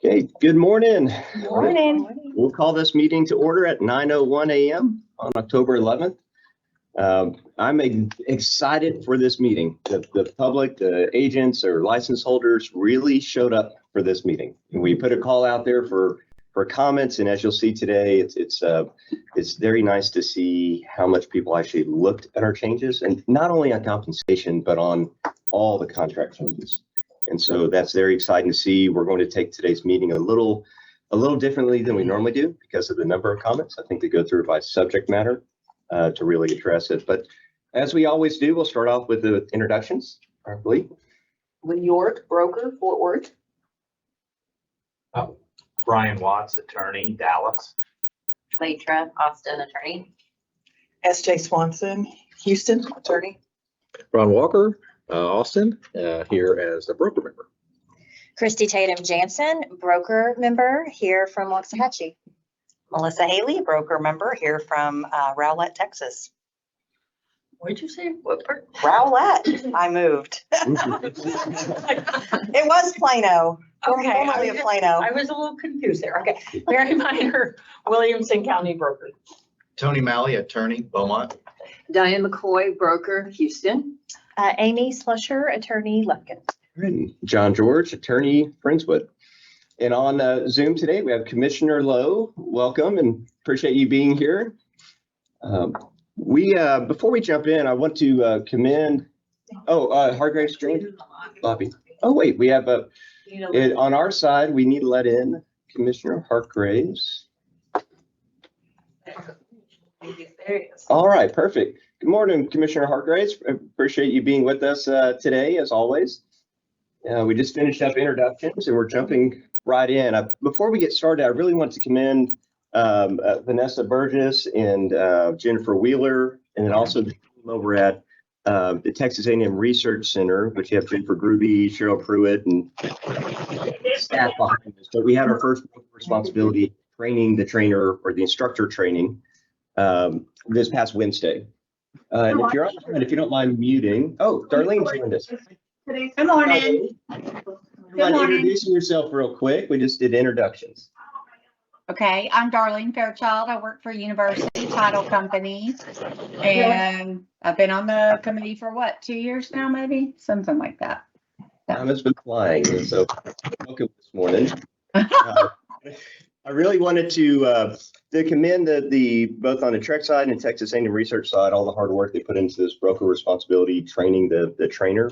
Okay, good morning. Morning. We'll call this meeting to order at 9:01 a.m. on October 11th. I'm excited for this meeting. The public, the agents or license holders really showed up for this meeting. And we put a call out there for comments, and as you'll see today, it's very nice to see how much people actually looked at our changes, and not only on compensation, but on all the contract changes. And so that's very exciting to see. We're going to take today's meeting a little differently than we normally do because of the number of comments. I think they go through by subject matter to really address it. But as we always do, we'll start off with the introductions. Lee. Lee York, broker, Fort Worth. Brian Watts, attorney, Dallas. Leitra, Austin, attorney. S.J. Swanson, Houston, attorney. Ron Walker, Austin, here as a broker member. Christy Tatum Jansen, broker member here from Waxahachie. Melissa Haley, broker member here from Rowlett, Texas. What'd you say? What part? Rowlett, I moved. It was Plano. Okay, Formerly of Plano. I was a little confused there. Okay. Mary Minor, Williamson County broker. Tony Malley, attorney, Beaumont. Diane McCoy, broker, Houston. Amy Slusher, attorney, Lufkin. John George, attorney, Friendswood. And on Zoom today, we have Commissioner Lowe. Welcome and appreciate you being here. Before we jump in, I want to commend, Hargrave's joined, Bobby. Oh, wait, we have on our side, we need to let in Commissioner Hargraves. All right, perfect. Good morning, Commissioner Hargraves. Appreciate you being with us today, as always. We just finished up introductions and we're jumping right in. Before we get started, I really want to commend Vanessa Burgess and Jennifer Wheeler, and then also the team over at the Texas A&M Research Center, which you have Jennifer Gruby, Cheryl Pruitt, and staff behind us. But we had our first responsibility training the trainer or the instructor training this past Wednesday. And if you're on, if you don't mind muting. Oh, Darlene joined us. Good morning. Introducing yourself real quick. We just did introductions. Okay, I'm Darlene Fairchild. I work for University Title Company, and I've been on the committee for 2 years now, maybe something like that. Time has been flying, and so welcome this morning. I really wanted to commend the both on the Trek side and Texas A&M Research side, all the hard work they put into this broker responsibility training the trainer.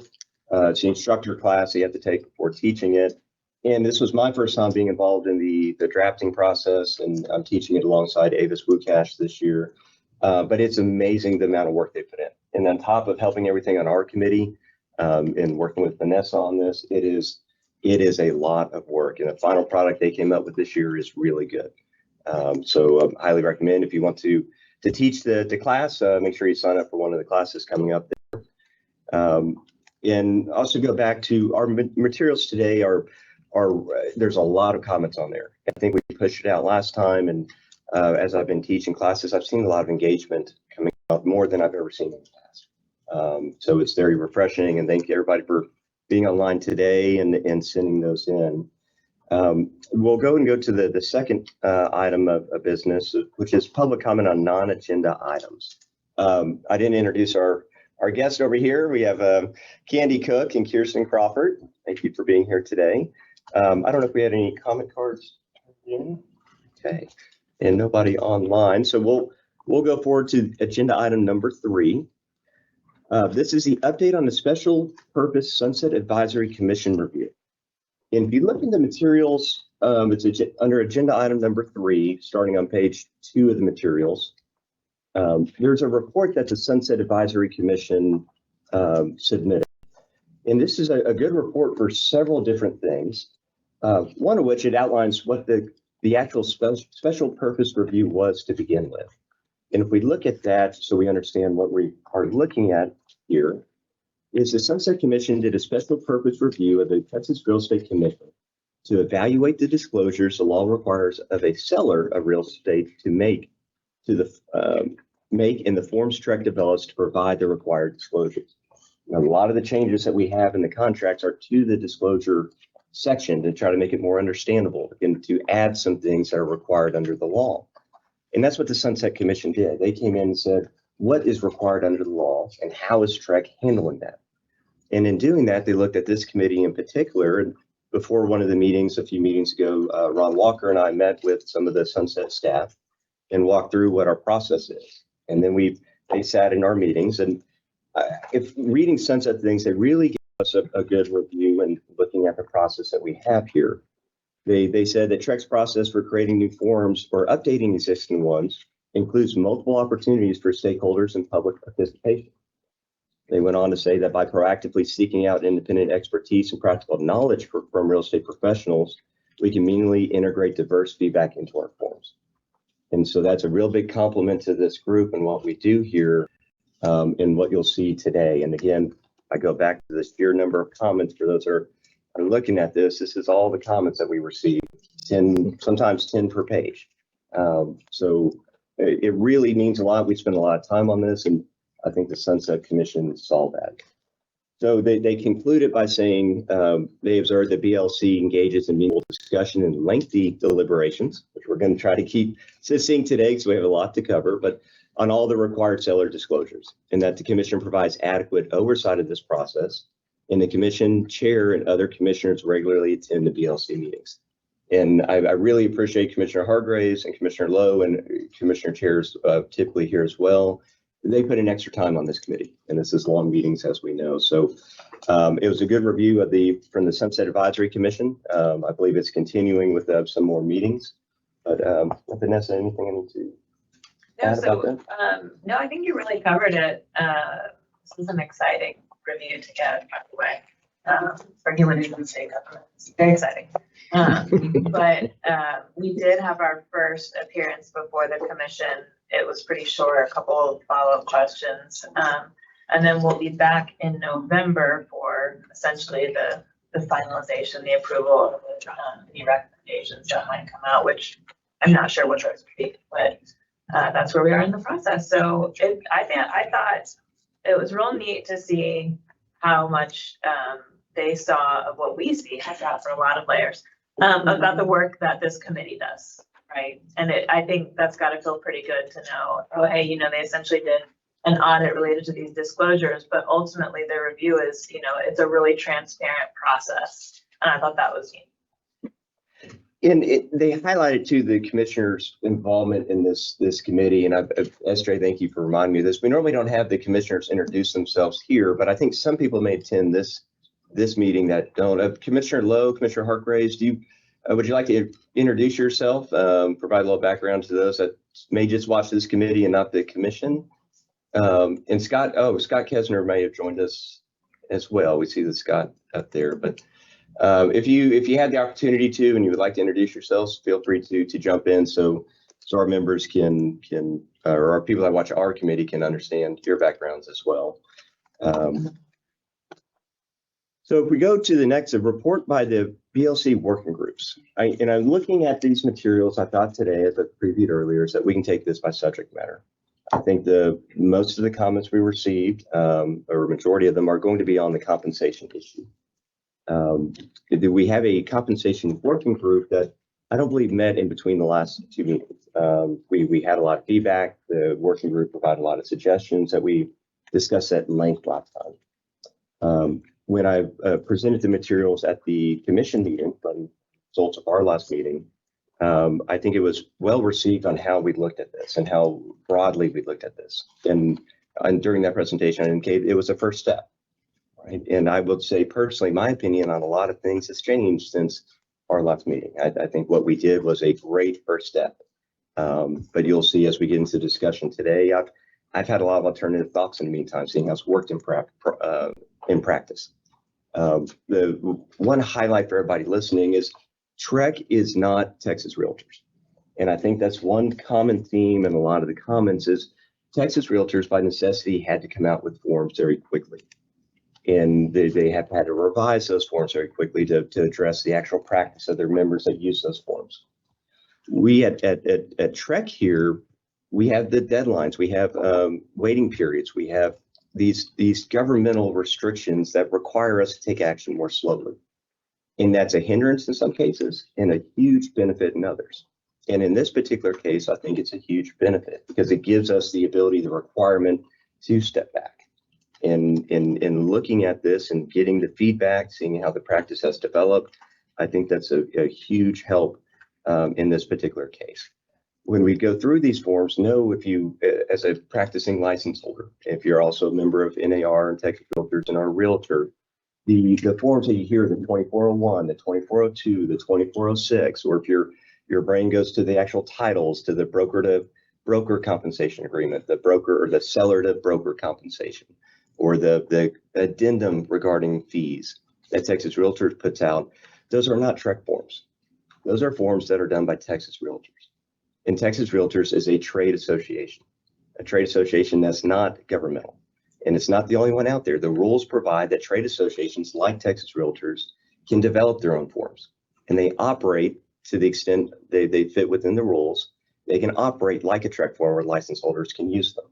It's the instructor class you have to take before teaching it. And this was my first time being involved in the drafting process, and I'm teaching it alongside Avis Wukash this year. But it's amazing the amount of work they put in. And on top of helping everything on our committee and working with Vanessa on this, it is a lot of work. And the final product they came up with this year is really good. So I highly recommend if you want to teach the class, make sure you sign up for one of the classes coming up there. And also go back to our materials today there's a lot of comments on there. I think we pushed it out last time, and as I've been teaching classes, I've seen a lot of engagement coming out, more than I've ever seen in the past. So it's very refreshing, and thank you everybody for being online today and sending those in. We'll go to the second item of business, which is public comment on non-agenda items. I didn't introduce our guest over here. We have Candy Cook and Kirsten Crawford. Thank you for being here today. I don't know if we had any comment cards in. Okay, and nobody online. So we'll go forward to agenda item number 3. This is the update on the Special Purpose Sunset Advisory Commission review. And if you look in the materials, it's under agenda item number 3, starting on page 2 of the materials. There's a report that the Sunset Advisory Commission submitted. And this is a good report for several different things. One of which it outlines what the actual special purpose review was to begin with. And if we look at that, so we understand what we are looking at here, is the Sunset Commission did a special purpose review of the Texas Real Estate Commission to evaluate the disclosures the law requires of a seller of real estate to make in the forms Trek develops to provide the required disclosures. Now, a lot of the changes that we have in the contracts are to the disclosure section to try to make it more understandable and to add some things that are required under the law. And that's what the Sunset Commission did. They came in and said, what is required under the law and how is TREC handling that? And in doing that, they looked at this committee in particular. And before one of the meetings, a few meetings ago, Ron Walker and I met with some of the Sunset staff and walked through what our process is. And then they sat in our meetings, and if reading Sunset things, they really gave us a good review and looking at the process that we have here. They said that TREC's process for creating new forums or updating existing ones includes multiple opportunities for stakeholders and public participation. They went on to say that by proactively seeking out independent expertise and practical knowledge from real estate professionals, we can meaningfully integrate diverse feedback into our forums. And so that's a real big compliment to this group and what we do here, and what you'll see today. And again, I go back to the sheer number of comments for those who are looking at this. This is all the comments that we receive, 10, sometimes 10 per page. So it really means a lot. We spend a lot of time on this, and I think the Sunset Commission saw that. So they concluded by saying they observed that BLC engages in meaningful discussion and lengthy deliberations, which we're going to try to keep succinct today because we have a lot to cover, but on all the required seller disclosures, and that the Commission provides adequate oversight of this process, and the Commission chair and other commissioners regularly attend the BLC meetings. And I really appreciate Commissioner Hargraves and Commissioner Lowe and Commissioner chairs typically here as well. They put in extra time on this committee, and this is long meetings, as we know. So it was a good review of from the Sunset Advisory Commission. I believe it's continuing with some more meetings. But Vanessa, anything I need to add about that? No, I think you really covered it. This is an exciting review to get out of the way. For anyone who's in state government, it's very exciting. But we did have our first appearance before the commission. It was pretty short, a couple of follow-up questions. And then we'll be back in November for essentially the finalization, the approval of any recommendations that might come out, which I'm not sure what those would be, but that's where we are in the process. So I thought it was real neat to see how much they saw of what we see, I thought, for a lot of layers, about the work that this committee does, right? And I think that's got to feel pretty good to know, oh, hey, they essentially did an audit related to these disclosures, but ultimately their review is, it's a really transparent process. And I thought that was neat. And they highlighted too the commissioners' involvement in this committee. And Esther, thank you for reminding me of this. We normally don't have the commissioners introduce themselves here, but I think some people may attend this meeting that don't. Commissioner Lowe, Commissioner Hargraves, would you like to introduce yourself? Provide a little background to those that may just watch this committee and not the commission. And Scott Kesner may have joined us as well. We see the Scott up there, but. If you had the opportunity to and you would like to introduce yourselves, feel free to jump in so our members can or our people that watch our committee can understand your backgrounds as well. So if we go to the next, a report by the BLC working groups. And I'm looking at these materials. I thought today, as I previewed earlier, is that we can take this by subject matter. I think most of the comments we received, or a majority of them, are going to be on the compensation issue. We have a compensation working group that I don't believe met in between the last two meetings. We had a lot of feedback. The working group provided a lot of suggestions that we discussed at length last time. When I presented the materials at the commission meeting, from results of our last meeting, I think it was well received on how we looked at this and how broadly we looked at this. And during that presentation, I indicated it was a first step. Right. And I would say personally, my opinion on a lot of things has changed since our last meeting. I think what we did was a great first step. But you'll see as we get into discussion today, I've had a lot of alternative thoughts in the meantime, seeing how it's worked in practice. The one highlight for everybody listening is TREC is not Texas Realtors. And I think that's one common theme in a lot of the comments is Texas Realtors by necessity had to come out with forms very quickly. And they have had to revise those forms very quickly to address the actual practice of their members that use those forms. We at TREC here, we have the deadlines, we have waiting periods, we have these governmental restrictions that require us to take action more slowly. And that's a hindrance in some cases and a huge benefit in others. And in this particular case, I think it's a huge benefit because it gives us the ability, the requirement to step back. In looking at this and getting the feedback, seeing how the practice has developed, I think that's a huge help in this particular case. When we go through these forms, know if you, as a practicing license holder, if you're also a member of NAR and Texas Realtors and are a realtor, the forms that you hear, the 2401, the 2402, the 2406, or if your brain goes to the actual titles, to the broker to broker compensation agreement, the broker or the seller to broker compensation, or the addendum regarding fees that Texas Realtors puts out, those are not TREC forms. Those are forms that are done by Texas Realtors. And Texas Realtors is a trade association that's not governmental. And it's not the only one out there. The rules provide that trade associations like Texas Realtors can develop their own forms. And they operate to the extent they fit within the rules. They can operate like a TREC form where license holders can use them.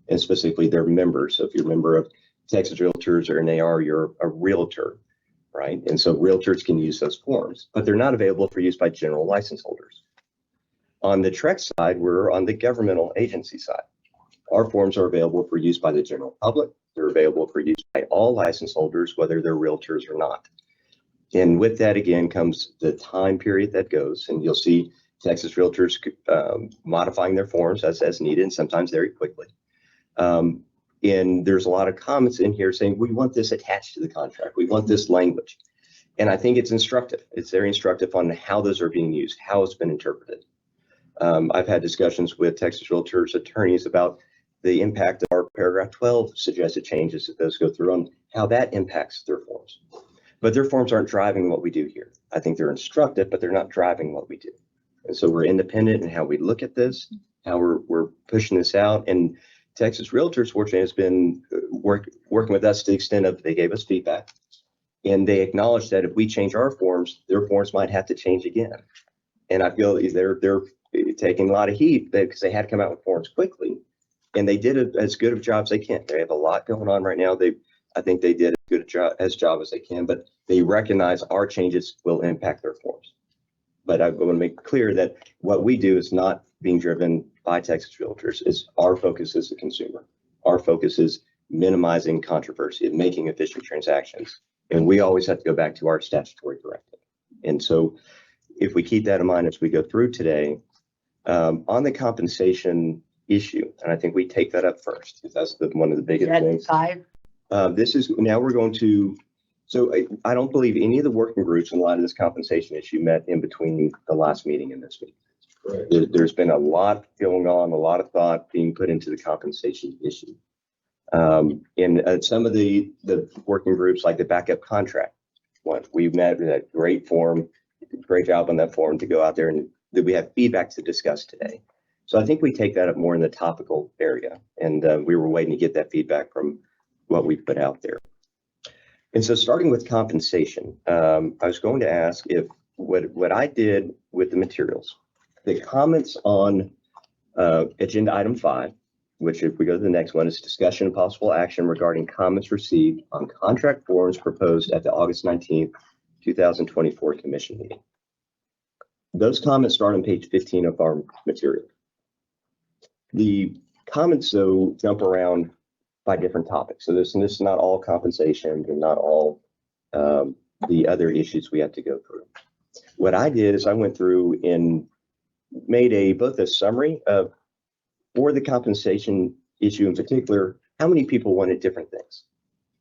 And specifically their members. So if you're a member of Texas Realtors or NAR, you're a realtor, right? And so realtors can use those forms, but they're not available for use by general license holders. On the TREC side, we're on the governmental agency side. Our forms are available for use by the general public. They're available for use by all license holders, whether they're realtors or not. And with that, again, comes the time period that goes, and you'll see Texas Realtors modifying their forms as needed, and sometimes very quickly. And there's a lot of comments in here saying, we want this attached to the contract. We want this language. And I think it's instructive. It's very instructive on how those are being used, how it's been interpreted. I've had discussions with Texas Realtors attorneys about the impact of our paragraph 12 suggested changes that those go through on how that impacts their forms. But their forms aren't driving what we do here. I think they're instructive, but they're not driving what we do. And so we're independent in how we look at this, how we're pushing this out. And Texas Realtors, fortunately, has been working with us to the extent of they gave us feedback. And they acknowledge that if we change our forms, their forms might have to change again. And I feel they're taking a lot of heat because they had to come out with forms quickly. And they did as good of a job as they can. They have a lot going on right now. I think they did as good a job as they can, but they recognize our changes will impact their forms. But I want to make clear that what we do is not being driven by Texas Realtors. Our focus is the consumer. Our focus is minimizing controversy and making efficient transactions. And we always have to go back to our statutory directive. And so if we keep that in mind as we go through today, on the compensation issue, and I think we take that up first because that's one of the biggest things. This is now we're going to. So I don't believe any of the working groups in a lot of this compensation issue met in between the last meeting and this meeting. Right. There's been a lot going on, a lot of thought being put into the compensation issue. And some of the working groups, like the backup contract one, we've met with a great forum, great job on that forum to go out there, and that we have feedback to discuss today. So I think we take that up more in the topical area, and we were waiting to get that feedback from what we put out there. And so starting with compensation, I was going to ask if what I did with the materials, the comments on agenda item 5, which if we go to the next one, is discussion and possible action regarding comments received on contract forms proposed at the August 19th, 2024 commission meeting. Those comments start on page 15 of our material. The comments, though, jump around by different topics. So this is not all compensation and not all the other issues we have to go through. What I did is I went through and made both a summary of, for the compensation issue in particular, how many people wanted different things,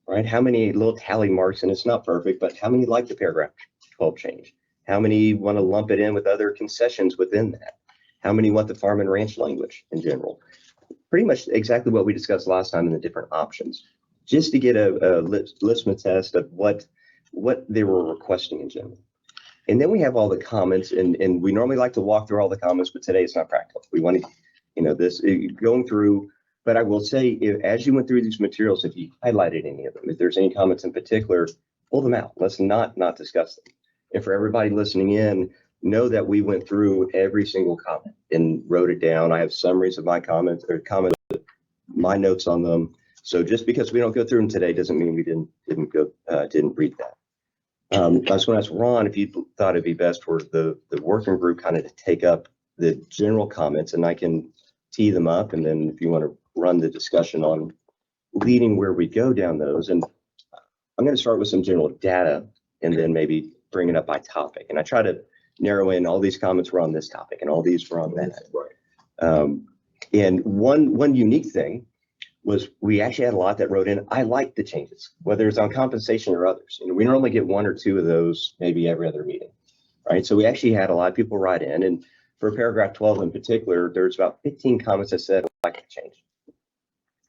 right? How many little tally marks, and it's not perfect, but how many like the paragraph 12 change? How many want to lump it in with other concessions within that? How many want the farm and ranch language in general? Pretty much exactly what we discussed last time in the different options, just to get a litmus test of what they were requesting in general. And then we have all the comments, and we normally like to walk through all the comments, but today it's not practical. We want to, this going through, but I will say, as you went through these materials, if you highlighted any of them, if there's any comments in particular, pull them out. Let's not discuss them. And for everybody listening in, know that we went through every single comment and wrote it down. I have summaries of my comments, my notes on them. So just because we don't go through them today doesn't mean we didn't read that. I was going to ask Ron if you thought it'd be best for the working group kind of to take up the general comments, and I can tee them up, and then if you want to run the discussion on leading where we go down those. And I'm going to start with some general data and then maybe bring it up by topic. And I try to narrow in all these comments were on this topic and all these were on that. Right. And one unique thing was we actually had a lot that wrote in, I like the changes, whether it's on compensation or others. We normally get one or two of those maybe every other meeting, right? So we actually had a lot of people write in, and for paragraph 12 in particular, there's about 15 comments that said, I like the change,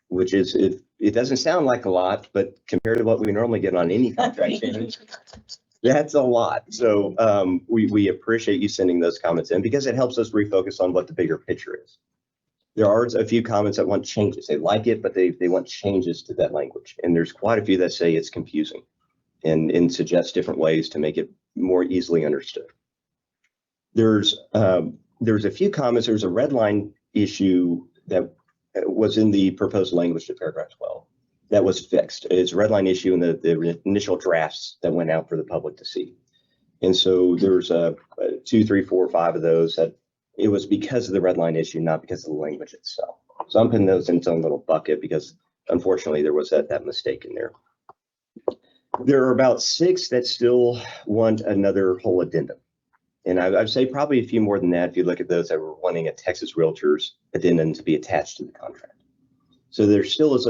which is, it doesn't sound like a lot, but compared to what we normally get on any contract change, that's a lot. So we appreciate you sending those comments in because it helps us refocus on what the bigger picture is. There are a few comments that want changes. They like it, but they want changes to that language. And there's quite a few that say it's confusing and suggest different ways to make it more easily understood. There's a few comments. There's a red line issue that was in the proposed language to paragraph 12 that was fixed. It's a red line issue in the initial drafts that went out for the public to see. And so there's 2, 3, 4, 5 of those that it was because of the red line issue, not because of the language itself. So I'm putting those in its own little bucket because unfortunately there was that mistake in there. There are about 6 that still want another whole addendum. And I'd say probably a few more than that if you look at those that were wanting a Texas Realtors addendum to be attached to the contract. So there still is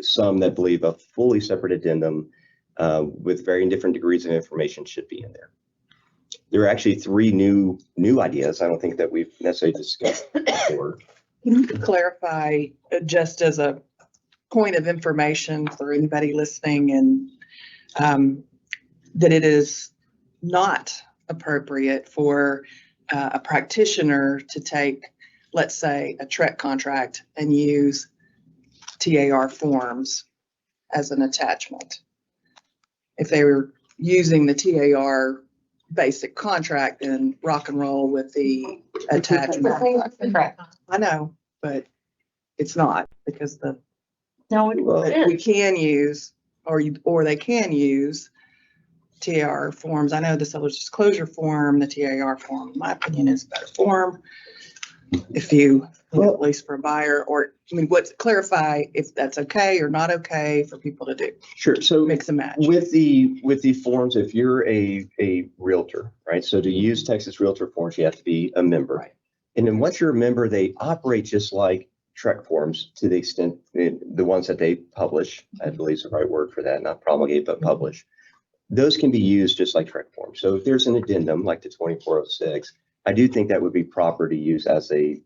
some that believe a fully separate addendum with varying different degrees of information should be in there. There are actually 3 new ideas. I don't think that we've necessarily discussed before. Can you clarify, just as a point of information for anybody listening, and that it is not appropriate for a practitioner to take, let's say, a TREC contract and use TAR forms as an attachment? If they were using the TAR basic contract, then rock and roll with the attachment. Correct. I know, but it's not, because No, we can use, or they can use TAR forms. I know the seller's disclosure form, the TAR form, in my opinion, is a better form. If you, at least for a buyer, or, clarify if that's okay or not okay for people to do. Sure. So Mix and match. with the forms, if you're a realtor, right? So to use Texas Realtor forms, you have to be a member. Right. And then once you're a member, they operate just like TREC forms to the extent the ones that they publish, I believe is the right word for that, not promulgate, but publish. Those can be used just like TREC forms. So if there's an addendum like the 2406, I do think that would be proper to use as an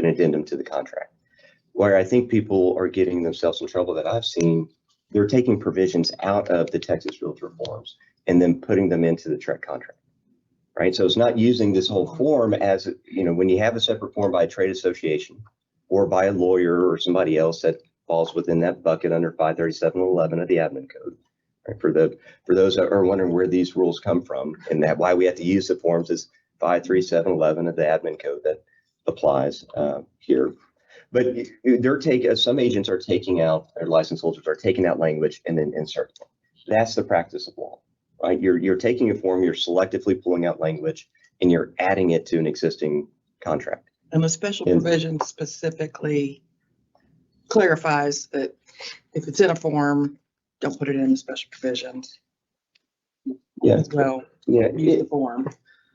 addendum to the contract. Where I think people are getting themselves in trouble that I've seen, they're taking provisions out of the Texas Realtor forms and then putting them into the TREC contract, right? So it's not using this whole form as, when you have a separate form by a trade association or by a lawyer or somebody else that falls within that bucket under 537.11 of the admin code. Right? For those that are wondering where these rules come from and that why we have to use the forms is 537.11 of the admin code that applies here. But some agents are taking out, or licensed holders are taking out language and then inserting it. That's the practice of law, right? You're taking a form, you're selectively pulling out language, and you're adding it to an existing contract. And the special provision specifically clarifies that if it's in a form, don't put it in the special provisions. Yeah. Well, Yeah. use the form.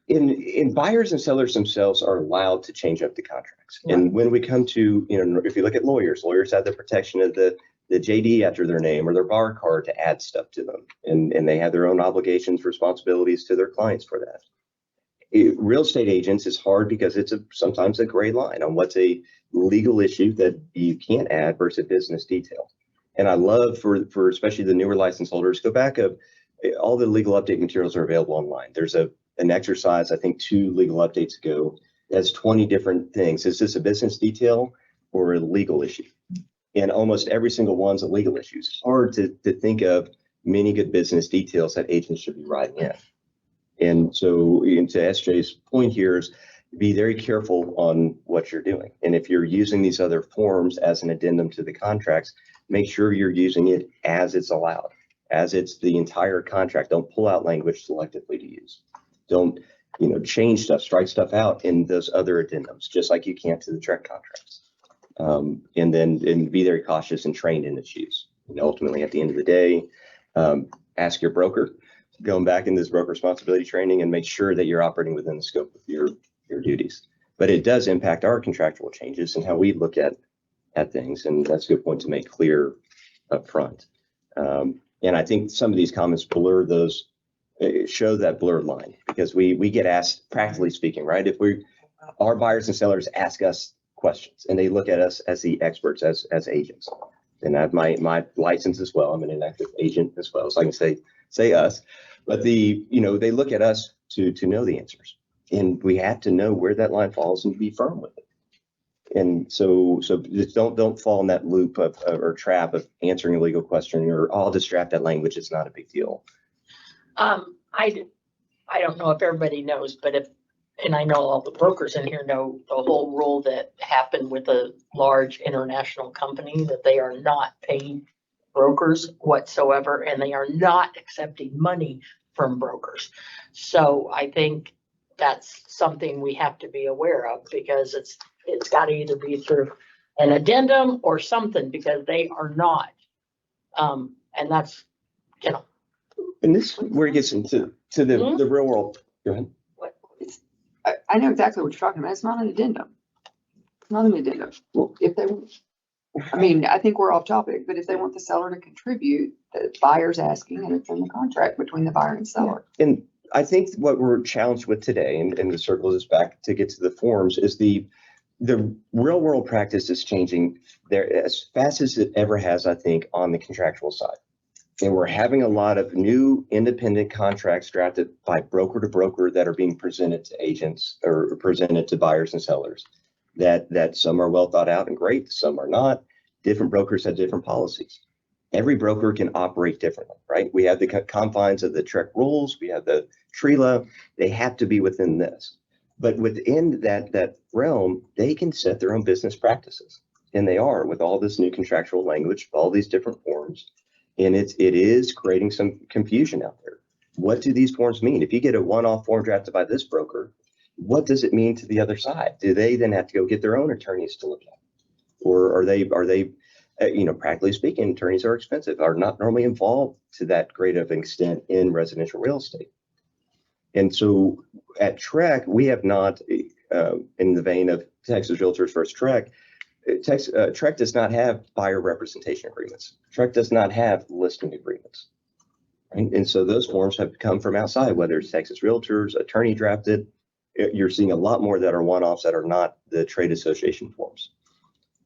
In buyers and sellers themselves are allowed to change up the contracts. Right. And when we come to, if you look at lawyers have the protection of the JD after their name or their bar card to add stuff to them. And they have their own obligations, responsibilities to their clients for that. Real estate agents is hard because it's sometimes a gray line on what's a legal issue that you can't add versus business detail. And I love for especially the newer license holders, go back all the legal update materials are available online. There's an exercise, I think 2 legal updates ago, that's 20 different things. Is this a business detail or a legal issue? And almost every single one's a legal issue. It's hard to think of many good business details that agents should be writing in. And so, to SJ's point here is be very careful on what you're doing. And if you're using these other forms as an addendum to the contracts, make sure you're using it as it's allowed. as it's the entire contract. Don't pull out language selectively to use. Don't, change stuff, strike stuff out in those other addendums, just like you can to the Trek contracts. And be very cautious and trained in its use. And ultimately, at the end of the day, ask your broker, going back in this broker responsibility training, and make sure that you're operating within the scope of your duties. But it does impact our contractual changes and how we look at things. And that's a good point to make clear up front. And I think some of these comments blur those, show that blurred line, because we get asked, practically speaking, right? If our buyers and sellers ask us questions and they look at us as the experts, as agents. And I have my license as well. I'm an inactive agent as well, so I can say us. But they look at us to know the answers, and we have to know where that line falls and be firm with it. And so just don't fall in that loop or trap of answering a legal question, or I'll distract that language. It's not a big deal. I don't know if everybody knows, but and I know all the brokers in here know the whole rule that happened with a large international company, that they are not paying brokers whatsoever, and they are not accepting money from brokers. So I think that's something we have to be aware of, because it's got to either be through an addendum or something, because they are not. And that's, And this is where it gets into the real world. Go ahead. I know exactly what you're talking about. It's not an addendum. It's not an addendum. Well, I think we're off topic, but if they want the seller to contribute, the buyer's asking, and it's in the contract between the buyer and seller. And I think what we're challenged with today, and the circle is back to get to the forms, is the real world practice is changing there as fast as it ever has, I think, on the contractual side. And we're having a lot of new independent contracts drafted by broker to broker that are being presented to agents or presented to buyers and sellers, that some are well thought out and great, some are not. Different brokers have different policies. Every broker can operate differently, right? We have the confines of the Trek rules, we have the TRILA, they have to be within this. But within that realm, they can set their own business practices. And they are, with all this new contractual language, all these different forms. And it is creating some confusion out there. What do these forms mean? If you get a one-off form drafted by this broker, what does it mean to the other side? Do they then have to go get their own attorneys to look at? Or are they, practically speaking, attorneys are expensive, are not normally involved to that great of an extent in residential real estate. And so at Trek, we have not, in the vein of Texas Realtors versus Trek, Trek does not have buyer representation agreements. Trek does not have listing agreements. Right? And so those forms have come from outside, whether it's Texas Realtors, attorney drafted. You're seeing a lot more that are one-offs that are not the trade association forms.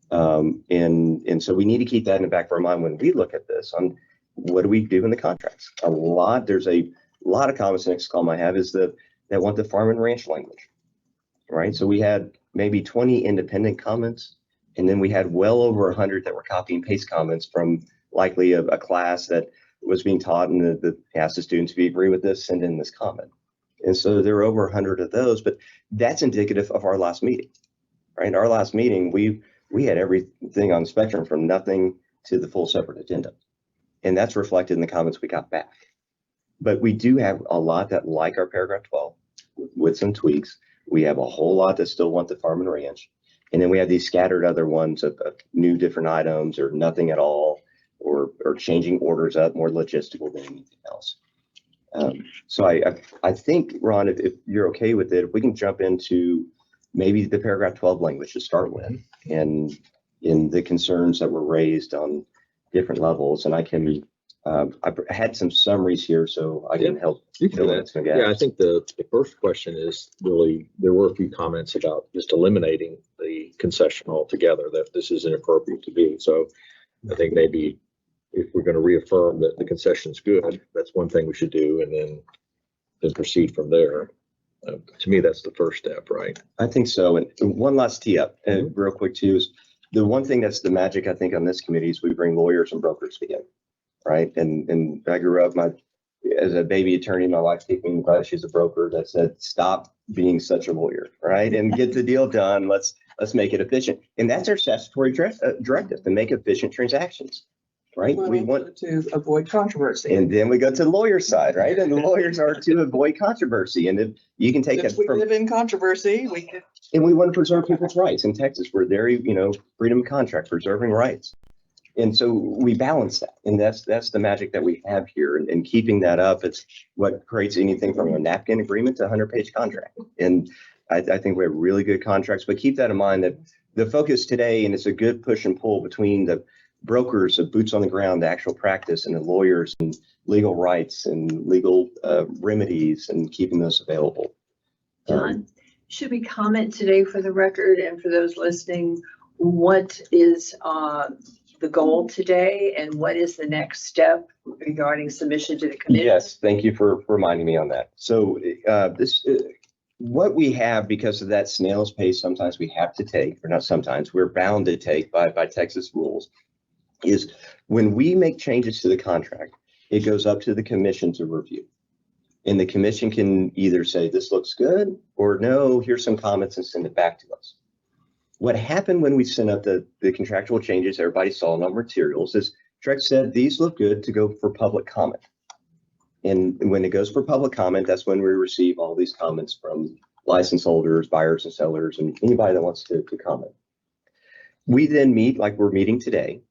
And so we need to keep that in the back of our mind when we look at this on what do we do in the contracts. There's a lot of comments. The next column I have is that want the farm and ranch language, right? So we had maybe 20 independent comments. And then we had well over 100 that were copy and paste comments from likely a class that was being taught, and the asked the students, if you agree with this, send in this comment. And so there were over 100 of those, but that's indicative of our last meeting, right? Our last meeting, we had everything on the spectrum from nothing to the full separate addendum. And that's reflected in the comments we got back. But we do have a lot that like our paragraph 12 with some tweaks. We have a whole lot that still want the farm and ranch. And then we have these scattered other ones of new different items or nothing at all, or changing orders up, more logistical than anything else. So I think, Ron, if you're okay with it, if we can jump into maybe the paragraph 12 language to start with, and in the concerns that were raised on different levels. And I had some summaries here, so I can help. You can do that. Yeah, I think the first question is really, there were a few comments about just eliminating the concession altogether, that this is inappropriate to do. So I think maybe if we're going to reaffirm that the concession is good, that's one thing we should do, and then proceed from there. To me, that's the first step, right? I think so. And one last tee up, real quick too, is the one thing that's the magic, I think, on this committee is we bring lawyers and brokers together, right? And I grew up, as a baby attorney, my wife took me, glad she's a broker, that said, stop being such a lawyer, right? And get the deal done. Let's make it efficient. And that's our statutory directive, to make efficient transactions. right? We want, to avoid controversy. and then we go to the lawyer side, right? And the lawyers are to avoid controversy. And if you can take it Since we from, live in controversy, we could. and we want to preserve people's rights in Texas. We're very, freedom of contract, preserving rights. And so we balance that. And that's the magic that we have here. And keeping that up, it's what creates anything from a napkin agreement to a 100-page contract. And I think we have really good contracts, but keep that in mind that the focus today, and it's a good push and pull between the brokers of boots on the ground, the actual practice, and the lawyers and legal rights and legal remedies and keeping those available. John, should we comment today for the record and for those listening, what is the goal today and what is the next step regarding submission to the committee? Yes, thank you for reminding me on that. So what we have, because of that snail's pace, sometimes we have to take, or not sometimes, we're bound to take by Texas rules, is when we make changes to the contract, it goes up to the commission to review. And the commission can either say, this looks good, or no, here's some comments, and send it back to us. What happened when we sent up the contractual changes, everybody saw in our materials, is Trex said, these look good to go for public comment. And when it goes for public comment, that's when we receive all these comments from license holders, buyers and sellers, and anybody that wants to comment. We then meet like we're meeting today.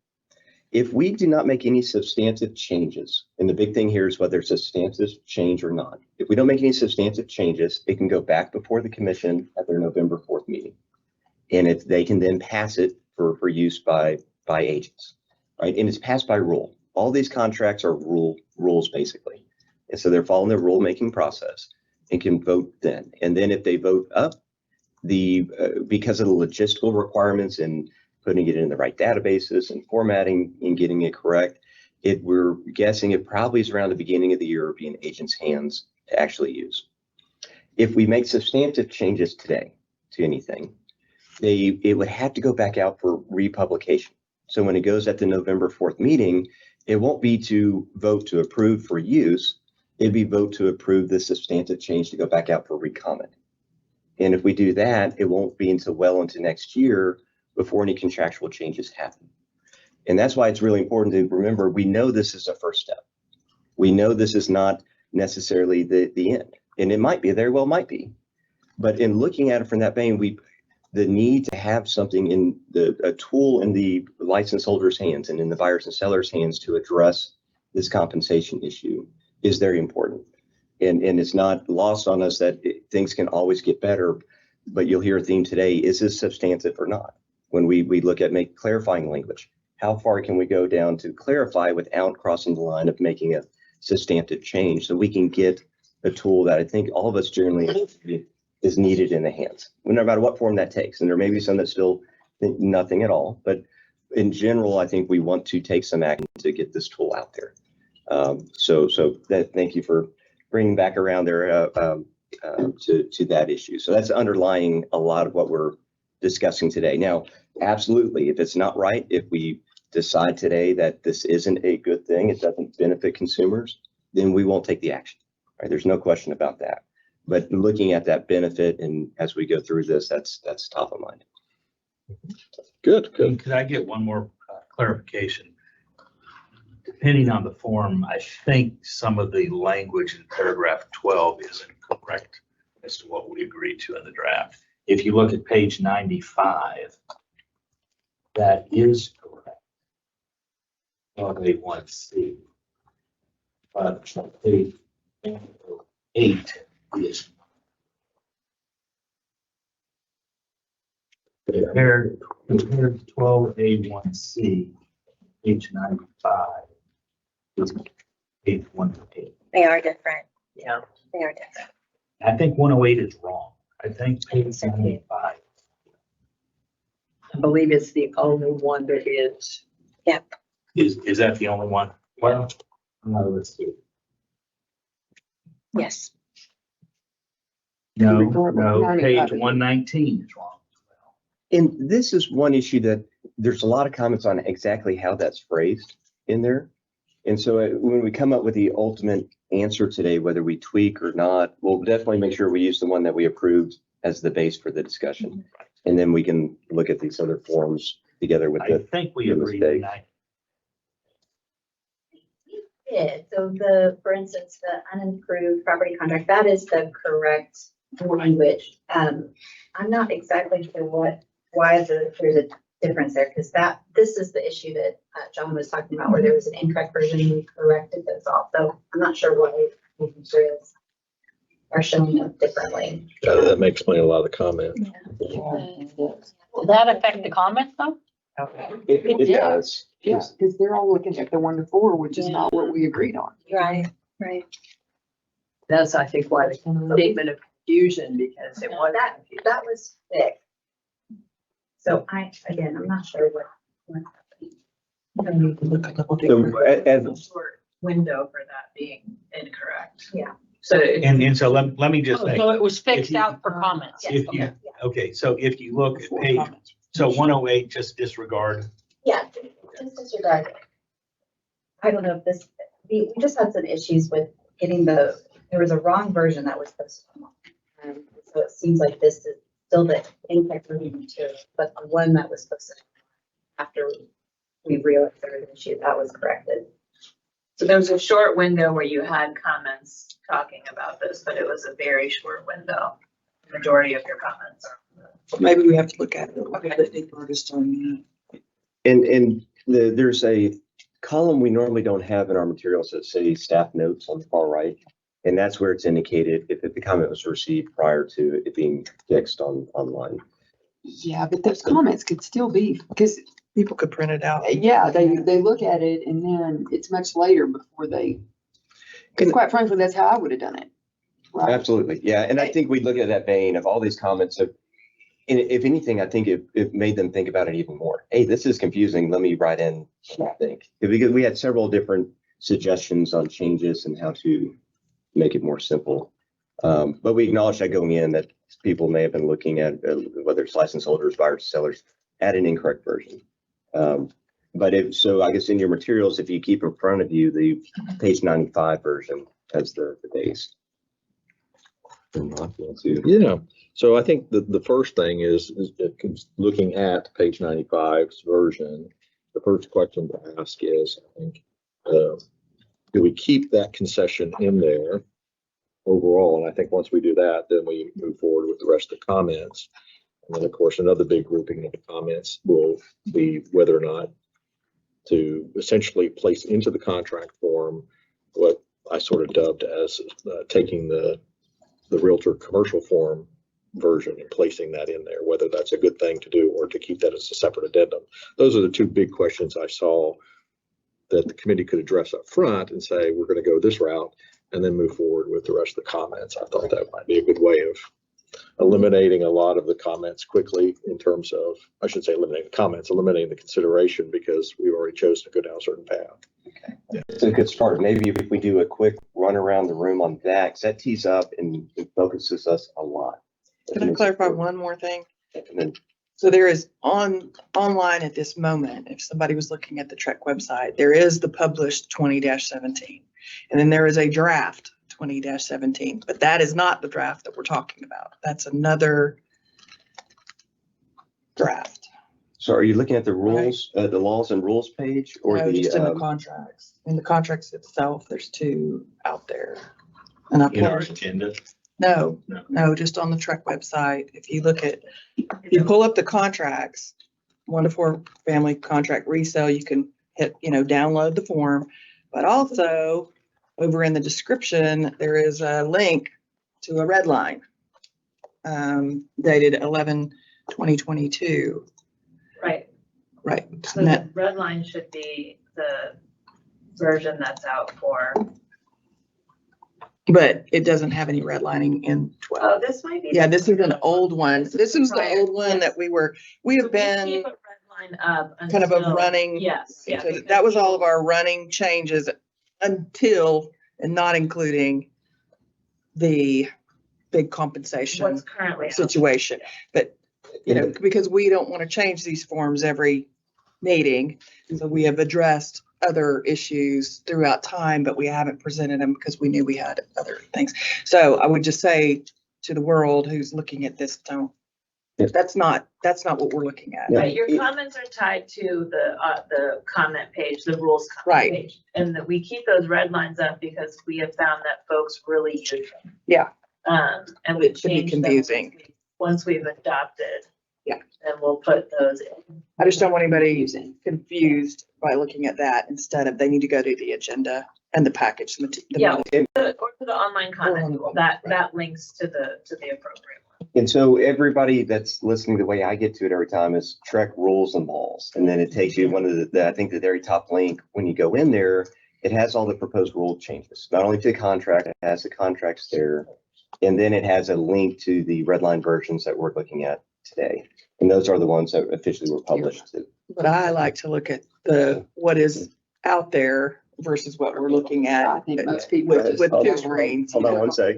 If we do not make any substantive changes, and the big thing here is whether it's a substantive change or not. If we don't make any substantive changes, it can go back before the commission at their November 4th meeting. And if they can then pass it for use by agents, right? And it's passed by rule. All these contracts are rules basically. And so they're following the rulemaking process and can vote then. And then if they vote up, because of the logistical requirements and putting it in the right databases and formatting and getting it correct, we're guessing it probably is around the beginning of the year be in agents' hands to actually use. If we make substantive changes today to anything, it would have to go back out for republication. So when it goes at the November 4th meeting, it won't be to vote to approve for use. It'd be vote to approve the substantive change to go back out for recomment. And if we do that, it won't be until well into next year before any contractual changes happen. And that's why it's really important to remember, we know this is a first step. We know this is not necessarily the end. And it might be, very well might be. But in looking at it from that vein, the need to have something in a tool in the license holder's hands and in the buyers and sellers' hands to address this compensation issue is very important. And it's not lost on us that things can always get better, but you'll hear a theme today, is this substantive or not? When we look at clarifying language, how far can we go down to clarify without crossing the line of making a substantive change so we can get a tool that I think all of us generally is needed in the hands, no matter what form that takes. And there may be some that still think nothing at all, but in general, I think we want to take some action to get this tool out there. Thank you for bringing back around there to that issue. So that's underlying a lot of what we're discussing today. Now, absolutely, if it's not right, if we decide today that this isn't a good thing, it doesn't benefit consumers, then we won't take the action. Right? There's no question about that. But looking at that benefit and as we go through this, that's top of mind. Good. Could I get one more clarification? Depending on the form, I think some of the language in paragraph 12 isn't correct as to what we agreed to in the draft. If you look at page 95, that is correct. 12A1C. But page 8 is compared to 12A1C, page 95 is page 108. They are different. Yeah. They are different. I think 108 is wrong. I think page 95. I believe it's the only one that is. Is that the only one? Well, let's see. Yes. No, page 119 is wrong. And this is one issue that there's a lot of comments on exactly how that's phrased in there. And so when we come up with the ultimate answer today, whether we tweak or not, we'll definitely make sure we use the one that we approved as the base for the discussion. And then we can look at these other forms together with I think we agreed tonight. did. So for instance, the unimproved property contract, that is the correct language. I'm not exactly sure why there's a difference there, because this is the issue that John was talking about, where there was an incorrect version and we corrected those all. So I'm not sure why materials are showing up differently. That may explain a lot of the comment. Will that affect the comments though? It Yeah. does. Yeah, because they're all looking at the 1 to 4, which is not what we agreed on. Right, right. That's, I think, why the statement of confusion, because it was. That was fixed. So I'm not sure what happened. So, as, Short window for that being incorrect. Yeah. So. And so let me just Oh, say, so it was fixed If you- out for comments. if you, Yeah. okay, so if you look at Before page, comments. so 108, just disregard. Yeah, just disregard it. I don't know if we just had some issues with getting there was a wrong version that was posted. So it seems like this is still the incorrect version material, but the one that was posted after we realized there was an issue, that was corrected. So there was a short window where you had comments talking about this, but it was a very short window. The majority of your comments are. Maybe we have to look at it a little bit deeper just on and there's a column we normally don't have in our materials that say staff notes on the far right. And that's where it's indicated if the comment was received prior to it being fixed online. Yeah, but those comments could still be, because, people could print it out. yeah, they look at it and then it's much later before because quite frankly, that's how I would have done it. Right? Absolutely, yeah. And I think we look at that vein of all these comments. And if anything, I think it made them think about it even more. Hey, this is confusing. Let me write in what I think. Because we had several different suggestions on changes and how to make it more simple. But we acknowledge that going in that people may have been looking at whether it's license holders, buyers, sellers, at an incorrect version. So I guess in your materials, if you keep in front of you the page 95 version as the base. Yeah, so I think the first thing is looking at page 95's version, the first question to ask is, I think, do we keep that concession in there overall? And I think once we do that, then we move forward with the rest of the comments. And then, of course, another big grouping of the comments will be whether or not to essentially place into the contract form what I sort of dubbed as taking the Realtor commercial form version and placing that in there, whether that's a good thing to do or to keep that as a separate addendum. Those are the two big questions I saw that the committee could address up front and say, we're going to go this route and then move forward with the rest of the comments. I thought that might be a good way of eliminating a lot of the comments quickly in terms of, I should say eliminating the comments, eliminating the consideration because we've already chosen to go down a certain path. Okay. It's a good start. Maybe if we do a quick run around the room on that, 'cause that tees up and it focuses us a lot. Can I clarify one more thing? And then, So there is online at this moment, if somebody was looking at the TREC website, there is the published 20-17. And then there is a draft 20-17, but that is not the draft that we're talking about. That's another draft. so are you looking at the rules, the laws and rules page or No, the, just in the contracts. In the contracts itself, there's two out there. And I In our pulled, agenda. no, just on the TREC website. If you look at, if you pull up the contracts, 1 to 4 family contract resale, you can hit, download the form. But also over in the description, there is a link to a red line dated 11/2022. Right. Right. So the red line should be the version that's out for. But it doesn't have any redlining in 12. Oh, this might be. Yeah, this is an old one. This is the Prior, old one yes. that we have been Keep a red line up kind of a until- running. Yes, yeah. So that was all of our running changes until and not including the big compensation What's currently out. situation. But, because we don't want to change these forms every meeting. So we have addressed other issues throughout time, but we haven't presented them because we knew we had other things. So I would just say to the world who's looking at this, don't That's not what we're looking at. Yeah. Right, your comments are tied to the comment page, the rules comment Right. page. And that we keep those red lines up because we have found that folks really use them. Yeah. And we It could be change them confusing. once we've adopted. Yeah. And we'll put those in. I just don't want anybody confused by looking at that instead of they need to go to the agenda and the package. Yeah, or to the online comment tool, that links to the appropriate one. And so everybody that's listening, the way I get to it every time is Trek rules and balls. And then it takes you one of I think the very top link, when you go in there, it has all the proposed rule changes, not only to the contract, it has the contracts there. And then it has a link to the red line versions that we're looking at today. And those are the ones that officially were published too. But I like to look at what is out there versus what we're looking at. I think most people. With two screens. Hold on one sec.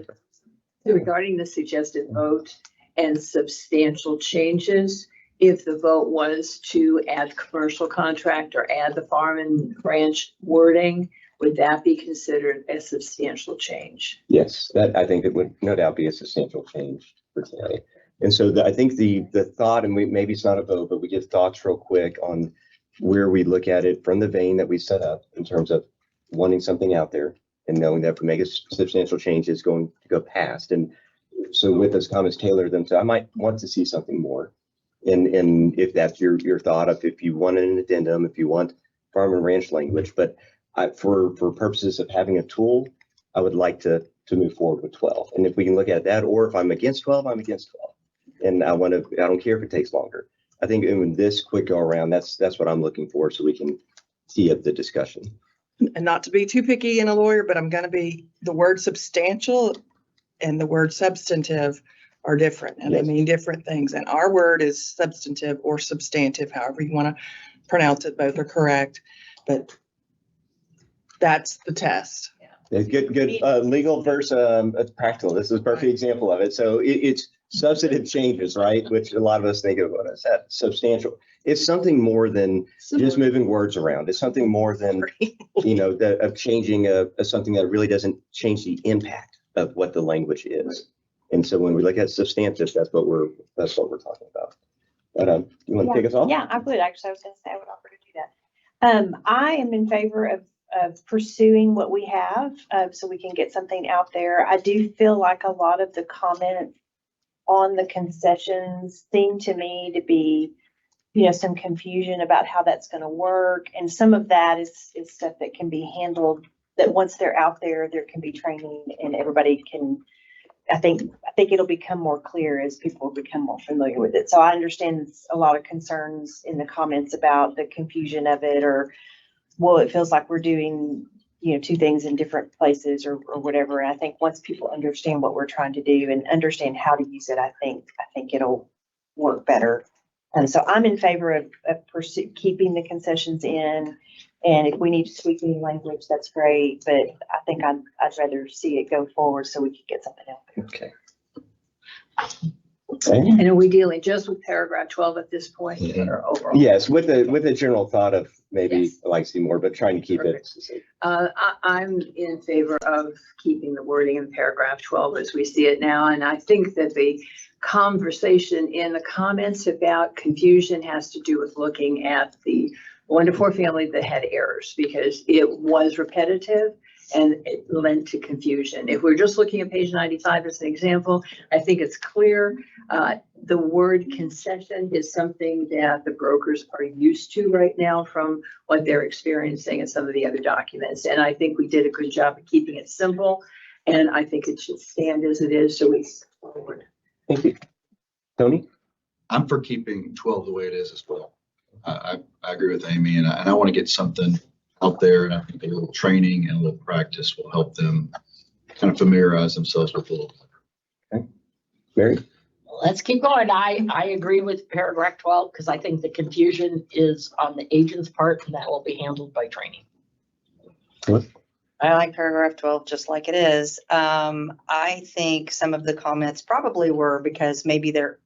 Regarding the suggested vote and substantial changes, if the vote was to add commercial contract or add the farm and ranch wording, would that be considered a substantial change? Yes, that I think it would no doubt be a substantial change for today. And so I think the thought, and maybe it's not a vote, but we give thoughts real quick on where we look at it from the vein that we set up in terms of wanting something out there and knowing that if we make a substantial change, it's going to go past. And so with those comments, tailor them to, I might want to see something more. And if that's your thought of, if you want an addendum, if you want farm and ranch language, but for purposes of having a tool, I would like to move forward with 12. And if we can look at that, or if I'm against 12, I'm against 12. And I don't care if it takes longer. I think in this quick go around, that's what I'm looking for, so we can tee up the discussion. And not to be too picky in a lawyer, but I'm going to be, the word substantial and the word substantive are different, and they mean different things. And our word is substantive or substantive, however you want to pronounce it. Both are correct, but that's the test. Yeah, good legal versus practical. This is a perfect example of it. So it's substantive changes, right? Which a lot of us think of as that substantial. It's something more than just moving words around. It's something more than, of changing something that really doesn't change the impact of what the language is. And so when we look at substantive, that's what we're talking about. But you want to take us off? Yeah, I would actually. I was going to say I would offer to do that. I am in favor of pursuing what we have, so we can get something out there. I do feel like a lot of the comments on the concessions seem to me to be, some confusion about how that's going to work. And some of that is stuff that can be handled, that once they're out there, there can be training and everybody can, I think it'll become more clear as people become more familiar with it. So I understand a lot of concerns in the comments about the confusion of it, or, well, it feels like we're doing, two things in different places or whatever. And I think once people understand what we're trying to do and understand how to use it, I think it'll work better. And so I'm in favor of keeping the concessions in. And if we need to tweak any language, that's great. But I think I'd rather see it go forward so we can get something out there. Okay. And are we dealing just with paragraph 12 at this point or overall? Yes, with a general thought of maybe Yes. I'd like to see more, but trying to keep it. I'm in favor of keeping the wording in paragraph 12 as we see it now. And I think that the conversation in the comments about confusion has to do with looking at the 1 to 4 family that had errors, because it was repetitive and it led to confusion. If we're just looking at page 95 as an example, I think it's clear. The word concession is something that the brokers are used to right now from what they're experiencing in some of the other documents. And I think we did a good job of keeping it simple. And I think it should stand as it is so we move forward. Thank you. Tony? I'm for keeping 12 the way it is as well. I agree with Amy, and I want to get something out there, and I think a little training and a little practice will help them kind of familiarize themselves with a little. Okay. Mary? Let's keep going. I agree with paragraph 12 because I think the confusion is on the agent's part, and that will be handled by training. What? I like paragraph 12 just like it is. I think some of the comments probably were because maybe the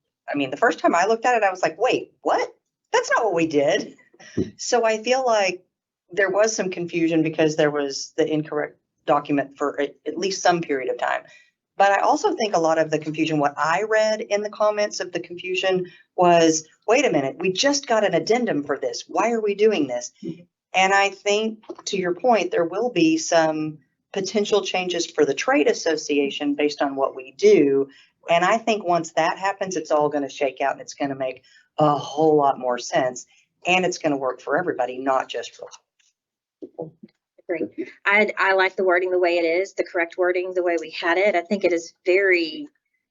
first time I looked at it, I was like, wait, what? That's not what we did. So I feel like there was some confusion because there was the incorrect document for at least some period of time. But I also think a lot of the confusion, what I read in the comments of the confusion was, wait a minute, we just got an addendum for this. Why are we doing this? And I think, to your point, there will be some potential changes for the trade association based on what we do. And I think once that happens, it's all going to shake out and it's going to make a whole lot more sense. And it's going to work for everybody, not just for. Agree. I like the wording the way it is, the correct wording, the way we had it. I think it is very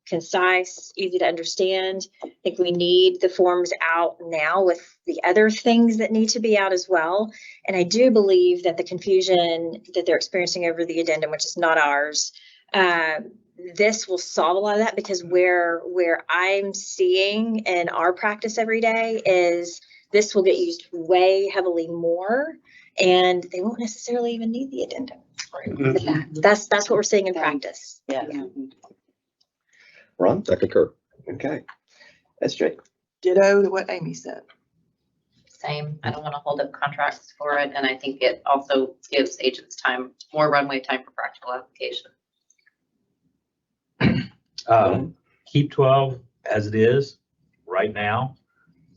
concise, easy to understand. I think we need the forms out now with the other things that need to be out as well. And I do believe that the confusion that they're experiencing over the addendum, which is not ours, this will solve a lot of that, because where I'm seeing in our practice every day is this will get used way heavily more, and they won't necessarily even need the addendum. That's what we're seeing in practice. Yeah. Ron? I concur. Okay. SJ? Ditto to what Amy said. Same. I don't want to hold up contracts for it. And I think it also gives agents more runway time for practical application. Keep 12 as it is right now,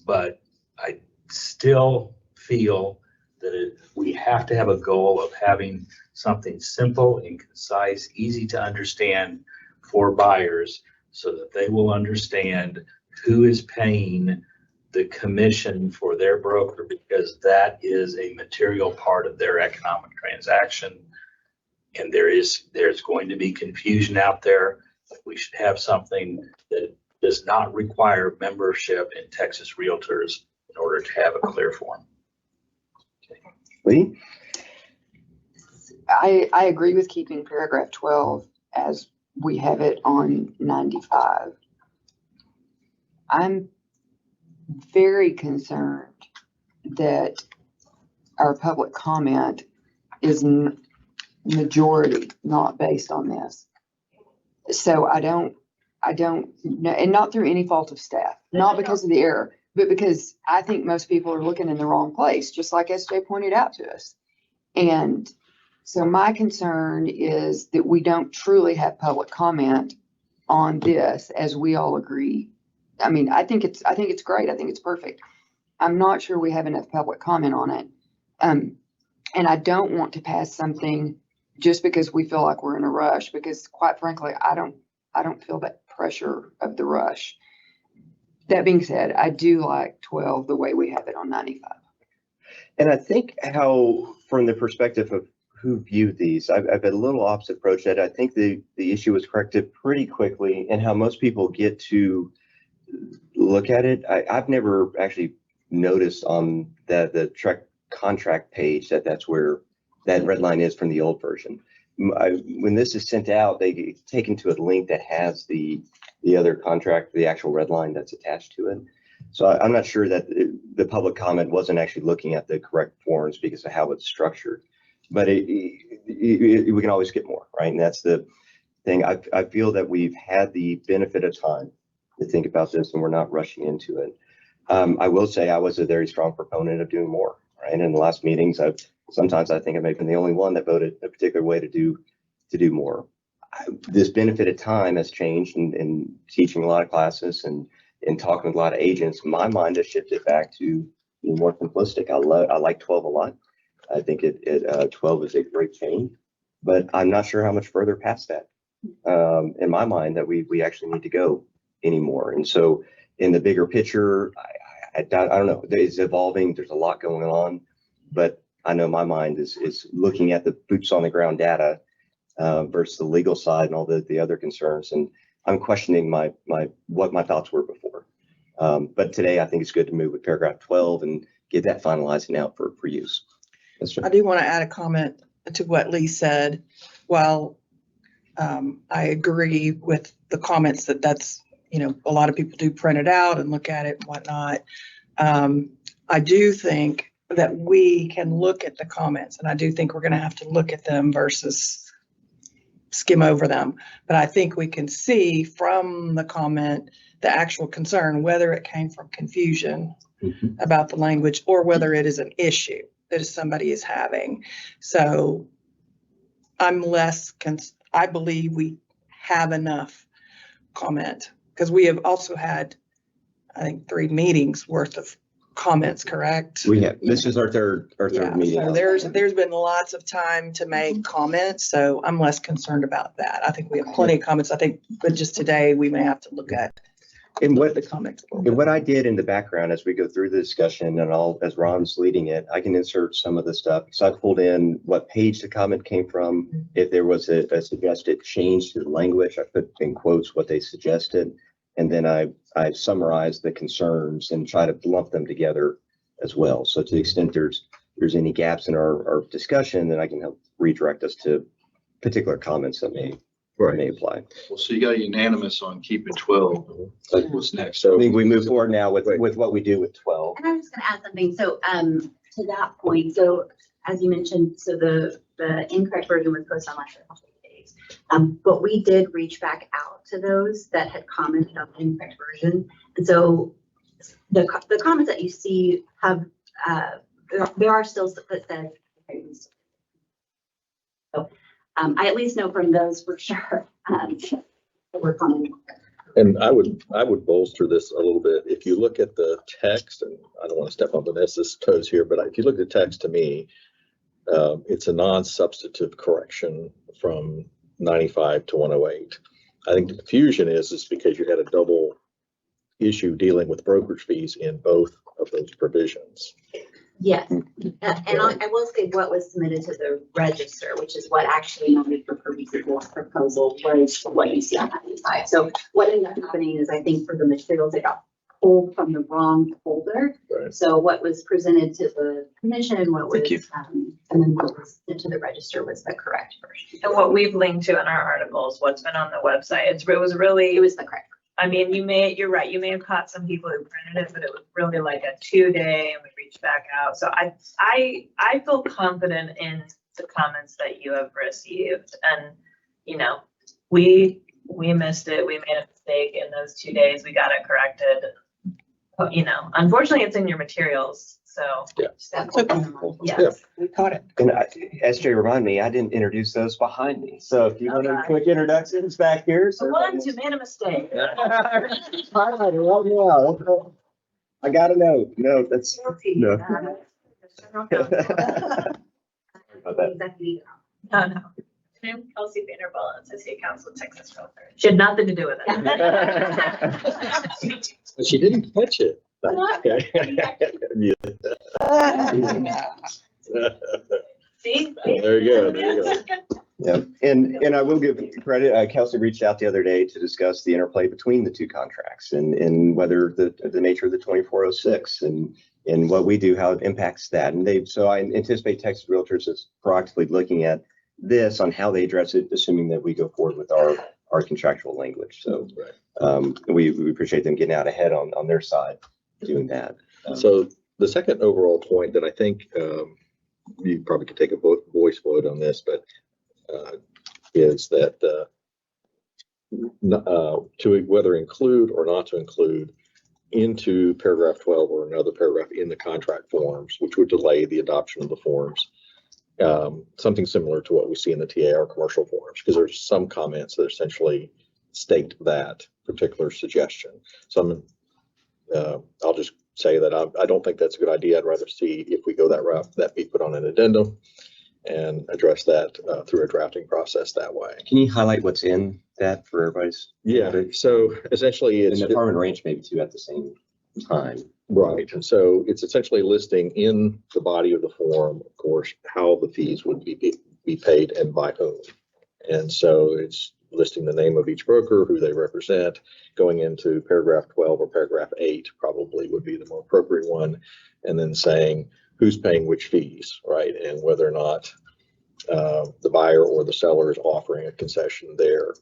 but I still feel that we have to have a goal of having something simple and concise, easy to understand for buyers, so that they will understand who is paying the commission for their broker, because that is a material part of their economic transaction. And there's going to be confusion out there. We should have something that does not require membership in Texas Realtors in order to have a clear form. Lee? I agree with keeping paragraph 12 as we have it on 95. I'm very concerned that our public comment is majority not based on this. So I don't know, and not through any fault of staff, not because of the error, but because I think most people are looking in the wrong place, just like SJ pointed out to us. And so my concern is that we don't truly have public comment on this, as we all agree. I mean, I think it's great. I think it's perfect. I'm not sure we have enough public comment on it. And I don't want to pass something just because we feel like we're in a rush, because quite frankly, I don't feel that pressure of the rush. That being said, I do like 12 the way we have it on 95. And I think how, from the perspective of who viewed these, I've had a little opposite approach, that I think the issue was corrected pretty quickly, and how most people get to look at it. I've never actually noticed on the contract page that's where that red line is from the old version. When this is sent out, they take into a link that has the other contract, the actual red line that's attached to it. So I'm not sure that the public comment wasn't actually looking at the correct forms because of how it's structured. But we can always get more, right? And that's the thing. I feel that we've had the benefit of time to think about this, and we're not rushing into it. I will say I was a very strong proponent of doing more, right? In the last meetings, sometimes I think I may have been the only one that voted a particular way to do more. This benefit of time has changed, in teaching a lot of classes and talking with a lot of agents. My mind has shifted back to being more simplistic. I like 12 a lot. I think 12 is a great change, but I'm not sure how much further past that, in my mind, that we actually need to go anymore. And so in the bigger picture, I don't know, it's evolving. There's a lot going on, but I know my mind is looking at the boots on the ground data versus the legal side and all the other concerns. And I'm questioning what my thoughts were before. But today I think it's good to move with paragraph 12 and get that finalizing out for use. I do want to add a comment to what Lee said. While I agree with the comments that's, a lot of people do print it out and look at it and whatnot. I do think that we can look at the comments, and I do think we're going to have to look at them versus skim over them. But I think we can see from the comment the actual concern, whether it came from confusion about the language or whether it is an issue that somebody is having. So I'm I believe we have enough comment. Because we have also had, I think, 3 meetings worth of comments, correct? We have, this is our third Yeah, meeting. so there's been lots of time to make comments, so I'm less concerned about that. I think we have plenty of comments. I think, but just today, we may have to look at And what, the comments. and what I did in the background as we go through the discussion and as Ron's leading it, I can insert some of the stuff. So I pulled in what page the comment came from. If there was a suggested change to the language, I put in quotes what they suggested. And then I summarized the concerns and try to lump them together as well. So to the extent there's any gaps in our discussion, then I can help redirect us to particular comments that may apply. Well, so you got unanimous on keeping 12. Like what's next? So I think we move forward now with what we do with 12. And I'm just gonna add something. So, to that point, so as you mentioned, so the incorrect version was posted online for a couple of days. But we did reach back out to those that had commented on the incorrect version. And so the comments that you see have, there are still that says, okay, so, I at least know from those for sure, that we're commenting. And I would bolster this a little bit. If you look at the text, and I don't want to step on Vanessa's toes here, but if you look at the text, to me, it's a non-substantive correction from 95 to 108. I think the confusion is because you had a double issue dealing with brokerage fees in both of those provisions. Yes, and I will say what was submitted to the register, which is what actually noted for Kirby's proposal was what you see on that side. So what ended up happening is I think for the materials, it got pulled from the wrong folder. Right. So what was presented to the commission, what was, and then what was sent to the register was the correct version. And what we've linked to in our articles, what's been on the website, it was the correct. I mean, you're right, you may have caught some people who printed it, but it was really like a 2-day and we reached back out. So I feel confident in the comments that you have received and, we missed it. We made a mistake in those 2 days. We got it corrected. But, unfortunately it's in your materials. So. Yes, we caught it. And SJ, remind me, I didn't introduce those behind me. So if you want to quick introductions back here. The ones who made a mistake. I got a note. No, that's no. No. I'm Kelsey Vanderbilt, Associate Counsel, Texas Realtor. She had nothing to do with it. She didn't catch it. See? There you go. Yeah, and I will give credit. Kelsey reached out the other day to discuss the interplay between the two contracts and whether the nature of the 2406 and what we do, how it impacts that. And so I anticipate Texas Realtors is proactively looking at this on how they address it, assuming that we go forward with our contractual language. So we appreciate them getting out ahead on their side doing that. So the second overall point that I think you probably could take a voice vote on this, but is that to whether include or not to include into paragraph 12 or another paragraph in the contract forms, which would delay the adoption of the forms. Something similar to what we see in the TAR commercial forms, because there's some comments that essentially state that particular suggestion. So I'll just say that I don't think that's a good idea. I'd rather see, if we go that route, that be put on an addendum and address that through a drafting process that way. Can you highlight what's in that for everybody's? Yeah, so essentially it's the farm and range maybe too at the same time. Right, and so it's essentially listing in the body of the form, of course, how the fees would be paid and by whom. And so it's listing the name of each broker, who they represent. Going into paragraph 12 or paragraph 8 probably would be the more appropriate one. And then saying who's paying which fees, right? And whether or not the buyer or the seller is offering a concession there.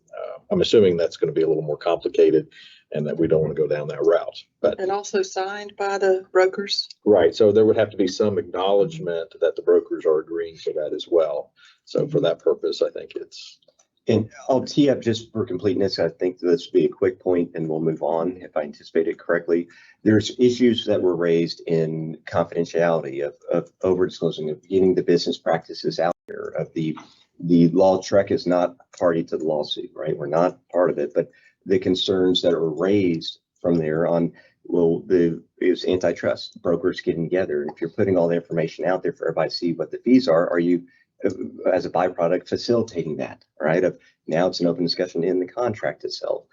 I'm assuming that's going to be a little more complicated and that we don't want to go down that route. But And also signed by the brokers. right, so there would have to be some acknowledgement that the brokers are agreeing to that as well. So for that purpose, I think it's. And I'll tee up just for completeness. I think this will be a quick point and we'll move on if I anticipate it correctly. There's issues that were raised in confidentiality of over disclosing, of getting the business practices out there, of the the law Trek is not party to the lawsuit, right? We're not part of it, but the concerns that are raised from there on, well, is antitrust brokers getting together. And if you're putting all the information out there for everybody to see what the fees are you, as a byproduct, facilitating that, right? Of now it's an open discussion in the contract itself.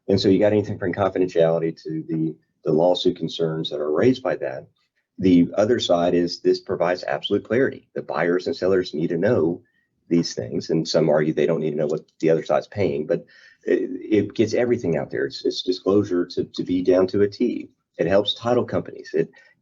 And so you got anything from confidentiality to the lawsuit concerns that are raised by that. The other side is this provides absolute clarity. The buyers and sellers need to know these things. And some argue they don't need to know what the other side's paying, but it gets everything out there. It's disclosure to be down to a T. It helps title companies.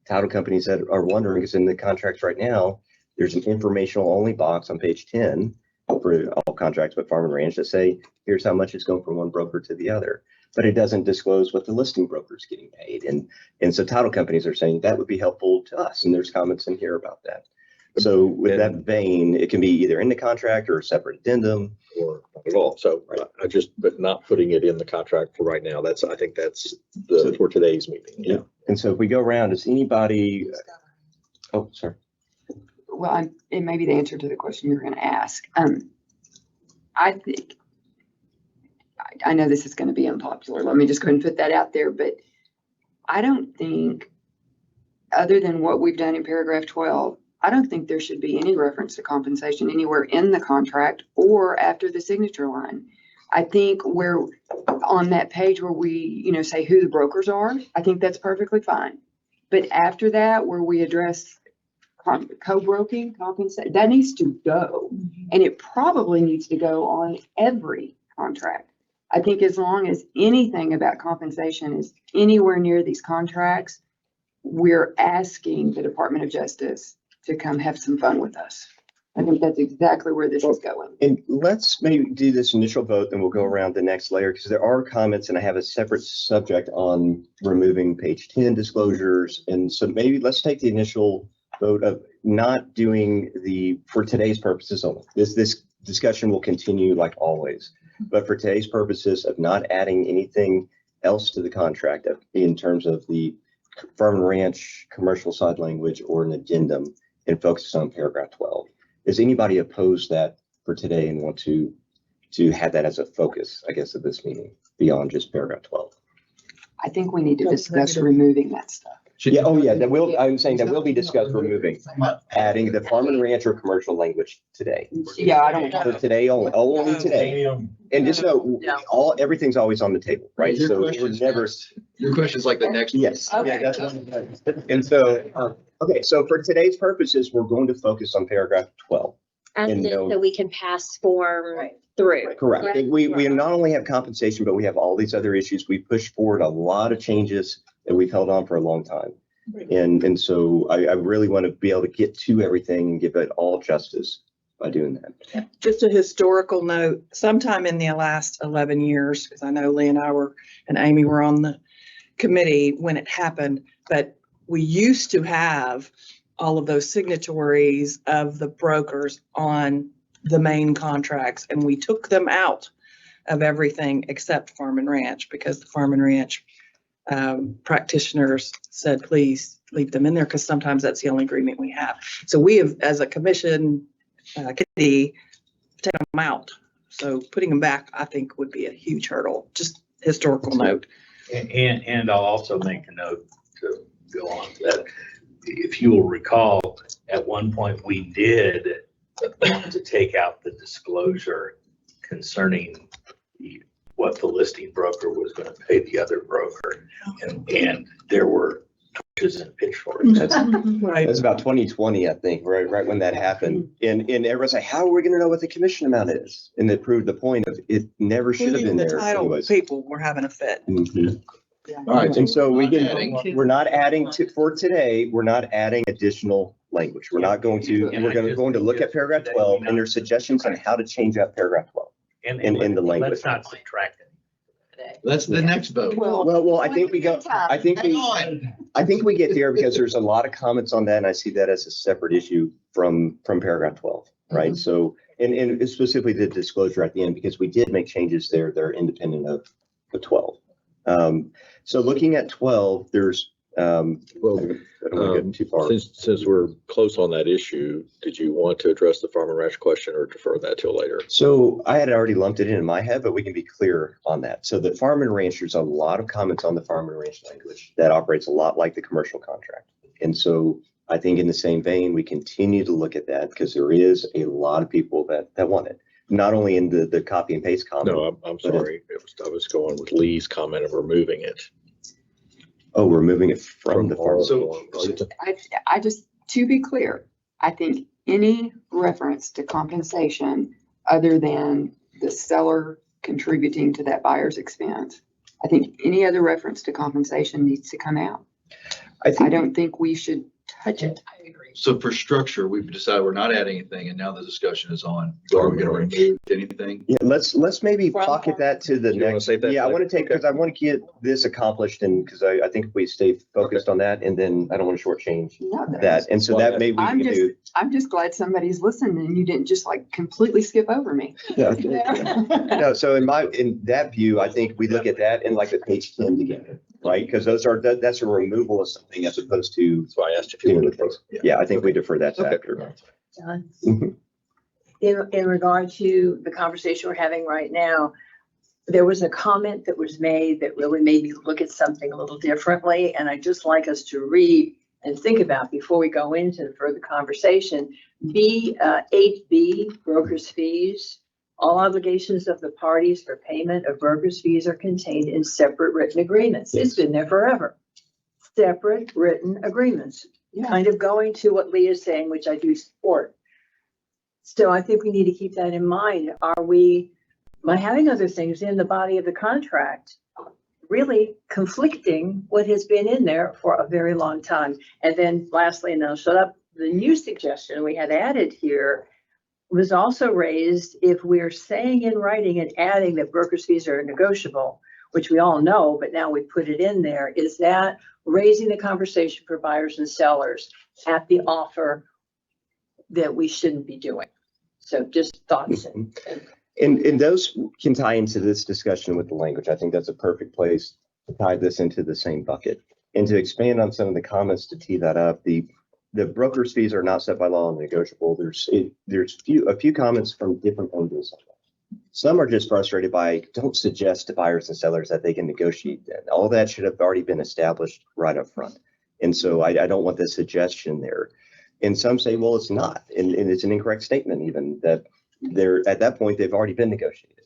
Title companies that are wondering, because in the contracts right now, there's an informational only box on page 10 for all contracts but farm and ranch that say, here's how much it's going from one broker to the other. But it doesn't disclose what the listing broker is getting paid. And so title companies are saying that would be helpful to us. And there's comments in here about that. So with that vein, it can be either in the contract or a separate addendum. Or not at all. So but not putting it in the contract for right now. I think that's for today's meeting. Yeah. And so if we go around, does anybody, oh, sorry. Well, it may be the answer to the question you're going to ask. I think, I know this is going to be unpopular. Let me just go ahead and put that out there. But I don't think, other than what we've done in paragraph 12, I don't think there should be any reference to compensation anywhere in the contract or after the signature line. I think we're on that page where we, say who the brokers are. I think that's perfectly fine. But after that, where we address co-broking, compensation, that needs to go. And it probably needs to go on every contract. I think as long as anything about compensation is anywhere near these contracts, we're asking the Department of Justice to come have some fun with us. I think that's exactly where this is going. And let's maybe do this initial vote, and we'll go around the next layer, because there are comments, and I have a separate subject on removing page 10 disclosures. And so maybe let's take the initial vote of not doing for today's purposes only. This discussion will continue like always, but for today's purposes of not adding anything else to the contract in terms of the farm and ranch commercial side language or an addendum, and focus on paragraph 12. Does anybody oppose that for today and want to have that as a focus, I guess, of this meeting beyond just paragraph 12? I think we need to discuss removing that stuff. Yeah, I'm saying that will be discussed removing, adding the farm and ranch or commercial language today. Yeah, I don't. For today only today. And just know, everything's always on the table, right? So we're never. Your question's like the next. Yes. Okay. Yeah, that's and so, okay, so for today's purposes, we're going to focus on paragraph 12. And then so we can pass form through. Correct. We not only have compensation, but we have all these other issues. We pushed forward a lot of changes that we've held on for a long time. And so I really want to be able to get to everything and give it all justice by doing that. Just a historical note, sometime in the last 11 years, because I know Lee and I and Amy were on the committee when it happened, but we used to have all of those signatories of the brokers on the main contracts, and we took them out of everything except farm and ranch, because the farm and ranch practitioners said, please leave them in there, because sometimes that's the only agreement we have. So we have, as a commission committee, taken them out. So putting them back, I think, would be a huge hurdle. Just historical note. And I'll also make a note to go on to that. If you will recall, at one point we did to take out the disclosure concerning what the listing broker was going to pay the other broker. And there were torches and pitchforks. That's about 2020, I think, right when that happened. And everyone's like, how are we going to know what the commission amount is? And it proved the point of it never should have been The there. title anyways. people were having a fit. All right. And so We're not adding for today, we're not adding additional language. We're not going to, we're going to look at paragraph 12, and there's suggestions on how to change out paragraph 12 in the language. Let's not subtract it today. That's the next vote. Well, I think we go, I think we get there because there's a lot of comments on that, and I see that as a separate issue from paragraph 12, right? So, and specifically the disclosure at the end, because we did make changes there that are independent of the 12. So looking at 12, there's Well, I don't want to go too far. since we're close on that issue, did you want to address the farm and ranch question or defer that till later? So I had already lumped it in my head, but we can be clear on that. So the farm and ranch, there's a lot of comments on the farm and ranch language that operates a lot like the commercial contract. And so I think in the same vein, we continue to look at that because there is a lot of people that want it. Not only in the copy and paste comment. No, I'm sorry. I was going with Lee's comment of removing it. Oh, removing it from the farm. So- I just, to be clear, I think any reference to compensation other than the seller contributing to that buyer's expense, I think any other reference to compensation needs to come out. I don't think we should touch it. I agree. So for structure, we've decided we're not adding anything, and now the discussion is on, are we gonna remove anything? Yeah, let's maybe pocket that to the You wanna next. save that Yeah, I for want to later? take, because I want to get this accomplished and because I think if we stay focused on that and then I don't want to shortchange No, that. And so that maybe we I'm can do. I'm just glad somebody's listening and you didn't just like completely skip over me. Yeah. No, so in that view, I think we look at that in like the page 10 together, right? Because that's a removal of something as opposed to. That's why I asked if you wanted to defer. Yeah, I think we defer that to Okay. after. John? Mhm. In regard to the conversation we're having right now, there was a comment that was made that really made me look at something a little differently, and I'd just like us to read and think about before we go into further conversation. 8B, brokers' fees. All obligations of the parties for payment of brokers' fees are contained in separate written agreements. It's been there forever. Separate written agreements, kind of going to what Lee is saying, which I do support. So I think we need to keep that in mind. Are we, by having other things in the body of the contract, really conflicting what has been in there for a very long time? And then lastly, and I'll shut up, the new suggestion we had added here was also raised, if we're saying in writing and adding that brokers' fees are negotiable, which we all know, but now we put it in there, is that raising the conversation for buyers and sellers at the offer that we shouldn't be doing? So just thoughts. And those can tie into this discussion with the language. I think that's a perfect place to tie this into the same bucket. And to expand on some of the comments to tee that up, the broker's fees are not set by law and negotiable. There's a few comments from different angles. Some are just frustrated by, don't suggest to buyers and sellers that they can negotiate that. All that should have already been established right up front. And so I don't want this suggestion there. And some say, well, it's not. And it's an incorrect statement even that they're at that point, they've already been negotiated.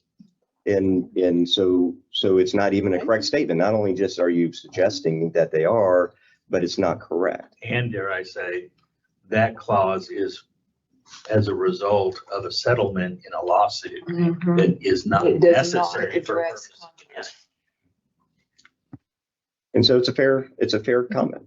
And so it's not even a correct statement. Not only just are you suggesting that they are, but it's not correct. And dare I say, that clause is as a result of a settlement in a lawsuit that is not It does not necessary for address purposes. And so it's a fair comment.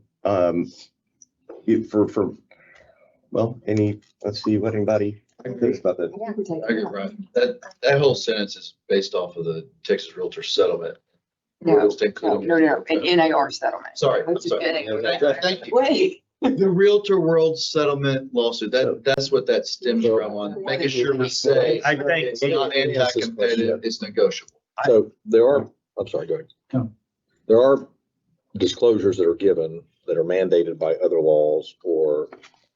Let's see what anybody thinks about that. I agree, Brian. That whole sentence is based off of the Texas Realtor settlement. No, an NAR settlement. Sorry, I'm Let's just sorry. get Thank you. Wait. The Realtor World settlement lawsuit, that's what that stems from, on making sure we say I think- it's not anti-competitive, it's negotiable. So I'm sorry, go ahead. No. There are disclosures that are given that are mandated by other laws or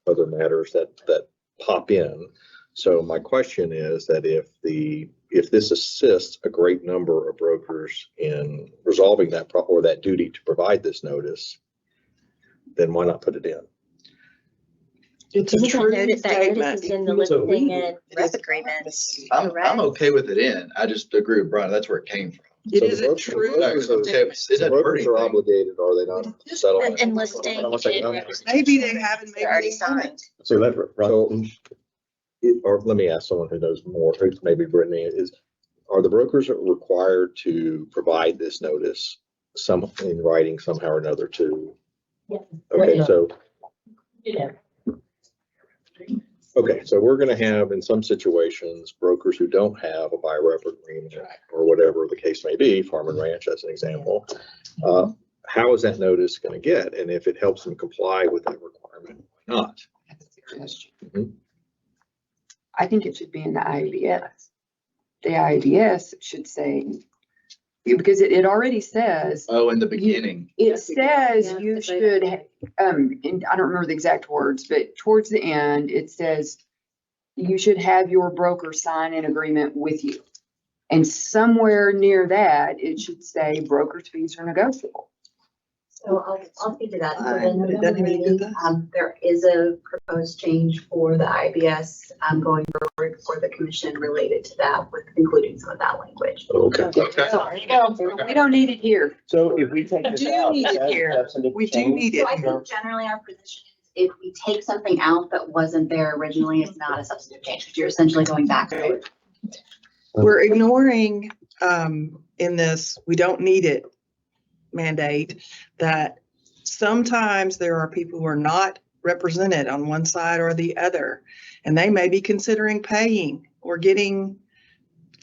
other matters that pop in. So my question is that if this assists a great number of brokers in resolving that or that duty to provide this notice, then why not put it in? It's a That true notice statement. is in the listing and rep agreements, I'm correct? okay with it in, I just agree with Brian, that's where it came from. It So is the a brokers- true. the brokers are- Okay, it doesn't hurt Brokers are anything. obligated, are they not, to settle it? And listing Hold on one second. and Maybe they haven't, they're already maybe they haven't. signed. So let Or let me ask someone who knows more, maybe Brittany, are the brokers required to provide this notice some in writing somehow or another to? Yeah. Okay, Yeah. so, Yeah. okay, so we're gonna have in some situations, brokers who don't have a buyer rep agreement or whatever the case may be, farm and ranch as an example. How is that notice gonna get? And if it helps them comply with that requirement, why not? Mhm. I think it should be in the IABS. The IABS should say, Because it already says, Oh, in the beginning. it says Yeah, you that's right. should, and I don't remember the exact words, but towards the end, it says you should have your broker sign an agreement with you. And somewhere near that, it should say broker's fees are negotiable. So I'll speak to that. So Fine, the but it November doesn't mean meeting, that. there is a proposed change for the IBS, going forward for the commission related to that, with including some of that language. Okay. Okay. There you go. We don't need it here. So if we take We this do out, need is it that here. substantive We do change? need So it I here. think generally our position is if we take something out that wasn't there originally, it's not a substantive change, because you're essentially going back to it. We're ignoring, in this, we don't need it mandate, that sometimes there are people who are not represented on one side or the other, and they may be considering paying or getting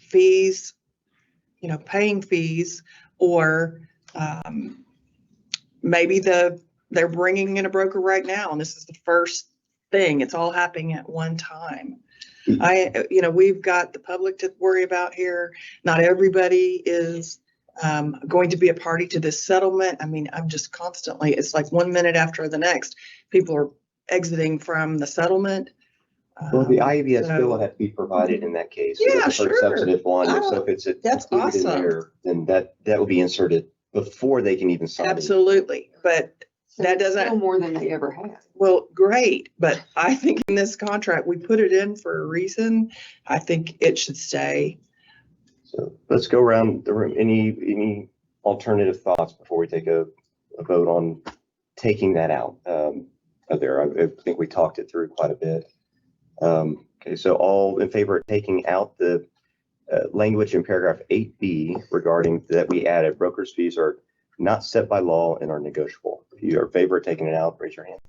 fees, paying fees, or maybe they're bringing in a broker right now, and this is the first thing. It's all happening at one time. We've got the public to worry about here. Not everybody is going to be a party to this settlement. I mean, I'm just constantly, it's like 1 minute after the next, people are exiting from the settlement. Well, the IBS so- bill will have to be provided in that case. Yeah, That's the first sure. substantive one. And so Oh, if it's that's included in awesome. there, then that will be inserted before they can even sign it. Absolutely, but So that it's doesn't- still more than they ever have. well, great, but I think in this contract, we put it in for a reason. I think it should stay. So let's go around the room. Any alternative thoughts before we take a vote on taking that out of there? I think we talked it through quite a bit. Okay, so all in favor of taking out the language in paragraph 8B regarding that we added broker's fees are not set by law and are negotiable. If you are in favor of taking it out, raise your hand.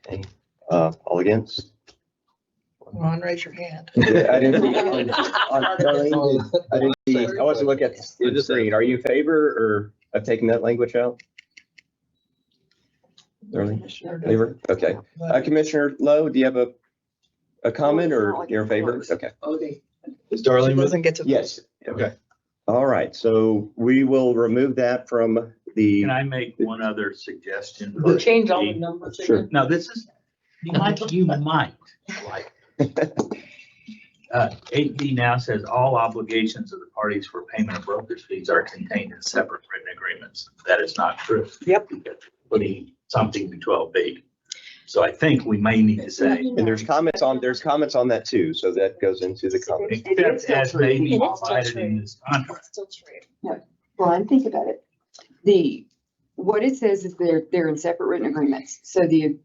Okay. All against? Come on, raise your hand. Yeah, I didn't see. I didn't see. I wasn't looking at the screen. Are you in favor of taking that language out? Darlene, favor? Okay. Commissioner Lowe, do you have a comment or you're in favor? Okay. Is Darlene with? Doesn't get to. Yes. Okay. All right. So we will remove that from the. Can I make one other suggestion? We'll change all the numbers. Sure. again. No, this is, you might like. 8B now says all obligations of the parties for payment of broker's fees are contained in separate written agreements. That is not true. Yep. Putting something in 12B. So I think we may need to say, And there's comments on that too. So that goes into the comments. except as may be It is still provided true. in this contract. That's still true. Well, and think about it. What it says is they're in separate written agreements. So the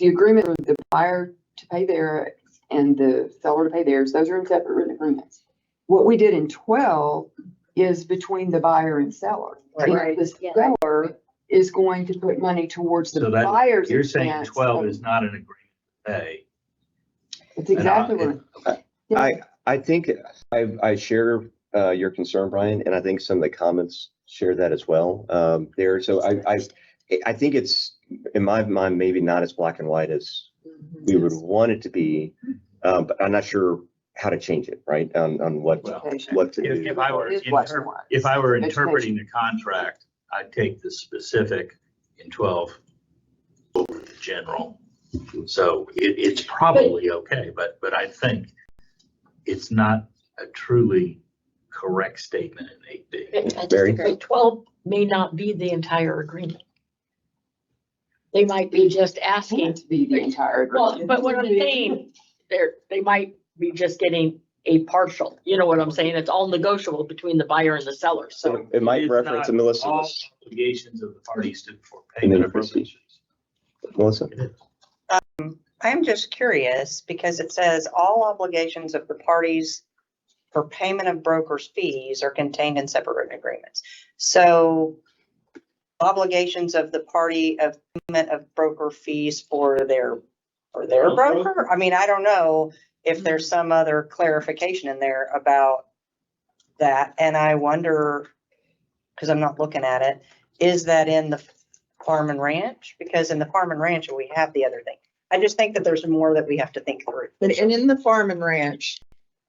agreement with the buyer to pay their and the seller to pay theirs, those are in separate written agreements. What we did in 12 is between the buyer and seller. Right. The Yeah. seller is going to put money towards the So that, buyer's you're saying expense. 12 is not an agreement to pay. It's exactly what. I think I share your concern, Brian, and I think some of the comments share that as well. So I think it's, in my mind, maybe not as black and white as we would want it to be, but I'm not sure how to change it, right? On what to do. If I were, It is black and white. if I were Education. interpreting the contract, I'd take the specific in 12 over the general. So it's probably okay, but I think it's not a truly correct statement in 8B. I Barry? disagree. 12 may not be the entire agreement. They might be just asking, Can't be the entire well, agreement. but what I'm saying, they might be just getting a partial, you know what I'm saying? It's all negotiable between the buyer and the seller, so. So it might It's reference not Melissa. all obligations of the parties for payment of brokerage fees. Melissa? It is. I am just curious because it says all obligations of the parties for payment of broker's fees are contained in separate written agreements. So obligations of the party of payment of broker fees for their broker? I mean, I don't know if there's some other clarification in there about that. And I wonder, because I'm not looking at it, is that in the farm and ranch? Because in the farm and ranch, we have the other thing. I just think that there's more that we have to think through. And in the farm and ranch,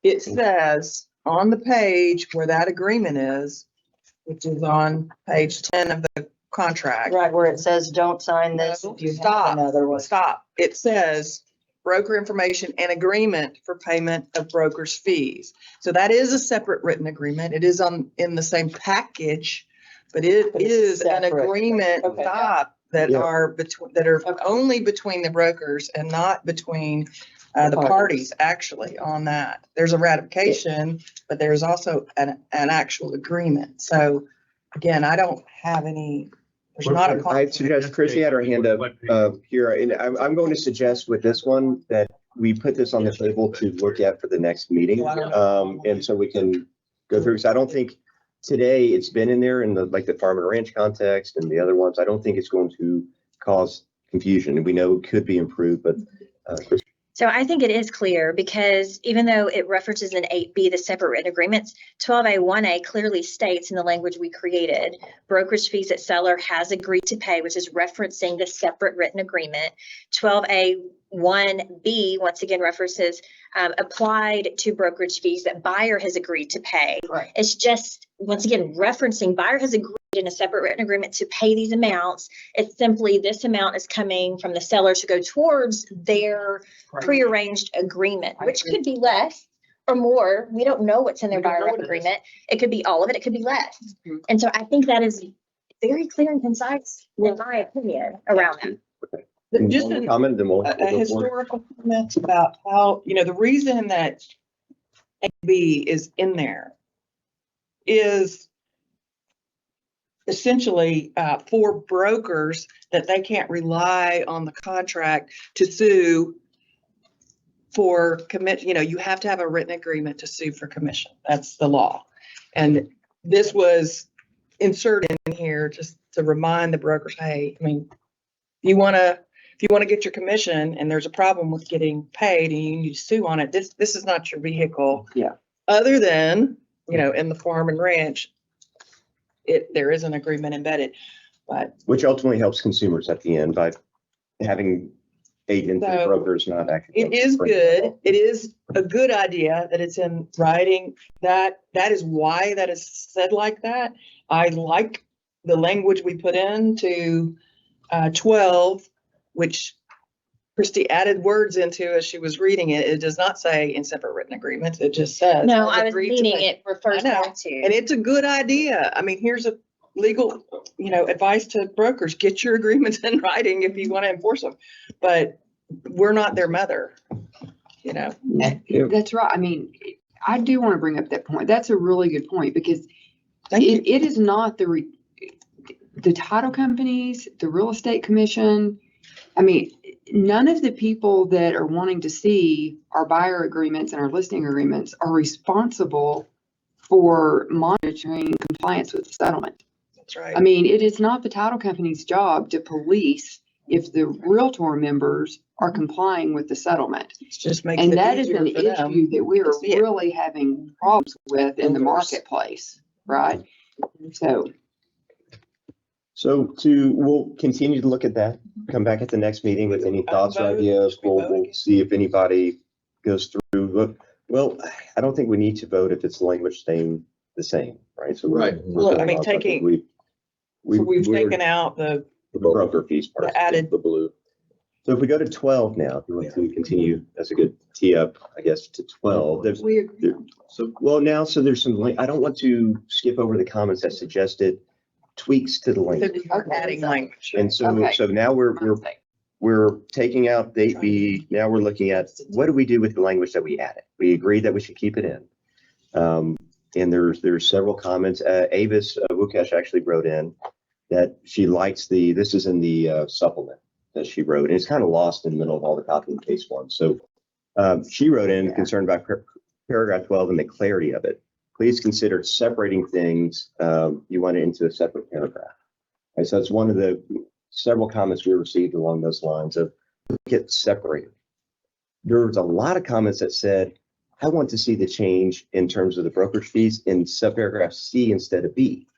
it says on the page where that agreement is, which is on page 10 of the contract. Right, where it says, don't sign this No, if you have stop, another one. stop. It says broker information and agreement for payment of broker's fees. So that is a separate written agreement. It is in the same package, but it But it's is an separate. agreement, Okay. stop, that Yeah. are between, that are only between the brokers and not between the parties actually on that. There's a ratification, but there's also an actual agreement. So again, I don't have any, there's not a. I suggest, Chrissy had her hand up here, and I'm going to suggest with this one that we put this on the table to look at for the next meeting. And so we can go through, because I don't think today it's been in there in the, like the farm and ranch context and the other ones. I don't think it's going to cause confusion, and we know it could be improved, but So I think it is clear because even though it references in 8B, the separate written agreements, 12A, 1A clearly states in the language we created, brokerage fees that seller has agreed to pay, which is referencing the separate written agreement. 12A, 1B, once again, references applied to brokerage fees that buyer has agreed to pay. Right. It's just, once again, referencing buyer has agreed in a separate written agreement to pay these amounts. It's simply this amount is coming from the seller to go towards their prearranged agreement, which could be less or more. We don't know what's in their We don't buyer know rep what it is. agreement. It could be all of it. It could be less. Mhm. And so I think that is very clear and concise, in my opinion, around that. Just one an- comment, then we'll a go forward. historical comment about how, the reason that AB is in there is essentially for brokers that they can't rely on the contract to sue for you have to have a written agreement to sue for commission. That's the law. And this was inserted in here just to remind the brokers, hey, if you want to get your commission and there's a problem with getting paid and you need to sue on it, this is not your vehicle. Yeah. Other than, in the farm and ranch, there is an agreement embedded, but. Which ultimately helps consumers at the end by having agents and So, brokers not actually. It is good. It is a good idea that it's in writing. That is why that is said like that. I like the language we put into 12, which Christy added words into as she was reading it. It does not say in separate written agreements. It just says. No, I was agreed to meaning pay. it refers I know. back to. And it's a good idea. Here's a legal, advice to brokers. Get your agreements in writing if you want to enforce them. But we're not their mother, Yeah. That's right. I do want to bring up that point. That's a really good point because it is not the title companies, the real estate commission. None of the people that are wanting to see our buyer agreements and our listing agreements are responsible for monitoring compliance with the settlement. That's right. It is not the title company's job to police if the Realtor members are complying with the settlement. It just makes And it that is easier an for them issue that we are to see it. really having problems with in the marketplace, right? So we'll continue to look at that, come back at the next meeting with any thoughts or Vote. ideas. We vote We'll again. see if anybody goes through. Well, I don't think we need to vote if it's language staying the same, right? So Right. Well, taking, we've taken out the broker fees part. added. The blue. So if we go to 12 now, if you want to continue, that's a good tee up, I guess, to 12. There's some, I don't want to skip over the comments that suggested tweaks to the language. Adding language. And so Okay. now we're taking out the 8B. Now we're looking at what do we do with the language that we added? We agreed that we should keep it in. And there's several comments. Avis Wukesh actually wrote in that she likes this is in the supplement that she wrote, and it's kind of lost in the middle of all the copy and paste ones. So she wrote in concerned about paragraph 12 and the clarity of it. Please consider separating things you want it into a separate paragraph. And so it's one of the several comments we received along those lines of get separated. There was a lot of comments that said, I want to see the change in terms of the brokerage fees in subparagraph C instead of B.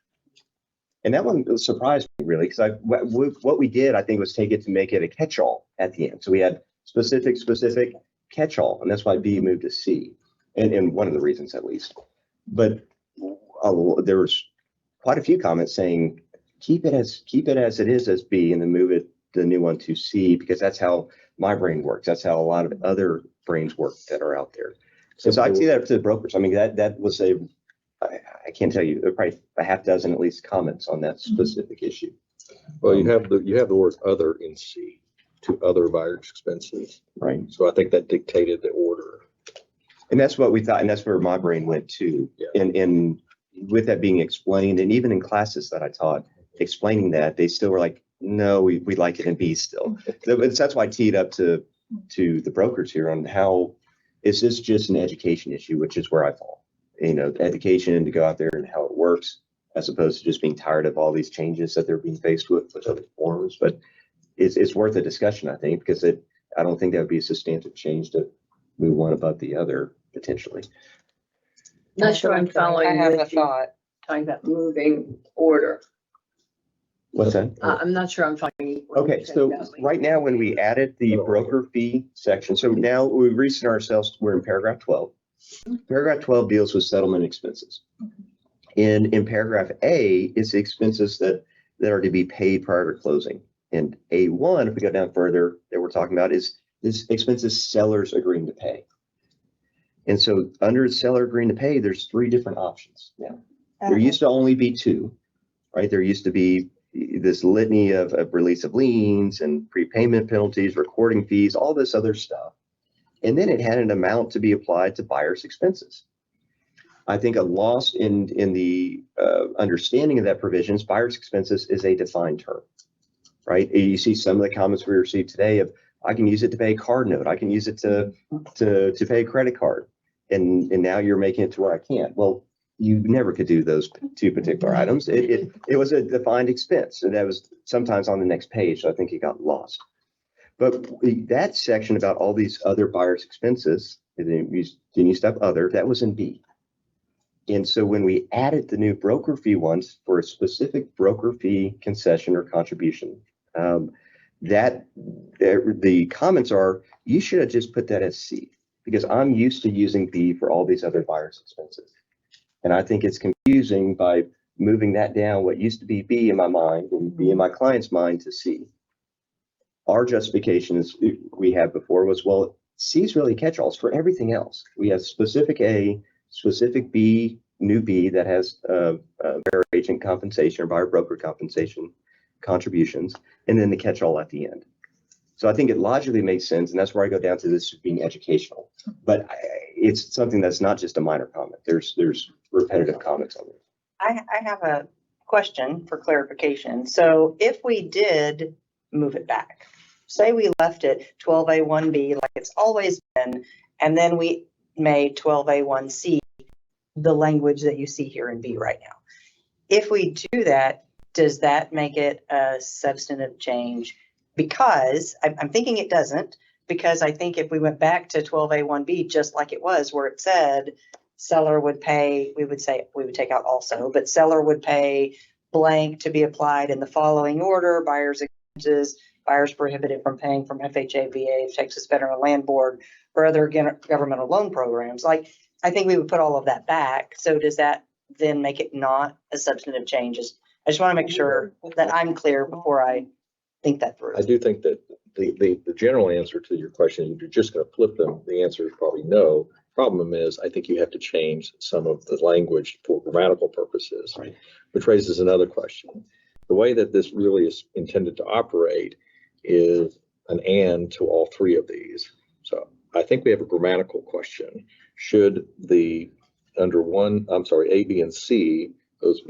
And that one surprised me really, because what we did, I think, was take it to make it a catch-all at the end. So we had specific catch-all, and that's why B moved to C, and one of the reasons at least. But there was quite a few comments saying, keep it as it is as B and then move it, the new one to C, because that's how my brain works. That's how a lot of other brains work that are out there. So I see that to the brokers. I mean, that was I can't tell you, there are probably a half dozen at least comments on that specific issue. Well, you have the word other in C, to other buyer's expenses. Right. So I think that dictated the order. And that's what we thought, and that's where my brain went to. Yeah. And with that being explained, and even in classes that I taught, explaining that, they still were like, no, we like it in B still. So that's why I teed up to the brokers here on how, is this just an education issue, which is where I fall. You know, education to go out there and how it works, as opposed to just being tired of all these changes that they're being faced with other forms. But it's worth a discussion, I think, because I don't think that would be a substantive change to move one above the other potentially. Not sure I'm I following have a with you, thought. talking about moving order. What's that? I'm not sure I'm following. what Okay, you said so about me. right now, when we added the broker fee section, so now we recent ourselves, we're in paragraph 12. Paragraph 12 deals with settlement expenses. In paragraph A is the expenses that are to be paid prior to closing. And A1, if we go down further, that we're talking about is expenses sellers agreeing to pay. And so under seller agreeing to pay, there's 3 different options now. There used to only be 2, right? There used to be this litany of release of liens and prepayment penalties, recording fees, all this other stuff. And then it had an amount to be applied to buyer's expenses. I think a loss in the understanding of that provision is buyer's expenses is a defined term, right? You see some of the comments we received today of, I can use it to pay a card note. I can use it to pay a credit card. And now you're making it to where I can't. Well, you never could do those 2 particular items. It was a defined expense, and that was sometimes on the next page. So I think it got lost. But that section about all these other buyer's expenses, and then you step other, that was in B. And so when we added the new broker fee ones for a specific broker fee concession or contribution, the comments are, you should have just put that as C, because I'm used to using B for all these other buyer's expenses. And I think it's confusing by moving that down, what used to be B in my mind and B in my client's mind, to C. Our justification is we had before was, well, C's really catch-alls for everything else. We have specific A, specific B, new B that has buyer agent compensation or buyer broker compensation contributions, and then the catch-all at the end. So I think it logically makes sense, and that's where I go down to this being educational. But it's something that's not just a minor comment. There's repetitive comments on it. I have a question for clarification. So if we did move it back, say we left it 12A1B like it's always been, and then we made 12A1C the language that you see here in B right now. If we do that, does that make it a substantive change? Because I'm thinking it doesn't, because I think if we went back to 12A1B, just like it was, where it said seller would pay, we would take out also, but seller would pay blank to be applied in the following order: buyer's expenses, buyers prohibited from paying from FHA, VA, Texas Federal Land Board, or other governmental loan programs. Like, I think we would put all of that back. So does that then make it not a substantive change? I just want to make sure that I'm clear before I think that through. I do think that the general answer to your question, if you're just going to flip them, the answer is probably no. Problem is, I think you have to change some of the language for grammatical purposes, Right. Which raises another question. The way that this really is intended to operate is an and to all 3 of these. So I think we have a grammatical question. Should under A, B, and C, those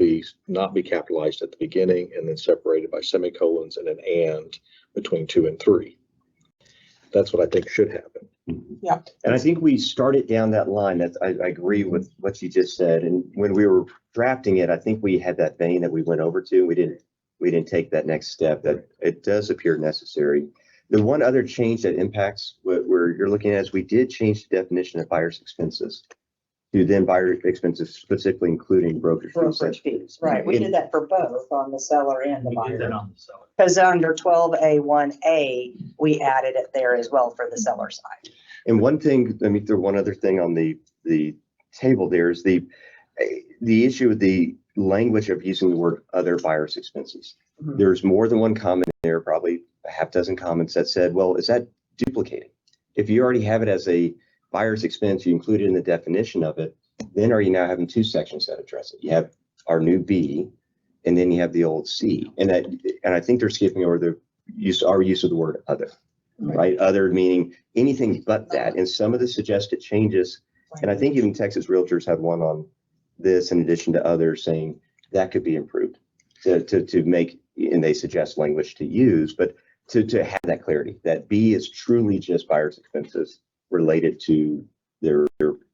not be capitalized at the beginning and then separated by semicolons and an and between 2 and 3? That's what I think should happen. Yeah. And I think we started down that line. I agree with what you just said. And when we were drafting it, I think we had that vein that we went over to. We didn't take that next step. That it does appear necessary. The one other change that impacts what you're looking at is we did change the definition of buyer's expenses to then buyer expenses, specifically including brokerage fees. Right. We did that for both on the seller and the We did that buyer. on the seller. Because under 12A1A, we added it there as well for the seller side. And one thing, let me throw one other thing on the table there is the issue with the language of using the word other buyer's expenses. There's more than one comment there, probably a half dozen comments that said, well, is that duplicating? If you already have it as a buyer's expense, you include it in the definition of it, then are you now having two sections that address it? You have our new B, and then you have the old C. And I think they're skipping over our use of the word other, right? Other meaning anything but that. And some of the suggested changes, and I think even Texas Realtors had one on this in addition to others saying that could be improved to make, and they suggest language to use, but to have that clarity that B is truly just buyer's expenses related to their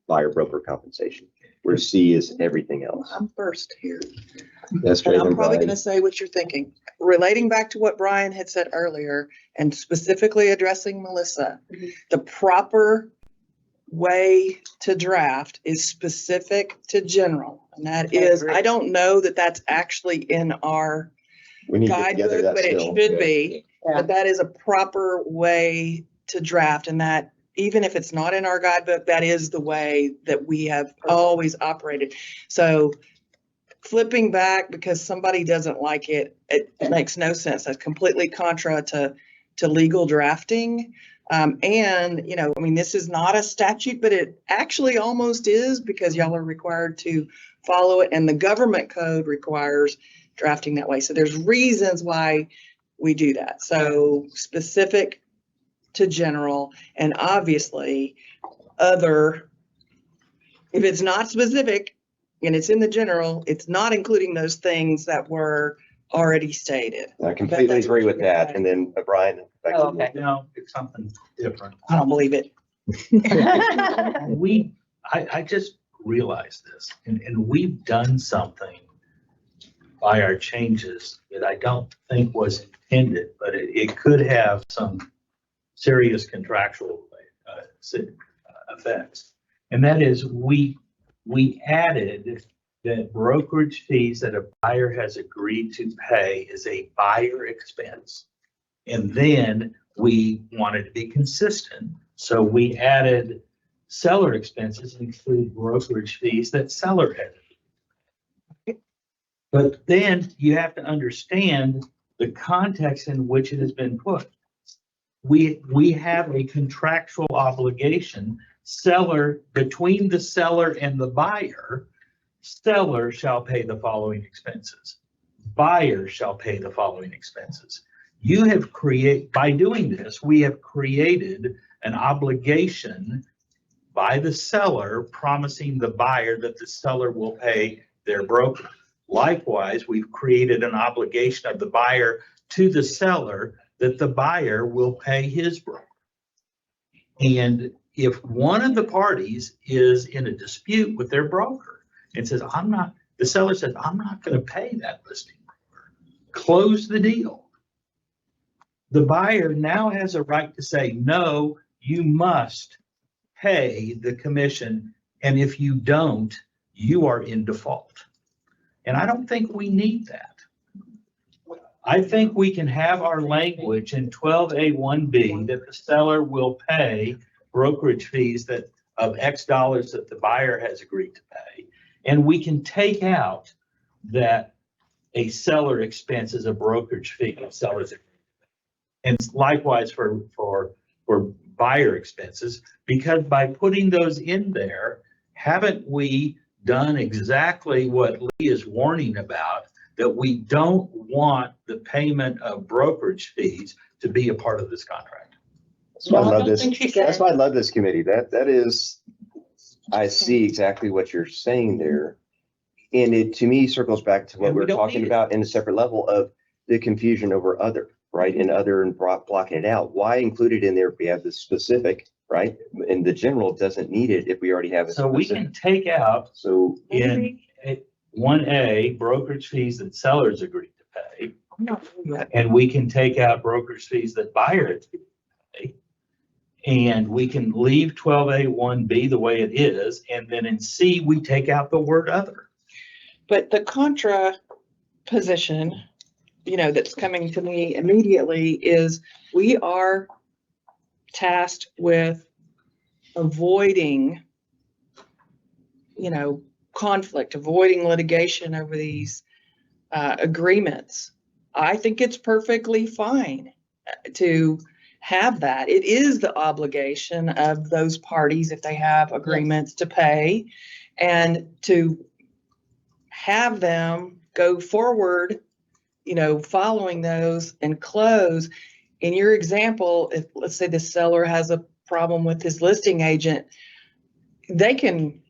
buyer broker compensation, where C is everything else. I'm first here. That's And great. I'm probably Brian. going to say what you're thinking. Relating back to what Brian had said earlier and specifically addressing Melissa, the proper way to draft is specific to general. And that is, I don't know that that's actually in our We need to get together guidebook, that but it still. should be. But that is a proper way to draft, and that even if it's not in our guidebook, that is the way that we have always operated. So flipping back because somebody doesn't like it, it makes no sense. That's completely contra to legal drafting. And, you know, I mean, this is not a statute, but it actually almost is because y'all are required to follow it, and the government code requires drafting that way. So there's reasons why we do that. So specific to general, and obviously other, if it's not specific and it's in the general, it's not including those things that were already stated. I completely That's what agree with you're that. saying. And then Brian. back to Oh, you. okay. No, it's something different. I don't believe it. I just realized this, and we've done something by our changes that I don't think was intended, but it could have some serious contractual effects. And that is we added that brokerage fees that a buyer has agreed to pay is a buyer expense. And then we wanted to be consistent. So we added seller expenses include brokerage fees that seller has. But then you have to understand the context in which it has been put. We have a contractual obligation. Seller, between the seller and the buyer, seller shall pay the following expenses. Buyer shall pay the following expenses. You have by doing this, we have created an obligation by the seller promising the buyer that the seller will pay their broker. Likewise, we've created an obligation of the buyer to the seller that the buyer will pay his broker. And if one of the parties is in a dispute with their broker and says, the seller says, I'm not going to pay that listing broker, close the deal. The buyer now has a right to say, no, you must pay the commission. And if you don't, you are in default. And I don't think we need that. I think we can have our language in 12A1B that the seller will pay brokerage fees that of X dollars that the buyer has agreed to pay. And we can take out that a seller expense is a brokerage fee of seller's agreement. And likewise for buyer expenses, because by putting those in there, haven't we done exactly what Lee is warning about, that we don't want the payment of brokerage fees to be a part of this contract? That's why I No, I love don't this. think she That's said. why I love this committee. That is, I see exactly what you're saying there. And it, to me, circles back to what And we we were don't talking need it. about in a separate level of the confusion over other, right? And other and blocking it out. Why include it in there if we have the specific, right? And the general doesn't need it if we already have it. So we can take out So in 1A brokerage fees that sellers agreed to pay. And we can take out brokerage fees that buyers pay. And we can leave 12A1B the way it is. And then in C, we take out the word other. But the contra position, you know, that's coming to me immediately is we are tasked with avoiding, you know, conflict, avoiding litigation over these agreements, I think it's perfectly fine to have that. It is the obligation of those parties, if they have agreements, to pay, and to have them go forward, following those and close. In your example, if, let's say, the seller has a problem with his listing agent, they can,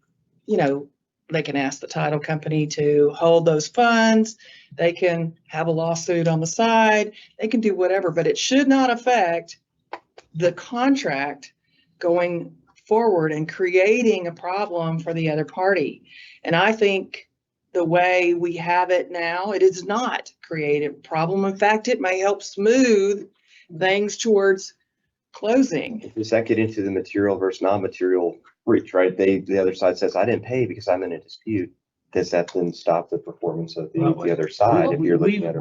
they can ask the title company to hold those funds. They can have a lawsuit on the side. They can do whatever, but it should not affect the contract going forward and creating a problem for the other party. And I think the way we have it now, it does not create a problem. In fact, it may help smooth things towards closing. Does that get into the material versus non-material breach, right? The other side says, I didn't pay because I'm in a dispute. Does that then stop the performance of the other side if you're looking at it?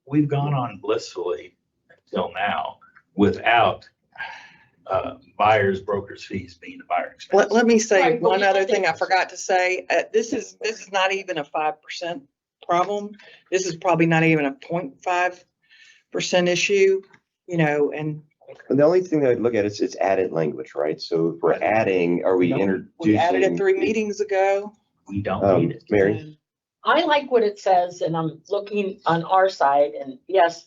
We've gone on blissfully until now without buyers, brokers fees being the buyer expense. Let me say Right, but one we other don't thing I think- forgot to say. This is not even a 5% problem. This is probably not even a 0.5% issue, and The only thing that I'd look at is it's added language, right? So if we're adding, are we introducing? we added it 3 meetings ago. We don't need it. Mary? I like what it says, and I'm looking on our side, and yes,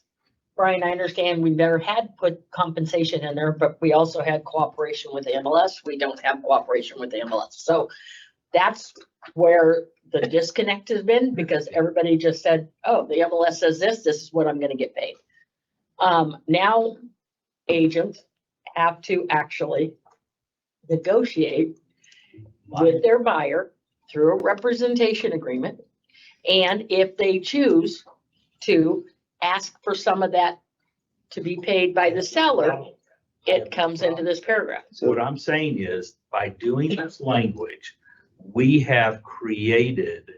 Brian, I understand we've never had put compensation in there, but we also had cooperation with the MLS. We don't have cooperation with the MLS. So that's where the disconnect has been, because everybody just said, oh, the MLS says this is what I'm gonna get paid. Now agents have to actually negotiate with their buyer through a representation agreement. And if they choose to ask for some of that to be paid by the seller, it comes into this paragraph. So what I'm saying is, by doing this language, we have created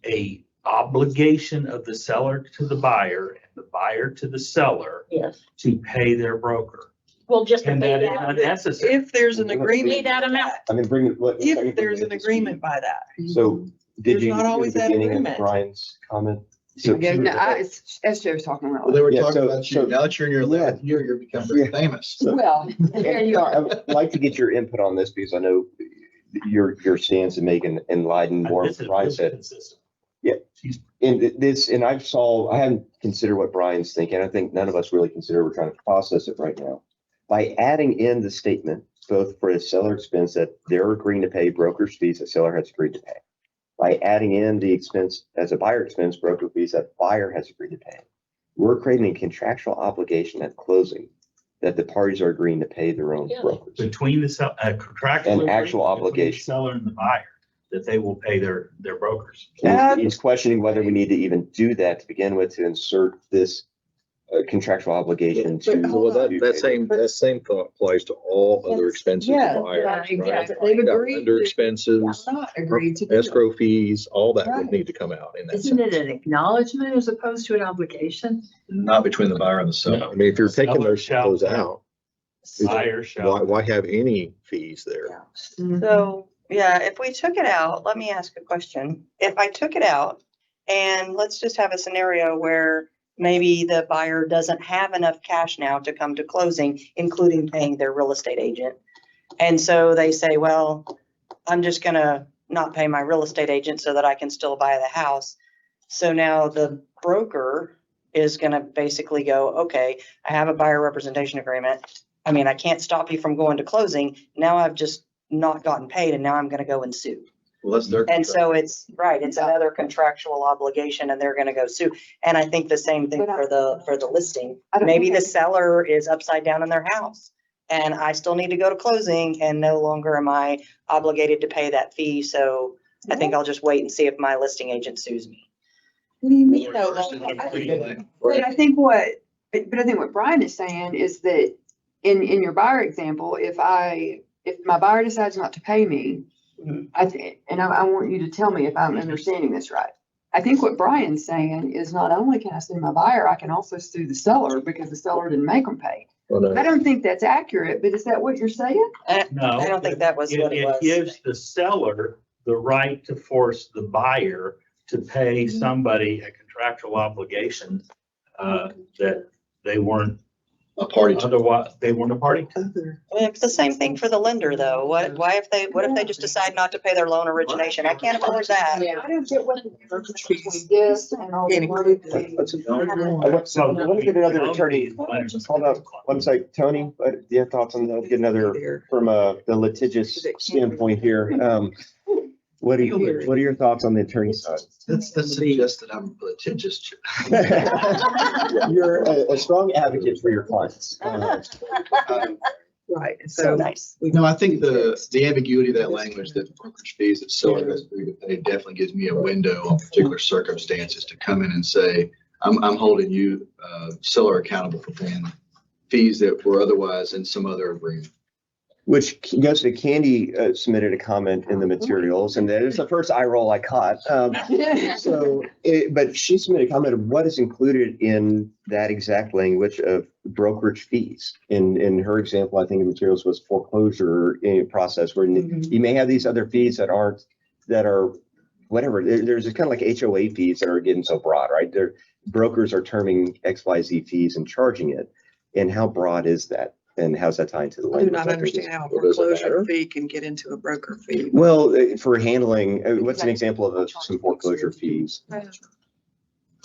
a obligation of the seller to the buyer and the buyer to the seller Yes. to pay their broker. Well, just to And pay that is that, unnecessary. If there's an pay agreement, that amount. I mean, bring it. if there's an agreement by that. So did There's you? not hear always the that beginning of agreement. Brian's comment? So Yeah, no, SJ was talking about. Well, they were Yeah, talking so- about so- you. Now that you're in your 11th year, you're becoming very famous. Well, there you I are. would like to get your input on this because I know your stance and make an enlightened more This is Brian really said. consistent. Yeah. She's And this, and I haven't considered what Brian's thinking. I think none of us really consider, we're trying to process it right now. By adding in the statement, both for the seller expense that they're agreeing to pay, broker's fees that seller has agreed to pay. By adding in the expense as a buyer expense, broker fees that buyer has agreed to pay. We're creating a contractual obligation at closing that the parties are agreeing to pay their own Yeah. brokers. between the contractual. An agreement actual between the obligation. Seller and the buyer, that they will pay their brokers. And he's questioning whether we need to even do that to begin with to insert this contractual obligation to. Well, that to- same thought applies to all other expenses of Yeah, buyers, yeah, right? They've Yeah, agreed. Under to- expenses, Not agreed to. do it. escrow fees, all that would Right. need to come out in that Isn't it sense. an acknowledgement as opposed to an obligation? Not between the buyer and the seller. I mean, if you're taking Seller those shall those pay. out, Buyer shall. why have any fees there? So, yeah, if we took it out, let me ask a question. If I took it out and let's just have a scenario where maybe the buyer doesn't have enough cash now to come to closing, including paying their real estate agent. And so they say, well, I'm just gonna not pay my real estate agent so that I can still buy the house. So now the broker is gonna basically go, okay, I have a buyer representation agreement. I mean, I can't stop you from going to closing. Now I've just not gotten paid and now I'm gonna go and sue. Well, that's their. And so it's, right, it's another contractual obligation and they're gonna go sue. And I think the same thing for the listing. I don't Maybe think the seller is upside down in their house and I still need to go to closing and no longer am I obligated to pay that fee. So I think I'll just wait and see if my listing agent sues me. What do you mean? Well, though? first is I think- completely- But I think what Brian is saying is that in your buyer example, if my buyer decides not to pay me, Mhm. I want you to tell me if I'm understanding this right. I think what Brian's saying is not only can I sue my buyer, I can also sue the seller because the seller didn't make them pay. Well, no, I don't think that's accurate, but is that what you're saying? No. I don't think that was what it was. It gives the seller the right to force the buyer to pay somebody a contractual obligation that they weren't A party to. otherwise, they weren't a party to. It's the same thing for the lender, though. What if they just decide not to pay their loan origination? I can't afford that. I don't get what the difference between this and all the money. I want to get another attorney. Hold up, one sec, Tony, do you have thoughts on that? Get another from the litigious standpoint here. What are your thoughts on the attorney side? That suggests that I'm litigious. You're a strong advocate for your clients. Right. And So so nice. No, I think the ambiguity of that language, that brokerage fees that seller has agreed to pay, definitely gives me a window on particular circumstances to come in and say, I'm holding you, seller, accountable for paying fees that were otherwise in some other agreement. Which goes to Candy submitted a comment in the materials, and that is the first eye roll I caught. But she submitted a comment of what is included in that exact language of brokerage fees. In her example, I think the materials was foreclosure process where you may have these other fees that are whatever. There's kind of like HOA fees that are getting so broad, right? Brokers are terming XYZ fees and charging it. And how broad is that? And how's that tied to the I do language? not understand how a foreclosure fee can get into a broker fee. Well, for handling, what's an example of some foreclosure fees?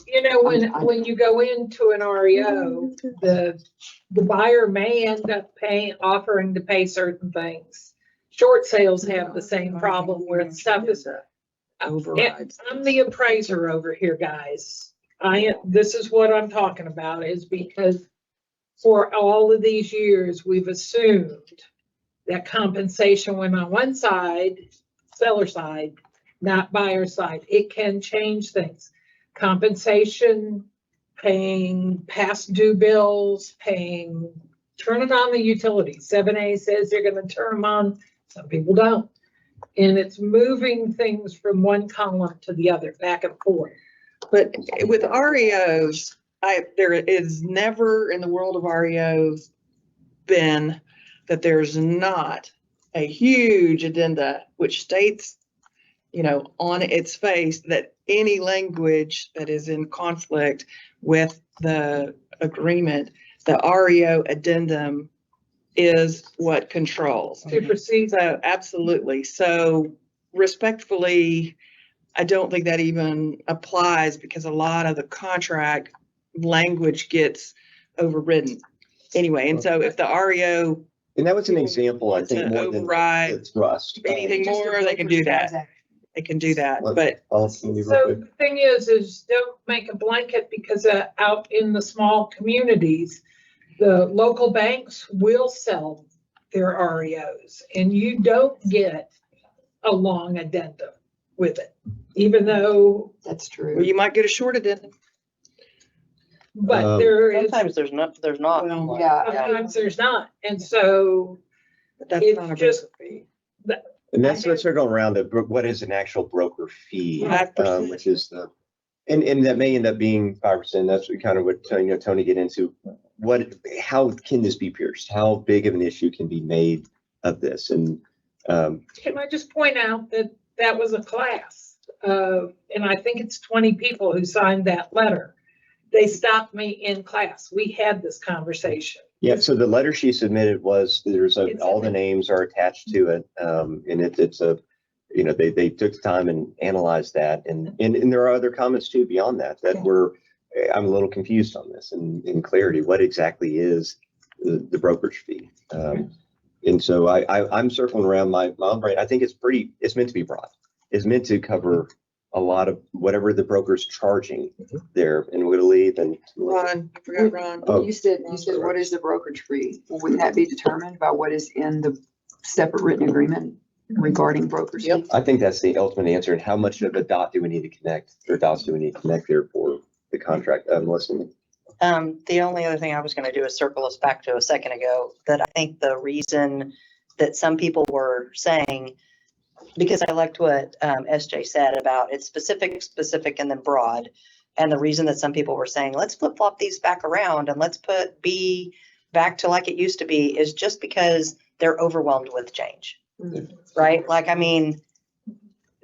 You know, when you go into an REO, the buyer may end up offering to pay certain things. Short sales have the same problem where stuff is. Overrides. I'm the appraiser over here, guys. This is what I'm talking about, is because for all of these years, we've assumed that compensation went on one side, seller side, not buyer side. It can change things. Compensation, paying past due bills, turning on the utilities. 7A says they're going to turn them on. Some people don't. And it's moving things from one column to the other, back and forth. But with REOs, there is never in the world of REOs been that there's not a huge addenda which states, on its face that any language that is in conflict with the agreement, the REO addendum is what controls. Supersedes. So absolutely. So respectfully, I don't think that even applies because a lot of the contract language gets overridden anyway. And so if the REO. And that was an example, I think, more than override the thrust. anything more, they can do that. They can do that, but. So the thing is don't make a blanket, because out in the small communities, the local banks will sell their REOs and you don't get a long addendum with it, even though. That's true. Well, you might get a short addendum. But there is. Sometimes there's not. Well, Yeah. Sometimes there's not. And so but that's it's not a just. broker fee. And that's what's going around what is an actual broker fee, 5%. which is and that may end up being 5%. That's kind of what Tony get into. How can this be pierced? How big of an issue can be made of this? And Can I just point out that was a class and I think it's 20 people who signed that letter. They stopped me in class. We had this conversation. yeah, so the letter she submitted was all the names are attached to it, and it's a they took the time and analyzed that, and there are other comments too beyond that were I'm a little confused on this and in clarity what exactly is the brokerage fee. And so I'm circling around my own brain. I think it's meant to be broad. It's meant to cover a lot of whatever the broker's charging there in Whittley and. Ron, I forgot Ron. Oh. You said, what is the brokerage fee? Well, wouldn't that be determined by what is in the separate written agreement regarding brokerage fee? I think that's the ultimate answer. And how much of a dot do we need to connect, or dots do we need to connect there for the contract? I'm listening. The only other thing I was going to do is circle us back to a second ago, that I think the reason that some people were saying, because I liked what SJ said about it's specific, and then broad. And the reason that some people were saying, let's flip flop these back around and let's put B back to like it used to be, is just because they're overwhelmed with change, right? Like, I mean,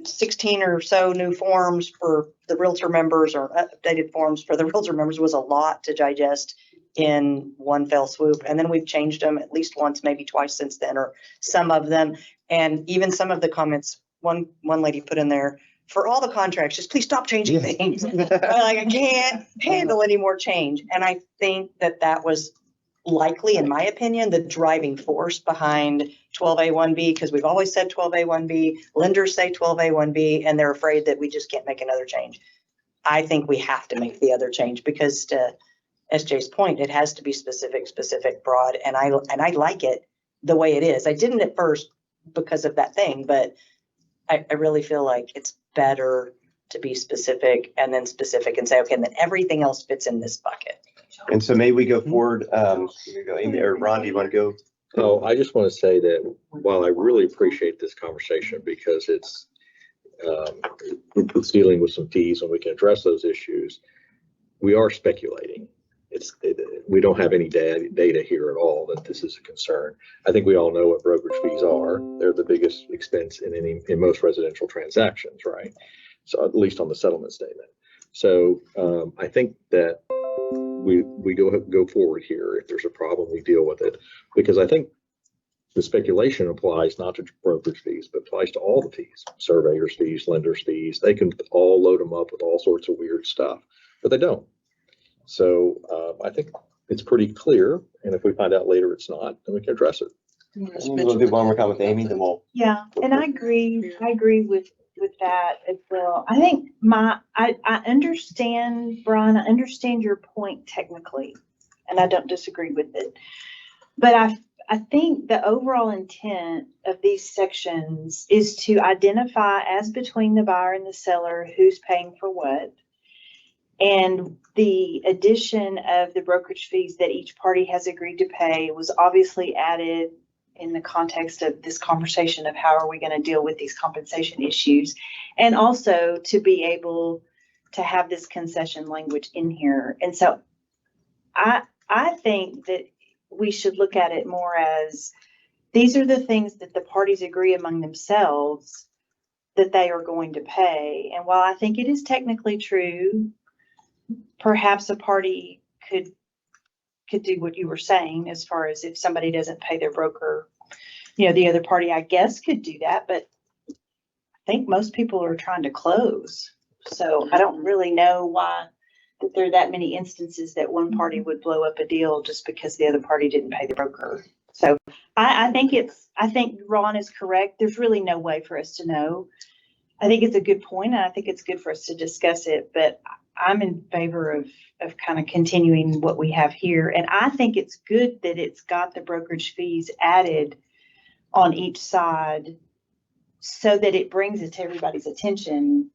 16 or so new forms for the Realtor members, or updated forms for the Realtor members, was a lot to digest in one fell swoop. And then we've changed them at least once, maybe twice since then, or some of them. And even some of the comments, one lady put in there, for all the contracts, just please stop changing things. Like, I can't handle any more change. And I think that was likely, in my opinion, the driving force behind 12A1B, because we've always said 12A1B, lenders say 12A1B, and they're afraid that we just can't make another change. I think we have to make the other change, because to SJ's point, it has to be specific, broad, and I like it the way it is. I didn't at first because of that thing, but I really feel like it's better to be specific and then specific and say, okay, and then everything else fits in this bucket. And so maybe we go forward, here you go, Amy, or Ron, do you want to go? Oh, I just want to say that while I really appreciate this conversation, because it's dealing with some fees and we can address those issues, we are speculating. We don't have any data here at all that this is a concern. I think we all know what brokerage fees are. They're the biggest expense in most residential transactions, right? So at least on the settlement statement. So I think that we go forward here. If there's a problem, we deal with it, because I think the speculation applies not to brokerage fees, but applies to all the fees, surveyors fees, lenders fees. They can all load them up with all sorts of weird stuff, but they don't. So I think it's pretty clear. And if we find out later it's not, then we can address it. We'll do one more comment with Amy, then we'll. Yeah, and I agree with that as well. I think I understand, Brian, I understand your point technically, and I don't disagree with it. But I think the overall intent of these sections is to identify, as between the buyer and the seller, who's paying for what. And the addition of the brokerage fees that each party has agreed to pay was obviously added in the context of this conversation of how are we going to deal with these compensation issues, and also to be able to have this concession language in here. And so I think that we should look at it more as these are the things that the parties agree among themselves that they are going to pay. And while I think it is technically true, perhaps a party could do what you were saying, as far as if somebody doesn't pay their broker, the other party, I guess, could do that. But I think most people are trying to close. So I don't really know why that there are that many instances that one party would blow up a deal just because the other party didn't pay the broker. So I think Ron is correct. There's really no way for us to know. I think it's a good point, and I think it's good for us to discuss it, but I'm in favor of kind of continuing what we have here. And I think it's good that it's got the brokerage fees added on each side so that it brings it to everybody's attention,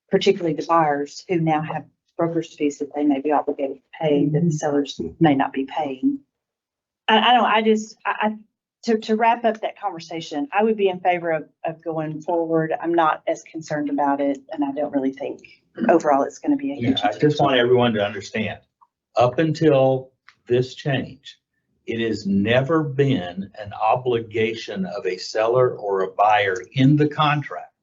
particularly the buyers who now have brokerage fees that they may be obligated to pay that the sellers may not be paying. To wrap up that conversation, I would be in favor of going forward. I'm not as concerned about it, and I don't really think overall it's going to be a huge. I just want everyone to understand, up until this change, it has never been an obligation of a seller or a buyer in the contract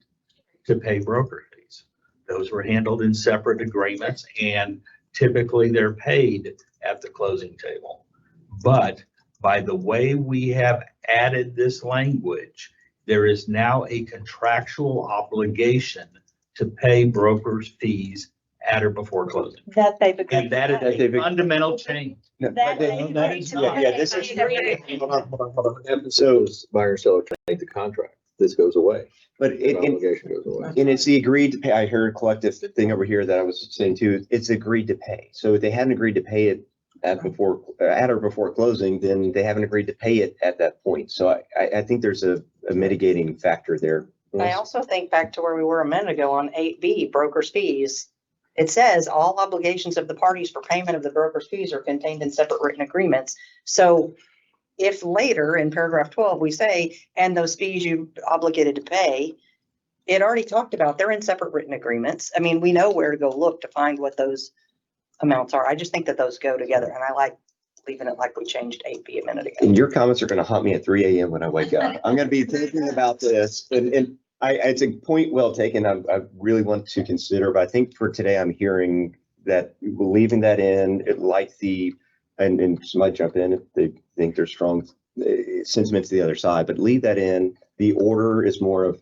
to pay broker fees. Those were handled in separate agreements, and typically they're paid at the closing table. But by the way we have added this language, there is now a contractual obligation to pay brokers' fees at or before closing. That they've agreed. And that is a fundamental change. That is. This is. Hold on. So buyer and seller change the contract. This goes away. But The obligation goes away. and it's the agreed to pay. I heard a collective thing over here that I was saying too. It's agreed to pay. So if they hadn't agreed to pay it at or before closing, then they haven't agreed to pay it at that point. So I think there's a mitigating factor there. I also think back to where we were a minute ago on 8B, broker's fees. It says all obligations of the parties for payment of the broker's fees are contained in separate written agreements. So if later in paragraph 12, we say, and those fees you obligated to pay, it already talked about, they're in separate written agreements. I mean, we know where to go look to find what those amounts are. I just think that those go together, and I like leaving it like we changed 8B a minute ago. And your comments are going to haunt me at 3 a.m. when I wake up. I'm going to be thinking about this, and It's a point well taken. I really want to consider, but I think for today, I'm hearing that leaving that in, and somebody jump in if they think there's strong sentiment to the other side, but leave that in. The order is more of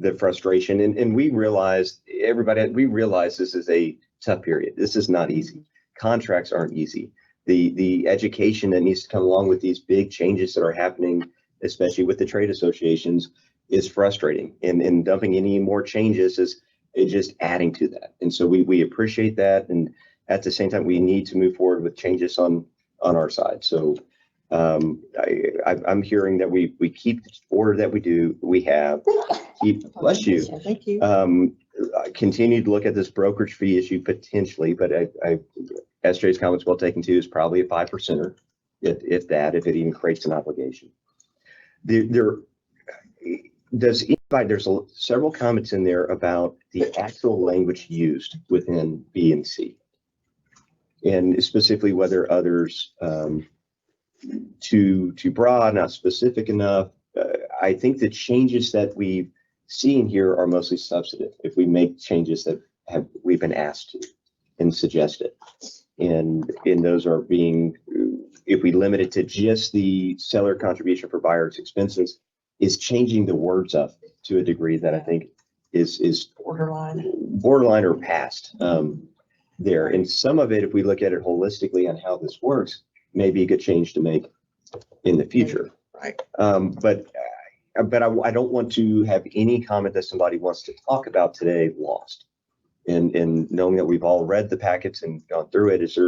the frustration. And we realize, we realize this is a tough period. This is not easy. Contracts aren't easy. The education that needs to come along with these big changes that are happening, especially with the trade associations, is frustrating. And dumping any more changes is just adding to that. And so we appreciate that. And at the same time, we need to move forward with changes on our side. So I'm hearing that we keep the order that we have, bless you. Thank you. Continue to look at this brokerage fee issue potentially, but SJ's comments well taken too, is probably a 5%, if it even creates an obligation. There's several comments in there about the actual language used within B and C, and specifically whether others too broad, not specific enough. I think the changes that we've seen here are mostly substantive. If we make changes that we've been asked to and suggested, and those are being, if we limit it to just the seller contribution for buyer's expenses, is changing the words up to a degree that I think is borderline or past there. And some of it, if we look at it holistically on how this works, may be a good change to make in the future. Right. But I don't want to have any comment that somebody wants to talk about today lost. And knowing that we've all read the packets and gone through it,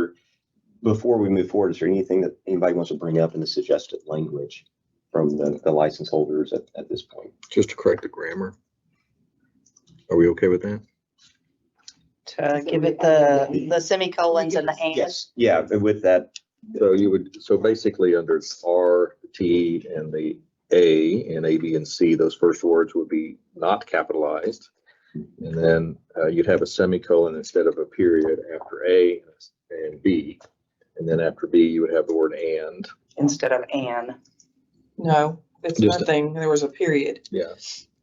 before we move forward, is there anything that anybody wants to bring up in the suggested language from the license holders at this point? Just to correct the grammar. Are we okay with that? To give it the semicolons and the and. Yes, yeah, with that. So basically under R, T, and the A, and A, B, and C, those first words would be not capitalized. And then you'd have a semicolon instead of a period after A and B. And then after B, you would have the word and. Instead of an. No, it's Just nothing. There was a period. Yeah.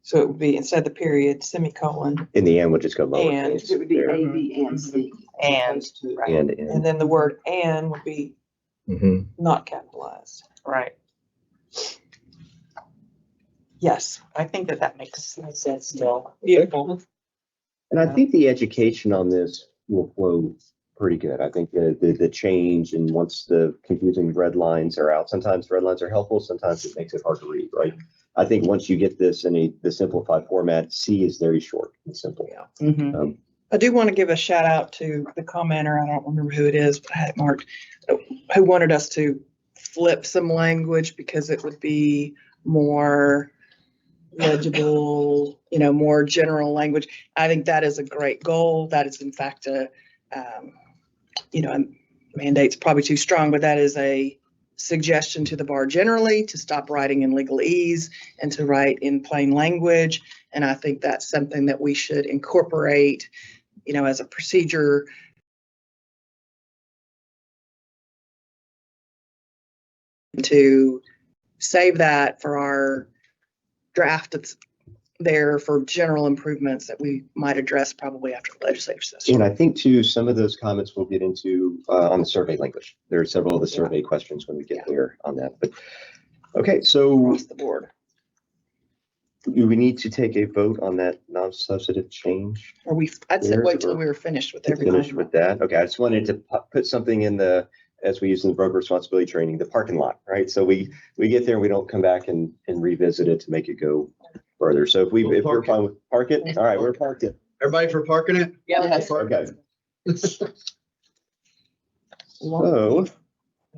So it would be instead of the period, semicolon, In the end, we'll just go and, lowercase. It would be A, B, and C. And, right. and then the word and would be Mhm. not capitalized. Right. Yes. I think that makes sense still. Beautiful. And I think the education on this will flow pretty good. I think the change, and once the confusing red lines are out, sometimes red lines are helpful, sometimes it makes it hard to read, right? I think once you get this in the simplified format, C is very short and simple. Yeah. Mhm. I do want to give a shout out to the commenter. I don't remember who it is, but I had it marked, who wanted us to flip some language because it would be more legible, more general language. I think that is a great goal. That is in fact a mandate's probably too strong, but that is a suggestion to the bar generally to stop writing in legalese and to write in plain language. And I think that's something that we should incorporate, as a procedure. To save that for our draft that's there for general improvements that we might address probably after the legislative session. And I think too, some of those comments we'll get into on the survey language. There are several of the survey questions when we get there on that. But okay, so Across the board. do we need to take a vote on that non-substantive change? I'd say wait till we were finished with everything. Finished with that? Okay, I just wanted to put something in as we use in the broker responsibility training, the parking lot, right? So we get there and we don't come back and revisit it to make it go further. So if we're fine with park it, all right, we're parked it. Everybody for parking it? Yes. Okay. So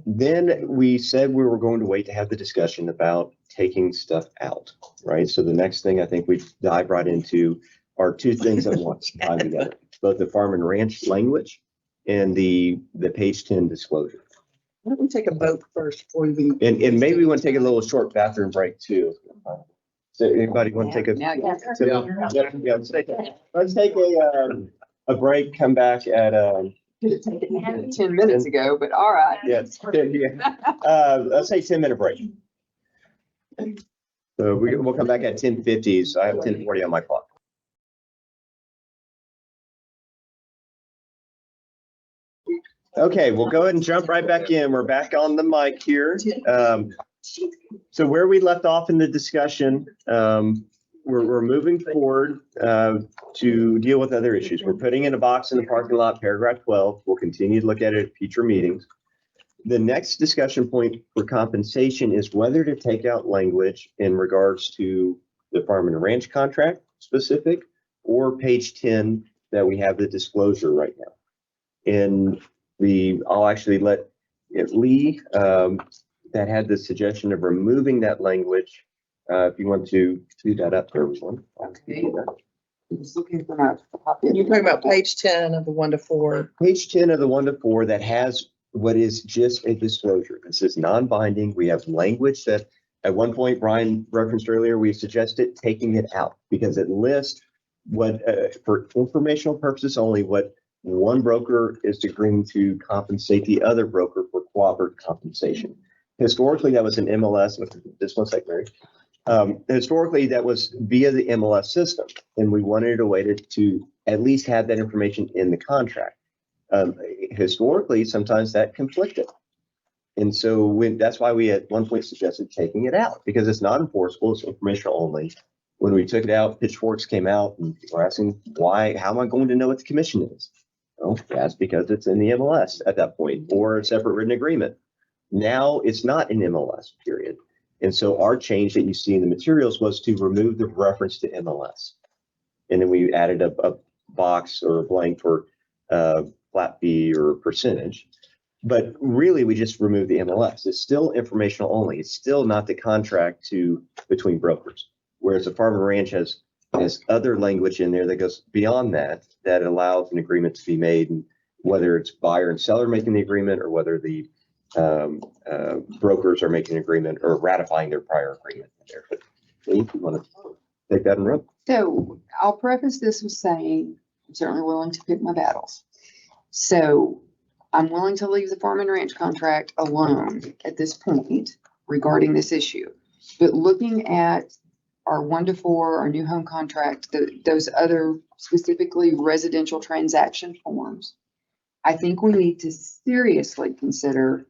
then we said we were going to wait to have the discussion about taking stuff out, right? So the next thing I think we dive right into are two things at once tied together, both the farm and ranch language and the page 10 disclosure. Why don't we take a vote first before we? And maybe we want to take a little short bathroom break too. So anybody want to take a? Now, yeah. Yeah, let's take a break, come back at 10 minutes ago, but all right. yes, let's say 10-minute break. So we'll come back at 10:50. So I have 10:40 on my clock. Okay, we'll go ahead and jump right back in. We're back on the mic here. So where we left off in the discussion, we're moving forward to deal with other issues. We're putting in a box in the parking lot, paragraph 12. We'll continue to look at it at future meetings. The next discussion point for compensation is whether to take out language in regards to the farm and ranch contract specific or page 10 that we have the disclosure right now. And I'll actually let Lee, that had the suggestion of removing that language. If you want to do that up for everyone. Okay. I'm just looking for my copy. You're talking about page 10 of the 1 to 4. Page 10 of the 1 to 4 that has what is just a disclosure. This is non-binding. We have language that at one point Brian referenced earlier, we suggested taking it out because it lists what, for informational purposes only, what one broker is agreeing to compensate the other broker for cooperative compensation. Historically, that was an MLS. This one second, Mary. Historically, that was via the MLS system, and we wanted a way to at least have that information in the contract. Historically, sometimes that conflicted. And so that's why we at one point suggested taking it out because it's not enforceable, it's informational only. When we took it out, pitchforks came out and were asking why, how am I going to know what the commission is? Well, that's because it's in the MLS at that point or a separate written agreement. Now it's not an MLS period. And so our change that you see in the materials was to remove the reference to MLS. And then we added a box or a blank for flat fee or percentage. But really, we just removed the MLS. It's still informational only. It's still not the contract between brokers. Whereas the farm and ranch has other language in there that goes beyond that allows an agreement to be made, and whether it's buyer and seller making the agreement or whether the brokers are making an agreement or ratifying their prior agreement there. But Lee, if you want to take that and run. So I'll preface this with saying I'm certainly willing to pick my battles. So I'm willing to leave the farm and ranch contract alone at this point regarding this issue. But looking at our 1 to 4, our new home contract, those other specifically residential transaction forms, I think we need to seriously consider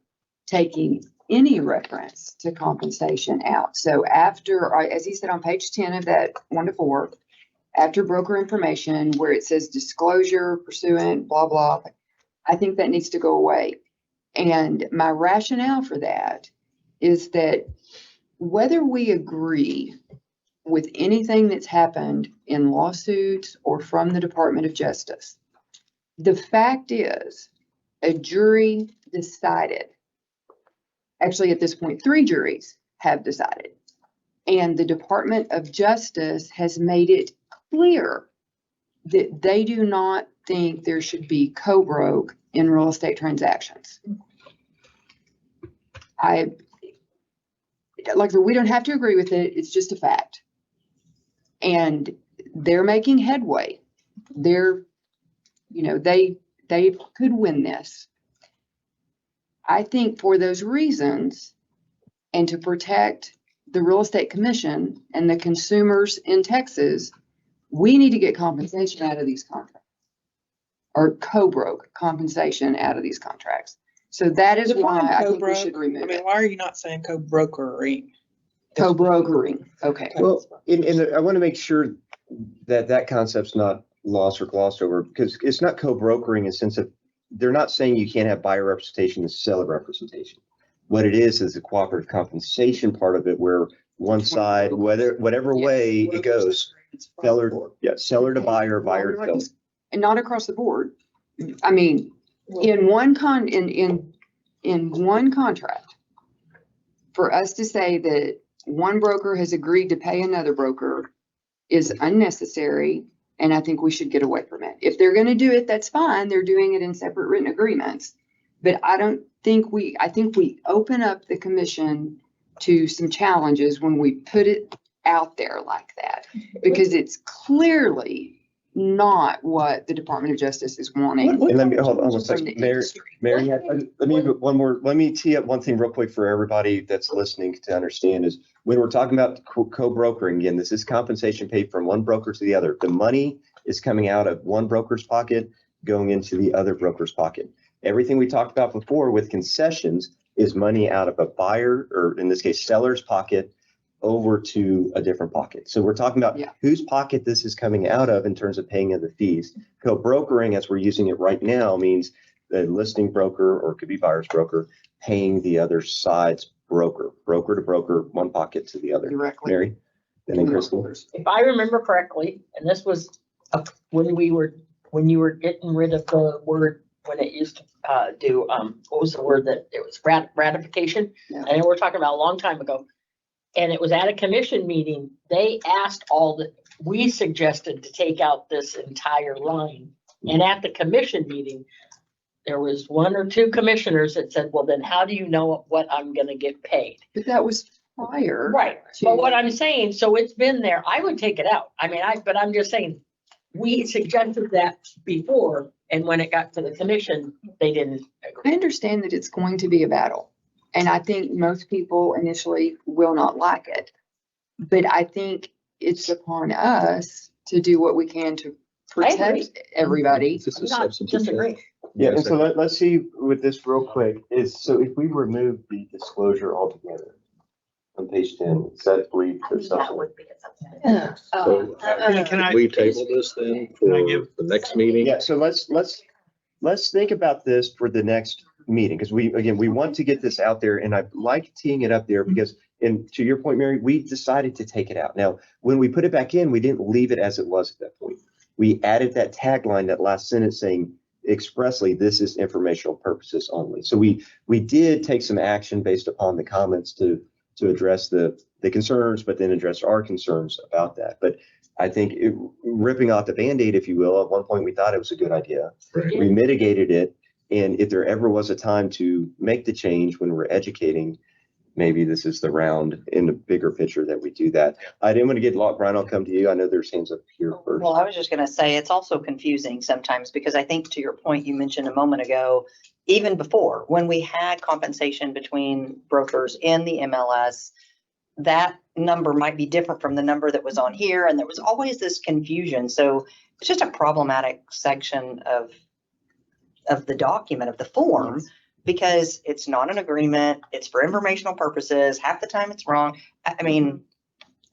taking any reference to compensation out. So after, as he said on page 10 of that 1 to 4, after broker information where it says disclosure, pursuant, blah, blah, I think that needs to go away. And my rationale for that is that whether we agree with anything that's happened in lawsuits or from the Department of Justice, the fact is a jury decided. Actually, at this point, 3 juries have decided. And the Department of Justice has made it clear that they do not think there should be co-broke in real estate transactions. Like I said, we don't have to agree with it. It's just a fact. And they're making headway. They could win this. I think for those reasons, and to protect the real estate commission and the consumers in Texas, we need to get compensation out of these contracts, or co-broke compensation out of these contracts. So that is why I think we should remove it. Why are you not saying co-brokering? Co-brokering, okay. Well, I want to make sure that concept's not lost or glossed over, because it's not co-brokering in the sense of they're not saying you can't have buyer representation and seller representation. What it is the cooperative compensation part of it, where one side, whatever way it goes, seller to buyer, buyer to seller. And not across the board. I mean, in one contract, for us to say that one broker has agreed to pay another broker is unnecessary, and I think we should get away from it. If they're going to do it, that's fine. They're doing it in separate written agreements. But I think we open up the commission to some challenges when we put it out there like that, because it's clearly not what the Department of Justice is wanting. And let me, hold on one from second, the Mary, industry. Mary, let me, one more, let me tee up one thing real quick for everybody that's listening to understand is when we're talking about co-brokering, again, this is compensation paid from one broker to the other. The money is coming out of one broker's pocket, going into the other broker's pocket. Everything we talked about before with concessions is money out of a buyer, or in this case, seller's pocket over to a different pocket. So we're talking about whose pocket this is coming out of in terms of paying of the fees. Co-brokering, as we're using it right now, means the listing broker, or it could be buyer's broker, paying the other side's broker to broker, one pocket to the other. Directly. Mary, and then Crystal. If I remember correctly, and this was when you were getting rid of the word, when it used to do, what was the word that it was, ratification? Yeah. And we're talking about a long time ago. And it was at a commission meeting, they asked we suggested to take out this entire line. And at the commission meeting, there was one or two commissioners that said, well, then how do you know what I'm gonna get paid? But that was prior. Right, but what I'm saying, so it's been there, I would take it out. I mean, but I'm just saying, we suggested that before, and when it got to the commission, they didn't agree. I understand that it's going to be a battle. And I think most people initially will not like it. But I think it's upon us to do what we can to protect everybody. This is I'm not substantive. disagreeing. Yeah, and so let's see with this real quick is, so if we remove the disclosure altogether on page 10, is that bleed I to think that something? would be acceptable. So, Can I- we table this then for the next meeting? Yeah, so let's think about this for the next meeting, because we want to get this out there, and I like teeing it up there because, and to your point, Mary, we decided to take it out. Now, when we put it back in, we didn't leave it as it was at that point. We added that tagline, that last sentence saying expressly, this is informational purposes only. So we did take some action based upon the comments to address the concerns, but then address our concerns about that. But I think ripping off the Band-Aid, if you will, at one point we thought it was a good idea. Right. We mitigated it. And if there ever was a time to make the change when we're educating, maybe this is the round in the bigger picture that we do that. I didn't want to get locked. Brian, I'll come to you. I know there's hands up here first. Well, I was just gonna say, it's also confusing sometimes because I think to your point you mentioned a moment ago, even before, when we had compensation between brokers in the MLS, that number might be different from the number that was on here, and there was always this confusion. So it's just a problematic section of the document, of the form, because it's not an agreement, it's for informational purposes, half the time it's wrong. I mean,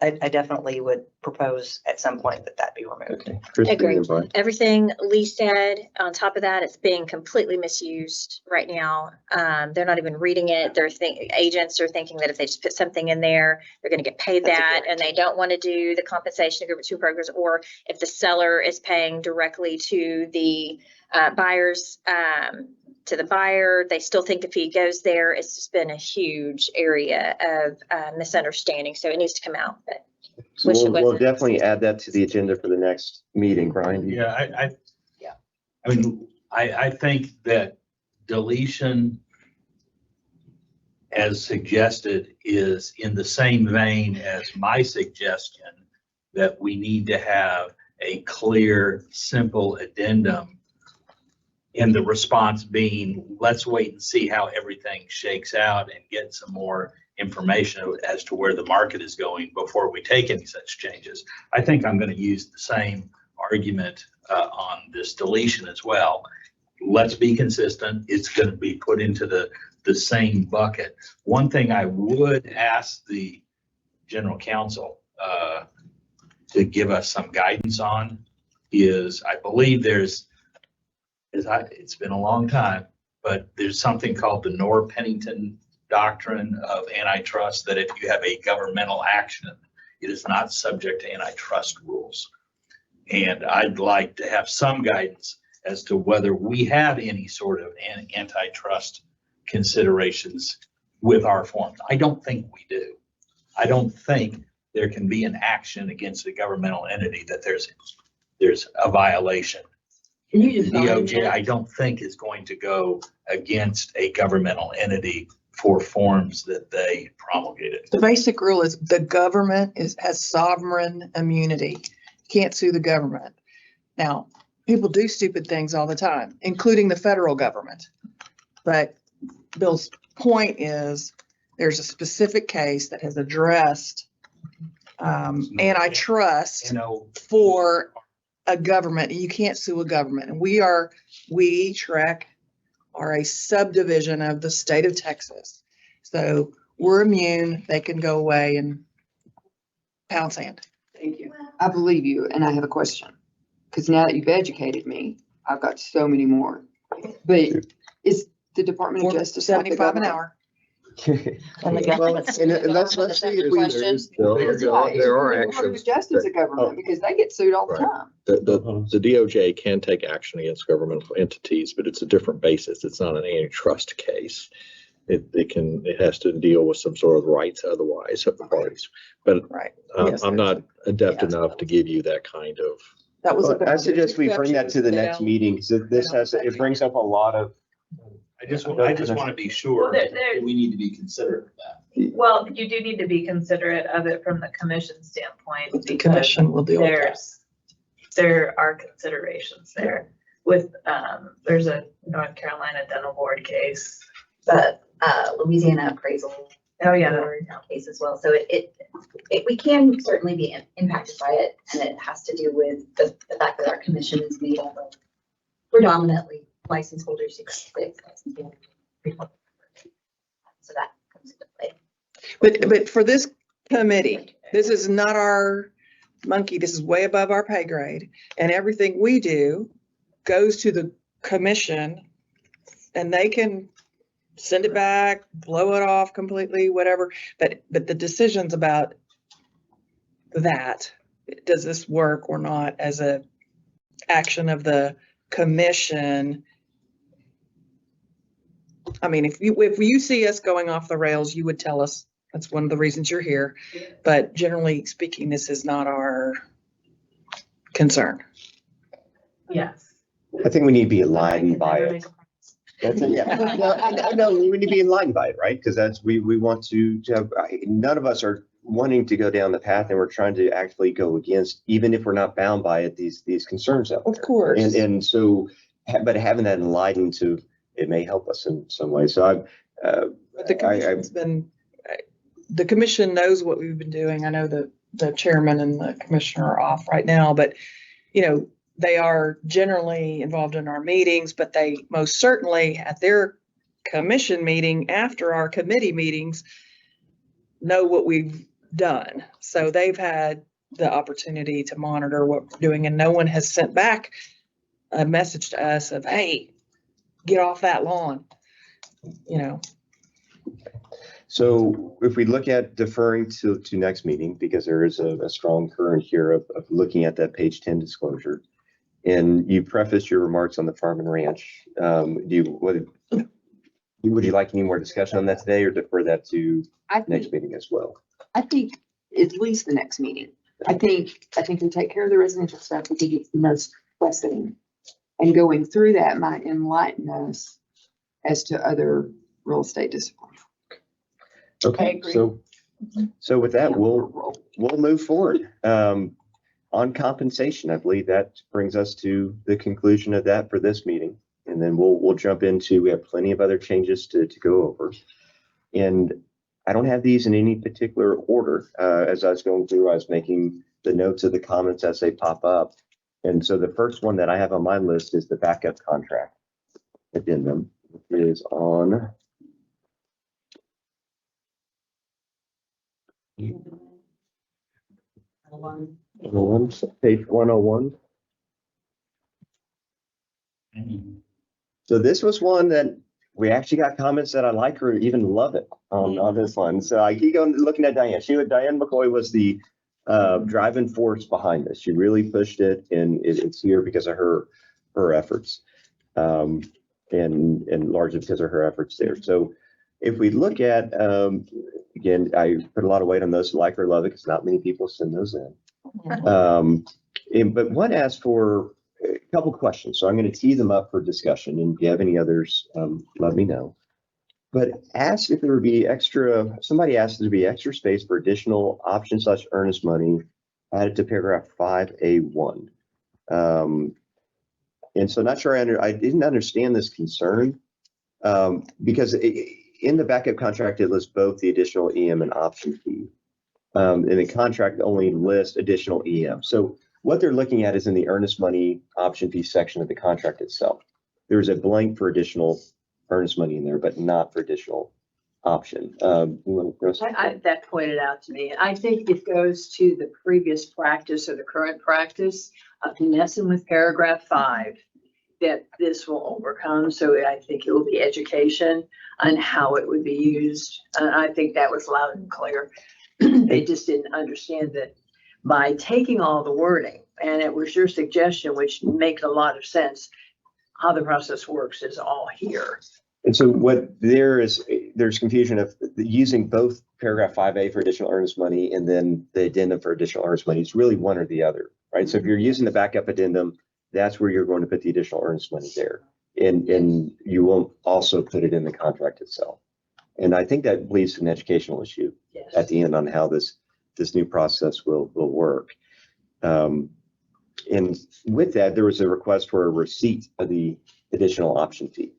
I definitely would propose at some point that be removed. Okay. Kristen, Agree. and Brian. Everything Lee said, on top of that, it's being completely misused right now. They're not even reading it. Agents are thinking that if they just put something in there, they're gonna get paid That's that, correct. and they don't want to do the compensation agreement to brokers, or if the seller is paying directly to the buyers, to the buyer, they still think the fee goes there. It's just been a huge area of misunderstanding, so it needs to come out. But So wish it we'll wasn't. definitely add that to the agenda for the next meeting, Brian. Yeah, I mean, I think that deletion as suggested is in the same vein as my suggestion that we need to have a clear, simple addendum, in the response being, let's wait and see how everything shakes out and get some more information as to where the market is going before we take any such changes. I think I'm going to use the same argument on this deletion as well. Let's be consistent. It's going to be put into the same bucket. One thing I would ask the general counsel to give us some guidance on is, I believe it's been a long time, but there's something called the Norr-Pennington doctrine of antitrust, that if you have a governmental action, it is not subject to antitrust rules. And I'd like to have some guidance as to whether we have any sort of antitrust considerations with our forms. I don't think we do. I don't think there can be an action against a governmental entity that there's a violation. Can you define DOJ, that? I don't think is going to go against a governmental entity for forms that they promulgated. The basic rule is the government has sovereign immunity. Can't sue the government. Now, people do stupid things all the time, including the federal government. But Bill's point is, there's a specific case that has addressed antitrust for a government. You can't sue a government. And we, TREC, are a subdivision of the state of Texas. So we're immune. They can go away and pound sand. Thank you. I believe you, and I have a question. Because now that you've educated me, I've got so many more. But is the Department of Justice not the 75 an government? hour. Well, and let's see if we. That's right. There are The Department actions. of Justice, a government, because they get sued all the Right. time. The DOJ can take action against governmental entities, but it's a different basis. It's not an antitrust case. It has to deal with some sort of rights otherwise of the parties. But Right. I'm not adept enough to give you that kind of. That was. I suggest we bring that to the next meeting, because it brings up a lot of. I just want to be sure Well, there, we need to be considerate of that. well, you do need to be considerate of it from the commission standpoint. The because commission will deal with that. there are considerations there with, there's a North Carolina dental board case. But Louisiana appraisal. Oh, yeah. board case as well. So we can certainly be impacted by it, and it has to do with the fact that our commission is made up of predominantly license holders who got six licensing. So that comes into play. But for this committee, this is not our monkey. This is way above our pay grade. And everything we do goes to the commission, and they can send it back, blow it off completely, whatever. But the decisions about that, does this work or not as a action of the commission? I mean, if you see us going off the rails, you would tell us. That's one of the reasons you're here. But generally speaking, this is not our concern. Yes. I think we need to be enlightened by it. That's it, yeah. No, we need to be enlightened by it, right? Because we want to have, none of us are wanting to go down the path, and we're trying to actually go against, even if we're not bound by it, these concerns out there. Of course. And so, but having that enlightened it may help us in some way. So But the commission's been, the commission knows what we've been doing. I know the chairman and the commissioner are off right now, but they are generally involved in our meetings, but they most certainly at their commission meeting after our committee meetings know what we've done. So they've had the opportunity to monitor what we're doing, and no one has sent back a message to us of, hey, get off that lawn, So if we look at deferring to next meeting, because there is a strong current here of looking at that page 10 disclosure, and you prefaced your remarks on the farm and ranch, would you like any more discussion on that today, or defer that to next meeting as well? I think at least the next meeting. I think we take care of the residential stuff. We think it's the most pressing. And going through that might enlighten us as to other real estate disciplines. Okay, so with that, we'll move forward. On compensation, I believe that brings us to the conclusion of that for this meeting. And then we'll jump into, we have plenty of other changes to go over. And I don't have these in any particular order. As I was going through, I was making the notes of the comments as they pop up. And so the first one that I have on my list is the backup contract addendum. It is on page 101. So this was one that we actually got comments that I like or even love it on this one. So I keep going looking at Diane. Diane McCoy was the driving force behind this. She really pushed it, and it's here because of her efforts, and largely because of her efforts there. So if we look at, again, I put a lot of weight on those, like or love it, because not many people send those in. But one asked for a couple questions, so I'm going to tee them up for discussion. And if you have any others, let me know. But asked if there would be somebody asked if there would be extra space for additional option/earnest money added to paragraph 5A1. And so not sure I didn't understand this concern, because in the backup contract, it lists both the additional EM and option fee. And the contract only lists additional EM. So what they're looking at is in the earnest money option fee section of the contract itself. There's a blank for additional earnest money in there, but not for additional option. That pointed out to me. I think it goes to the previous practice or the current practice of messing with paragraph 5 that this will overcome. So I think it will be education on how it would be used. And I think that was loud and clear. They just didn't understand that by taking all the wording, and it was your suggestion, which makes a lot of sense, how the process works is all here. And so there's confusion of using both paragraph 5A for additional earnest money and then the addendum for additional earnest money. It's really one or the other, right? So if you're using the backup addendum, that's where you're going to put the additional earnest money there. And you won't also put it in the contract itself. And I think that leads to an educational issue at the end on how this new process will work. And with that, there was a request for a receipt of the additional option fee,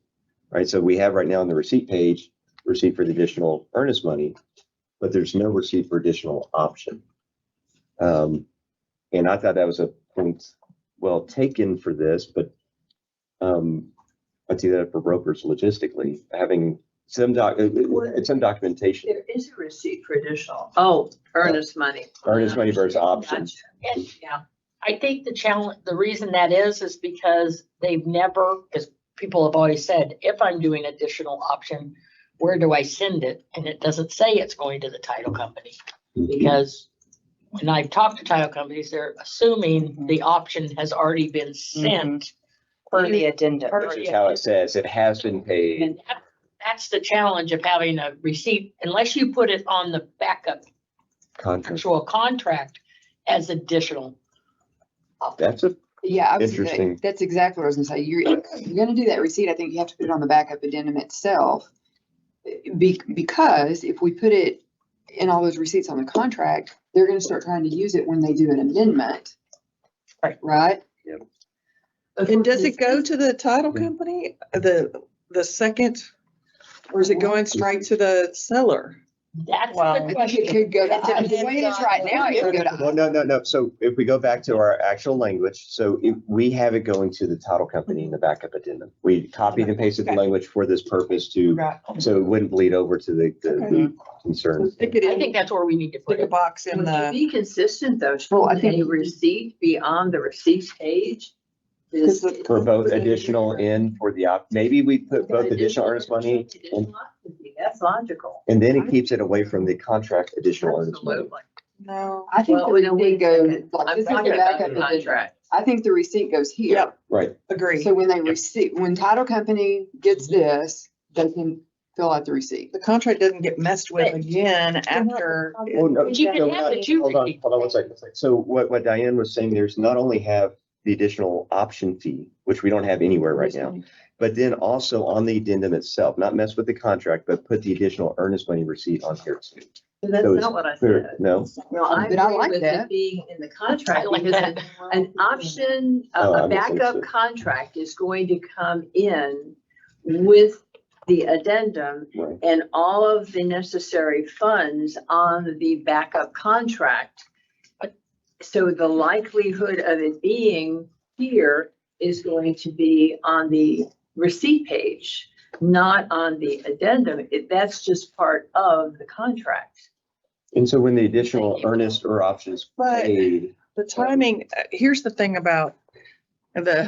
right? So we have right now on the receipt page, receipt for the additional earnest money, but there's no receipt for additional option. And I thought that was a point well taken for this, but I'd see that for brokers logistically, having some documentation. There is a receipt for additional, earnest money. Earnest money versus option. Gotcha. And, yeah, I think the reason that is because they've never, because people have always said, if I'm doing additional option, where do I send it? And it doesn't say it's going to the title company. Because when I've talked to title companies, they're assuming the option has already been sent. Per the addendum. Which is how it says it has been paid. And that's the challenge of having a receipt, unless you put it on the backup actual contract as additional. That's a Yeah, I was gonna say, Interesting. that's exactly what I was gonna say. You're gonna do that receipt. I think you have to put it on the backup addendum itself. Because if we put it in all those receipts on the contract, they're gonna start trying to use it when they do an amendment. Right? And does it go to the title company, the second, or is it going straight to the seller? That's Well, the I think question. it could go to, It the way it is right now, it would go to. Well, no. So if we go back to our actual language, so we have it going to the title company in the backup addendum. We copied and pasted the language for this purpose so it wouldn't bleed over to the concern. Stick it I think in, that's where we need to put stick a it. box in To the, be consistent though, Well, I should think- a receipt be on the receipt page? For both additional and for the maybe we put both additional earnest money and That's logical. then it keeps it away from the contract additional earnest money. Absolutely. no. I think Well, the no, receipt wait a goes, second. like, I'm this is the talking about backup the addendum. contract. I think the receipt goes here. Yep. Right. Agree. So when they receive, when title company gets this, they can fill out the receipt. The contract doesn't get messed with again after. Well, no, But you can no, have not- the two hold on receipts. 1 second. So what Diane was saying, there's not only have the additional option fee, which we don't have anywhere right now, but then also on the addendum itself, not mess with the contract, but put the additional earnest money receipt on here too. So that's So it's not what I clear. said. No, No, I But I agree like with that. it being in the I contract like because that. an option, Oh, I a backup misunderstood. contract is going to come in with the addendum right. and all of the necessary funds on the backup contract. So the likelihood of it being here is going to be on the receipt page, not on the addendum. That's just part of the contract. And so when the additional earnest or options But- paid, The timing, here's the thing about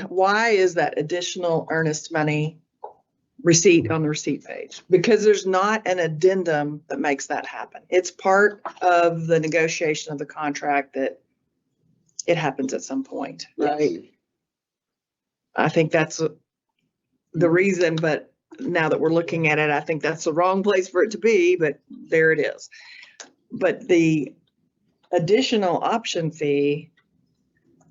why is that additional earnest money receipt on the receipt page? Because there's not an addendum that makes that happen. It's part of the negotiation of the contract that it happens at some point, right? I think that's the reason, but now that we're looking at it, I think that's the wrong place for it to be, but there it is. But the additional option fee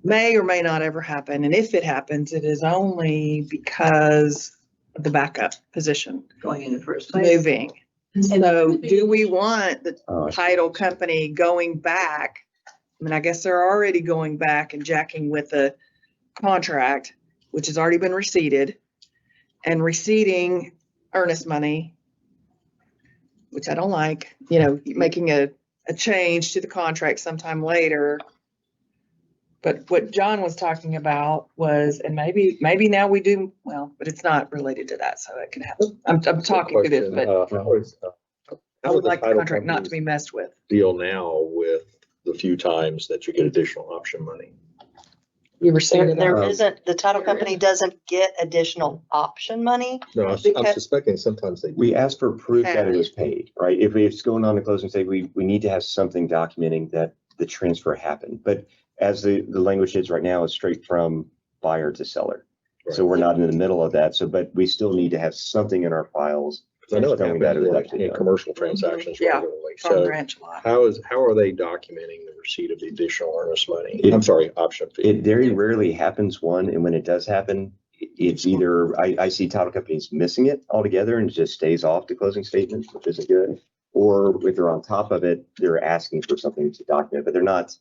may or may not ever happen. And if it happens, it is only because of the backup position Going in the first place. moving. So do we want the Oh, I see. title company going back? I mean, I guess they're already going back and jacking with the contract, which has already been receipted, and receipting earnest money, which I don't like, making a change to the contract sometime later. But what John was talking about was, and maybe now we do, well, but it's not related to that, so it can happen. I'm talking to this, but I would like the contract not to be messed with. Deal now with the few times that you get additional option money. You were saying There that. isn't, the title company doesn't get additional option money. No, I'm Because- suspecting sometimes they do. We asked for proof that it was paid, right? If it's going on the closing state, we need to have something documenting that the transfer happened. But as the language is right now, it's straight from buyer to seller. So we're not in the middle of that. So, but we still need to have something in our files. I know it showing happens that it was like actually in done. commercial transactions Yeah. regularly. Farm So ranch lot. how are they documenting the receipt of the additional earnest money? It- I'm sorry, option fee. It very rarely happens, one, and when it does happen, it's either, I see title companies missing it altogether and it just stays off the closing statement, which isn't good. Or if they're on top of it, they're asking for something to document, but they're not,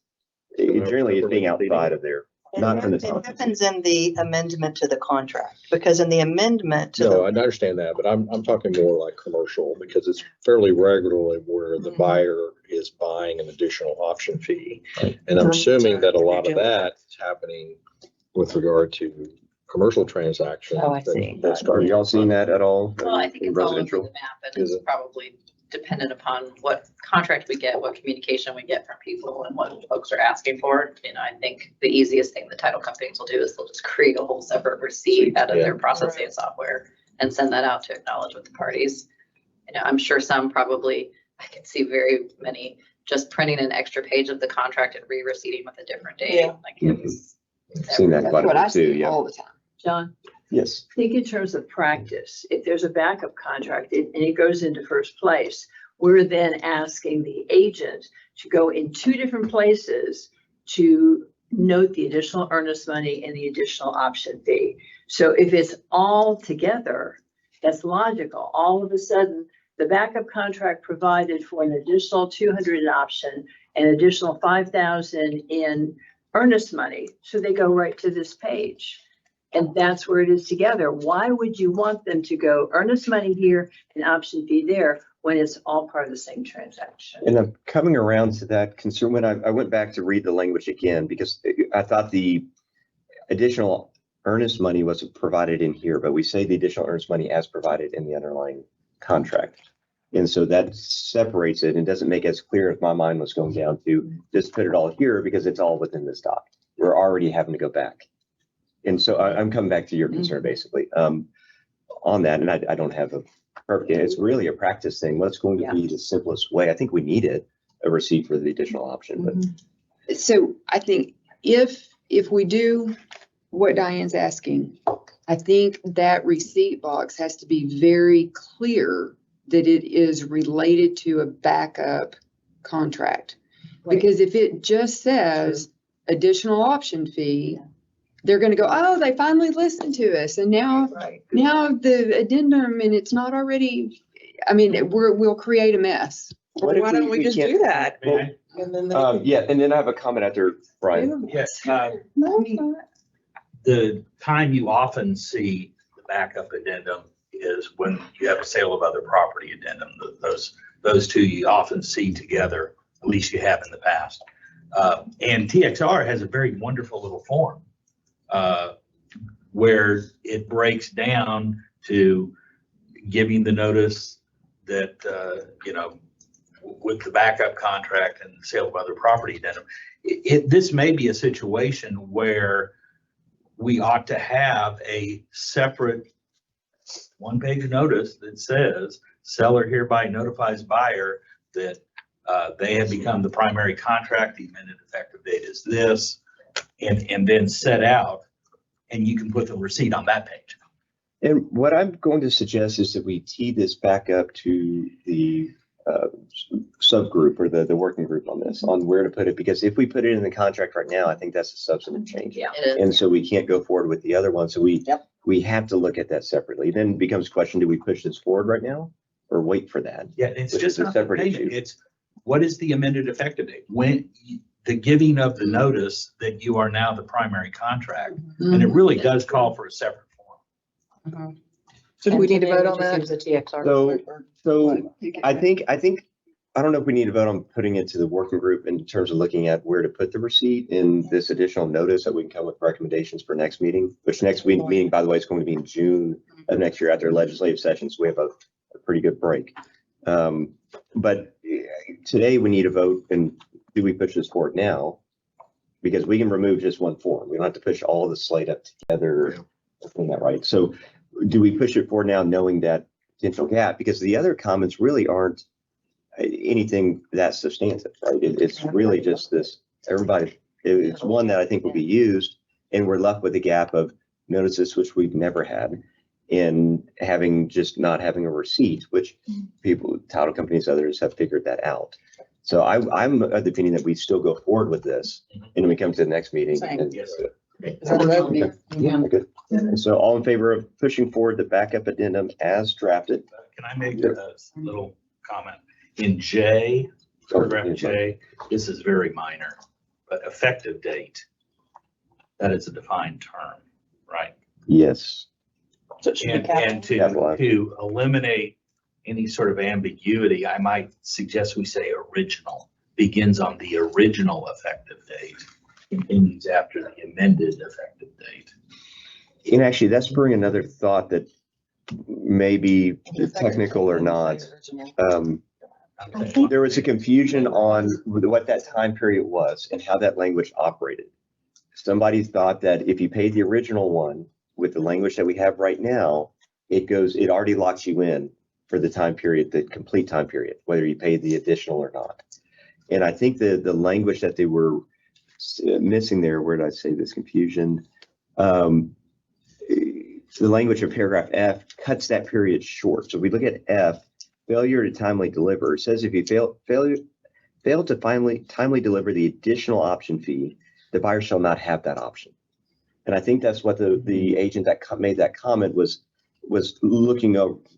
generally it's being outside of there, not from the It top. happens in the amendment to the contract, because in the amendment to No, the, I understand that, but I'm talking more like commercial because it's fairly regularly where the buyer is buying an additional option fee. And I'm assuming that a lot of that is happening with regard to commercial transactions. Oh, I see. That's Are y'all seeing that at all? Well, I think in it's all over the residential? map, and Is it's it? probably dependent upon what contract we get, what communication we get from people, and what folks are asking for. I think the easiest thing the title companies will do is they'll just create a whole separate receipt out of their processing software and send that out to acknowledge with the parties. I'm sure some probably, I can see very many just printing an extra page of the contract and re-receipting with a different date. Yeah. Like it's Seen that That's quite what a I bit too, see yeah. all the time. John, Yes. think in terms of practice. If there's a backup contract and it goes into first place, we're then asking the agent to go in two different places to note the additional earnest money and the additional option fee. So if it's all together, that's logical. All of a sudden, the backup contract provided for an additional 200 in option, an additional 5,000 in earnest money. So they go right to this page. And that's where it is together. Why would you want them to go earnest money here and option fee there when it's all part of the same transaction? And I'm coming around to that concern when I went back to read the language again, because I thought the additional earnest money was provided in here, but we say the additional earnest money as provided in the underlying contract. And so that separates it and doesn't make as clear if my mind was going down to just put it all here because it's all within this doc. We're already having to go back. And so I'm coming back to your concern basically on that. And I don't have a perfect, it's really a practice thing. What's going to be the simplest way? I think we needed a receipt for the additional option, but So I think if we do what Diane's asking, I think that receipt box has to be very clear that it is related to a backup contract. Right. Because if it just says additional option fee, they're gonna go, oh, they finally listened to us. And now the addendum and it's not already, I mean, we'll create a mess. what if Why don't we just can't- do that? Well, And then Yeah, and then I have a comment after Brian. Yes, No, it's not. the time you often see the backup addendum is when you have a sale of other property addendum. Those two you often see together, at least you have in the past. And TXR has a very wonderful little form where it breaks down to giving the notice that, with the backup contract and the sale of other property addendum. This may be a situation where we ought to have a separate one-page notice that says seller hereby notifies buyer that they have become the primary contract, the amended effective date is this, and then set out, and you can put the receipt on that page. And what I'm going to suggest is that we tee this back up to the subgroup or the working group on this, on where to put it, because if we put it in the contract right now, I think that's a substantive change. Yeah. It is. And so we can't go forward with the other one. So we have to look at that separately. Then it becomes a question, do we push this forward right now or wait for that? Yeah, it's Which just is a not the separate payment. issue. It's what is the amended effective date? When the giving of the notice that you are now the primary contract. And it really does call for a separate form. So do we need to vote on Just that? use the TXR. So I think, I don't know if we need to vote on putting it to the working group in terms of looking at where to put the receipt in this additional notice that we can come with recommendations for next meeting, which next week meeting, by the way, is going to be in June of next year after legislative sessions. We have a pretty good break. But today we need a vote, and do we push this forward now? Because we can remove just one form. We don't have to push all of the slate up together. Isn't that right? So do we push it forward now knowing that potential gap? Because the other comments really aren't anything that substantive, right? It's really just this, it's one that I think will be used, and we're left with a gap of notices, which we've never had, in not having a receipt, which people, title companies, others have figured that out. So I'm of the opinion that we still go forward with this, and we come to the next meeting. Same. And, Yes. yeah, good. And so all in favor of pushing forward the backup addendum as drafted? Can I make a little comment? In J, paragraph J, this is very minor, but effective date, that is a defined term, right? Yes. So it should be And capitalized. to eliminate any sort of ambiguity, I might suggest we say original, begins on the original effective date, continues after the amended effective date. And actually, that's bringing another thought that may be technical or not. There was a confusion on what that time period was and how that language operated. Somebody thought that if you paid the original one with the language that we have right now, it already locks you in for the time period, the complete time period, whether you paid the additional or not. And I think the language that they were missing there, where did I say this confusion? The language of paragraph F cuts that period short. So if we look at F, failure to timely deliver, it says if you fail to timely deliver the additional option fee, the buyer shall not have that option. And I think that's what the agent that made that comment was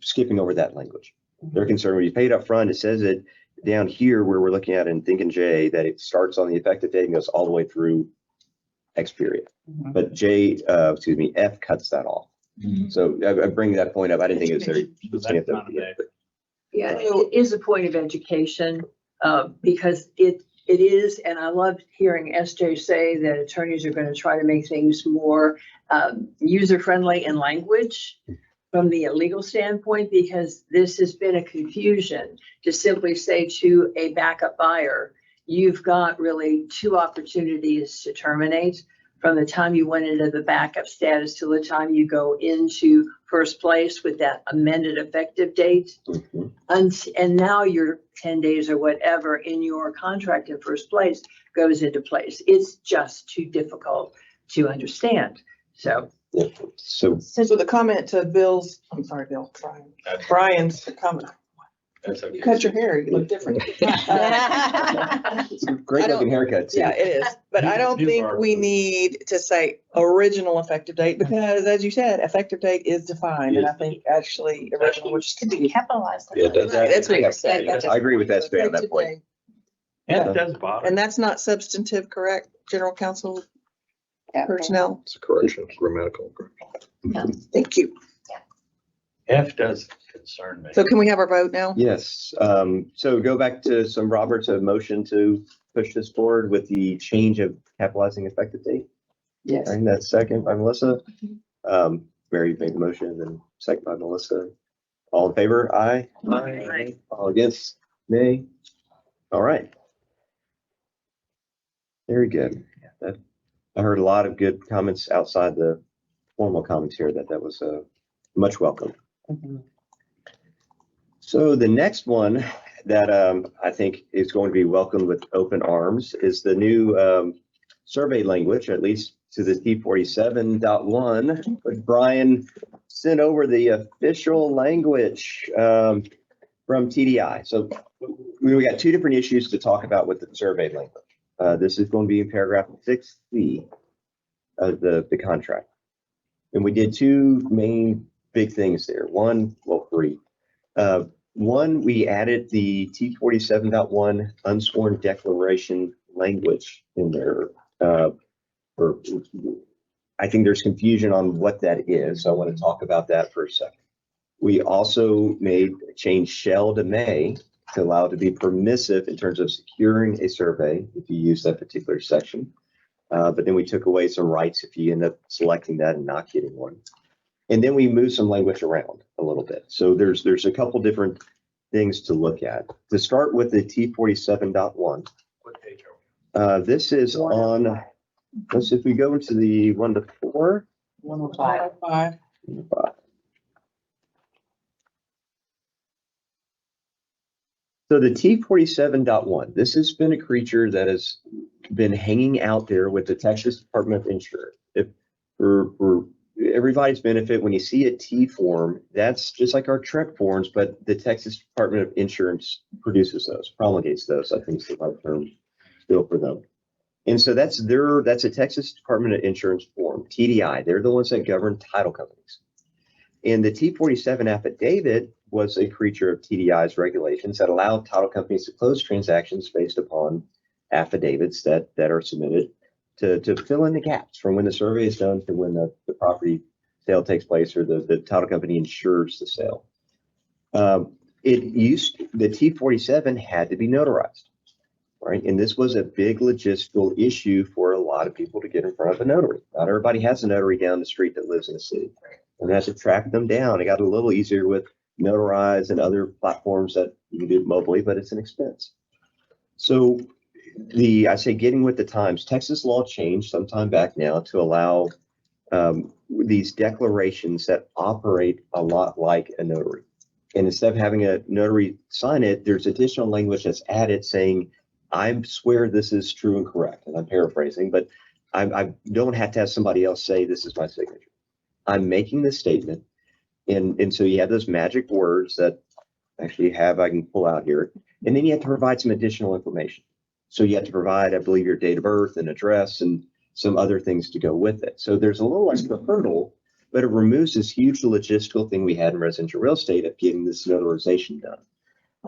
skipping over that language. They're concerned when you pay it up front, it says it down here where we're looking at in thinking J, that it starts on the effective date and goes all the way through X period. But F cuts that off. So I bring that point up. I didn't think it was very substantive. Yeah, it is a point of education, because it is, and I loved hearing SJ say that attorneys are going to try to make things more user-friendly in language from the legal standpoint, because this has been a confusion to simply say to a backup buyer, you've got really two opportunities to terminate from the time you went into the backup status to the time you go into first place with that amended effective date. And now your 10 days or whatever in your contract in first place goes into place. It's just too difficult to understand. So So the comment to Bill's, I'm sorry, Bill, Brian's comment. That's okay. You cut your hair, you look different. great looking haircut too. Yeah, it is. But I don't think we need to say original effective date, because as you said, effective date is defined. And I think actually original, which could be Capitalized. Yeah, That's what you said. I agree with SJ on that point. And it does bother. And that's not substantive, correct, General Counsel personnel? It's a correction, grammatical. Thank you. F does concern me. So can we have our vote now? Yes. So go back to some Roberts, a motion to push this forward with the change of capitalizing effective date. Yes. And that's second by Melissa. Mary made the motion and second by Melissa. All in favor? Aye. Aye. All against? Nay. All right. Very good. I heard a lot of good comments outside the formal comments here. That was much welcome. So the next one that I think is going to be welcomed with open arms is the new survey language, at least to the T47.1. But Brian sent over the official language from TDI. So we got two different issues to talk about with the survey language. This is going to be in paragraph 6C of the contract. And we did two main big things there. Three. One, we added the T47.1 unsworn declaration language in there. Or I think there's confusion on what that is. So I want to talk about that for a second. We also changed shall to may to allow it to be permissive in terms of securing a survey if you use that particular section. But then we took away some rights if you end up selecting that and not getting one. And then we moved some language around a little bit. So there's a couple different things to look at. To start with the T47.1. What page are we? This is on, let's see if we go into the 1 to 4. 105. 5. So the T47.1, this has been a creature that has been hanging out there with the Texas Department of Insurance. If for everybody's benefit, when you see a T form, that's just like our TREC forms, but the Texas Department of Insurance produces those, promulgates those, I think is the right term still for them. And so that's a Texas Department of Insurance form, TDI. They're the ones that govern title companies. And the T47 affidavit was a creature of TDI's regulations that allowed title companies to close transactions based upon affidavits that are submitted to fill in the gaps from when the survey is done to when the property sale takes place or the title company insures the sale. The T47 had to be notarized, right? And this was a big logistical issue for a lot of people to get in front of a notary. Not everybody has a notary down the street that lives in the city. And has to track them down. It got a little easier with Notarize and other platforms that you can do it mobily, but it's an expense. So I say getting with the times, Texas law changed some time back now to allow these declarations that operate a lot like a notary. And instead of having a notary sign it, there's additional language that's added saying, I swear this is true and correct. And I'm paraphrasing, but I don't have to have somebody else say this is my signature. I'm making this statement. And so you have those magic words that actually I can pull out here. And then you have to provide some additional information. So you have to provide, I believe, your date of birth and address and some other things to go with it. So there's a little less of a hurdle, but it removes this huge logistical thing we had in residential real estate of getting this notarization done.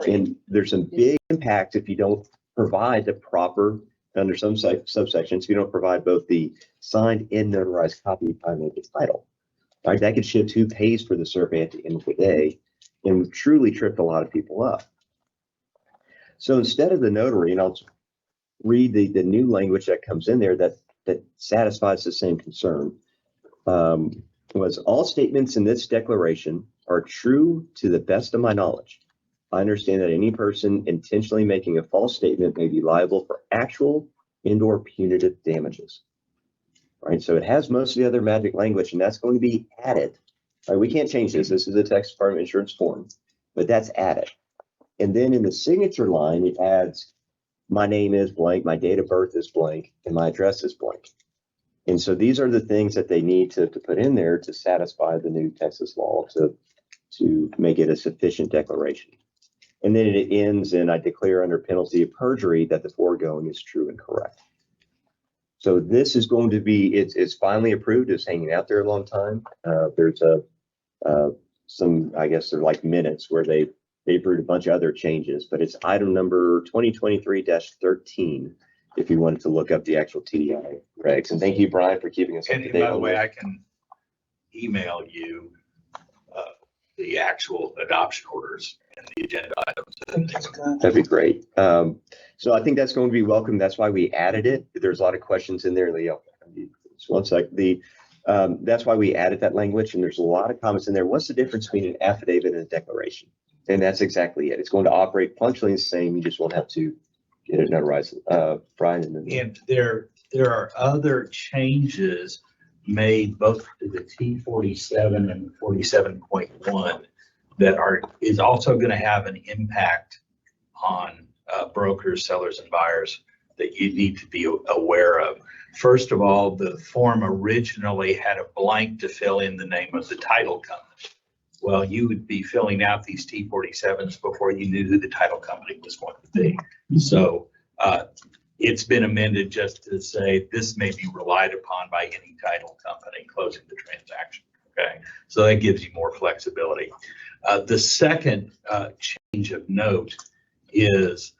And there's some big impact if you don't provide the proper, under some subsections, if you don't provide both the signed and notarized copy of the title. Right, that could shift who pays for the survey at the end of the day and truly tripped a lot of people up. So instead of the notary, and I'll read the new language that comes in there that satisfies the same concern, was all statements in this declaration are true to the best of my knowledge. I understand that any person intentionally making a false statement may be liable for actual and/or punitive damages. Right, so it has most of the other magic language, and that's going to be added. Right, we can't change this. This is a Texas Department of Insurance form, but that's added. And then in the signature line, it adds, my name is blank, my date of birth is blank, and my address is blank. And so these are the things that they need to put in there to satisfy the new Texas law to make it a sufficient declaration. And then it ends in, I declare under penalty of perjury that the foregoing is true and correct. So this is going to be, it's finally approved. It's hanging out there a long time. There's some, I guess they're like minutes where they approved a bunch of other changes, but it's item number 2023-13 if you wanted to look up the actual TDI regs. And thank you, Brian, for keeping us up to And date. by the on way, this. I can email you the actual adoption orders and the agenda items. That'd be great. So I think that's going to be welcome. That's why we added it. There's a lot of questions in there, Leo. Just one sec. That's why we added that language, and there's a lot of comments in there. What's the difference between an affidavit and a declaration? And that's exactly it. It's going to operate functionally the same. You just won't have to get it notarized. Brian. And there are other changes made both to the T47 and 47.1 that is also going to have an impact on brokers, sellers, and buyers that you need to be aware of. First of all, the form originally had a blank to fill in the name of the title company. Well, you would be filling out these T47s before you knew who the title company was going to be. So it's been amended just to say this may be relied upon by any title company closing the transaction. Okay, so that gives you more flexibility. The second change of note is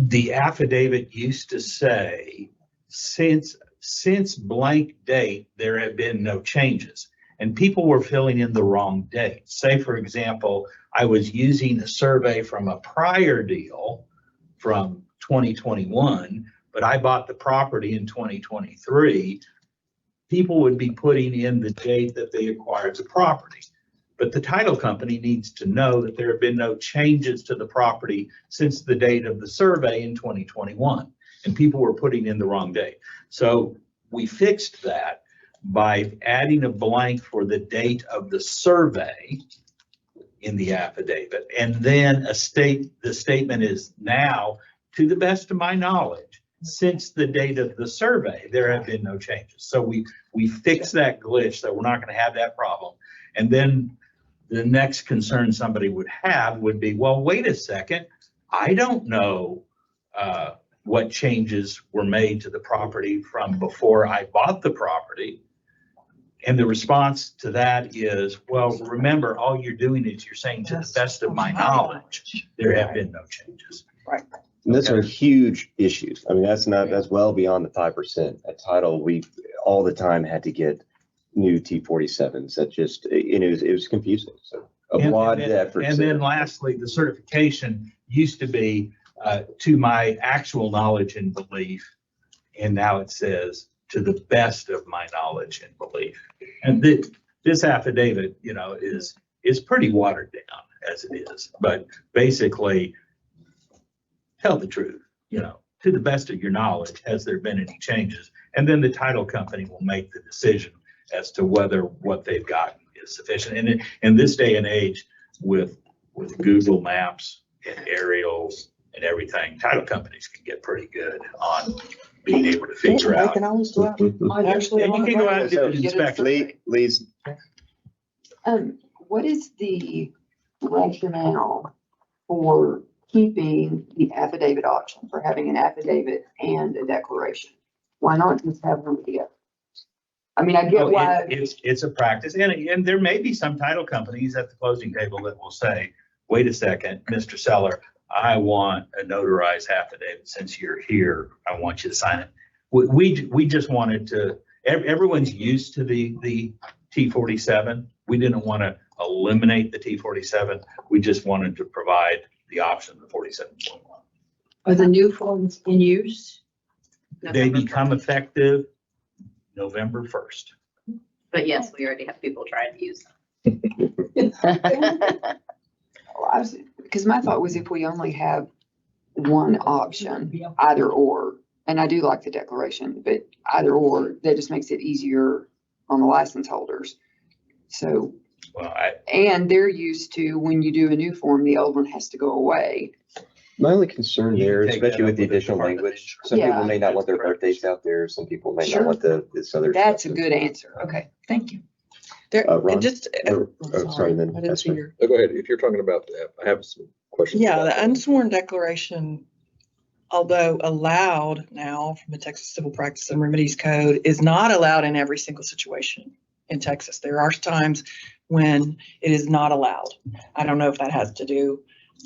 The affidavit used to say, since blank date, there have been no changes. And people were filling in the wrong date. Say, for example, I was using a survey from a prior deal from 2021, but I bought the property in 2023. People would be putting in the date that they acquired the property. But the title company needs to know that there have been no changes to the property since the date of the survey in 2021. And people were putting in the wrong date. So we fixed that by adding a blank for the date of the survey in the affidavit. And then the statement is now, to the best of my knowledge, since the date of the survey, there have been no changes. So we fixed that glitch, so we're not going to have that problem. And then the next concern somebody would have would be, well, wait a second, I don't know what changes were made to the property from before I bought the property. And the response to that is, well, remember, all you're doing is you're saying, to the best of my knowledge, there have been no changes. Right. And those are huge issues. I mean, that's well beyond the 5%. At title, we all the time had to get new T47s. That just, it was confusing. So applaud the effort. And then lastly, the certification used to be to my actual knowledge and belief. And now it says, to the best of my knowledge and belief. And this affidavit, is pretty watered down as it is, but basically tell the truth, to the best of your knowledge, has there been any changes? And then the title company will make the decision as to whether what they've gotten is sufficient. And in this day and age with Google Maps and aerials and everything, title companies can get pretty good on being able to figure out. They can always go out. Actually, Yeah, you can go out and do an inspection. Lee's. What is the rationale for keeping the affidavit option, for having an affidavit and a declaration? Why not just have them together? I mean, I get why. It's a practice, and there may be some title companies at the closing table that will say, wait a second, Mr. Seller, I want a notarized affidavit. Since you're here, I want you to sign it. We just wanted to, everyone's used to the T47. We didn't want to eliminate the T47. We just wanted to provide the option of the 47.1. Are the new forms in use? They become effective November 1st. But yes, we already have people trying to use them. Because my thought was if we only have one option, either or, and I do like the declaration, but either or, that just makes it easier on the license holders. So, and they're used to, when you do a new form, the old one has to go away. My only concern You there, can take especially that with the up with the additional Department of language, some people may not want their birthdays out there. Some people may not want this other. That's a stuff. good answer. Okay, thank you. There, Ron? and just, Sorry, then. I didn't see your. Go ahead. If you're talking about that, I have some questions. Yeah, about the that. unsworn declaration, although allowed now from the Texas Civil Practice and Remedies Code, is not allowed in every single situation in Texas. There are times when it is not allowed. I don't know if that has to do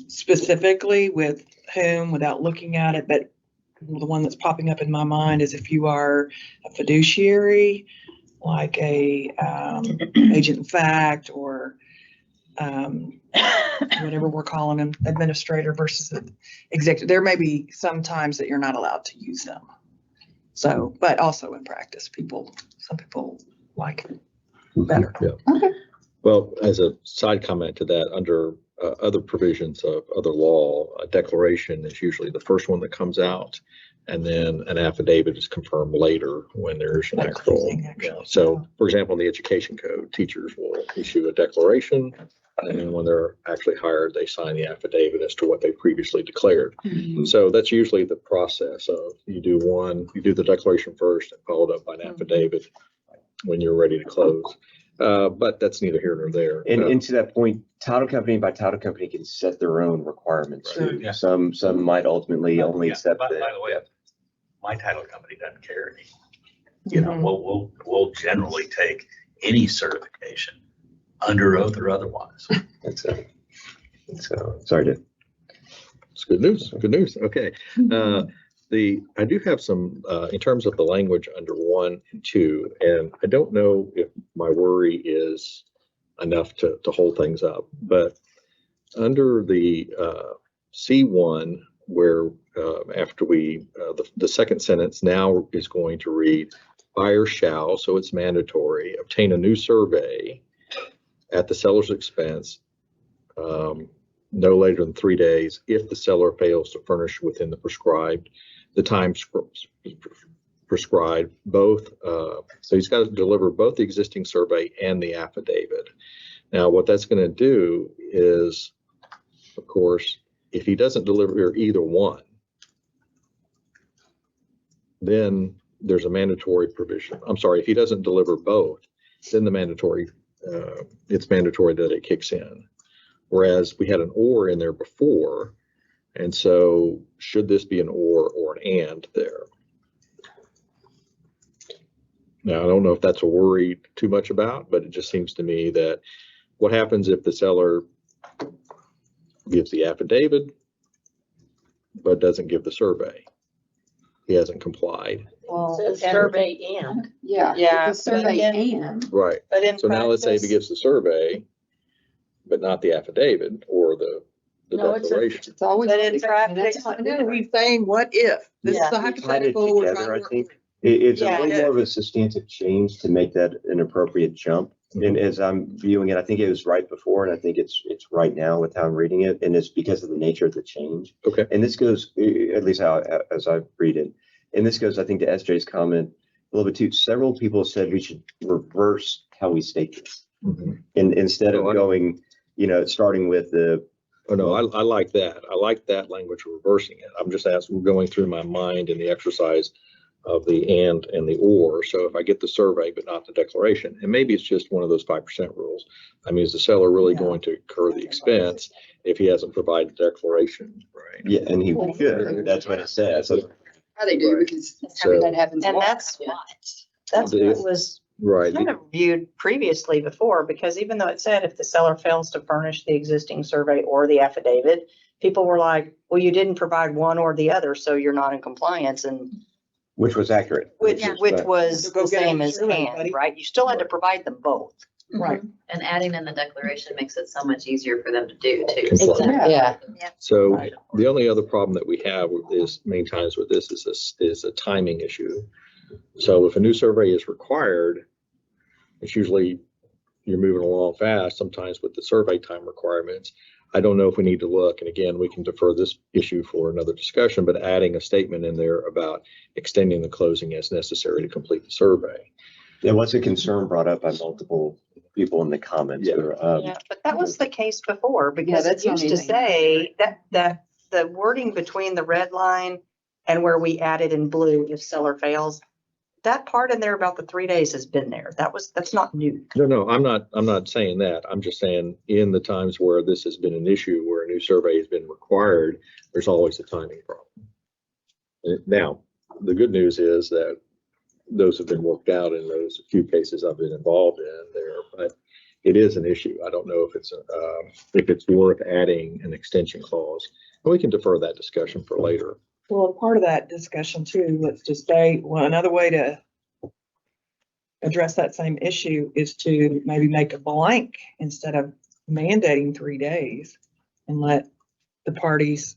specifically with whom without looking at it, but the one that's popping up in my mind is if you are a fiduciary, like a agent in fact, or whatever we're calling them, administrator versus executive. There may be some times that you're not allowed to use them. So, but also in practice, some people like it better. Yeah. Okay. Well, as a side comment to that, under other provisions of other law, a declaration is usually the first one that comes out, and then an affidavit is confirmed later when there's an actual. So, for example, in the education code, teachers will issue a declaration, and then when they're actually hired, they sign the affidavit as to what they previously declared. So that's usually the process of you do the declaration first and followed up by an affidavit when you're ready to close. But that's neither here nor there. And to that point, title company by title company can set their own requirements too. Yeah. Some might ultimately only accept By the. the way, my title company doesn't care any. We'll generally take any certification under oath or otherwise. So sorry, Dave. It's good news. Good news. Okay. I do have some, in terms of the language under 1 and 2, and I don't know if my worry is enough to hold things up, but under the C1, where after the second sentence now is going to read, buyer shall, so it's mandatory, obtain a new survey at the seller's expense no later than 3 days if the seller fails to furnish within the time prescribed both. So he's got to deliver both the existing survey and the affidavit. Now, what that's going to do is, of course, if he doesn't deliver either one, then there's a mandatory provision. I'm sorry, if he doesn't deliver both, then it's mandatory that it kicks in. Whereas we had an or in there before, and so should this be an or an and there? Now, I don't know if that's a worry too much about, but it just seems to me that what happens if the seller gives the affidavit but doesn't give the survey? He hasn't complied. Well, Says survey and. Yeah. Yeah, The survey but and. Right. But in So now let's say if he practice- gives the survey, but not the affidavit or the No, it's a- declaration. It's always. But in practice- That's- We're saying, what if? This is Yeah. a Tied it hypothetical. we're together, trying to I work think. through. It's a Yeah. way more of a substantive change to make that an appropriate jump. And as I'm viewing it, I think it was right before, and I think it's right now with how I'm reading it, and it's because of the nature of the change. Okay. And this goes, at least as I read it, and this goes, I think, to SJ's comment a little bit too. Several people said we should reverse how we state this, Mhm. and instead of Oh, I- going, starting with the. Oh, no, I like that. I like that language, reversing it. I'm just asking, going through my mind in the exercise of the and the or. So if I get the survey, but not the declaration, and maybe it's just one of those 5% rules. I mean, is the seller really Yeah. going to incur the expense if he hasn't provided a declaration, right? Yeah, and he should. That's what it says. So How they do, because I mean, that happens. a And lot. that's what was Right. kind of viewed previously before, because even though it said if the seller fails to furnish the existing survey or the affidavit, people were like, well, you didn't provide one or the other, so you're not in compliance, and which was accurate. which but- was So go the get a same as survey, buddy. and, right? You still had to provide them both. Right. And adding in the declaration makes it so much easier for them to do too. Exactly. Yeah. So Right. the only other problem that we have with this many times with this is a timing issue. So if a new survey is required, it's usually you're moving along fast, sometimes with the survey time requirements. I don't know if we need to look, and again, we can defer this issue for another discussion, but adding a statement in there about extending the closing as necessary to complete the survey. There was a concern brought up by multiple people in the comments. Yeah. Yeah, but that was the case before, because it that's not used to anything. say that the wording between the red line and where we added in blue, if seller fails, that part in there about the 3 days has been there. That's not new. No, I'm not saying that. I'm just saying in the times where this has been an issue, where a new survey has been required, there's always a timing problem. Now, the good news is that those have been worked out in those few cases I've been involved in there, but it is an issue. I don't know if it's worth adding an extension clause. And we can defer that discussion for later. Well, part of that discussion too, let's just say, well, another way to address that same issue is to maybe make a blank instead of mandating 3 days and let the parties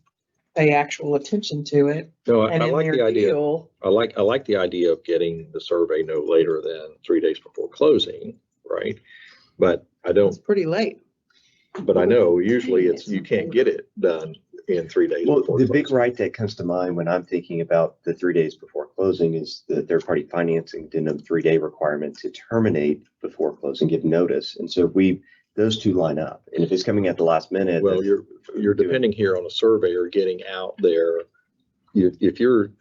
pay actual attention to it. No, I And in like their the idea. deal, I like the idea of getting the survey no later than 3 days before closing, right? But I don't, it's pretty late. but I know usually you can't get it done in 3 days. Well, before the big closing. right that comes to mind when I'm thinking about the 3 days before closing is the third-party financing addendum 3-day requirement to terminate before closing, give notice. And so those two line up. And if it's coming at the last minute. Well, you're depending here on a surveyor getting out there. If you're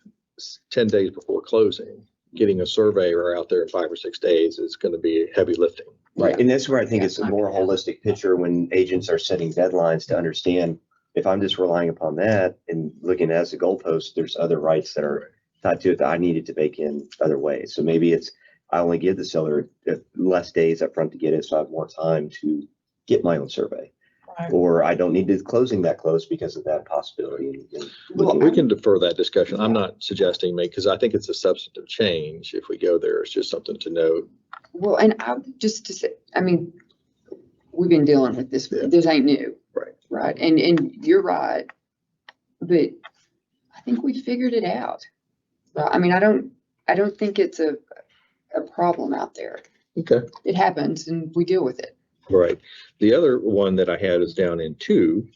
10 days before closing, getting a surveyor out there in 5 or 6 days is going to be heavy lifting. Right. And that's where I think it's a more holistic picture when agents are setting deadlines to understand if I'm just relying upon that and looking as a goalpost, there's other rights that are tied to it that I needed to bake in other ways. So maybe I only give the seller less days up front to get it, so I have more time to get my own survey. Right. or I don't need to closing that close because of that possibility. We can defer that discussion. I'm not suggesting because I think it's a substantive change. If we go there, it's just something to note. Well, and I, just to say, I mean, we've been dealing with this, Yeah. this ain't new. Right. Right, and you're right, but I think we figured it out. Right, I mean, I don't think it's a problem out there. Okay. It happens and we deal with it. Right. The other one that I had is down in 2.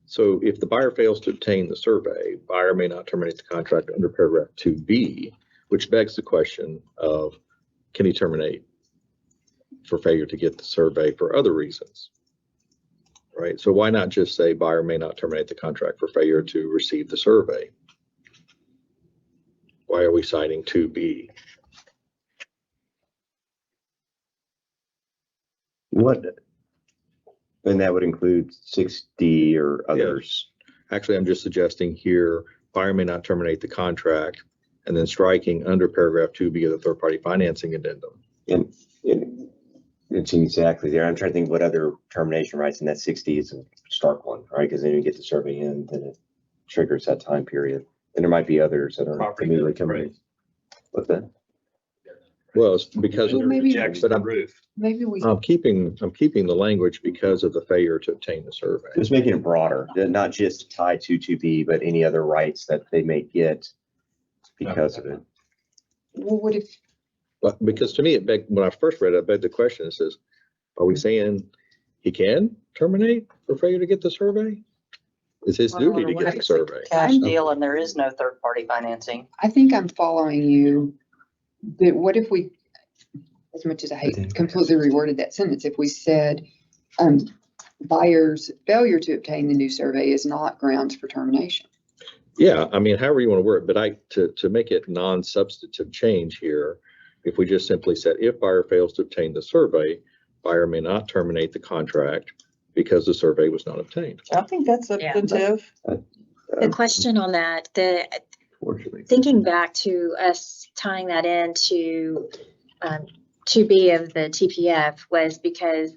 So if the buyer fails to obtain the survey, buyer may not terminate the contract under paragraph 2B, which begs the question of, can he terminate for failure to get the survey for other reasons? Right. So why not just say buyer may not terminate the contract for failure to receive the survey? Why are we citing 2B? What, and that would include 6D or others. Actually, I'm just suggesting here, buyer may not terminate the contract, and then striking under paragraph 2B of the third-party financing addendum. And it's exactly there. I'm trying to think what other termination rights, and that 60 is a stark one, right? Because then you get the survey in, then it triggers that time period. And there might be others that are Property immediately damage, coming. right. What's that? Well, it's because of, Well, maybe- Rejects but the I'm- roof. Maybe we, I'm keeping the language because of the failure to obtain the survey. Just making it broader, not just tied to 2B, but any other rights that they may get because of it. well, what if, But because to me, it begged, when I first read it, it begged the question, it says, are we saying he can terminate for failure to get the survey? It's his duty to get the survey. Cash deal and there is no third-party financing. I think I'm following you, but what if we, as much as I hate completely reworded that sentence, if we said, buyer's failure to obtain the new survey is not grounds for termination? Yeah, I mean, however you want to word it, but to make it non-substantive change here, if we just simply said, if buyer fails to obtain the survey, buyer may not terminate the contract because the survey was not obtained. I think that's substantive. The question on that, Fortunately. thinking back to us tying that into 2B of the TPF was because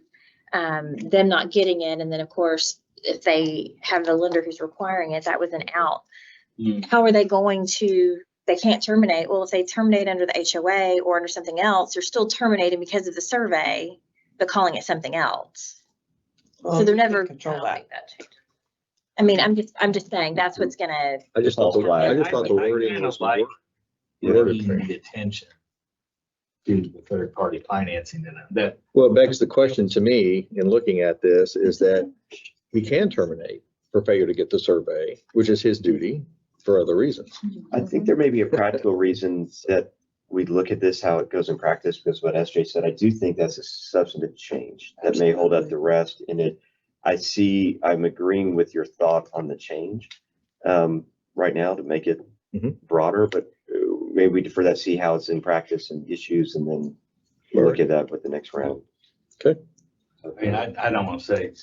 them not getting it, and then of course, if they have the lender who's requiring it, that was an out. How are they going to, they can't terminate. Well, if they terminate under the HOA or under something else, they're still terminating because of the survey, but calling it something else. So they're never, Control that. I mean, I'm just saying that's what's gonna, I just thought the I wording kinda was like worded bringing fair. the attention to the third party financing and that. Well, it begs the question to me in looking at this is that he can terminate for failure to get the survey, which is his duty for other reasons. I think there may be a practical reason that we look at this, how it goes in practice, because what SJ said, I do think that's a substantive change that may hold up the rest in it. I'm agreeing with your thought on the change right now to make it broader, but maybe we defer that, see how it's in practice and issues, and then look at that with the next round. Okay. I mean, I don't want to say,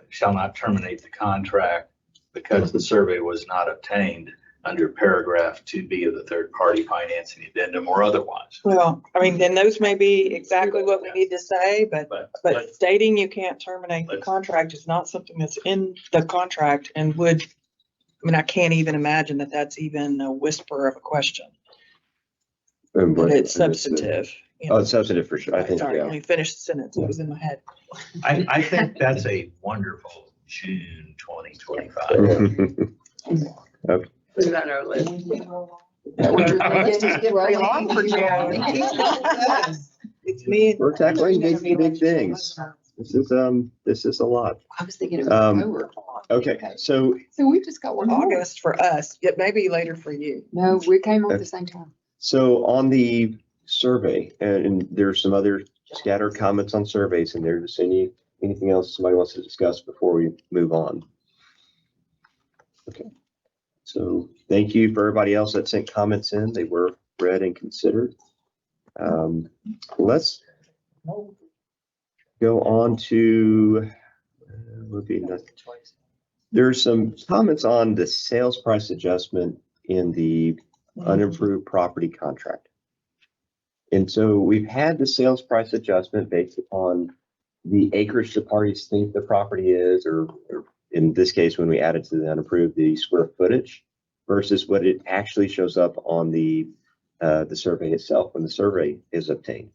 shall not terminate the contract because the survey was not obtained under paragraph 2B of the third party financing addendum or otherwise. Well, I mean, then those may be exactly what we need to say, but stating you can't terminate the contract is not something that's in the contract and would, I mean, I can't even imagine that that's even a whisper of a question. But it's substantive. Oh, it's substantive for sure. I think, Sorry, yeah. let me finish the sentence. It was in my head. I think that's a wonderful June 2025. Put it on our list. It's me. We're tackling big things. This is a lot. I was thinking it was October. Okay, so we've just got one more. August for us. It may be later for you. No, we came on at the same time. So on the survey, and there's some other scattered comments on surveys in there. Just anything else somebody wants to discuss before we move on? Okay. So thank you for everybody else that sent comments in. They were read and considered. Let's go on to, there's some comments on the sales price adjustment in the unimproved property contract. And so we've had the sales price adjustment based upon the acreage the parties think the property is, or in this case, when we added to the unapproved, the square footage versus what it actually shows up on the survey itself when the survey is obtained.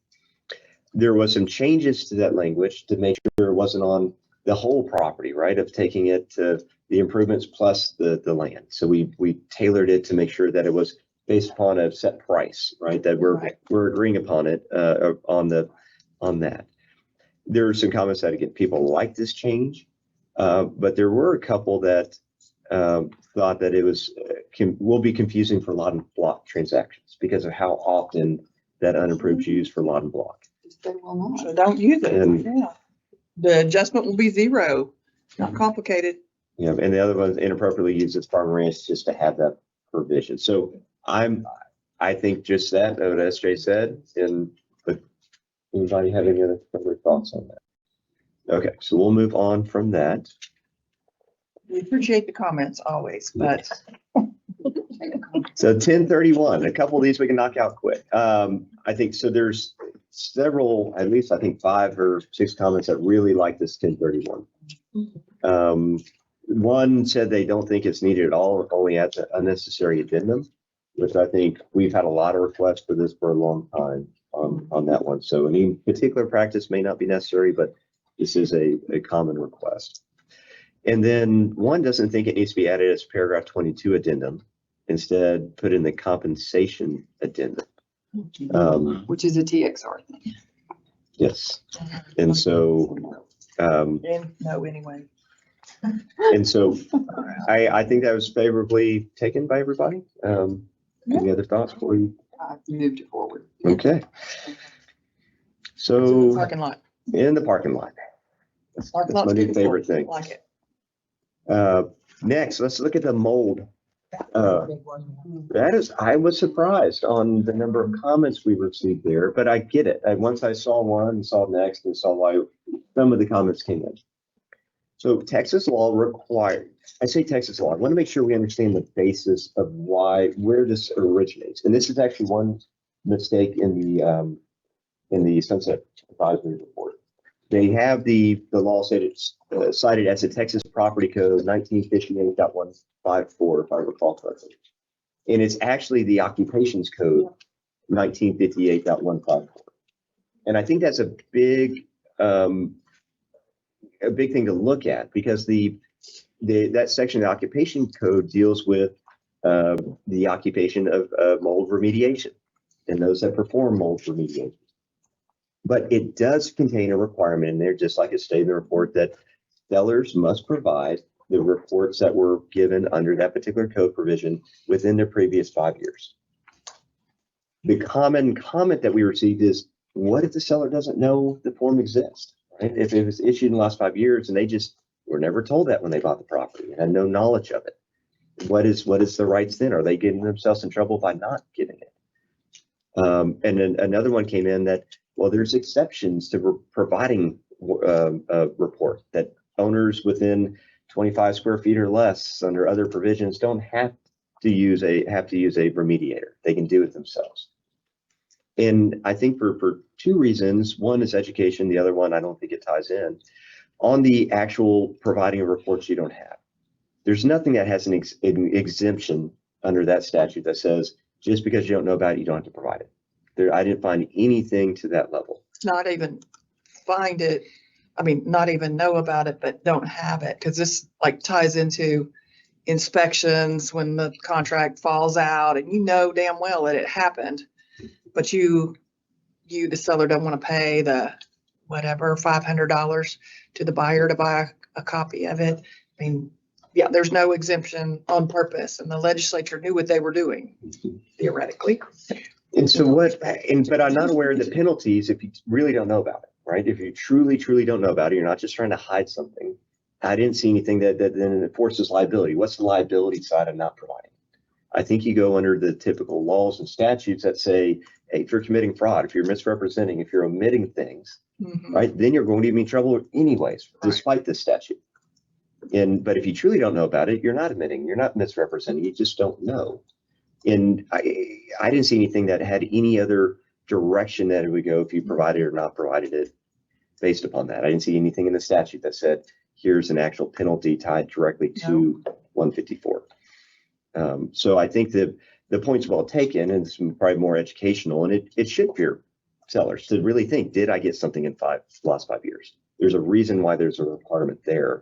There was some changes to that language to make sure it wasn't on the whole property, right? Of taking it to the improvements plus the land. So we tailored it to make sure that it was based upon a set price, right? That we're agreeing upon it on that. There are some comments that again people like this change, but there were a couple that thought that it will be confusing for lot and block transactions because of how often that unapproved is used for lot and block. They will not. So don't use it. And- Yeah. The adjustment will be zero. Not complicated. Yeah, and the other one inappropriately uses farm ranch just to have that provision. So I think just that, what SJ said, but anybody have any other thoughts on that? Okay, so we'll move on from that. We appreciate the comments always, but So 1031, a couple of these we can knock out quick. I think so. There's several, at least I think 5 or 6 comments that really like this 1031. One said they don't think it's needed at all, only adds an unnecessary addendum, which I think we've had a lot of requests for this for a long time on that one. So any particular practice may not be necessary, but this is a common request. And then one doesn't think it needs to be added as paragraph 22 addendum. Instead, put in the compensation addendum. Which is a TXR thing. Yes. And so, and no anyway. and so I think that was favorably taken by everybody. Any other thoughts before you? I moved it forward. Okay. So So parking lot. in the parking lot. That's Parking my lot's new beautiful. favorite thing. Like it. Next, let's look at the mold. I was surprised on the number of comments we received there, but I get it. Once I saw one and saw next and saw why some of the comments came in. So Texas law required, I say Texas law, I want to make sure we understand the basis of where this originates. And this is actually one mistake in the Sunset Advisory Report. They have the law cited as the Texas Property Code 1958.154, if I recall correctly. And it's actually the Occupations Code 1958.154. And I think that's a big thing to look at because that section of the Occupation Code deals with the occupation of mold remediation and those that perform mold remediation. But it does contain a requirement in there, just like it stated in the report, that sellers must provide the reports that were given under that particular code provision within the previous 5 years. The common comment that we received is, what if the seller doesn't know the form exists? Right? If it was issued in the last 5 years and they just were never told that when they bought the property and had no knowledge of it, what is the rights then? Are they getting themselves in trouble by not giving it? And then another one came in that, well, there's exceptions to providing a report that owners within 25 square feet or less under other provisions don't have to use a remediator. They can do it themselves. And I think for 2 reasons, one is education. The other one, I don't think it ties in on the actual providing of reports you don't have. There's nothing that has an exemption under that statute that says just because you don't know about it, you don't have to provide it. I didn't find anything to that level. Not even find it. I mean, not even know about it, but don't have it. Cause this like ties into inspections when the contract falls out and you know damn well that it happened, but you, the seller don't want to pay the whatever, $500 to the buyer to buy a copy of it. I mean, yeah, there's no exemption on purpose and the legislature knew what they were doing theoretically. And so but I'm not aware of the penalties if you really don't know about it, right? If you truly, truly don't know about it, you're not just trying to hide something. I didn't see anything that then enforces liability. What's the liability side of not providing? I think you go under the typical laws and statutes that say, hey, if you're committing fraud, if you're misrepresenting, if you're omitting things, right, then you're going to be in trouble anyways, despite this statute. But if you truly don't know about it, you're not omitting, you're not misrepresenting, you just don't know. And I didn't see anything that had any other direction that it would go if you provided or not provided it. based upon that. I didn't see anything in the statute that said, here's an actual penalty tied directly to 154. So I think that the point's well taken, and it's probably more educational, and it should fear sellers to really think, did I get something in last 5 years? There's a reason why there's a requirement there.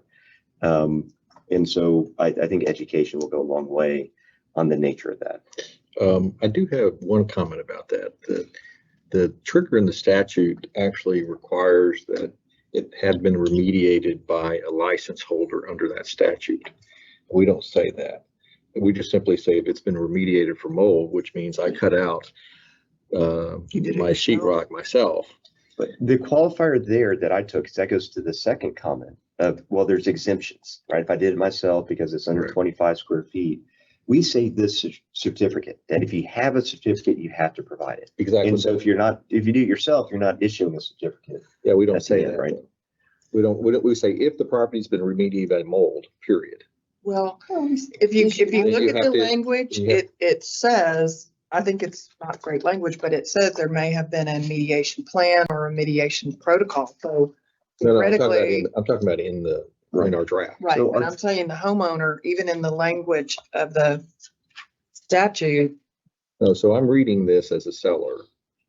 And so I think education will go a long way on the nature of that. I do have one comment about that. The trigger in the statute actually requires that it had been remediated by a license holder under that statute. We don't say that. We just simply say if it's been remediated for mold, which means I cut out my sheetrock myself. But the qualifier there that I took, that goes to the second comment of, well, there's exemptions, right? If I did it myself because it's under 25 square feet, we say this certificate, that if you have a certificate, you have to provide it. Exactly. And so if you do it yourself, you're not issuing a certificate. Yeah, we don't That's say it, that, right? We say if the property's been remediated by mold, period. Well, if you Then look you at have the to- language, you have- it says, I think it's not great language, but it says there may have been a mediation plan or a mediation protocol. So No, theoretically, I'm talking about in our draft. right, So but I'm saying the homeowner, even in the language of the statute, No, so I'm reading this as a seller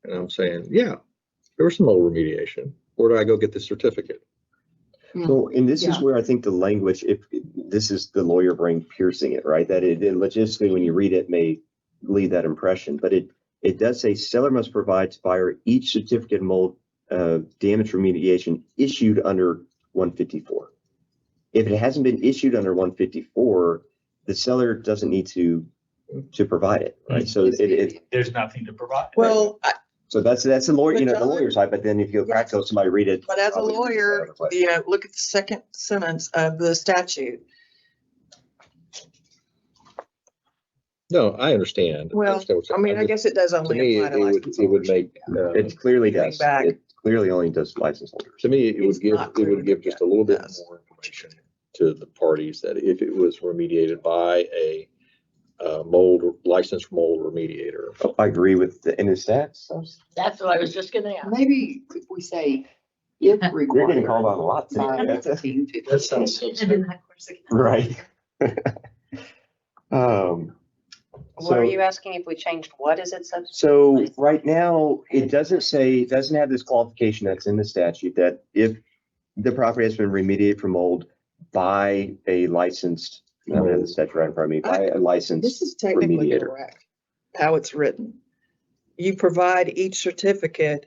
and I'm saying, yeah, there was some mold remediation. Where do I go get the certificate? Well, and this is Yeah. where I think the language, if this is the lawyer brain piercing it, right? That it logistically, when you read it, may leave that impression, but it does say seller must provide to buyer each certificate of mold damage remediation issued under 154. If it hasn't been issued under 154, the seller doesn't need to provide it, right? So There's nothing to provide. well, so that's the lawyer, But the John- lawyer side. But then if you go practical, somebody read it. but as a probably reads it lawyer, another way. look at the second sentence of the statute. No, I understand. Well, understand what you're I mean, saying. I guess it does To only me, apply to license it would holders. make, It clearly Going does. back. It clearly only does license holders. to me, it It's would give, not it clear would give just a little bit more information to the parties that if it was remediated by a licensed mold remediator. Oh, I agree with the, and is that, That's what I was just gonna ask. Maybe if we say if you're required. getting called out a lot today. by That's it. 1950. That sounds so And in that course again. Right. What are So- you asking if we changed? What is it? So right now, it doesn't have this qualification that's in the statute that if the property has been remediated from mold by a licensed, I don't have the statute right in front of me, by a This licensed is technically remediator. correct, how it's written. You provide each certificate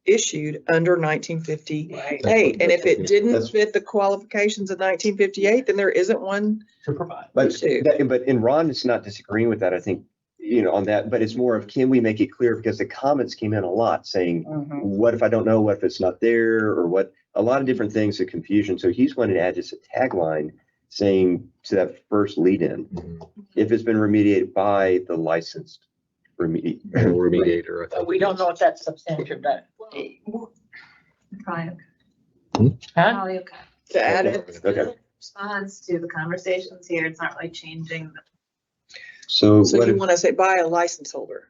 issued under 1958. And if it didn't That's- fit the qualifications of 1958, then there isn't one. To provide. But, issue. but in Ron, it's not disagreeing with that, I think, on that, but it's more of, can we make it clear? Because the comments came in a lot saying, what if I don't know, what if it's not there, or what, a lot of different things, the confusion. So he's wanting to add just a tagline saying to that first lead in, if it's been remediated by the licensed Remediator. I But think. we don't know if that's substantive, but. Probably Huh? probably okay. To add it, Okay, Response to the conversations here, it's not really changing. so so what you if, want to say by a license holder,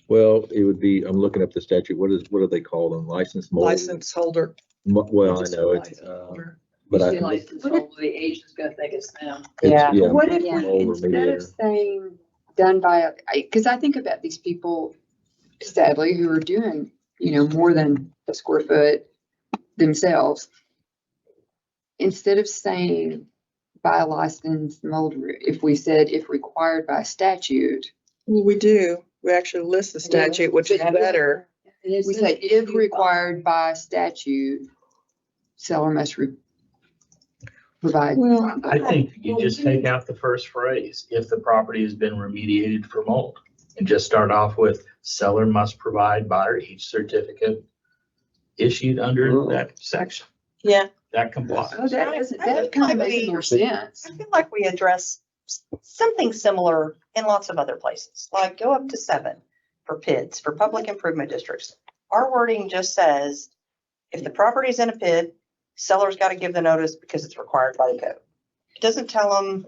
Well, it would be, I'm looking up the statute. What do they call them? Licensed mold? license holder. Well, I Just know a it's, license holder. but I. You see license holder, the agent's gonna think it's them. Yeah. Yeah. What if Yeah. we, instead of saying done by, because I think about these people, sadly, who are doing, more than a square foot themselves. Instead of saying by a licensed molder, if we said if required by statute, Well, we do. We actually list the statute, which is better. we say if required by statute, seller must provide. Well, I think you just take out the first phrase, if the property has been remediated for mold. And just start off with seller must provide buyer each certificate issued under that section. Yeah. That complies. Oh, that kind of makes more sense. I feel like we address something similar in lots of other places, like go up to 7 for PIDs, for public improvement districts. Our wording just says, if the property's in a PID, seller's got to give the notice because it's required by the code. It doesn't tell them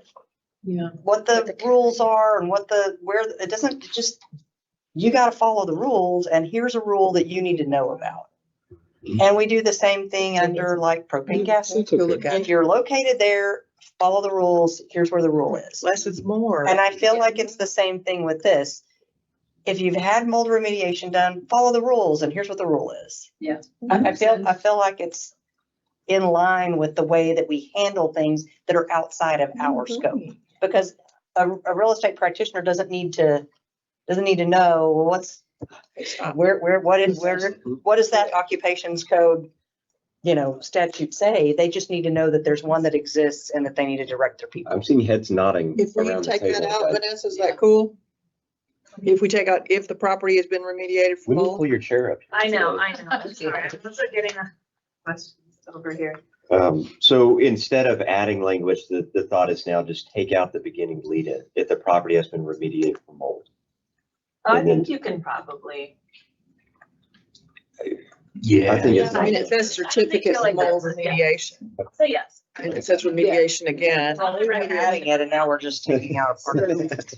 what the rules are and it doesn't just, you got to follow the rules and here's a rule that you need to know about. And we do the same thing under like propane gas. It's Go okay. look at If you're located there, follow the rules. Here's where the rule is. less is more. And I feel like it's the same thing with this. If you've had mold remediation done, follow the rules, and here's what the rule is. Yeah. I feel like it's in line with the way that we handle things that are outside of our scope. Because a real estate practitioner doesn't need to know, well, what does that occupations code, statute say? They just need to know that there's one that exists and that they need to direct their people. I'm seeing heads nodding If we around the take that table. out, but Vanessa, is that cool? If we take out, if the property has been remediated We from need to mold? pull your chair up. I know. I'm sorry. I'm also getting a questions over here. So instead of adding language, the thought is now just take out the beginning lead in if the property has been remediated from mold. I And then- think you can probably. Yeah. I think it's. I mean, it says certificate of like mold that's- yeah. remediation, Say yes. and it says remediation again. Well, we were adding it and now we're just taking out a part of it.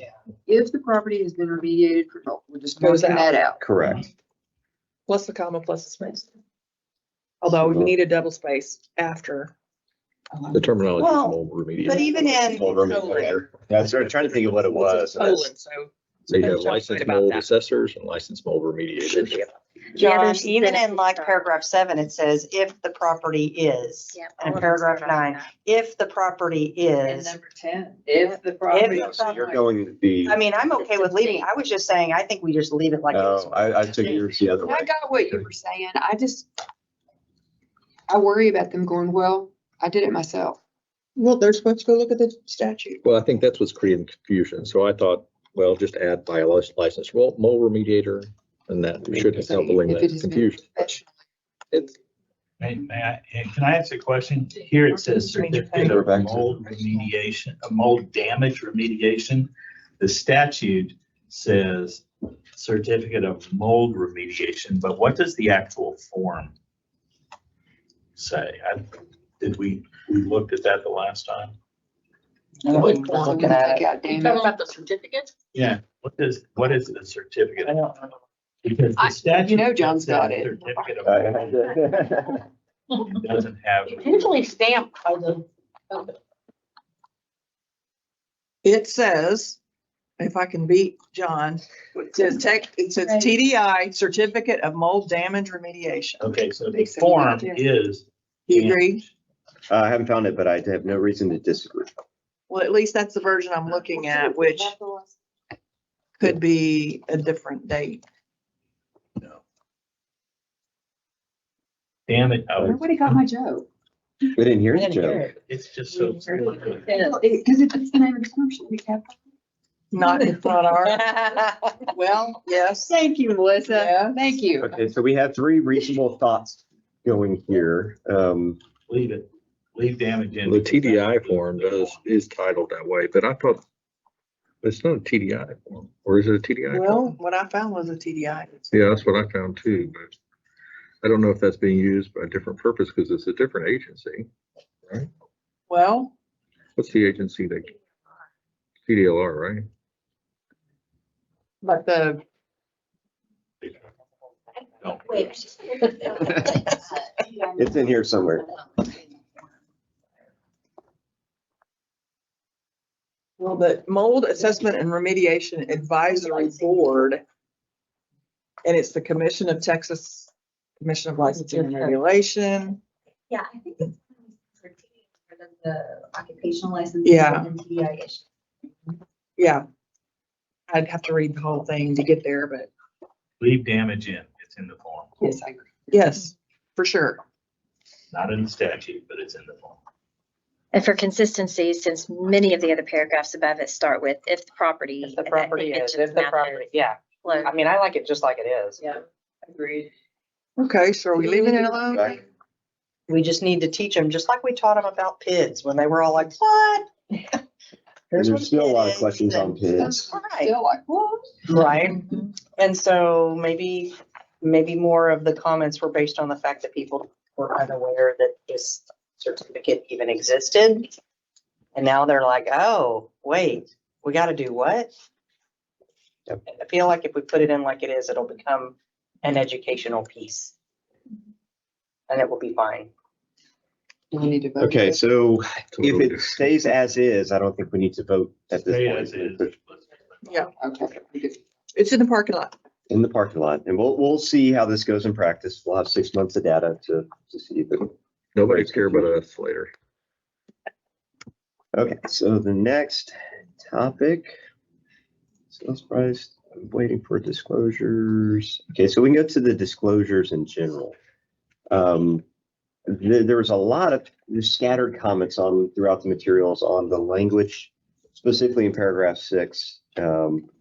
If the property has been remediated for mold, we're just Goes marking that out. Correct. Plus the comma, plus the space. Although we need a double space after. The terminology is Well, mold remediation. But even in, Mold remediator. Yeah, I started trying to think of what it was. and that's- Colon, so. So you have Don't fight licensed about mold that. assessors and licensed mold remediators. John, there's even in benefits like are- paragraph 7, it says if the property is. Yeah, all And of those paragraph are 9, like that. if the property And is. number 10, if the property. Yeah, so you're going to be, I mean, I'm okay with leaving. I was just saying, I think we just leave it like it is. oh, I took yours the other way. I got what you were saying. I worry about them going, well, I did it myself. Well, they're supposed to go look at the statute. Well, I think that's what's creating confusion. So I thought, well, just add by a licensed mold remediator, and that should help If it eliminate has been confusion. professionally- It's, Can I ask a question? Here it says certificate of mold remediation, mold damage remediation. The statute says certificate of mold remediation, but what does the actual form say? We looked at that the last time? Looking at You talking about the certificate? Yeah. What is the certificate? I don't know. Because the statute. You know John's says got it. Certificate of mold doesn't have. It's usually stamped by the. It says, if I can beat John, it says TDI, Certificate of Mold Damage Remediation. Okay, so the form is. You agree? I haven't found it, but I have no reason to disagree. Well, at least that's the version I'm looking at, which could be a different date. Damn it. Nobody got my joke. We didn't hear the joke. It's just so. Because it's the name of the commercial. We have. Not in front of our, well, yes. Thank you, Melissa. Yeah. Thank you. Okay, so we have 3 reasonable thoughts going here. Leave it. Leave damage in. the TDI form is titled that way, but I thought it's not a TDI form, or is it a TDI Well, form? what I found was a TDI. Yeah, that's what I found too, but I don't know if that's being used by a different purpose because it's a different agency. Well, What's the agency that, TDLR, right? but the, It's in here somewhere. well, the Mold Assessment and Remediation Advisory Board, and it's the Commission of Texas, Commission of Licensing and Regulation. Yeah, I think it's for the occupational license. Yeah. And TDI issue. Yeah. I'd have to read the whole thing to get there, but Leave damage in. It's in the form. Yes, I agree. yes, for sure. Not in the statute, but it's in the form. And for consistency, since many of the other paragraphs above it start with if the property. If the and then property it is, mentions if the method, property, yeah. flow. I mean, I like it just like it is. Yeah, agreed. Okay, so are we leaving it alone? Right. We just need to teach them, just like we taught them about PIDs when they were all like, what? Here's what There's still a lot PID of is, questions on and- PIDs. Right, Still like, what? right. And so maybe more of the comments were based on the fact that people were unaware that this certificate even existed. And now they're like, oh, wait, we got to do what? Yep. I feel like if we put it in like it is, it'll become an educational piece. and it will be fine. Do we need to vote? Okay, so if Totally. it stays as is, I don't think we need to vote at this Stay point. as is. Yeah, Okay. we do. it's in the parking lot. In the parking lot, and we'll see how this goes in practice. We'll have 6 months of data to see if it. Nobody care about us later. Okay, so the next topic, sales price, I'm waiting for disclosures. Okay, so we can go to the disclosures in general. There was a lot of scattered comments on throughout the materials on the language, specifically in paragraph 6,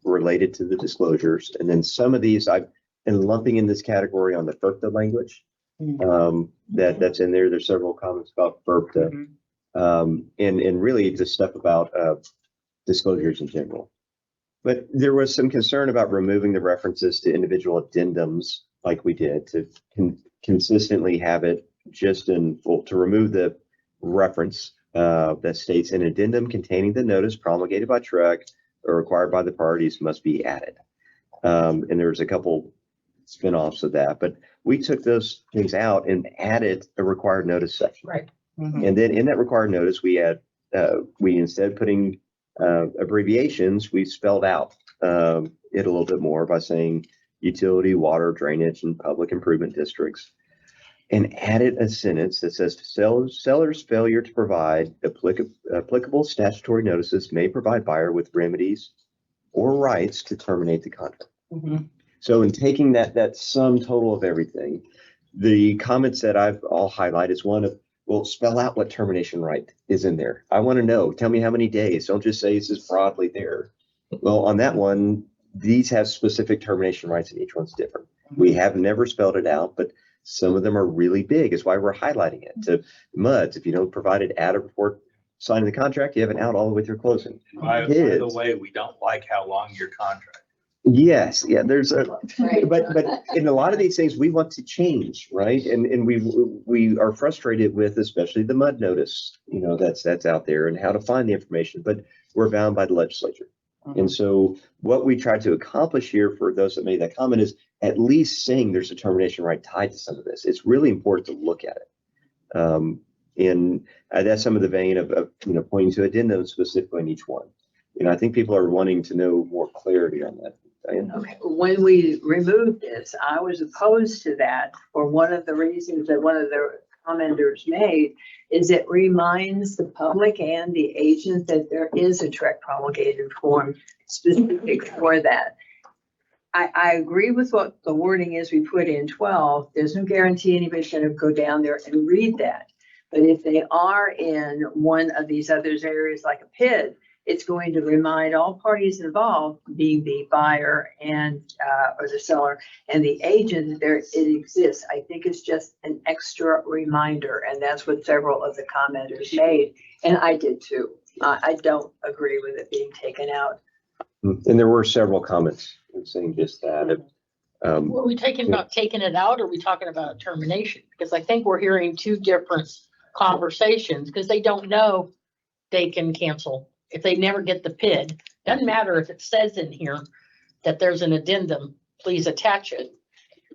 related to the disclosures. And then some of these I've been lumping in this category on the FERPTA language. That's in there. There's several comments about FERPTA. And really just stuff about disclosures in general. But there was some concern about removing the references to individual addendums like we did to consistently have it just to remove the reference that states an addendum containing the notice promulgated by TREC or required by the parties must be added. And there was a couple spinoffs of that, but we took those things out and added a required notice section. Right. And then in that required notice, we instead of putting abbreviations, we spelled out it a little bit more by saying utility, water, drainage, and public improvement districts, and added a sentence that says seller's failure to provide applicable statutory notices may provide buyer with remedies or rights to terminate the contract. So in taking that sum total of everything, the comments that I've all highlighted is one of, well, spell out what termination right is in there. I want to know. Tell me how many days. Don't just say it's just broadly there. Well, on that one, these have specific termination rights and each one's different. We have never spelled it out, but some of them are really big. It's why we're highlighting it. To MUDs, if you don't provide it out before signing the contract, you have an out all the way through closing. By the way, we don't like how long your contract. Yes, yeah, there's a, but in a lot of these things, we want to change, right? And we are frustrated with, especially the MUD notice, that's out there and how to find the information, but we're bound by the legislature. And so what we tried to accomplish here for those that made that comment is at least saying there's a termination right tied to some of this. It's really important to look at it. And that's some of the vein of pointing to addendums specifically in each one. I think people are wanting to know more clarity on that. Okay, when we removed this, I was opposed to that for one of the reasons that one of the commenters made is it reminds the public and the agent that there is a TREC promulgated form specific for that. I agree with what the wording is we put in 12. There's no guarantee anybody's going to go down there and read that. But if they are in one of these other areas like a PID, it's going to remind all parties involved, being the buyer and or the seller and the agent, that it exists. I think it's just an extra reminder, and that's what several of the commenters made, and I did too. I don't agree with it being taken out. And there were several comments saying just that. Were we talking about taking it out, or are we talking about termination? Because I think we're hearing two different conversations, because they don't know they can cancel. If they never get the PID, doesn't matter if it says in here that there's an addendum, please attach it.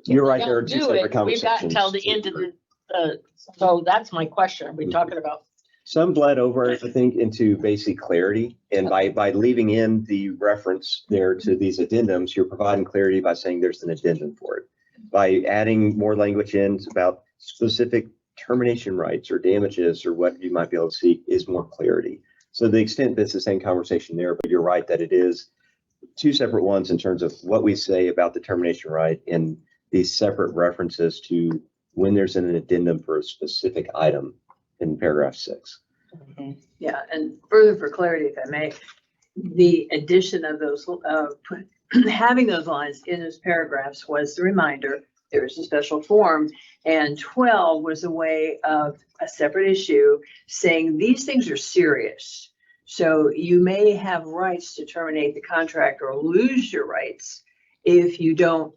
You're right, there are two separate We've conversations. got until the end of so that's my question. Are we talking about? Some bled over, I think, into basic clarity. And by leaving in the reference there to these addendums, you're providing clarity by saying there's an addendum for it. By adding more language in about specific termination rights or damages or what you might be able to seek is more clarity. So the extent that's the same conversation there, but you're right that it is two separate ones in terms of what we say about the termination right and these separate references to when there's an addendum for a specific item in paragraph 6. Yeah, and further for clarity, if I may, the addition of those, having those lines in those paragraphs was the reminder there is a special form, and 12 was a way of a separate issue saying these things are serious. So you may have rights to terminate the contract or lose your rights if you don't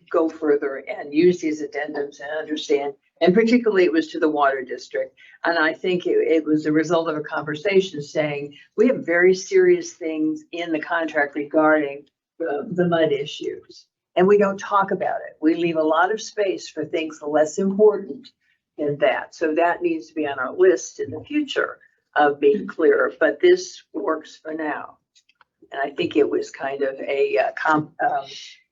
go further and use these addendums and understand. And particularly it was to the water district. And I think it was a result of a conversation saying, we have very serious things in the contract regarding the mud issues. And we don't talk about it. We leave a lot of space for things less important in that. So that needs to be on our list in the future of being clearer, but this works for now. And I think it was kind of a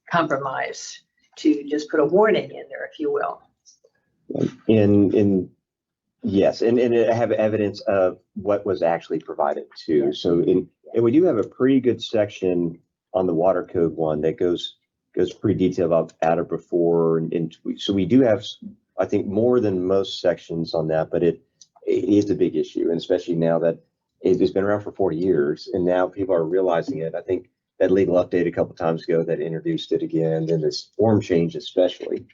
compromise to just put a warning in there, if you will. Yes, and I have evidence of what was actually provided too. So and we do have a pretty good section on the water code one that goes pretty detailed about at or before. So we do have, I think, more than most sections on that, but it is a big issue. And especially now that it's been around for 40 years and now people are realizing it. I think that legal update a couple of times ago that introduced it again, and this form change especially.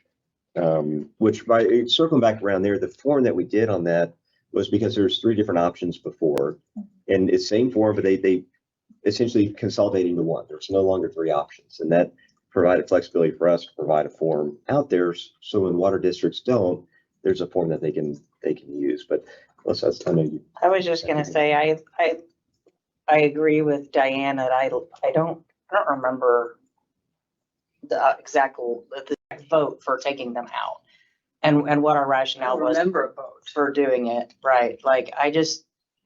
Which by circling back around there, the form that we did on that was because there's 3 different options before, and it's same form, but they essentially consolidated into one. There's no longer 3 options, and that provided flexibility for us to provide a form out there. So when water districts don't, there's a form that they can use. But Melissa, I know you. I was just gonna say, I agree with Diane that I don't remember the exact vote for taking them out and what our rationale was Remember a vote. for doing it. Right. Like, I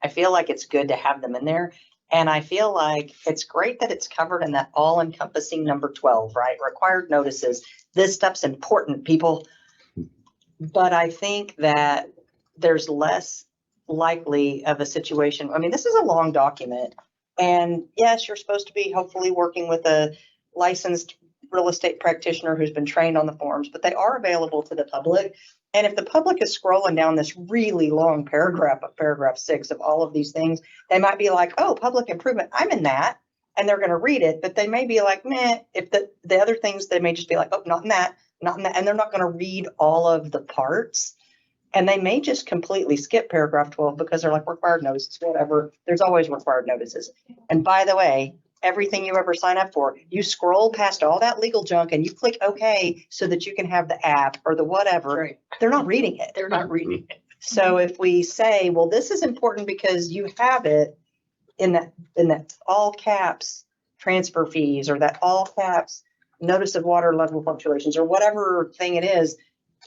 feel like it's good to have them in there. And I feel like it's great that it's covered in that all encompassing number 12, right? Required notices. This stuff's important, people. But I think that there's less likely of a situation. I mean, this is a long document, and yes, you're supposed to be hopefully working with a licensed real estate practitioner who's been trained on the forms, but they are available to the public. And if the public is scrolling down this really long paragraph of paragraph 6 of all of these things, they might be like, oh, public improvement, I'm in that. And they're going to read it, but they may be like, meh, if the other things, they may just be like, oh, not in that, not in that. And they're not going to read all of the parts. And they may just completely skip paragraph 12 because they're like required notices, whatever. There's always required notices. And by the way, everything you ever sign up for, you scroll past all that legal junk and you click OK so that you can have the app or the whatever. Right. They're not reading it. They're not reading it. So if we say, well, this is important because you have it in that all caps transfer fees, or that all caps notice of water level fluctuations, or whatever thing it is,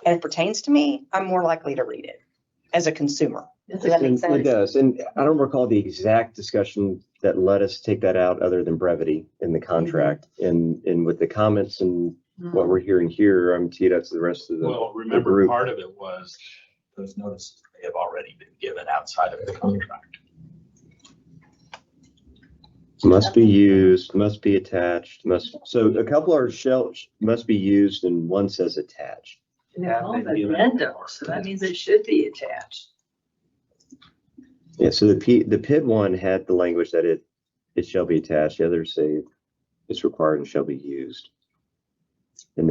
and it pertains to me, I'm more likely to read it as a consumer. Does that make sense? It does. And I don't recall the exact discussion that let us take that out other than brevity in the contract. And with the comments and what we're hearing here, I'm teed up to the rest of the Well, remember, group. part of it was those notices may have already been given outside of the contract. Must be used, must be attached, so a couple are must be used and one says attached. Yeah, addendum, so that means it should be attached. Yeah, so the PID one had the language that it shall be attached. The others say it's required and shall be used. And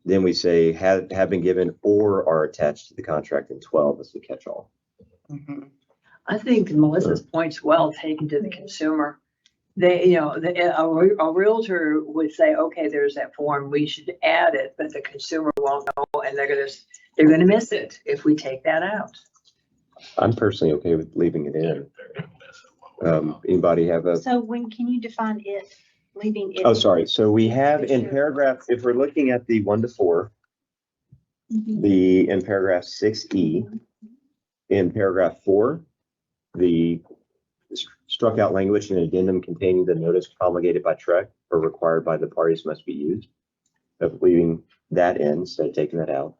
then we say have been given or are attached to the contract in 12 as the catch-all. Mhm. I think Melissa's point's well taken to the consumer. They, a realtor would say, okay, there's that form, we should add it, but the consumer won't know, and they're gonna miss it if we take that out. I'm personally okay with leaving it in. Anybody have a? So when can you define it, leaving it? Oh, sorry. So we have in paragraph, if we're looking at the 1 to 4, in paragraph 6E, in paragraph 4, the struck out language and addendum containing the notice promulgated by TREC or required by the parties must be used. Of leaving that in instead of taking that out.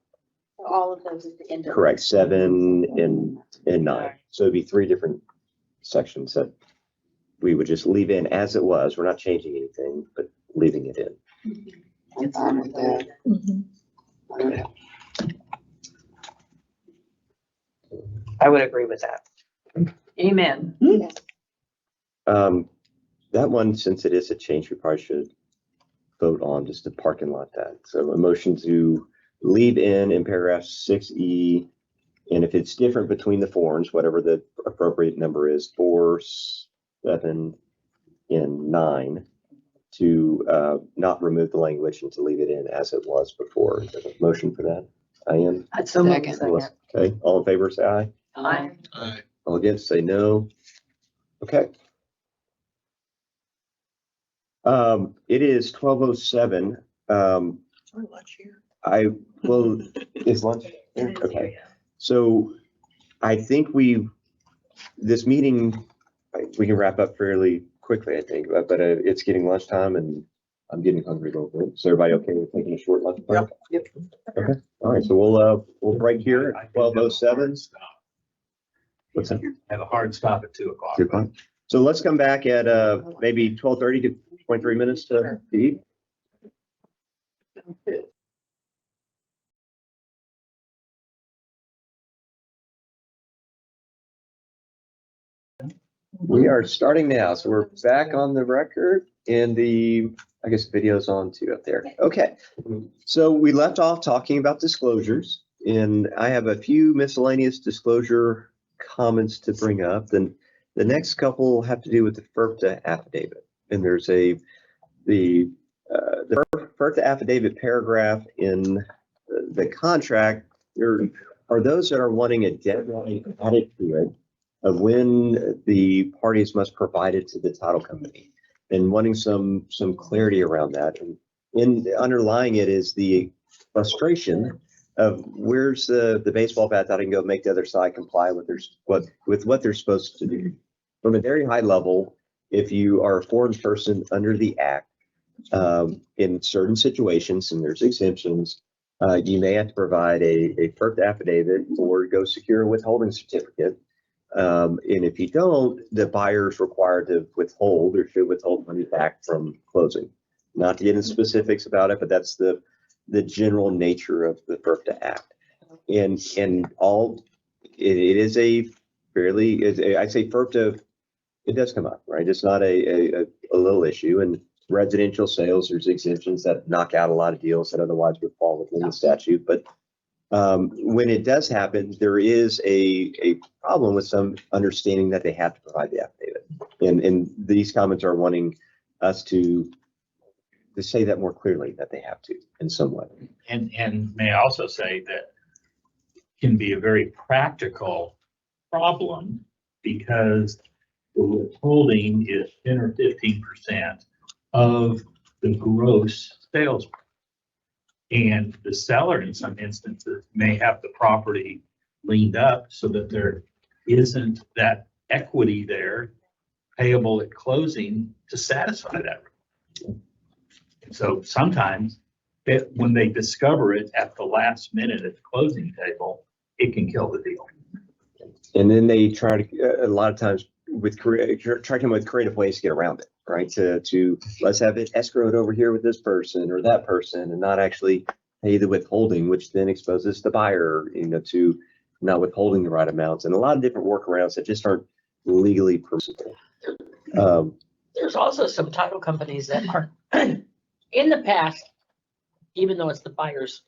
All of those at the end. Correct. 7 and 9. So it'd be 3 different sections that we would just leave in as it was. We're not changing anything, but leaving it in. I'm fine with that. I would agree with that. Amen. That one, since it is a change, we probably should vote on just the parking lot that. So a motion to leave in paragraph 6E, and if it's different between the forms, whatever the appropriate number is, 4, 7, and 9, to not remove the language and to leave it in as it was before. Is there a motion for that? Diane? That's so much. Okay, all in favor, say aye. Aye. All against, say no. Okay. It is 12:07. Well, is lunch? Okay. So I think this meeting, we can wrap up fairly quickly, I think, but it's getting lunchtime and I'm getting hungry a little bit. Is everybody okay with taking a short lunch break? Yep. Okay, all right, so we'll break here at 12:07. What's that? Have a hard stop at 2:00. 2:00. So let's come back at maybe 12:30 to 23 minutes to eat. We are starting now, so we're back on the record and I guess the video's on too up there. Okay, so we left off talking about disclosures and I have a few miscellaneous disclosure comments to bring up. Then the next couple have to do with the FERPTA affidavit. And there's the FERPTA affidavit paragraph in the contract. There are those that are wanting a deadline added to it of when the parties must provide it to the title company and wanting some clarity around that. And in underlying it is the frustration of where's the baseball bat that I can go make the other side comply with what they're supposed to do. From a very high level, if you are a foreign person under the act, in certain situations, and there's exemptions, you may have to provide a FERPTA affidavit or go secure a withholding certificate. And if you don't, the buyer is required to withhold or should withhold money back from closing. Not to get into specifics about it, but that's the general nature of the FERPTA Act. And it is a fairly, I say FERPTA, it does come up, right? It's not a little issue. And residential sales, there's exemptions that knock out a lot of deals that otherwise would fall within the statute. But when it does happen, there is a problem with some understanding that they have to provide the affidavit. And these comments are wanting us to say that more clearly, that they have to in some way. And may I also say that can be a very practical problem because the withholding is 10 or 15% of the gross sales. And the seller in some instances may have the property leaned up so that there isn't that equity there payable at closing to satisfy that. And so sometimes when they discover it at the last minute at the closing table, it can kill the deal. And then they try to, a lot of times try to come with creative ways to get around it, right? To let's have it escrowed over here with this person or that person and not actually pay the withholding, which then exposes the buyer, to not withholding the right amounts and a lot of different workarounds that just aren't legally permissible. There's also some title companies that are in the past, even though it's the buyer's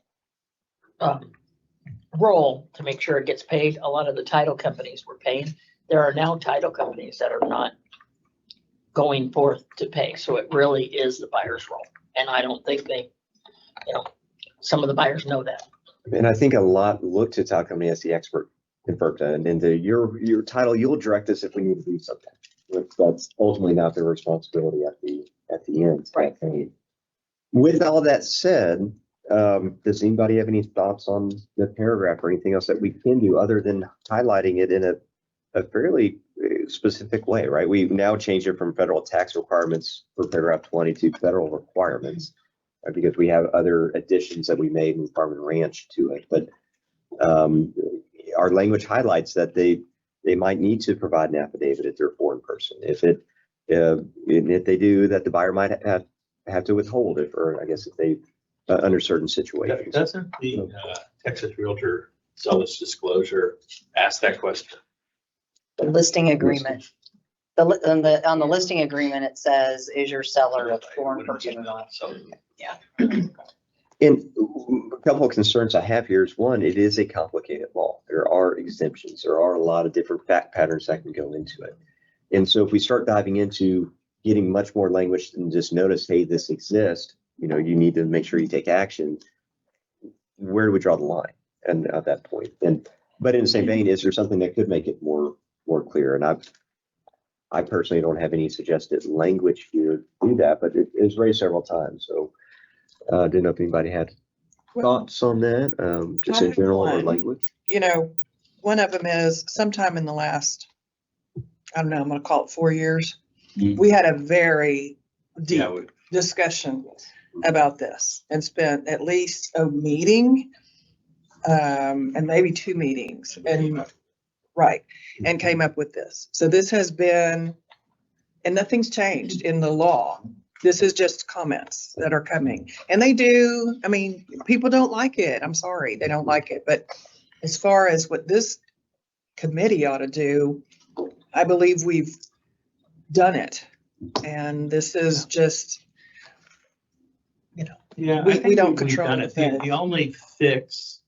role to make sure it gets paid, a lot of the title companies were paying. There are now title companies that are not going forth to pay. So it really is the buyer's role. And I don't think some of the buyers know that. And I think a lot look to title company as the expert in FERPTA and into your title, you'll direct us if we need to do something. That's ultimately not their responsibility at the end. Right. With all that said, does anybody have any thoughts on the paragraph or anything else that we can do other than highlighting it in a fairly specific way, right? We've now changed it from federal tax requirements for paragraph 20 to federal requirements because we have other additions that we made in Farm and Ranch to it. But our language highlights that they might need to provide an affidavit if they're a foreign person. If they do, that the buyer might have to withhold it, or I guess if they under certain situations. Doesn't the Texas Realtor Seller's Disclosure ask that question? The listing agreement. On the listing agreement, it says, is your seller a foreign person or not? So, yeah. And a couple of concerns I have here is one, it is a complicated law. There are exemptions. There are a lot of different fact patterns that can go into it. And so if we start diving into getting much more language than just notice, hey, this exists, you need to make sure you take action. Where do we draw the line? And at that point, but in the same vein, is there something that could make it more clear? And I personally don't have any suggested language here to do that, but it was raised several times. So I didn't know if anybody had thoughts on that? Just in have general or one. language? You know, one of them is sometime in the last, I don't know, I'm gonna call it 4 years. Mhm. We had a very deep Yeah, discussion about this and spent at least a meeting, and maybe 2 meetings and, right, and came up with this. So this has been, and nothing's changed in the law. This is just comments that are coming. And they do, I mean, people don't like it. I'm sorry, they don't like it. But as far as what this committee ought to do, I believe we've done it. And this is just, yeah. We- I think we don't we've control done the it. Fed. The only fix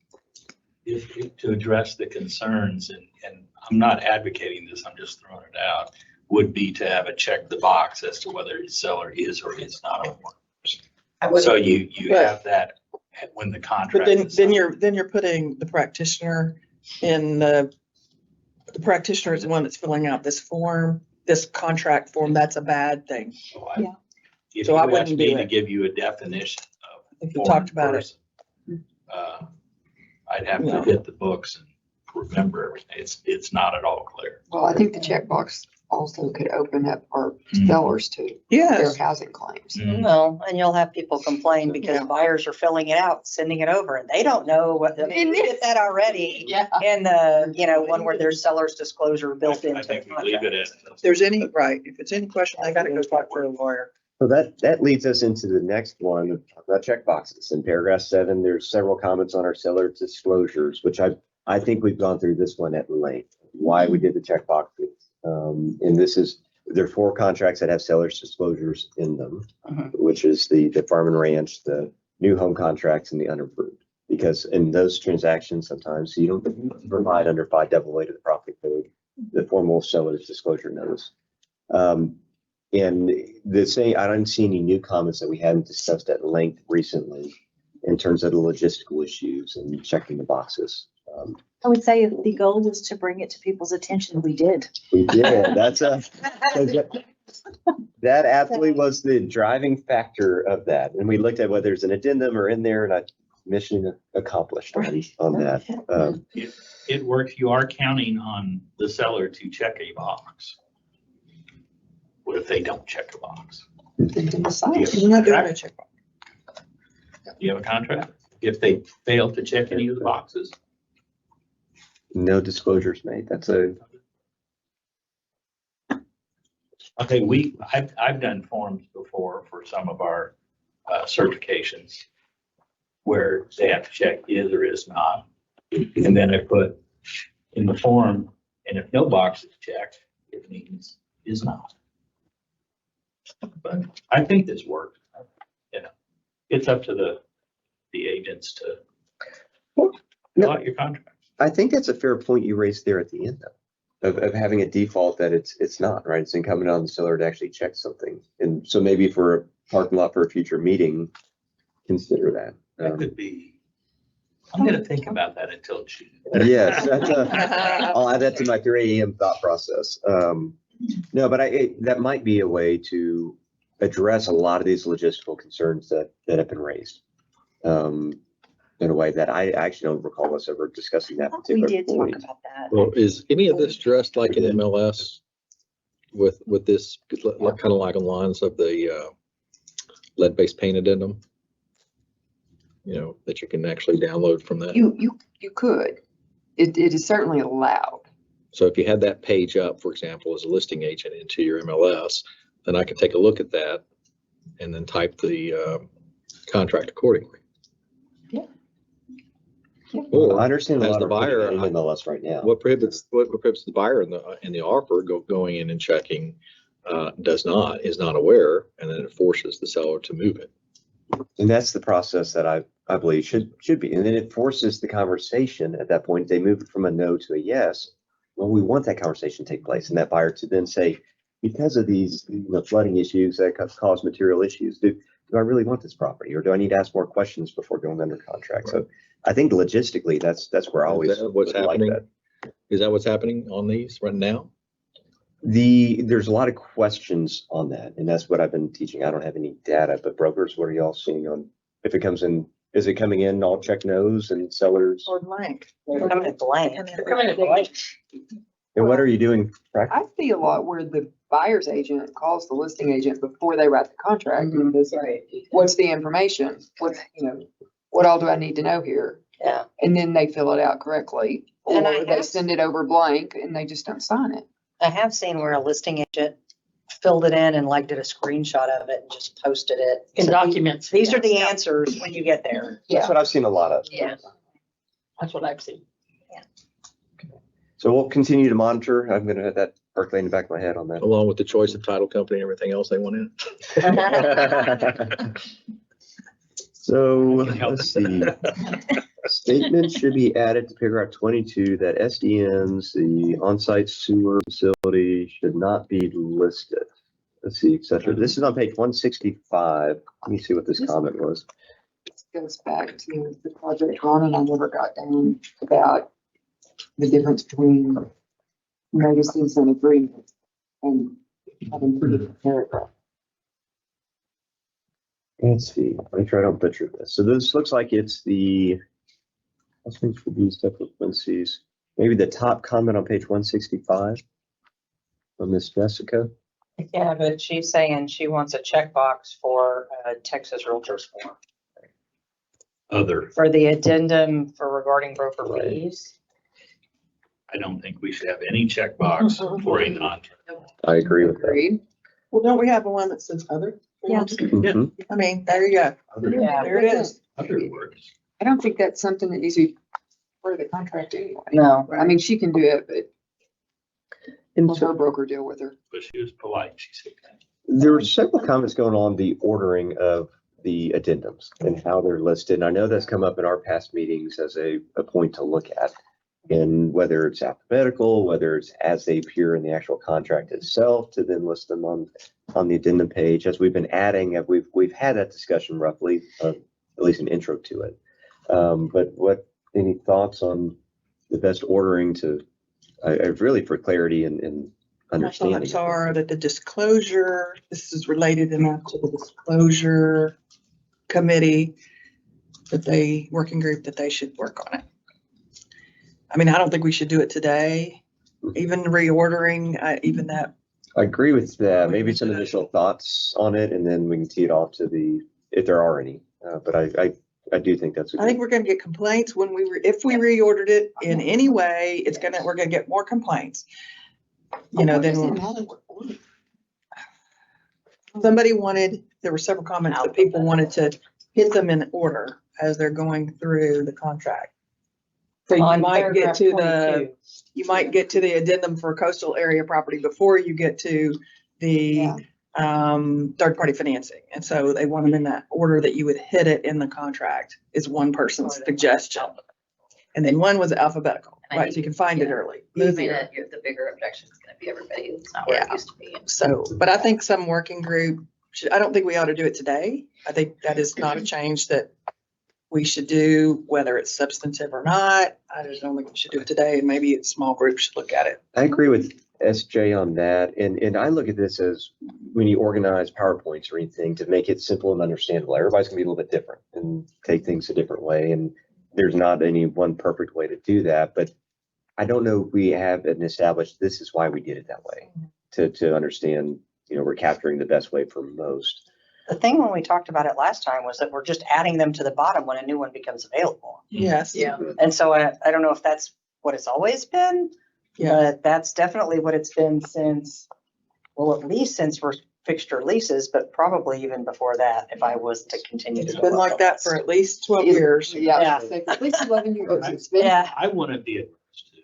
to address the concerns, and I'm not advocating this, I'm just throwing it out, would be to have a check the box as to whether the seller is or is not a warrantor. So you But- have that when the but contract. then, is then signed. you're putting the practitioner in the practitioner is the one that's filling out this form, this contract form. That's a bad thing. So Yeah. If So you I asked wouldn't me do to it. give you a definition of I think we foreign talked about it. person, I'd have Yeah. to hit the books and remember everything. It's not at all clear. Well, I think the checkbox also could open up our Mhm. sellers to their Yes. housing claims. Mm. Well, and you'll have people complain because Yeah. buyers are filling it out, sending it over, and they don't know what, I mean, we did that already. Yeah. In the, one where there's seller's disclosure built I into the think we leave it contract. at. If there's any, right, if it's any question, they gotta go talk to a lawyer. So that leads us into the next one, the check boxes. In paragraph 7, there's several comments on our seller disclosures, which I think we've gone through this one at length, why we did the check boxes. And there are 4 contracts that have sellers disclosures in them, which is the farm and ranch, the new home contracts, and the unapproved. Because in those transactions, sometimes you don't provide under 5AA to the property code, the formal seller's disclosure notice. And I don't see any new comments that we haven't discussed at length recently in terms of the logistical issues and checking the boxes. I would say if the goal was to bring it to people's attention, we did. We did. That absolutely was the driving factor of that. And we looked at whether there's an addendum or in there, and mission accomplished on that. It works. You are counting on the seller to check a box. What if they don't check a box? We're not doing a checkbox. Do you have a contract? If they fail to check any of the boxes? No disclosures made. Okay, I've done forms before for some of our certifications where they have to check is or is not. And then I put in the form, and if no box is checked, it means is not. But I think this works. It's up to the agents to fill out your contract. I think that's a fair point you raised there at the end of having a default that it's not, right? It's incumbent on the seller to actually check something. And so maybe for a parking lot for a future meeting, consider that. That could be, I'm gonna think about that until June. Yes, I'll add that to my 3 a.m. thought process. No, but that might be a way to address a lot of these logistical concerns that have been raised. In a way that I actually don't recall us ever discussing that We particular did talk point. about that. Well, is any of this dressed like an MLS with this, kind of like on lines of the lead-based paint addendum? That you can actually download from that. You could. It is certainly allowed. So if you had that page up, for example, as a listing agent into your MLS, then I could take a look at that and then type the contract accordingly. Well, I understand a as lot the of buyer buyer, in MLS right now. What prohibits the buyer and the offer going in and checking is not aware, and then it forces the seller to move it. And that's the process that I believe should be. And then it forces the conversation at that point. They move it from a no to a yes. Well, we want that conversation to take place, and that buyer to then say, because of these flooding issues that cause material issues, do I really want this property, or do I need to ask more questions before going under contract? So I think logistically, that's where I always Is that what's would like happening? that. Is that what's happening on these right now? There's a lot of questions on that, and that's what I've been teaching. I don't have any data, but brokers, what are y'all seeing on if it comes in Is it coming in all check no's and sellers? Or blank. Coming in blank. And what are you doing? I see a lot where the buyer's agent calls the listing agent before they write the contract. And says, what's the information? What's, what all do I need to know here? Yeah. And then they fill it out correctly. And I Or they have- send it over blank and they just don't sign it. I have seen where a listing agent filled it in and like did a screenshot of it and just posted it. In So documents. These are the answers when you get there. That's what I've seen a lot of. Yeah. That's what I've seen. So we'll continue to monitor. I'm gonna have that percolate in the back of my head on that. Along with the choice of title company, and everything else they want in. So I can help. let's see. Statement should be added to paragraph 22 that SDNs, the on-site sewer facility, should not be listed. Let's see, et cetera. This is on page 165. Let me see what this comment was. This goes back to the project Ron and I never got down about the difference between notices and agreements and having put it in a paragraph. Let's see, make sure I don't butcher this. So this looks like it's the, let's make sure these frequencies, maybe the top comment on page 165 from Miss Jessica. Yeah, but she's saying she wants a checkbox for Texas Realtors form Other, for the addendum for regarding broker fees. I don't think we should have any checkbox for a non. I agree with that. Agreed. Well, don't we have one that says other? Yeah. Mhm. I mean, there you go. Yeah. There it is. Other words. I don't think that's something that needs to be part of the contract anyway. No. I mean, she can do it, but And let her broker deal with her. But she was polite. She said, there were several comments going on the ordering of the addendums and how they're listed. And I know that's come up in our past meetings as a point to look at. And whether it's alphabetical, whether it's as they appear in the actual contract itself, to then list them on the addendum page. As we've been adding, we've had that discussion roughly, at least an intro to it. But any thoughts on the best ordering to, really for clarity and My understanding? thoughts are that the disclosure, this is related enough to the disclosure committee, working group, that they should work on it. I mean, I don't think we should do it today, even reordering, even that. I agree with that. Maybe some initial thoughts on it, and then we can tee it off to if there are any. But I do think that's a I think good. we're gonna get complaints when if we reordered it in any way, we're gonna get more complaints. Somebody there were several comments that people wanted to hit them in order as they're going through the contract. So you On might get paragraph to 22. you might get to the addendum for coastal area property before you get to the third-party financing. And so they want them in that order that you would hit it in the contract, is one person's suggestion. And then one was alphabetical, And I right? So you can find it early. Moving easier. it, the bigger objection is gonna be everybody. It's not where it Yeah. used to be. So, but I think some working group, I don't think we ought to do it today. I think that is not a change that we should do, whether it's substantive or not. I just don't think we should do it today, and maybe a small group should look at it. I agree with SJ on that, and I look at this as when you organize PowerPoints or anything to make it simple and understandable. Everybody's gonna be a little bit different and take things a different way, and there's not any one perfect way to do that. But I don't know if we have an established, this is why we did it that way, to understand, we're capturing the best way for most. The thing when we talked about it last time was that we're just adding them to the bottom when a new one becomes available. Yes. Yeah. And so I don't know if that's what it's always been, Yeah. but that's definitely what it's been since, well, at least since we're fixture leases, but probably even before that, if I was to continue to. It's go been up like the that list. for at least 12 years. Yeah, so for at least 11 years. It's been. Yeah. I wouldn't be adverse to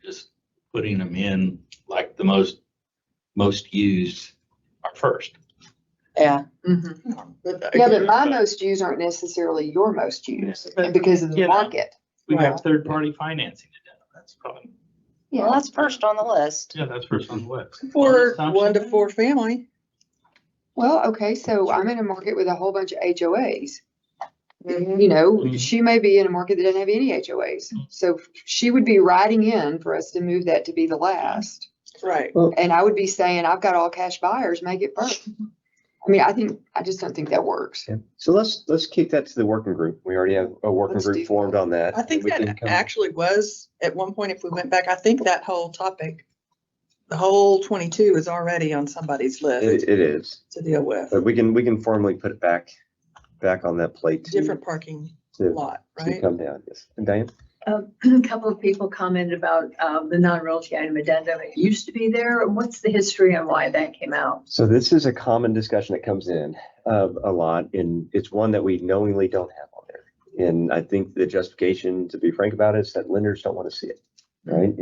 just putting them in like the most used are first. Yeah. Yeah, but my most used aren't necessarily your most used because of the You know. market. We Right. have third-party financing. That's probably, Well, that's first on the list. yeah, that's first on the list. For 1 to 4 family. Well, okay, so I'm in a market with a whole bunch of HOAs. Mhm. She may be in a market that doesn't have any HOAs. So she would be writing in for us to move that to be the last. Right. And I would be saying, I've got all cash buyers, make it first. I mean, I just don't think that works. Yeah. So let's kick that to the working group. We already have a working Let's group do formed on that. I think We can that come- actually was, at one point, if we went back, I think that whole topic, the whole 22 is already on somebody's list It is, to deal with. but we can formally put it back on that plate. Different parking to, lot, to right? come down. Yes. And Diane? A couple of people commented about the non-realty item addendum. It used to be there. What's the history on why that came out? So this is a common discussion that comes in a lot, and it's one that we knowingly don't have on there. And I think the justification, to be frank about it, is that lenders don't want to see it, right?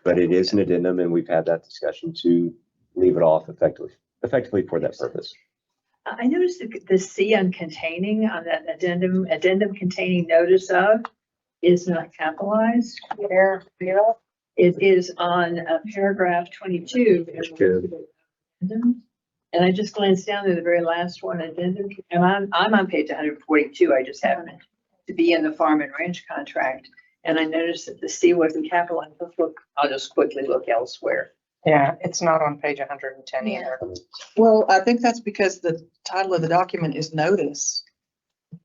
But it is an addendum, and we've had that discussion to leave it off effectively for that purpose. I noticed the C on containing on that addendum containing notice of is not capitalized. It is on paragraph 22. And I just glanced down to the very last one, addendum, and I'm on page 142. I just happened to be in the farm and ranch contract. And I noticed that the C wasn't capitalized. I'll just quickly look elsewhere. Yeah, it's not on page 110 either. Well, I think that's because the title of the document is notice.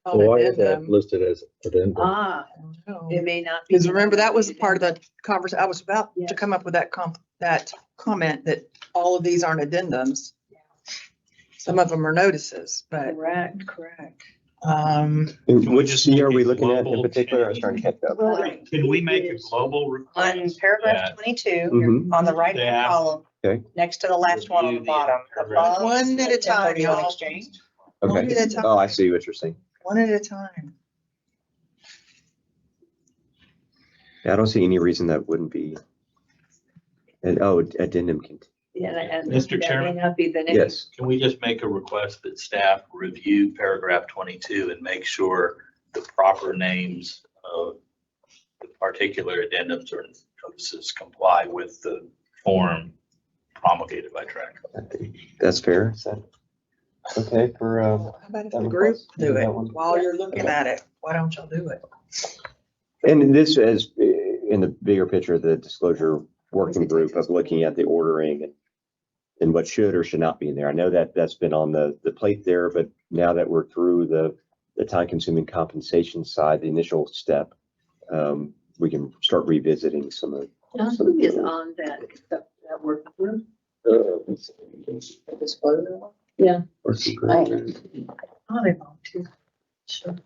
on So why is that addendum. listed as addendum? Ah, it may not be. Because remember, that was part of the conversation. I was about Yes. to come up with that comment that all of these aren't addendums. Some of them are notices, but, Correct. And Can we which just C make are a we looking at in global particular? I was trying to catch up. Right. Can we make a global request? On paragraph that 22, Mhm. on the right hand Staff. column, Okay. next to the last one on the Review the bottom. paragraph. above One at a time, 1031 y'all. exchange. One Okay. at a time. Oh, I see what you're saying. One at a time. Yeah, I don't see any reason that wouldn't be. And addendum. Yeah, and Mr. that may Chairman? not be the name. Yes. Can we just make a request that staff review paragraph 22 and make sure the proper names of the particular addendums or notices comply with the form promulgated by TRAC? That's fair. Is that okay for, How about if that the group request? do it That one? while you're looking at it? Why don't y'all do it? and this is in the bigger picture, the disclosure working group of looking at the ordering and what should or should not be in there. I know that that's been on the plate there, but now that we're through the time consuming compensation side, the initial step, we can start revisiting some of. Who is on that working group? Yeah. Oh, they volunteer. Sure.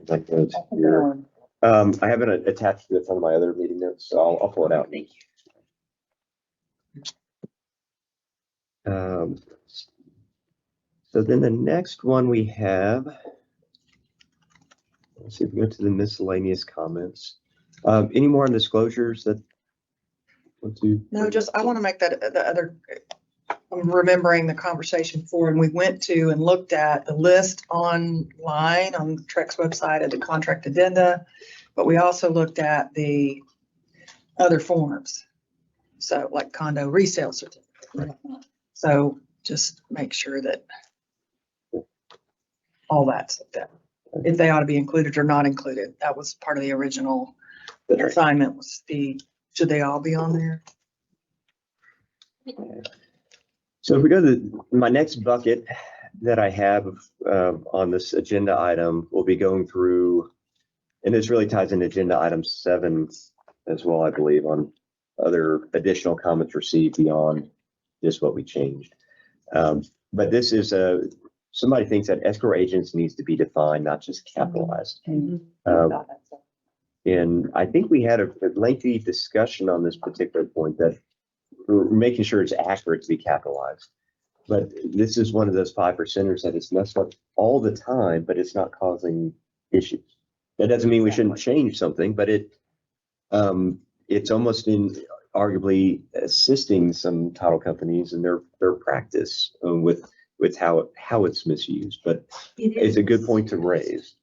Like those here. I have it attached to some of my other meeting notes, so I'll pull it out. Thank So then the next one we have, let's see if we go to the miscellaneous comments. Any more on disclosures that? Want to? No, just, I want to make that the other, I'm remembering the conversation before, and we went to and looked at the list online on Trek's website of the contract addenda, but we also looked at the other forms. So like condo resale certificate. So just make sure that all that's looked at, if they ought to be included or not included. That was part of the original assignment, was should they all be on there? So if we go to my next bucket that I have on this agenda item, we'll be going through, and this really ties in agenda item 7 as well, I believe, on other additional comments received beyond just what we changed. But this is somebody thinks that escrow agents needs to be defined, not just capitalized. And I think we had a lengthy discussion on this particular point, that we're making sure it's accurate to be capitalized. But this is one of those 5%ers that is messed up all the time, but it's not causing issues. That doesn't mean we shouldn't change something, but it's almost arguably assisting some title companies in their practice with how it's misused. But it's a good point to raise.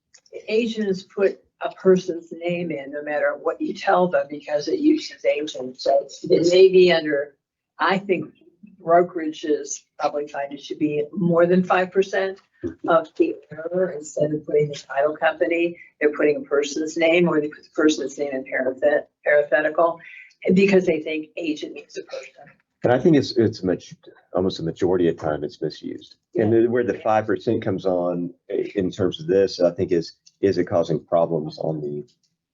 Agents put a person's name in no matter what you tell them because it uses agents. So it may be under, I think brokerages probably find it should be more than 5% of the error. Instead of putting the title company, they're putting a person's name, or they put the person's name in parenthetical because they think agent means a person. And I think it's much almost the majority of time it's misused. And then where the 5% comes on in terms of this, I think is it causing problems on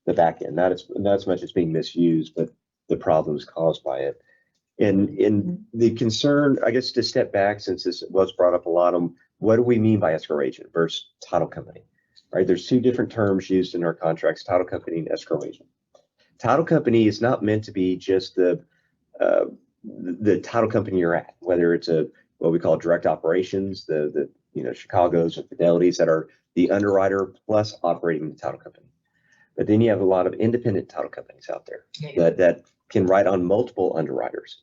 the back end? Not as much as being misused, but the problems caused by it. And in the concern, I guess to step back, since this was brought up a lot, what do we mean by escrow agent versus title company? Right? There's two different terms used in our contracts: title company and escrow agent. Title company is not meant to be just the title company you're at, whether it's what we call direct operations, the Chicago's or Fidelity's that are the underwriter plus operating the title company. But then you have a lot of independent title companies out there that can write on multiple underwriters.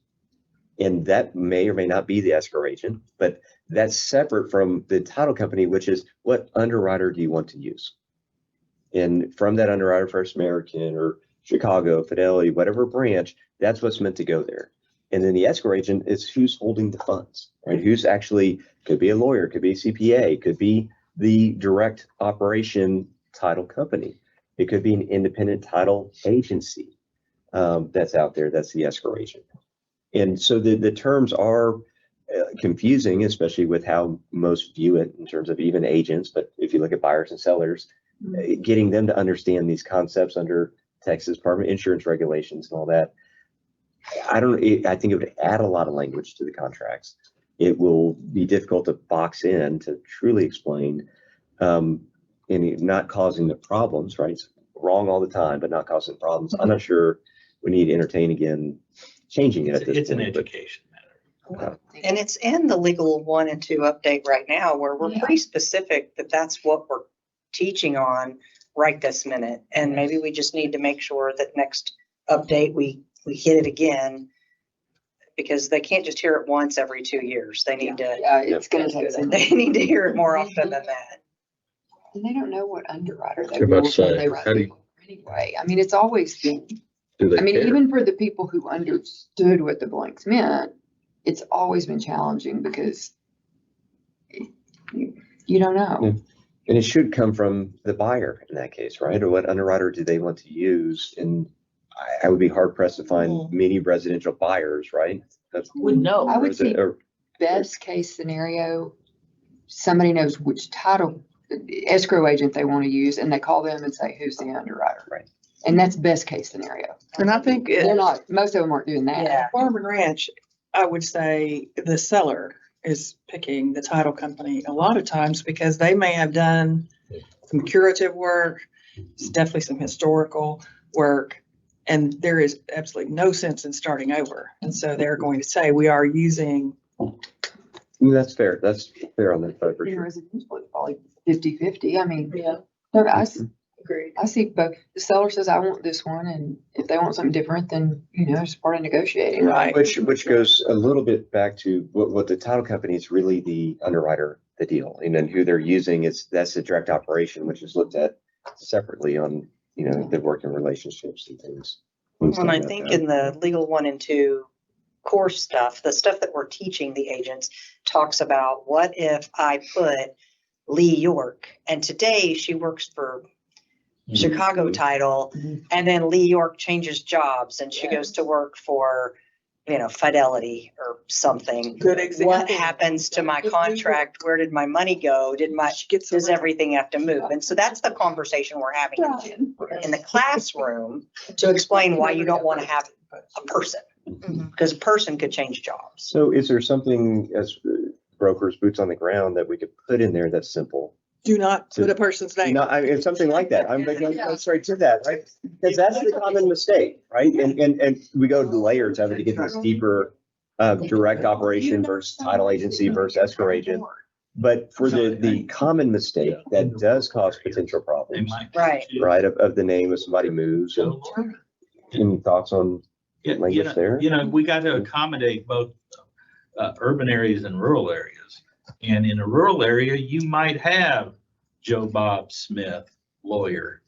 And that may or may not be the escrow agent, but that's separate from the title company, which is what underwriter do you want to use? And from that underwriter, First American or Chicago, Fidelity, whatever branch, that's what's meant to go there. And then the escrow agent is who's holding the funds, right? Who's actually, could be a lawyer, could be a CPA, could be the direct operation title company. It could be an independent title agency that's out there. That's the escrow agent. And so the terms are confusing, especially with how most view it in terms of even agents. But if you look at buyers and sellers, getting them to understand these concepts under Texas Department of Insurance regulations and all that, I think it would add a lot of language to the contracts. It will be difficult to box in to truly explain and not causing the problems, right? It's wrong all the time, but not causing problems. I'm not sure we need to entertain again changing it at this It's an point, but- education matter. And it's in the legal 1 and 2 update right now where we're pretty specific that that's what we're teaching on right this minute. And maybe we just need to make sure that next update, we hit it again, because they can't just hear it once every 2 years. They need to, Yeah, it's gonna take some. they need to hear it more often than that. And they don't know what underwriter they I was about will to say, when they write how do you- paperwork anyway. I mean, it's always been, Do they I mean, care? even for the people who understood what the blanks meant, it's always been challenging because you don't know. Yeah. And it should come from the buyer in that case, right? Or what underwriter do they want to use? And I would be hard pressed to find many residential buyers, right? Would know. I would Or is it- see or- best case scenario, somebody knows which title escrow agent they want to use and they call them and say, who's the underwriter? Right. And that's best case scenario. And I think They're not, most of them aren't doing that. Yeah. Farm and Ranch, I would say the seller is picking the title company a lot of times because they may have done some curative work, definitely some historical work, and there is absolutely no sense in starting over. And so they're going to say, we are using. That's fair. That's fair on that side for In sure. residential, it's probably 50-50. I mean, Yeah, no, agreed. I see both. The seller says, I want this one. And if they want something different, then, it's part of negotiating. Right. Which goes a little bit back to what the title company is really the underwriter, the deal, and then who they're using that's the direct operation, which is looked at separately on, the working relationships and things. And I think in the legal 1 and 2 course stuff, the stuff that we're teaching the agents talks about what if I put Lee York, and today she works for Chicago Title, and then Lee York changes jobs and she goes to work for, Fidelity or something. Good example. What happens to my contract? Where did my money go? Does everything have to move? And so that's the conversation we're having in the classroom to explain why you don't want to have a person, because a person could change jobs. So is there something as brokers, boots on the ground, that we could put in there that's simple? Do not put a person's name. No, it's something like that. I'm going straight to that, right? Because that's the common mistake, right? And we go to the layers of it to get this deeper direct operation versus title agency versus escrow agent. But for the common mistake that does cause potential They problems, might. Right. of the name of somebody moves. And any thoughts on language there? We got to accommodate both urban areas and rural areas. And in a rural area, you might have Joe Bob Smith, lawyer,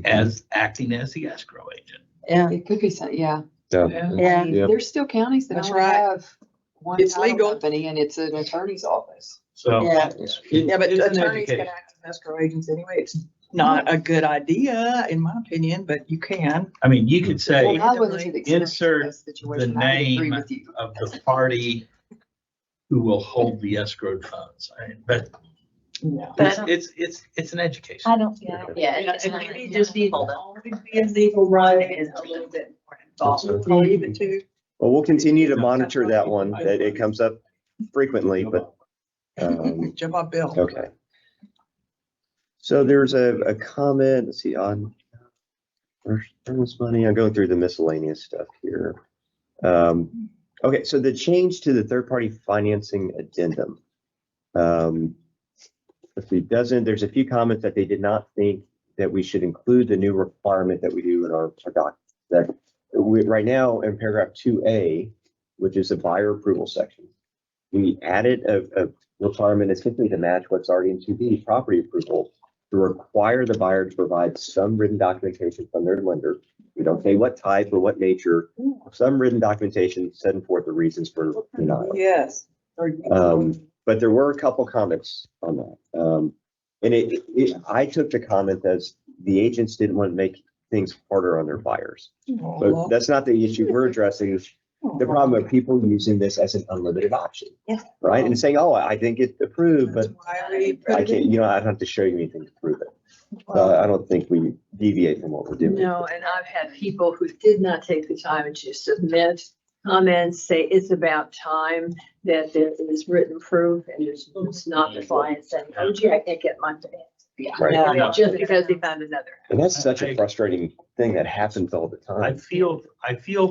as acting as the escrow agent. Yeah. It could be some, yeah. Yeah. Yeah. I mean, Yeah. There's still counties that That's only right. have one It's title legal. company and it's an attorney's office. So. Yeah. Yeah, but it's an attorneys can education. act as escrow agents anyway. It's not a good idea, in my opinion, but you can. I mean, you could say Well, I wasn't to the extent of insert that situation. the I would agree name with you. of the party who will hold the escrowed funds. But No. it's an education. I don't, yeah. Yeah. And it's not- maybe just need to Hold it. always be a legal run and a little bit more involved. I'll leave it to. Well, we'll continue to monitor that one, that it comes up frequently, but, Jump on Bill. okay. So there's a comment, let's see, on earnest money, I'm going through the miscellaneous stuff here. Okay, so the change to the third-party financing addendum. If it doesn't, there's a few comments that they did not think that we should include the new requirement that we do in our doc. That right now in paragraph 2A, which is the buyer approval section, we added a requirement essentially to match what's already in 2B, property approval, to require the buyer to provide some written documentation from their lender. We don't say what type or what nature, some written documentation setting forth the reasons for denial. Yes. But there were a couple comments on that. And I took the comment as the agents didn't want to make things harder on their buyers. But that's not the issue we're addressing. The problem of people using this as an unlimited option. Yeah. Right? And saying, oh, I didn't get approved, but I But can't, I don't have to show you anything to prove it. I don't think we deviate from what we're doing. No, and I've had people who did not take the time to submit comments, say it's about time that there is written proof and it's not the client saying, oh gee, I can't get my demand. Right. Yeah, just because they found another. And that's such a frustrating thing that happens all the I time. feel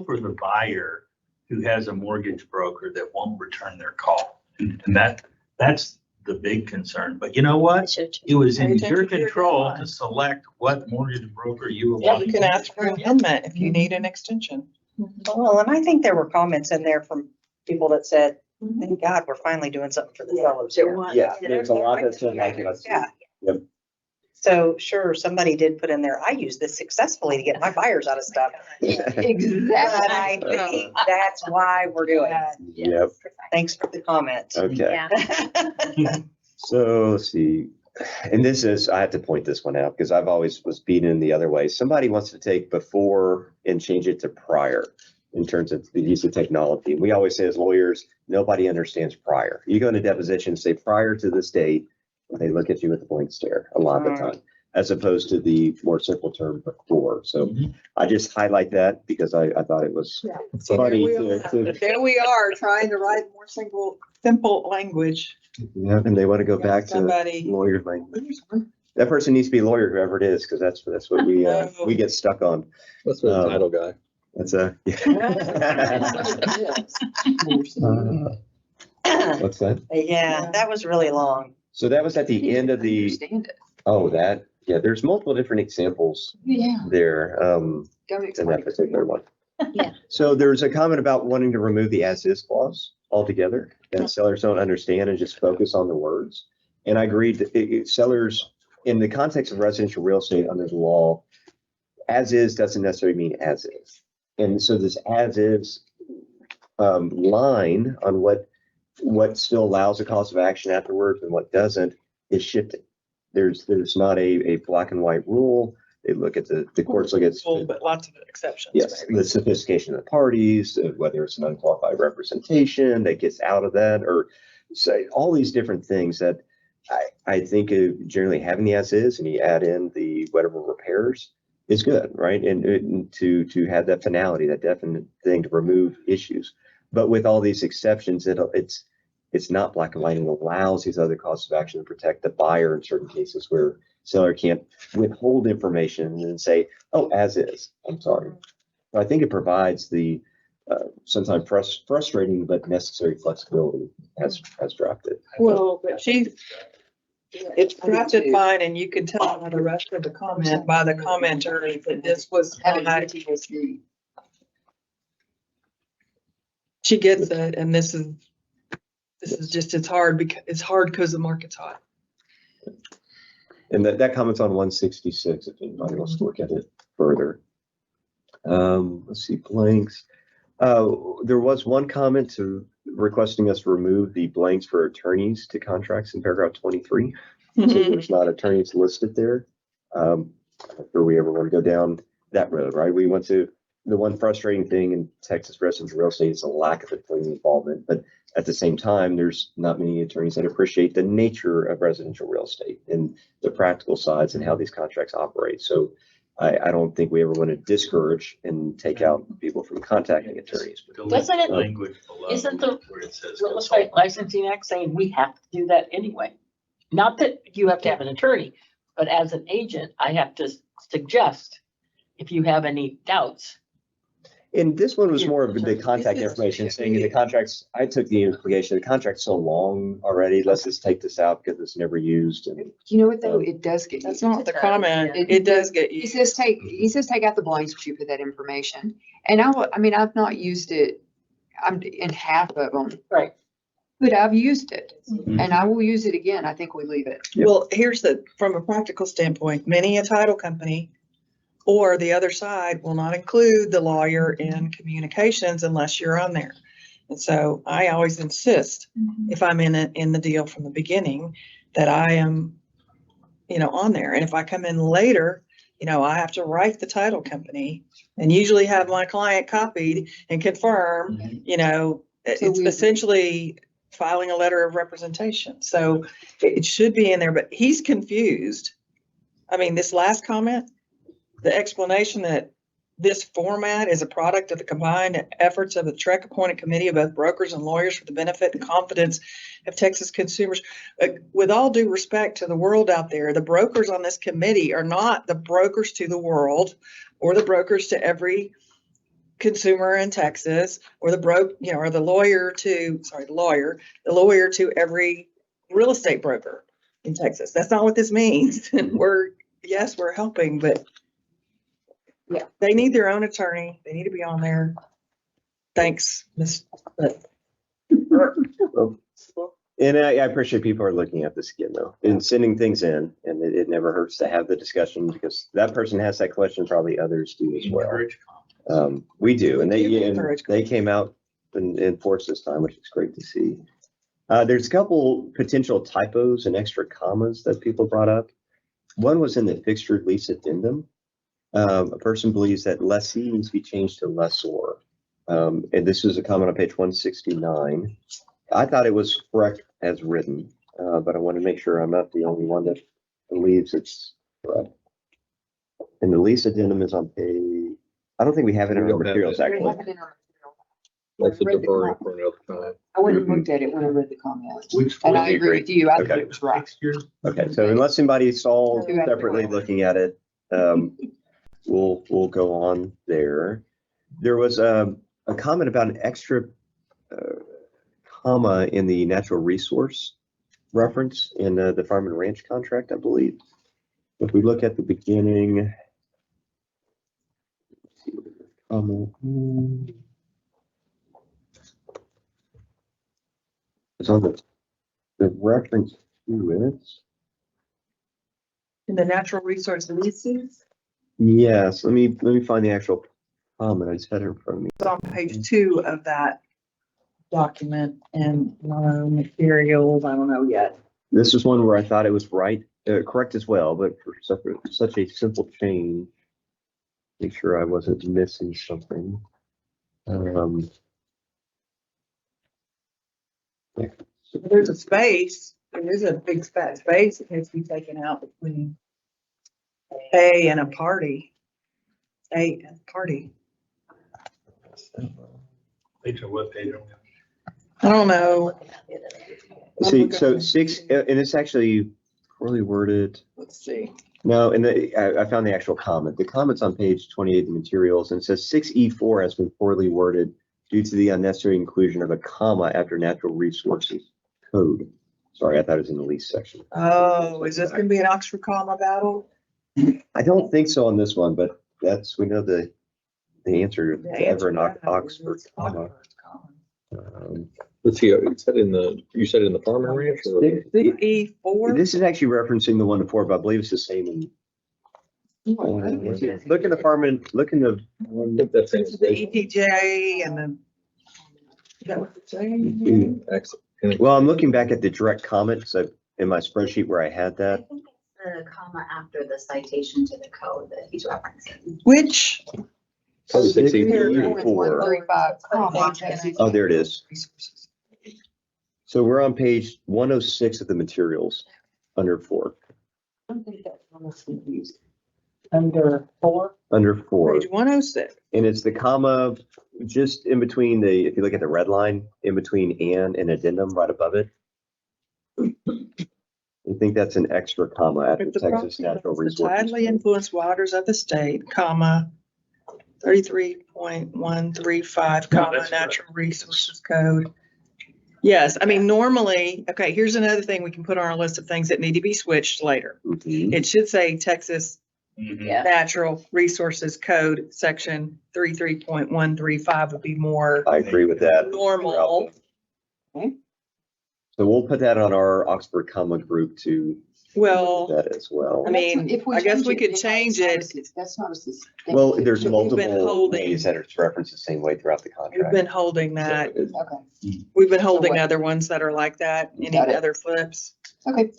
for the buyer who has a mortgage broker that won't return their call. And that's the big concern. But you know what? It was in your control to select what mortgage broker you were Yeah, wanting. you can ask for an amendment if you need an extension. Well, and I think there were comments in there from people that said, thank God, we're finally doing something for the sellers here. Yeah, there's a lot that's in like it. Yeah. Yep. So sure, somebody did put in there, I use this successfully to get my buyers out of stuff. But I think that's why we're doing it. Yep. Thanks for the comment. Okay. Yeah. So let's see. And this is, I have to point this one out because I've always was beaten the other way. Somebody wants to take before and change it to prior in terms of the use of technology. We always say as lawyers, nobody understands prior. You go into deposition and say prior to this date, and they look at you with a blank stare a lot of the time, as opposed to the more simple term before. So I just highlight that because I thought it was funny There we are, trying to write more simple language. yeah, and they want to go back to Somebody. lawyer language. That person needs to be a lawyer, whoever it is, because that's what we get stuck on. That's the title guy. That's what's that? Yeah, that was really long. So that was at the end of the, Understand it. there's multiple different examples Yeah. there, Don't in explain that it. particular one. Yeah. So there's a comment about wanting to remove the as-is clause altogether, that sellers don't understand and just focus on the words. And I agreed that sellers, in the context of residential real estate under the law, as-is doesn't necessarily mean as-is. And so this as-is line on what still allows a cause of action afterwards and what doesn't is shifting. There's not a black and white rule. They look at the courts look at. But lots of exceptions. Yes, maybe. the sophistication of the parties, whether it's an unqualified representation that gets out of that, or say all these different things that I think generally having the as is and you add in the whatever repairs is good, right? And to have that finality, that definite thing to remove issues. But with all these exceptions, it's not black and white and allows these other causes of action to protect the buyer in certain cases where seller can't withhold information and then say, oh, as is, I'm sorry. So I think it provides the sometimes frustrating but necessary flexibility as drafted. Well, but it's drafted fine, and you can tell by the rest of the comment, by the commenters, that this was. She gets it, and this is just, it's hard because the market's hot. And that comment's on 166, if anybody wants to look at it further. Let's see, blanks. There was one comment requesting us to remove the blanks for attorneys to contracts in paragraph 23. So there's not attorneys listed there. Or we ever want to go down that road, right? We want to the one frustrating thing in Texas residential real estate is the lack of attorney involvement. But at the same time, there's not many attorneys that appreciate the nature of residential real estate and the practical sides and how these contracts operate. So I don't think we ever want to discourage and take out people from contacting attorneys. Doesn't it- Language below Isn't the where it says Real estate consultant. licensing act saying we have to do that anyway. Not that you have to have an attorney, but as an agent, I have to suggest if you have any doubts. And this one was Yeah, more of the that's right. contact This is- information saying in the contracts, I took the implication, the contract's so long already, let's just take this out because it's never used. And You know what though? It does get That's used. not the comment. It- It does get He used. says he says take out the blanks, but you put that information. And I mean, I've not used it. I'm in half of them. Right. But I've used it Mhm. and I will use it again. I think we leave it. Yep. Well, from a practical standpoint, many a title company or the other side will not include the lawyer in communications unless you're on there. And so I always insist, if I'm in the deal from the beginning, that I am, on there. And if I come in later, I have to write the title company and usually have my client copied and confirm, it's we- essentially filing a letter of representation. So it should be in there, but he's confused. I mean, this last comment, the explanation that this format is a product of the combined efforts of the TREC appointed committee of both brokers and lawyers for the benefit and confidence of Texas consumers. With all due respect to the world out there, the brokers on this committee are not the brokers to the world or the brokers to every consumer in Texas or the lawyer to every real estate broker in Texas. That's not what this means. We're helping, but yeah, they need their own attorney. They need to be on there. Thanks, Miss. And I appreciate people are looking at this again though, and sending things in, and it never hurts to have the discussion because that person has that question, probably others do as well. Encourage comments. We do, and We do and encourage they came out in force this time, which is great to see. There's a couple potential typos and extra commas that people brought up. One was in the fixture lease addendum. A person believes that lessee needs to be changed to lessor. And this is a comment on page 169. I thought it was correct as written, but I want to make sure I'm not the only one that believes it's correct. And the lease addendum is on page, I don't think we have it in We our don't have materials it. We actually. have it in our material. That's a Read the deferral comment. for another time. I went and looked at it when I read the comment. Which And one? I agree with you. I thought Okay. it was right. Fixture? Okay, so unless somebody saw Two after separately one. looking at it, we'll go on there. There was a comment about an extra comma in the natural resource reference in the farm and ranch contract, I believe. If we look at the beginning. It's on the reference to it. In the natural resource leases, Yes, let me find the actual comment. I just had it in front of me. it's on page 2 of that document and materials, I don't know yet. This is one where I thought it was correct as well, but for such a simple change, make sure I wasn't missing something. Yeah. There's a space, there is a big space that has to be taken out between A and a party. A and party. Page or what page? I don't know. See, so 6, and it's actually poorly worded. Let's see. No, and I found the actual comment. The comment's on page 28 of the materials, and it says 6E4 has been poorly worded due to the unnecessary inclusion of a comma after natural resources code. Sorry, I thought it was in the lease section. Oh, is this gonna be an Oxford comma battle? I don't think so on this one, but we know the answer The to ever answer an to that Oxford is comma. Oxford. Let's see, you said in the farm and ranch? or- E4? This is actually referencing the one before, but I believe it's the same. Look in the farm and look in the. I think that's This is the ETJ and then. Is that what it's saying? Excellent. Well, I'm looking back at the direct comment, so in my spreadsheet where I had I that. think it's the comma after the citation to the code that he's referencing. Which So 16 Here, to it's 135, Oh, there it is. So we're on page 106 of the materials, under 4. I don't think that's almost confused. Under 4? Under 4. Page 106. And it's the comma just in between the, if you look at the red line, in between and addendum right above it. I think that's an extra comma after If the Texas property Natural limits the Resources. tidally influenced waters of the state, comma, 33.135, comma, that's correct. natural resources code. Yes, I mean, normally, okay, here's another thing we can put on our list of things that need to be switched later. Mhm. It should say Texas Yeah. Natural Resources Code, section 33.135 would be more I agree with that. normal. So we'll put that on our Oxford comma group to Well, that as well. I mean, I guess we could change it. That's not a. Well, there's We've been multiple holding- ways that it's referenced the same way throughout the We've contract. been holding that. Okay, We've been holding what- other ones that are like that. Any Got it. other flips? okay.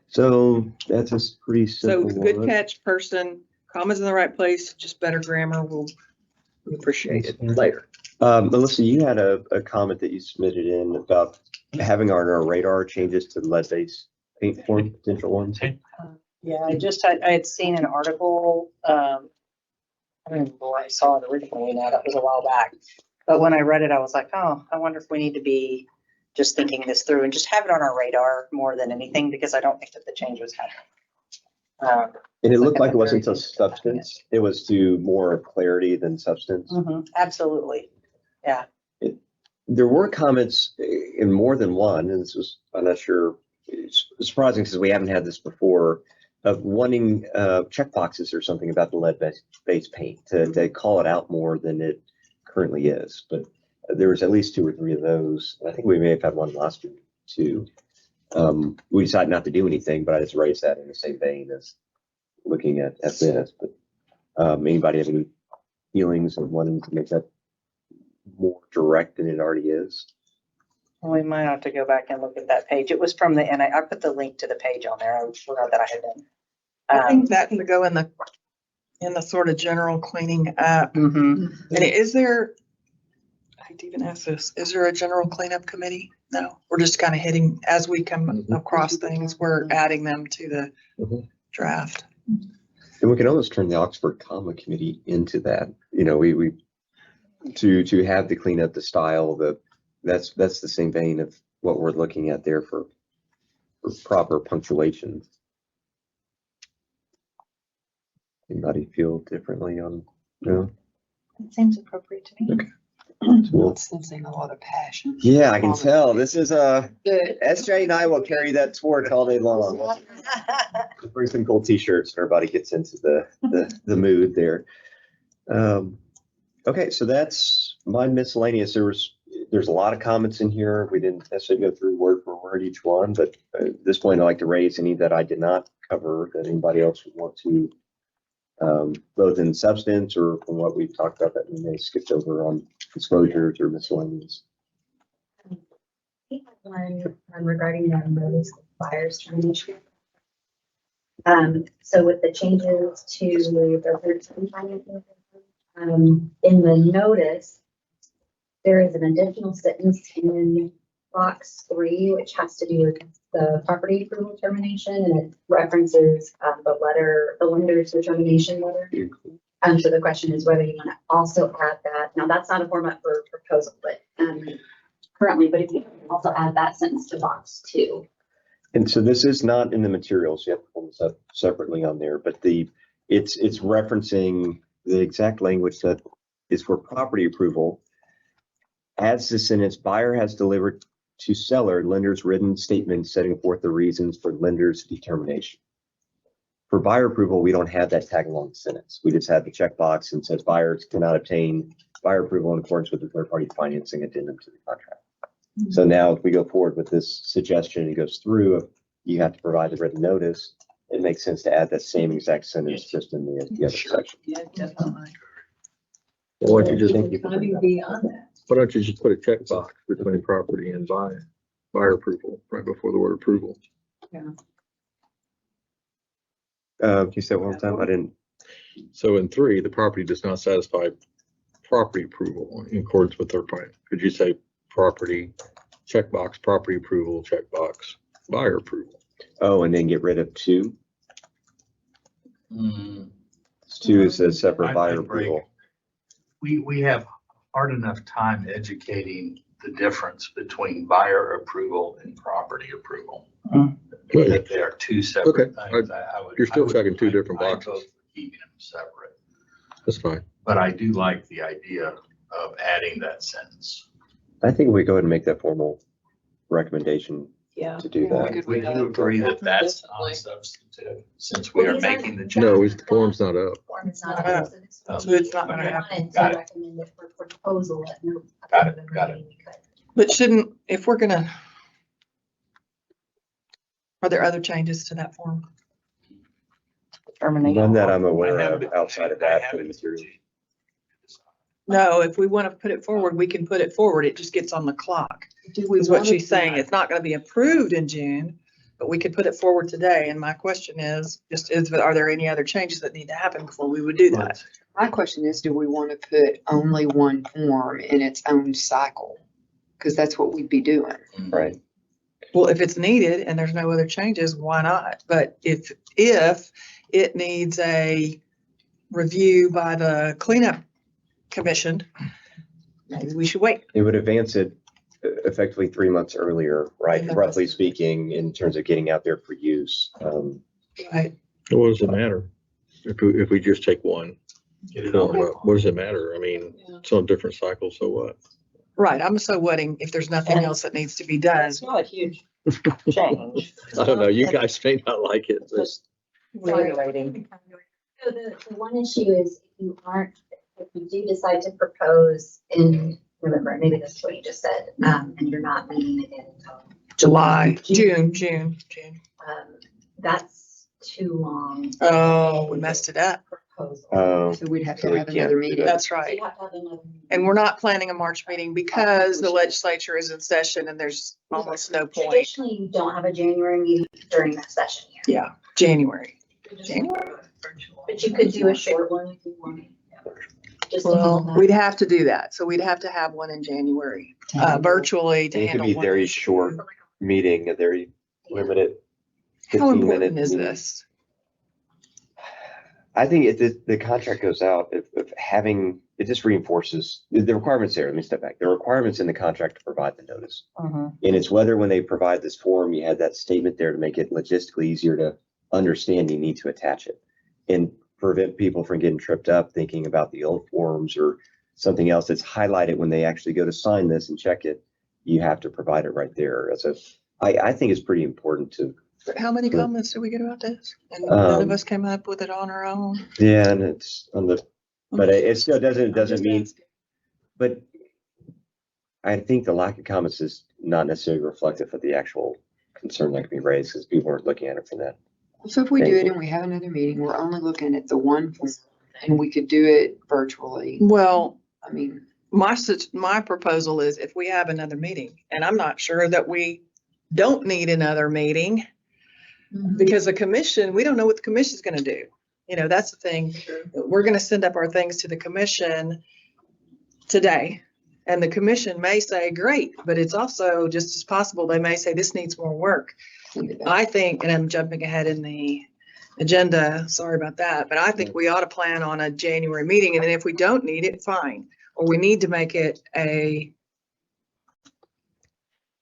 So that's a pretty So simple good one. catch, person. Commas in the right place, just better grammar. We'll appreciate it. Later. Melissa, you had a comment that you submitted in about having our radar changes to lead-based paint form, potential ones. Yeah, I had seen an article, I don't even know where I saw it originally now, that was a while back. But when I read it, I was like, oh, I wonder if we need to be just thinking this through and just have it on our radar more than anything, because I don't think that the change was happening. And it looked like it wasn't to substance. It was to more clarity than substance. Absolutely. There were comments in more than one, and this was, I'm not sure, it's surprising because we haven't had this before, of wanting checkboxes or something about the lead-based paint to call it out more than it currently is. But there was at least 2 or 3 of those. I think we may have had one last week too. We decided not to do anything, but I just raised that in the same vein as looking at this. But anybody have any feelings of wanting to make that more direct than it already is? We might have to go back and look at that page. It was from the, and I put the link to the page on there. I forgot that I had done. I think that can go in the sort of general cleaning up. And is there, I hate to even ask this, is there a general cleanup committee? No, we're just kind of hitting, as we come across things, we're adding them to the draft. And we can almost turn the Oxford Comma Committee into that. You know, we to have the cleanup, the style, that's the same vein of what we're looking at there for proper punctuation. Anybody feel differently on? No. It seems appropriate to me. Okay. Cool. Sensing a lot of passion. Yeah, I can tell. This is Good. SJ and I will carry that torch all day long. Bring some cool t-shirts. Everybody gets into the mood there. Okay, so that's my miscellaneous. There's a lot of comments in here. We didn't necessarily go through word for word each one, but at this point, I'd like to raise any that I did not cover that anybody else would want to, both in substance or from what we've talked about that we may have skipped over on disclosures or miscellaneous. One regarding the notice of buyer's termination. So with the changes to the third-party financing, in the notice, there is an additional sentence in box 3, which has to do with the property approval termination, and it references the lender's determination letter. So the question is whether you want to also add that. Now, that's not a format for proposal, but currently, but if you can also add that sentence to box 2. And so this is not in the materials yet, pull this up separately on there, but it's referencing the exact language that is for property approval. Adds the sentence, buyer has delivered to seller lender's written statement setting forth the reasons for lender's determination. For buyer approval, we don't have that tag along sentence. We just have the checkbox and says buyers cannot obtain buyer approval in accordance with the third-party financing addendum to the contract. So now if we go forward with this suggestion, it goes through, you have to provide the written notice. It makes sense to add that same exact sentence just in the other section. Yeah, definitely. Well, why don't you just, Timing beyond that. why don't you just put a checkbox between property and buyer approval right before the word approval? Can you say it one more time? I didn't. So in 3, the property does not satisfy property approval in accordance with their plan. Could you say property, checkbox, property approval, checkbox, buyer approval? Oh, and then get rid of 2. Hmm. 2 is a separate I'd buyer break- approval. We have hard enough time educating the difference between buyer approval and property approval. That they are 2 separate Okay, things. I would- you're still I would- checking 2 different I'd boxes. vote for keeping them separate, That's fine. but I do like the idea of adding that sentence. I think we go ahead and make that formal recommendation Yeah. to do that. Would you agree that that's non-substantive, since we are making the change? No, the form's not up. Form is not. Uh, up, so it's- Oh. So it's not gonna We happen. wanted to Got it. recommend it for proposal at no. Got it, got it. meeting we could. But shouldn't, if we're gonna, are there other changes to that form? None that I'm aware I of haven't- outside of I that. haven't- for the material. No, if we want to put it forward, we can put it forward. It just gets on the clock. Do we Is what wanna- she's saying. It's not gonna be approved in June, but we could put it forward today. And my question is, are there any other changes that need to happen before we would do that? My question is, do we want to put only one form in its own cycle? Because that's what we'd be doing. Right. Well, if it's needed and there's no other changes, why not? But if it needs a review by the cleanup commission, maybe we should wait. It would advance it effectively 3 months earlier, right? And the Roughly rest- speaking, in terms of getting out there for use. Right. What does it matter? If we just take one Get it form on. up, what does it matter? I mean, it's on a different cycle, so what? Right. I'm so wedding if there's nothing else that needs to be done. It's not a huge change. I don't know, you guys may not like it, but Just reiterating. So the one issue is if you do decide to propose in November, maybe that's what you just said, and you're not meeting again until, June. that's too long. Oh, we messed it up. Proposal. So we'd have So to we have can't another do meeting. That's So right. you have to have another meeting. And we're not planning a March meeting because the legislature is in session and there's almost no point. Traditionally, you don't have a January meeting during that session here. Yeah, January. But you could do a short one if you wanted. Just to handle Well, that. we'd have to do that. So we'd have to have one in January, virtually to And it could handle be one. very short meeting, a very limited How 15-minute important is meeting. this? I think if the contract goes out, if having, it just reinforces the requirements there. Let me step back. The requirements in the contract to provide the notice. Mhm. And it's whether when they provide this form, you had that statement there to make it logistically easier to understand, you need to attach it. And prevent people from getting tripped up thinking about the old forms or something else that's highlighted when they actually go to sign this and check it. You have to provide it right there. So I think it's pretty important to, How many comments did we get about this? And none of us came up with it on our own? yeah, and it's on the, but it still doesn't mean, but I think the lack of comments is not necessarily reflective of the actual concern that can be raised because people aren't looking at it from that. So if we do it and we have another meeting, we're only looking at the one form and we could do it virtually. Well, I mean, my proposal is if we have another meeting, and I'm not sure that we don't need another meeting because the commission, we don't know what the commission's gonna do. You know, that's the thing. We're gonna send up our things to the commission today. And the commission may say, great, but it's also just as possible, they may say, this needs more work. I think, and I'm jumping ahead in the agenda, sorry about that, but I think we ought to plan on a January meeting, and then if we don't need it, fine. Or we need to make it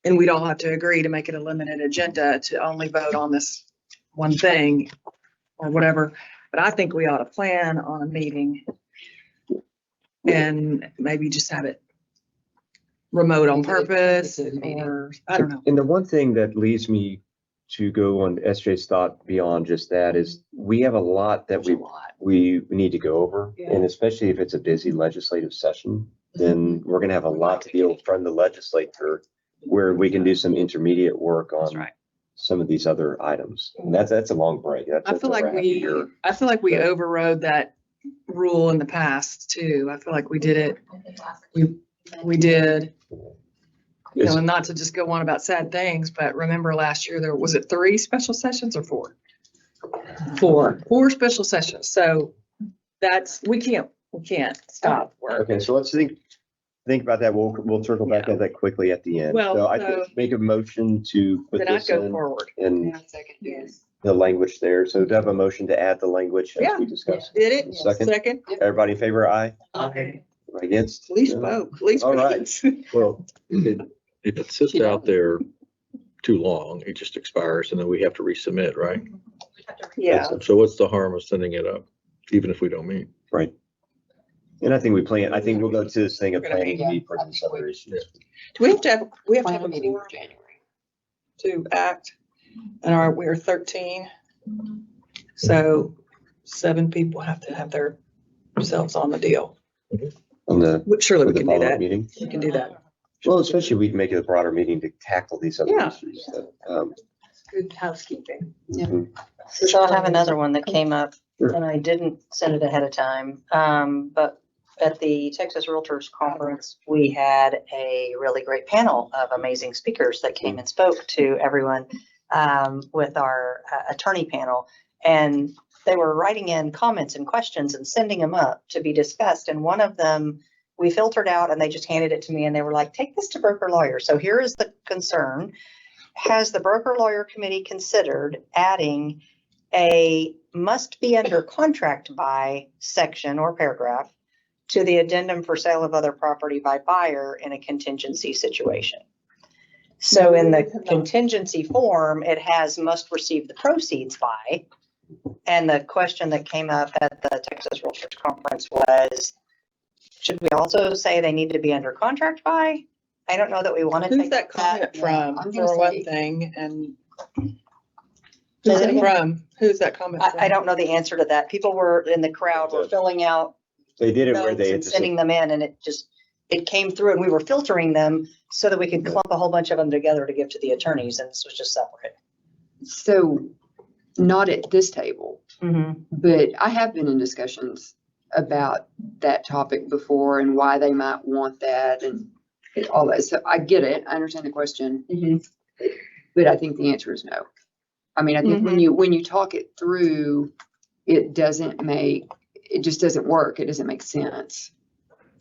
and we'd all have to agree to make it a limited agenda to only vote on this one thing or whatever. But I think we ought to plan on a meeting and maybe just have it remote on purpose or, I don't know. And the one thing that leads me to go on SJ's thought beyond just that is we have a lot that we need to go over. And especially if it's a busy legislative session, then we're gonna have a lot to deal from the legislature where we can do some intermediate work That's on right. some of these other items. And that's a long break. I feel like we overrode that rule in the past too. I feel like we did it. We did. You know, and not to just go on about sad things, but remember last year, was it 3 special sessions or 4? 4 special sessions. So we can't stop work. Okay, so let's think about that. We'll circle back Yeah. at that quickly at the end. Well, So I so- could make a motion to put Then I'd this go in, forward. in Yeah, second, yes. the language there. So do I have a motion to add the language as Yeah. we discussed? Did it? Second. Everybody in favor, aye? Okay. Against? At least vote, at least. All right. Well, if it sits out there too long, it just expires and then we have to resubmit, right? Yeah. So what's the harm of sending it up, even if we don't meet? Right. And I think we'll go to this thing of We're gonna planning meet, meet for yeah. these other issues. Do we have to have a Plan meeting for quorum January. to act? And we're 13. So 7 people have to have their themselves on the deal. On the, Surely for we the can do follow-up that. meeting. We can do that. Well, especially we'd make it a broader meeting to tackle these other Yeah. issues. Good housekeeping. So I have another one that came up Sure. and I didn't send it ahead of time. But at the Texas Realtors Conference, we had a really great panel of amazing speakers that came and spoke to everyone with our attorney panel. And they were writing in comments and questions and sending them up to be discussed. And one of them we filtered out and they just handed it to me and they were like, take this to broker lawyer. So here is the concern. Has the broker lawyer committee considered adding a must be under contract by section or paragraph to the addendum for sale of other property by buyer in a contingency situation? So in the contingency form, it has must receive the proceeds by. And the question that came up at the Texas Realtors Conference was, should we also say they need to be under contract by? I don't know that we want to Who's take that comment from, I'm gonna for one say- thing, and Say who's that it again? from? Who's that comment from? I don't know the answer to that. People were in the crowd were filling out They did it where notes they had and to. sending them in and it came through and we were filtering them so that we could clump a whole bunch of them together to give to the attorneys and this was just separate. So not at this table, but I have been in discussions about that topic before and why they might want that and all that. So I get it. I understand the question, but I think the answer is no. I mean, I think when you talk it through, it just doesn't work. It doesn't make sense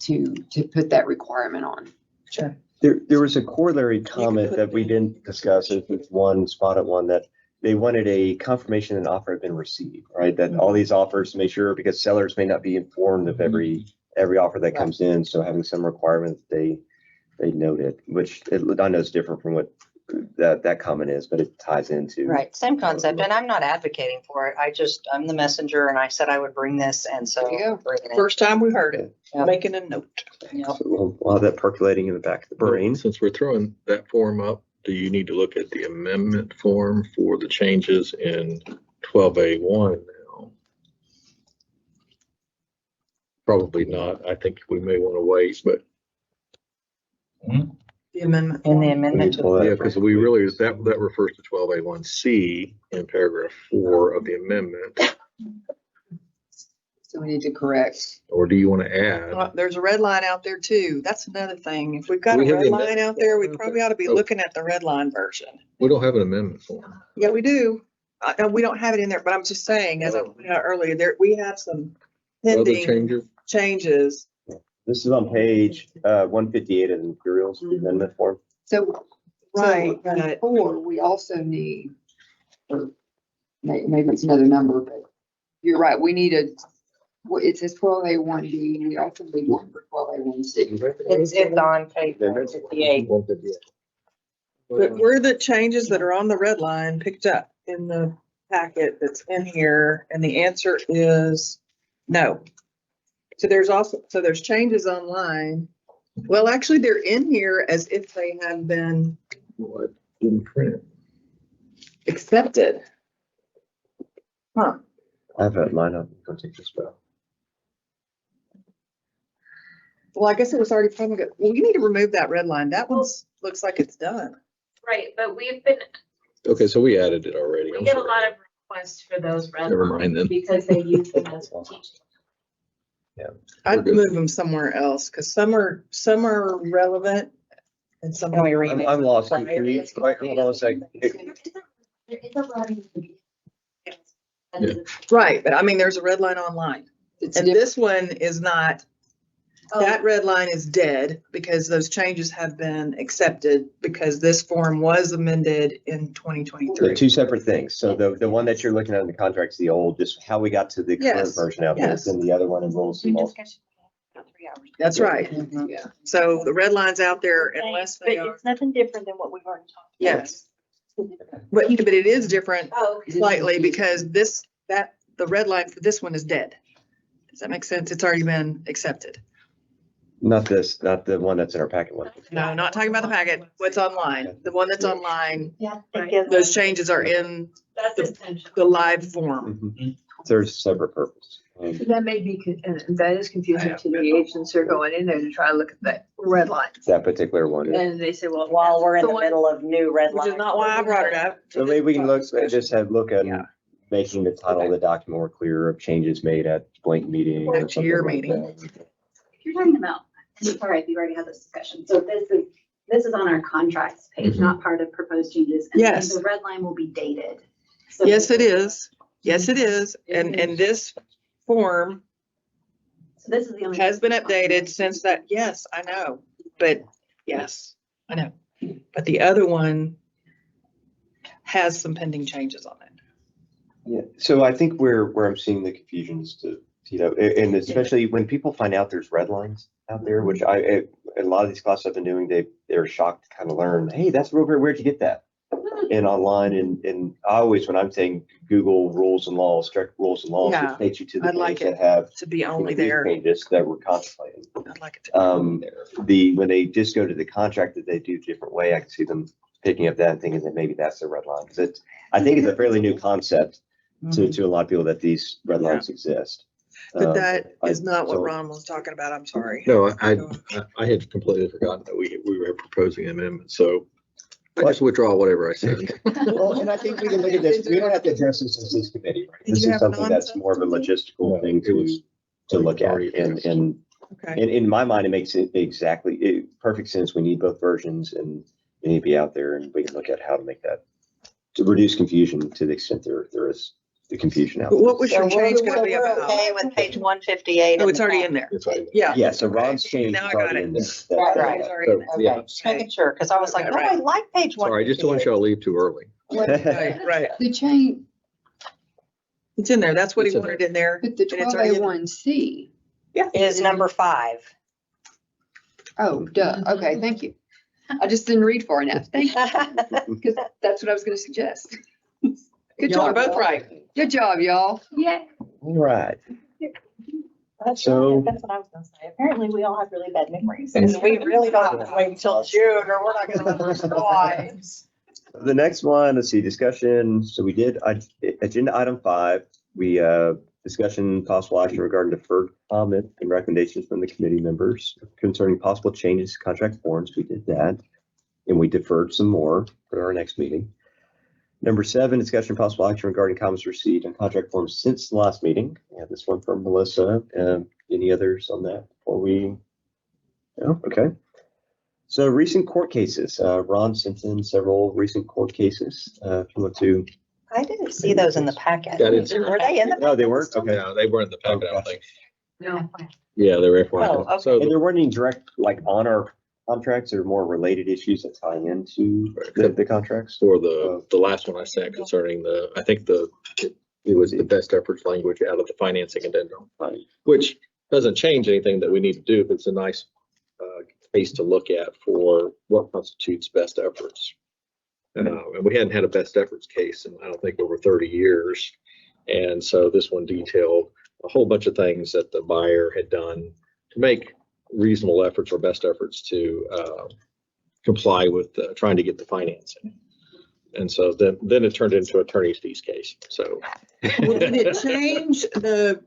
to put that requirement on. Sure. There was a corollary comment put that we didn't discuss. It was one spot at one that they wanted a confirmation an offer had been received, right? That all these offers, make sure, because sellers may not be informed of every offer that comes in. So having some requirements, they note it, which I know is different from what that comment is, but it ties into. Right, same concept. And I'm not advocating for it. I'm the messenger and I said I would bring this and so. There you go. I'm bringing it. First time we heard it, Yep. making a note. Yep. So we'll have that percolating in the back of the brain. Since we're throwing that form up, do you need to look at the amendment form for the changes in 12A1 now? Probably not. I think we may want to wait, but The amendment. In the form. amendment to Well, yeah, because we really, that refers to 12A1C in paragraph 4 of the amendment. So we need to correct. Or do you want to add? There's a red line out there too. That's another thing. If we've got a We have red the line amendment out there, we form. probably ought to be Oh. looking at the red line version. We don't have an amendment form. Yeah, we do. We don't have it in there, but I'm just saying, as I pointed out earlier, we have some Other pending changes? changes. This is on page 158 of the Imperials, the amendment form. So, Right, so but- before, we also need, or maybe it's another number, but you're right, we need it says 12A1B, we also need one for 12A1C. It's on page 158. But were the changes that are on the red line picked up in the packet that's in here? And the answer is no. So there's changes online. Well, actually, they're in here as if they have been What? Didn't print it. accepted. Huh. I have that line up. Go take this back. Well, I guess it was already promulgated. Well, you need to remove that red line. That one looks like it's done. Right, but we've been, Okay, so we added it already. we I'm get a sorry. lot of requests for those red Never mind lines then. because they use them as teaching. I'd good. move them somewhere else because some are relevant and some. Can we read it? I'm lost. Can you, hold on a second. Right, but I mean, there's a red line online. It's And different. this one is not, that red line is dead because those changes have been accepted because this form was amended in 2023. They're two separate things. So the one that you're looking at in the contract is the old, just how we got to the current Yes, version out there. yes. And the other one involves some more. That's right. Yeah. So the red line's out there unless But they are, it's nothing different than what we've already talked about. yes. But it is different Oh, slightly because the red line for this one is dead. Does that make sense? It's already been accepted. Not this, not the one that's in our packet one. No, not talking about the packet, what's online. The one that's online, yeah. those changes are in the live form. Mhm. There's a separate purpose. That may be, and that is confusing to the agents who are going in there to try to look at that red line. That particular one. And they say, well. While we're in the one- middle of new red Which line. is not why I brought it up. So maybe we can look at Yeah. making the title of the document more clear of changes made at blank meeting. or At your something like meeting. that. If you're talking about, sorry if you've already had this discussion, so this is on our contracts page, Mhm. not part of proposed changes. And then Yes. the red line will be dated. So Yes, it is. Yes, it is. And this form So this is the only. has been updated since that, yes, I know, but yes, I know. But the other one has some pending changes on it. Yeah, so I think where I'm seeing the confusion is and especially when people find out there's red lines out there, which a lot of these classes I've been doing, they're shocked to kind of learn, hey, that's real great, where'd you get that? And online and I always, when I'm saying Google rules and laws, strict rules and laws, Yeah, it takes you to the I'd like page it that have to be you know, only these there. changes that we're contemplating. I'd like it to be only there. When they just go to the contract that they do a different way, I can see them picking up that and thinking that maybe that's the red line. Because I think it's a fairly new concept to a lot of people that these red lines exist. But that is not what so- Ron was talking about. I'm sorry. No, I had completely forgotten that we were proposing an amendment, so I just withdraw whatever I said. Well, and I think we can look at this, we don't have to address this as this committee, right? Did This you is have something that's nonsense? more of a logistical thing to look at. And Okay. in my mind, it makes it perfect sense. We need both versions and they need to be out there and we can look at how to make that, to reduce confusion to the extent there is the confusion out But there. what was your So we're- change gonna so be we're about? okay with page 158. Oh, it's already in there. It's right. Yeah. Yeah, so Ron's change Now is I got already it. in there. Right, right. It's already in there. Yeah. Okay, just making sure, because I was like, Okay, no, I right. like page 158. Sorry, I just don't want y'all to leave too early. Right, right. The change, It's in there. That's what he It's in wanted in there. but the And it's already in- 12A1C, Is number 5. oh, duh, okay, thank you. I just didn't read far enough, thank you, because that's what I was gonna suggest. Good Y'all are job, both y'all. right. Good job, y'all. Yeah. All right. That's So- that's what I was gonna say. Apparently, we all have really bad memories. And we really don't have to wait until June or we're not gonna remember why. The next one, let's see, discussion. So we did agenda item 5. We discussion possible action regarding deferred comment and recommendations from the committee members concerning possible changes to contract forms. We did that. And we deferred some more for our next meeting. Number 7, discussion possible action regarding comments received on contract forms since the last meeting. We have this one from Melissa. Any others on that before we? No, okay. So recent court cases, Ron sent in several recent court cases. If you want to, I didn't see those in the packet. That is- Were they in the? no, they weren't, okay. No, they weren't in the packet, I don't think. No. Yeah, they were FYI. Oh, okay. So And there weren't any direct, like on our contracts or more related issues that tie into the contracts. for the last one I sent concerning I think it was the best efforts language out of the financing addendum, which doesn't change anything that we need to do, but it's a nice case to look at for what constitutes best efforts. And we hadn't had a best efforts case in, I don't think, over 30 years. And so this one detailed a whole bunch of things that the buyer had done to make reasonable efforts or best efforts to comply with trying to get the financing. And so then it turned into attorney's fees case. So. Well, did it change the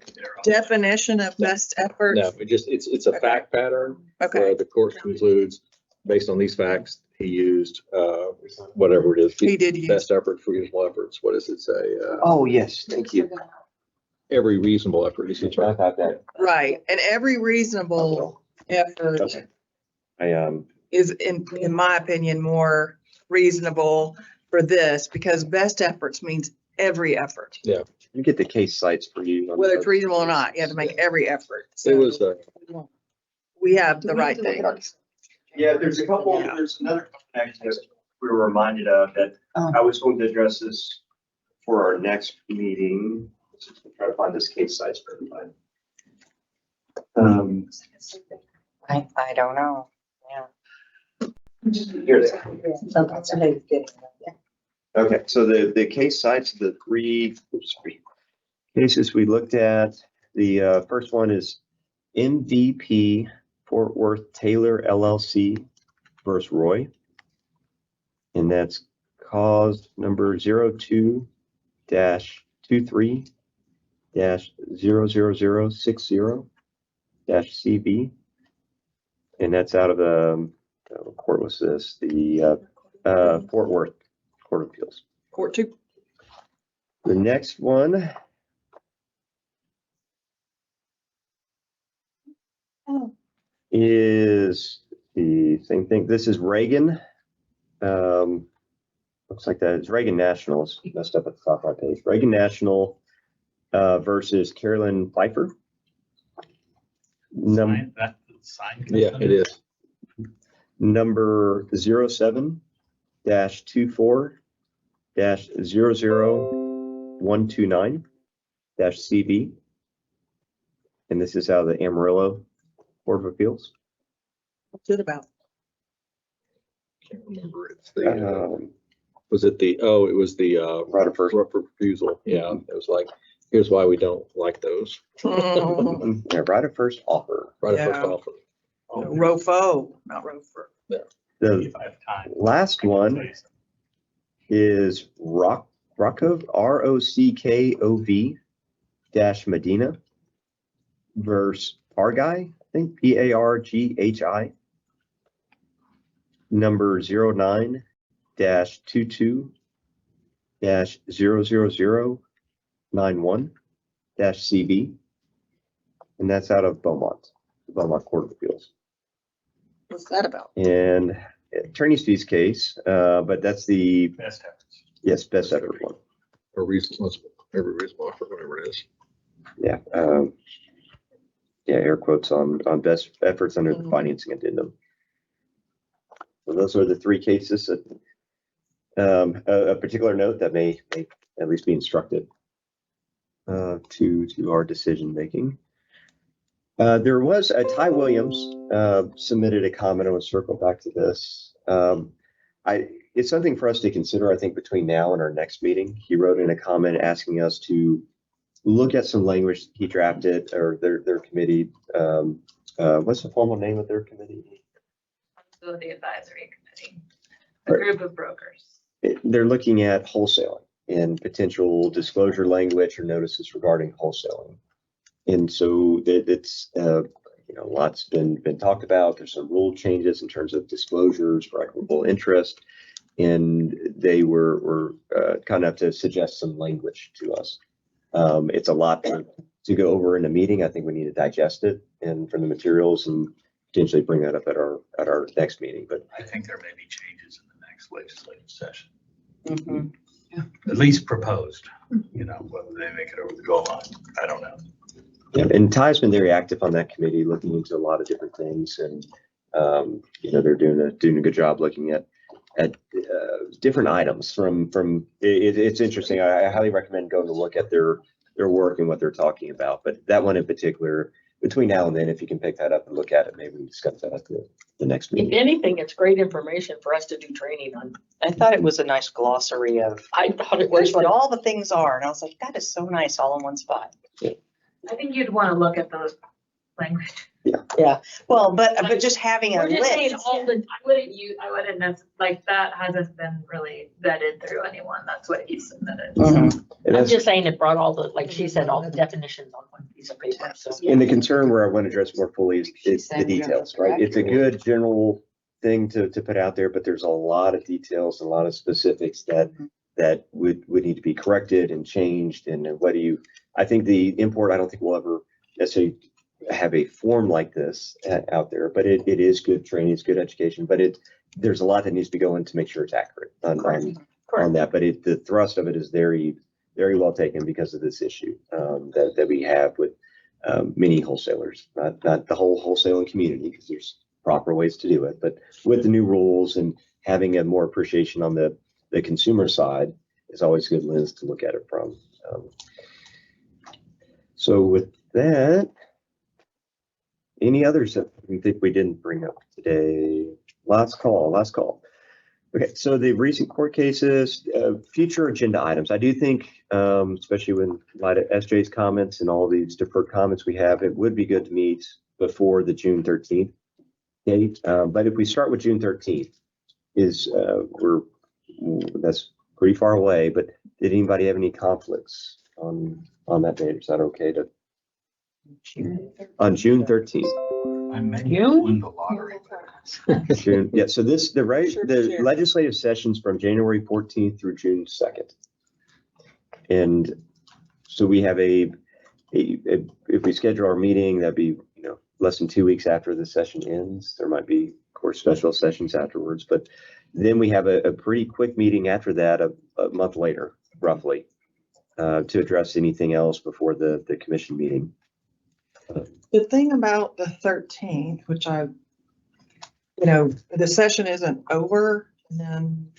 definition of best effort? No, it's a fact pattern Okay, where the court concludes, based on these facts, he used whatever it is. he did use, Best effort for reasonable efforts. What does it say? Oh, yes, thank you. Every reasonable effort. He said, I thought that. right, and every reasonable effort Okay. I, is, in my opinion, more reasonable for this, because best efforts means every effort. Yeah. You get the case sites for you. Whether it's reasonable or not, you have to make every effort. It was, We have Do the we right need to look thing. at our- Yeah, there's a couple, Yeah. there's another activity we were reminded of that Oh. I was going to address this for our next meeting. Let's just try to find this case sites for everybody. I don't know. Yeah. Here they are. Sometimes somebody's getting it. Okay, so the case sites, the three cases we looked at, the first one is MVP Fort Worth Taylor LLC versus Roy. And that's cause number 02-23-00060-CB. And that's out of what court was this? The Fort Worth Court of Appeals. Court 2. The next one Oh. is the same thing. This is Reagan. Looks like that is Reagan National. It's messed up at the top of my page. Reagan National versus Carolyn Pfeiffer. Sign, that sign. yeah, it is. Number 07-24-00129-CB. And this is out of the Amarillo Court of Appeals. What's it about? Can't remember. It's the, Um, was it the, oh, it was the, Right of first. refusal. Yeah, it was like, here's why we don't like those. Yeah, right of first offer. Right of first Yeah. offer. Rofo, not Rofer. The If I have time. last one is Rockov, ROCKOV dash Medina versus Pargai, I think PARGHI. Number 09-22-00091-CB. And that's out of Beaumont, the Beaumont Court of Appeals. What's that about? And attorney's fees case, but that's the, Best efforts. yes, best effort one. Or reasonable, every reasonable offer, whatever it is. Yeah. Yeah, air quotes on best efforts under the Mhm. financing addendum. So those are the three cases that, a particular note that may at least be instructed to our decision making. There was Ty Williams submitted a comment. I want to circle back to this. It's something for us to consider, I think, between now and our next meeting. He wrote in a comment asking us to look at some language he drafted, or their committee. What's the formal name of their committee? Facility Advisory Committee, a group of brokers. They're looking at wholesaling and potential disclosure language or notices regarding wholesaling. And so it's, lots been talked about. There's some rule changes in terms of disclosures for equitable interest. And they were kind of to suggest some language to us. It's a lot to go over in a meeting. I think we need to digest it and from the materials and potentially bring that up at our next meeting. But I think there may be changes in the next legislative session, Mhm. at least proposed, whether they make it over the goal line, I don't know. yeah, and Ty's been very active on that committee, looking into a lot of different things, and they're doing a good job looking at different items from it's interesting. I highly recommend going to look at their work and what they're talking about. But that one in particular, between now and then, if you can pick that up and look at it, maybe we can discuss that at the next If meeting. anything, it's great information for us to do training on. I thought it was a nice glossary of, I thought it was here's what like, all the things are. And I was like, that is so nice, all in one spot. I think you'd want to look at those language. Well, but just having a We're just saying list. all the, I wouldn't like, that hasn't been really vetted through anyone. That's what he submitted. Mhm. And I'm that's just saying it brought all the, like she said, all the definitions on one piece of paper, so. and the concern where I want to address more fully is the details, right? It's a good general thing to put out there, but there's a lot of details and a lot of specifics that would need to be corrected and changed. And I think the import, I don't think we'll ever necessarily have a form like this out there, but it is good training, it's good education, but there's a lot that needs to be going to make sure it's accurate on that. But the thrust of it is very very well taken because of this issue that we have with many wholesalers, not the whole wholesaling community, because there's proper ways to do it, but with the new rules and having a more appreciation on the consumer side is always a good lens to look at it from. So with that, any others that we think we didn't bring up today? Last call. Okay, so the recent court cases, future agenda items. I do think, especially in light of SJ's comments and all these deferred comments we have, it would be good to meet before the June 13th date. But if we start with June 13th, that's pretty far away. But did anybody have any conflicts on that date? Is that okay to? On June 13th. I may win the lottery. June, yeah, so the legislative sessions from January 14th through June 2nd. And so we have if we schedule our meeting, that'd be, less than 2 weeks after the session ends. There might be, of course, special sessions afterwards, but then we have a pretty quick meeting after that, a month later, roughly, to address anything else before the commission meeting. The thing about the 13th, which the session isn't over, and then,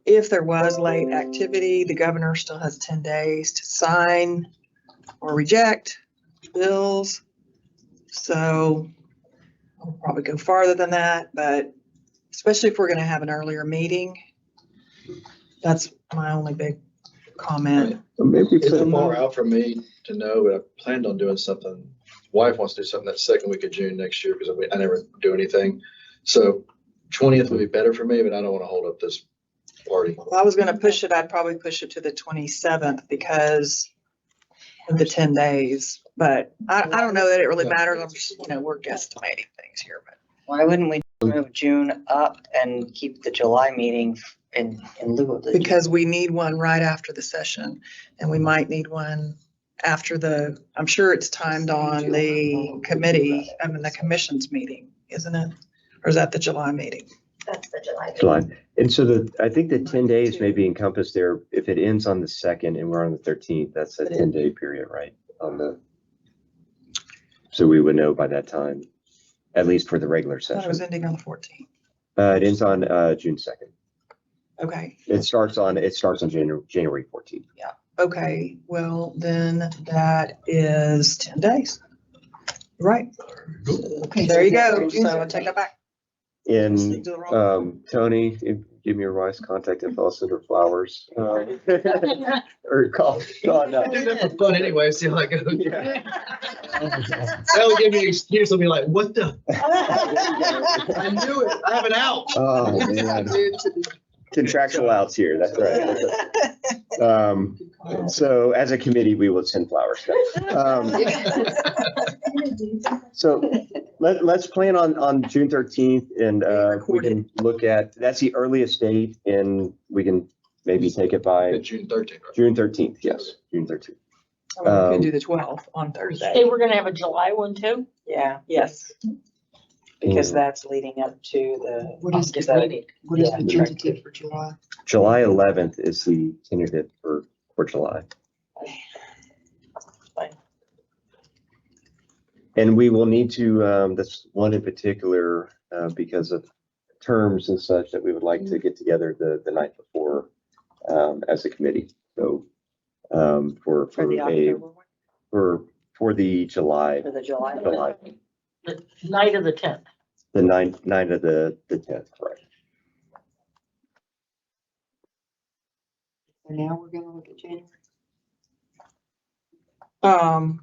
if there was late activity, the governor still has 10 days to sign or reject bills. So I'll probably go farther than that, but especially if we're going to have an earlier meeting, that's my only big comment. Maybe It's far out for me to know, but I planned on doing something. Wife wants to do something that second week of June next year because I never do anything. So 20th would be better for me, but I don't want to hold up this party. If I was going to push it, I'd probably push it to the 27th because of the 10 days. But I don't know that it really matters. I'm just, we're guesstimating things here, but. Why wouldn't we move June up and keep the July meeting in lieu of the? Because we need one right after the session, and we might need one after I'm sure it's timed on the the commission's meeting, isn't it? Or is that the July meeting? That's the July. July. And so I think the 10 days may be encompassed there. If it ends on the 2nd and we're on the 13th, that's a 10-day period, right? So we would know by that time, at least for the regular I thought it session. was ending on the 14th. It ends on June 2nd. Okay. It starts on January 14th. Yeah. Okay. Well, then that is 10 days. Right. Okay. There you go. So I'll take that back. And Tony, give me your wife's contact info. I'll send her flowers. Or call. No. I do that for fun anyway, see how it goes. Yeah. That'll give me an excuse. I'll be like, what the? I knew it. I have an out. Oh, man. Contractual outs here. That's right. So as a committee, we will send flowers. So let's plan on June 13th, and we can look at, that's the earliest date, and we can maybe take it by June 13th. Right? June 13th. Yes, June 13th. We can do the 12th on Thursday. Hey, we're gonna have a July one too? Yeah, yes. Because that's leading up to the. What is the Meeting. What is the tentative for July? July 11th is the tentative for July. Fine. And we will need to, that's one in particular, because of terms and such, that we would like to get together the night before as a committee. So for the October one? for the July. For the July. The night of the 10th. The night of the 10th, correct. And now we're gonna look at January.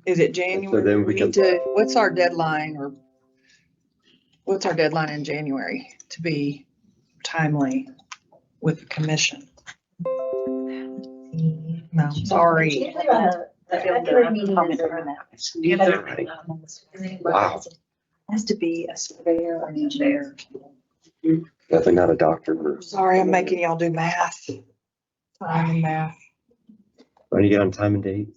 Is it January? then We need to, what's our deadline in January to be timely with the commission? No, sorry. Wow. Has to be a surveyor or an engineer. Definitely not a doctor. Sorry, I'm making y'all do math. Time and math. When you get on time and date?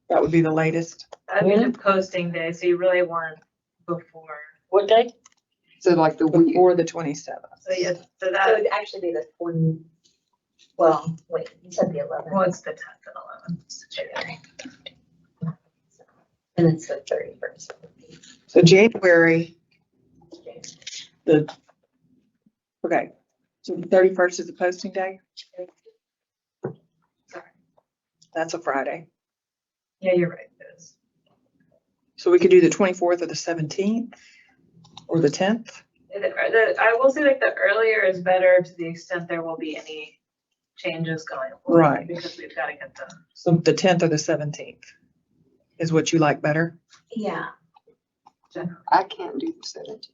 That would be the latest. That'd be the posting day, so you really weren't before. What day? So like the week, before the 27th. So yeah, so So that, it'd actually be the 20, well, wait, you said the 11th. well, it's the 10th and 11th. And it's the 31st. So January, okay, so the 31st is the posting day? That's a Friday. Yeah, you're right, it is. So we could do the 24th or the 17th or the 10th? I will say like the earlier is better to the extent there will be any changes going forward. Right. Because we've got to get them. So the 10th or the 17th is what you like better? Yeah. I can't do the 17th.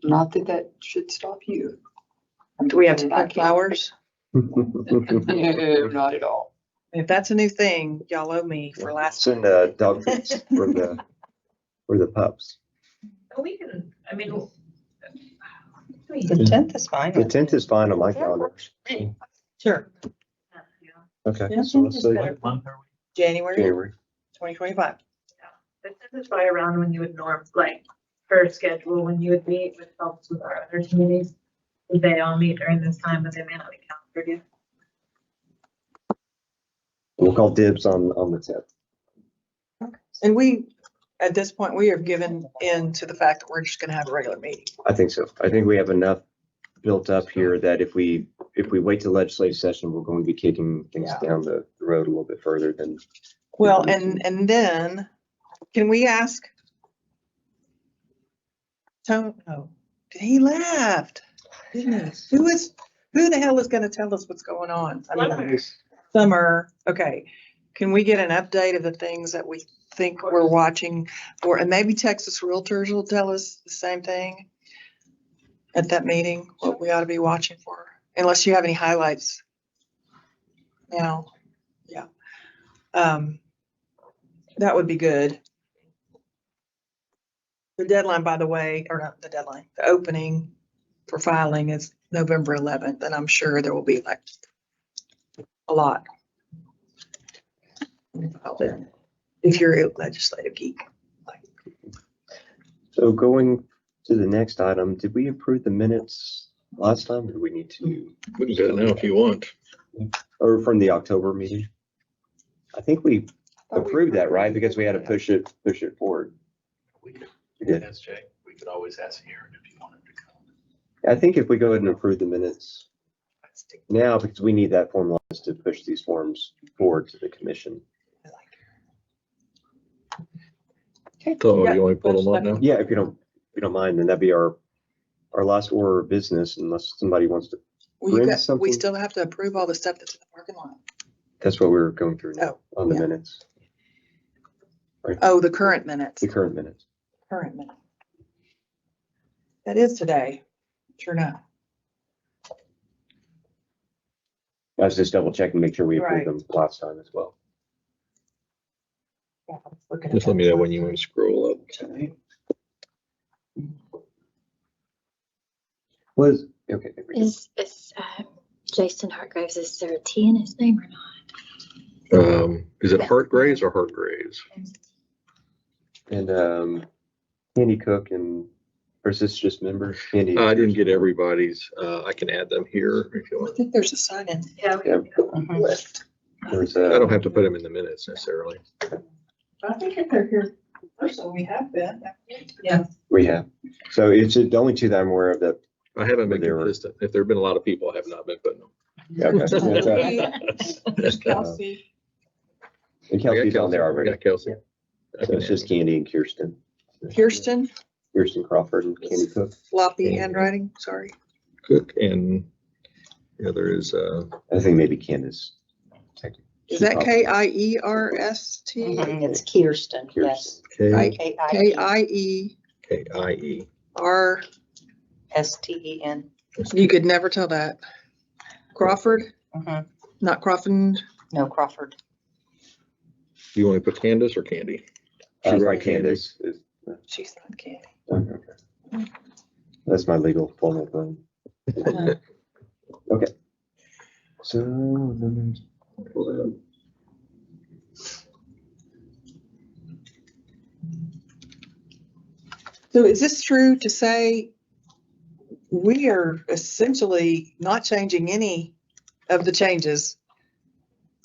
Not that that should stop you. Do we have to I pick can't. flowers? No, not at all. If that's a new thing, y'all owe me for last. Send dog treats for the pups. But we can, I mean. The 10th is fine. The 10th is fine on my calendar. Sure. Okay. Yeah, So let's say What month are January January. 2025. The 10th is probably around when you would like, per schedule, when you would meet with folks with our other committees. They all meet during this time, but they may not be calendared yet. We'll call dibs on the 10th. And we, at this point, we have given in to the fact that we're just gonna have a regular meeting. I think so. I think we have enough built up here that if we wait till legislative session, we're going to be kicking things Yeah. down the road a little bit further than. Well, and then, can we ask? Tony, no, he left. Goodness, who the hell is gonna tell us what's going on? I mean, Summer, okay. Can we get an update of the things that we think we're watching for? And maybe Texas Realtors will tell us the same thing at that meeting, what we ought to be watching for, unless you have any highlights. Now, yeah. That would be good. The deadline, by the way, or not the deadline, the opening for filing is November 11th, and I'm sure there will be like a lot. If you're a legislative geek. So going to the next item, did we approve the minutes last time or do we need to? We can do it now if you want. Or from the October meeting? I think we approved that, right? Because we had to push it forward. we? We did. Yes, Jay, we could always ask Aaron if you wanted to come. I think if we go ahead and approve the minutes now, because we need that formalized to push these forms forward to the commission. So you want to pull them up now? Yeah, if you don't mind, then that'd be our last order of business unless somebody wants to. Well, you Bring got, we something. still have to approve all the stuff that's in the parking lot. That's what we were going through now on the yeah. minutes, Oh, the current minutes, the current minutes. current minute. That is today. Sure enough. I was just double checking, make sure we approved Right. them last time as well. Yeah, let's look at Just let me know when you want to scroll up. Was, okay. there we go. Is Jason Hartgraves, is there a T in his name or not? Is it Hartgraves or Hartgraves? And Candy Cook and, or is this just members? Candy. I didn't get everybody's. I can add them here if you I want. think there's a sign in Yeah, Yeah. list. There's, I don't have to put them in the minutes necessarily. I think if they're here person, we have been. we have. So it's the only two that I'm aware of that. I haven't been They were- consistent. If there've been a lot of people, I have not been putting them. Yeah, okay. There's Kelsey. And I got Kelsey's on there I already. got Kelsey. I So can it's just Candy and Kirsten. Kirsten, Kirsten Crawford and Candy Cook. floppy handwriting, sorry. Cook and the other is, I think maybe Candace. Is that K-I-E-R-S-T? It's Kirsten, yes. K, K-I-E-R-S-T-E-N. K-I-E. You could never tell that. Crawford, Mhm. not Crawford. No, Crawford. Do you want to put Candace or Candy? She Like write Candy. Candace. is- She's not Candy. Okay. That's my legal formal thing. Okay. So. then- So is this true to say we are essentially not changing any of the changes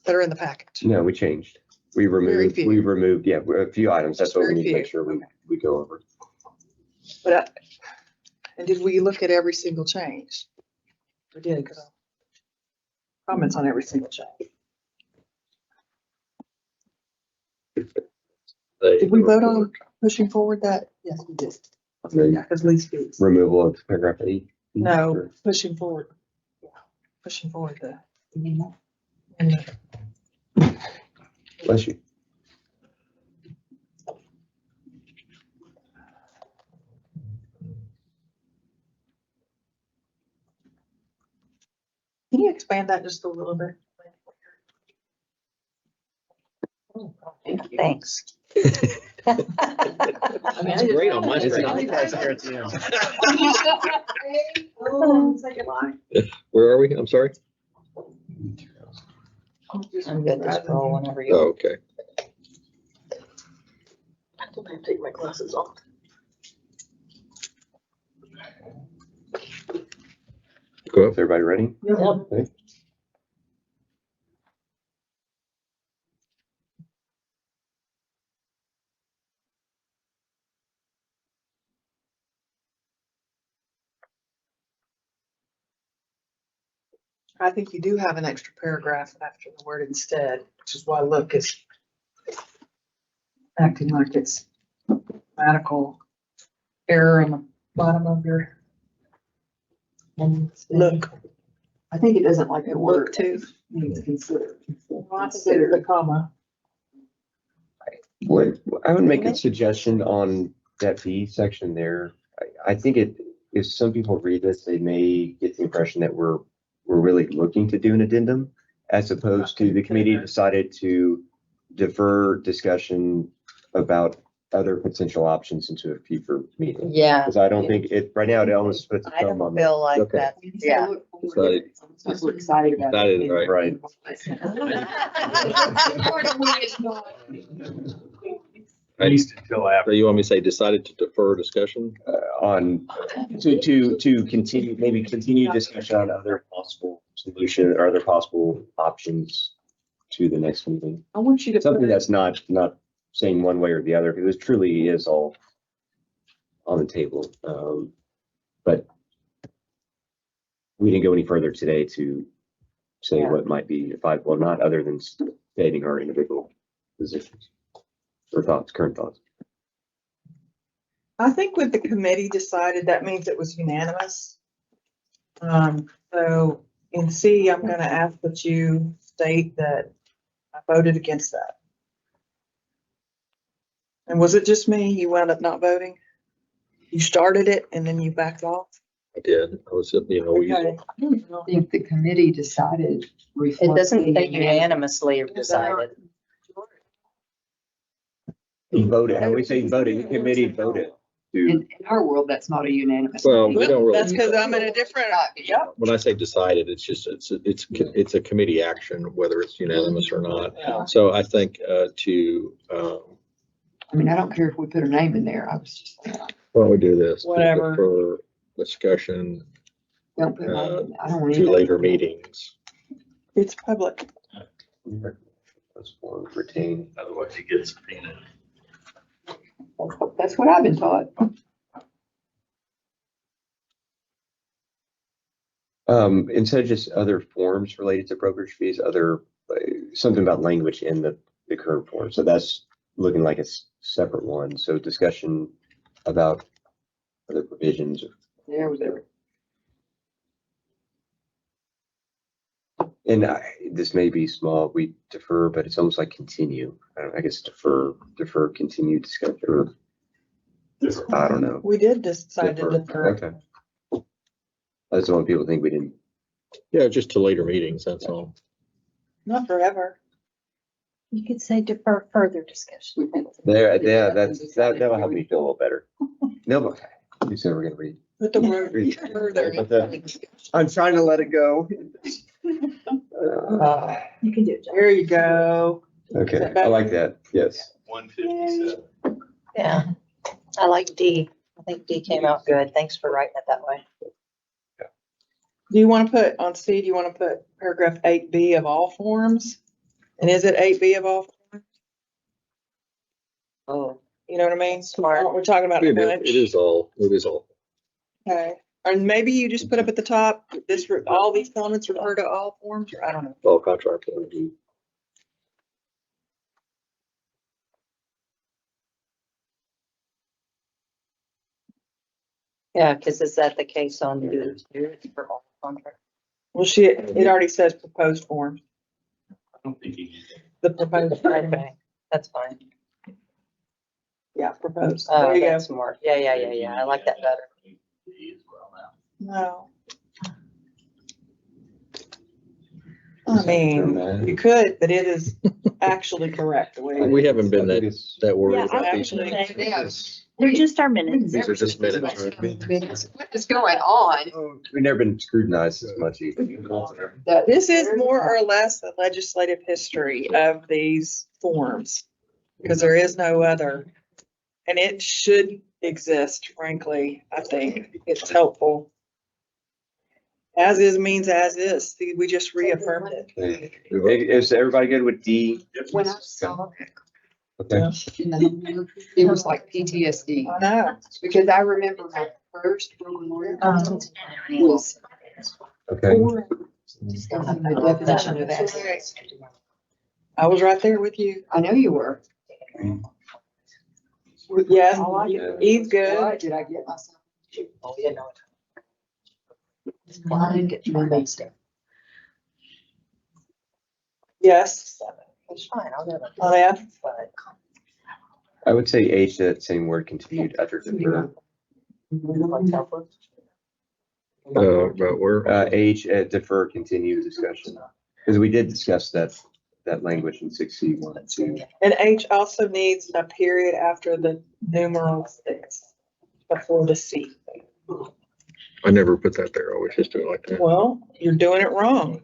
that are in the package. No, we changed. We removed, few. yeah, a few items. That's Just what we very need to make few. sure we go over. But, and did we look at every single change? We did, because comments on every single change. Did we vote on pushing forward that? Yes, we did. Yeah, because Lee speaks. Removal of paragraph E. No, pushing forward. Yeah, pushing forward the. Bless you. Can you expand that just a little bit? Thanks. That's great on my screen. Where are we? I'm sorry. I'm good to scroll whenever Oh, you. okay. I think I have to take my glasses off. Go up, everybody ready? Yep. Okay. I think you do have an extra paragraph after the word instead, which is why look is acting like it's grammatical error on the bottom of your look. I think it doesn't like the Look word too. needs consider. Consider the comma. I would make a suggestion on that B section there. I think if some people read this, they may get the impression that we're really looking to do an addendum as opposed to the committee decided to defer discussion about other potential options into a future meeting. Yeah, Because I don't think right now it almost puts a I thumb on don't feel like Okay. that. Yeah. Decided. We're excited about it. Decided, right. At least until after. So you want me to say decided to defer discussion? on to continue, maybe continue discussion on other possible solution or other possible options to the next meeting. I want you to. Something that's not saying one way or the other, because it truly is all on the table. But we didn't go any further today to say what might be advisable, not other than stating our individual positions or thoughts, current thoughts. I think what the committee decided, that means it was unanimous. So in C, I'm gonna ask that you state that I voted against that. And was it just me? You wound up not voting? You started it and then you backed off? I did. I was, you know, we. Okay. I think the committee decided. It doesn't say unanimously decided. Voted, how we say voted, the committee voted to. In our world, that's not a unanimous. Well, we don't really. That's because I'm in a different, yep. When I say decided, it's just, it's a committee action, whether it's unanimous or not. Yeah. So I think to, I mean, I don't care if we put a name in there. I was just saying, why don't we do this? Whatever. For discussion don't put a name in there. I don't want to anything. later meetings. It's public. Those forms retain. Otherwise you get subpoenaed. That's what I've been taught. Instead of just other forms related to brokerage fees, something about language in the current form. So that's looking like a separate one. So discussion about other provisions. There was everything. And this may be small, we defer, but it's almost like continue. I guess defer, continue discussion. Or, I don't know. We did decide to defer. Okay. I just don't want people to think we didn't. Yeah, just to later meetings, that's all. Not forever. You could say defer further discussion. There, yeah, that'll help me feel a little better. No, but you said we're gonna read. Put the word Read. further. I'm trying to let it go. You can do it, John. There you go. Okay, I like that. Yes. 157. Yeah, I like D. I think D came out good. Thanks for writing it that way. Do you want to put, on C, do you want to put paragraph 8B of all forms? And is it 8B of all forms? Oh, You know what I mean? smart. We're talking about a It bunch. is all, it is all. Okay. Or maybe you just put up at the top, all these comments refer to all forms, or I don't know. All contract. Yeah, because is that the case on yours too? It's for all contracts? Well, it already says proposed forms, I don't think you need that. the proposed, Okay, that's fine. yeah, proposed. Oh, There you go. that's smart. Yeah. I like that better. As well now. No. I mean, you could, but it is actually correct the way it is. We haven't been that worried Yeah, about I these. would minutes. say- Yes. They're just our minutes. These are just minutes. What is going on? We've never been scrutinized as much either. This is more or less the legislative history of these forms, because there is no other. And it should exist, frankly, I think. It's helpful. As is means as is. See, we just reaffirmed it. Is everybody good with D? When I saw it, Okay. it was like PTSD, I know. because I remember my first broken lawyer was Okay. discussing the definition of assets. I was right there with you. I know you were. Yes, it. Eve's Why good. did I get myself? Oh, yeah, no. Blind mistake. Yes. It's fine, I'll never. On F. But I would say H, that same word continued after defer. But we're, H, defer continued discussion. Because we did discuss that language in 6C1 and 2. And H also needs a period after the numeral 6 before the C. I never put that there. I always just do it like that. Well, you're doing it wrong.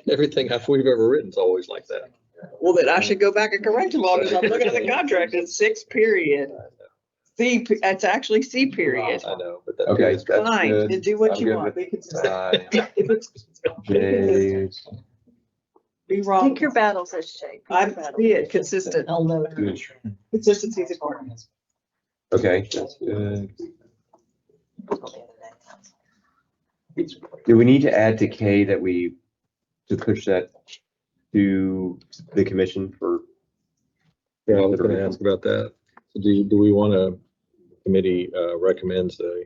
Everything we've ever written is always like that. Well, then I should go back and correct them all, because I'm looking at the contract, it's 6 period. C, it's actually C period. I know, but that. Okay, that's Fine, good. and do what I'm you good want, with be consistent. I, If it's- J, Be wrong. Pick your battles as Shay. I see it, consistent. I'll know. Consistency is important. Okay, that's good. Do we need to add to K that to push that to the commission for? Yeah, I was gonna ask about that. So do we want a committee recommends a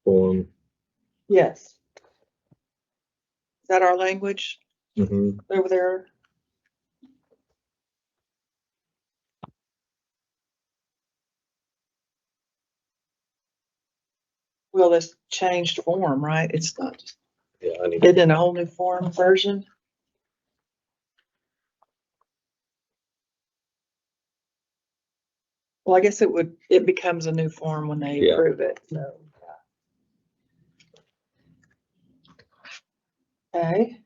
form? Yes. Is that our language Mhm. over there? Well, this changed form, right? It's not, Yeah, I need. it's in a whole new form version. Well, I guess it becomes a new form when they Yeah. approve it, so. Okay.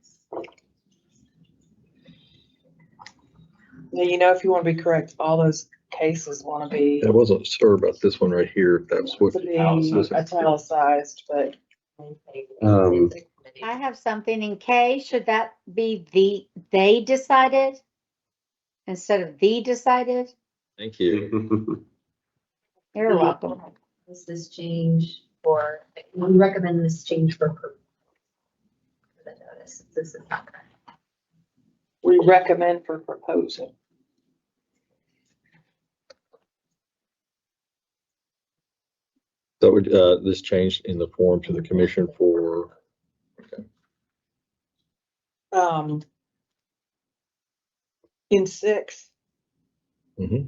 Now, you know, if you want to be correct, all those cases want to be, I wasn't sure about this one right here. If that's what. to be italicized, but I have something in K. Should that be they decided instead of the decided? Thank you. You're welcome. This change for, we recommend this change for the notice. This is not correct. we recommend for proposal. So would, this changed in the form to the commission for, In 6, Mhm.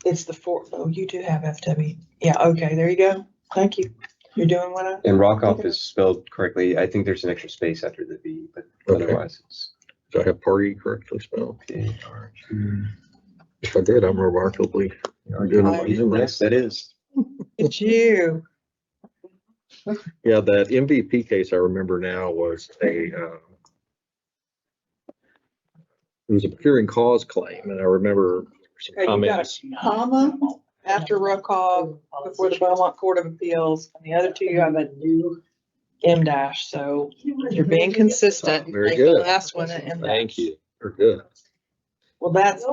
it's the 4th. Oh, you do have FW. Yeah, okay, there you go. Thank you. You're doing what I, And Rockoff is spelled correctly. I think there's an extra space after the V, but Okay. otherwise it's. Do I have party correctly spelled? P-A-R-T. If I did, I'm remarkably good. Yes, that is. it's you. Yeah, that MVP case I remember now was it was a procuring cause claim, and I remember some Okay, you got comments. a comma after roll call before the Belmont Court of Appeals, and the other two you have a new M dash, so you're being consistent. Very Make the good. last one an M dash. Thank you. Very good. Well, that's,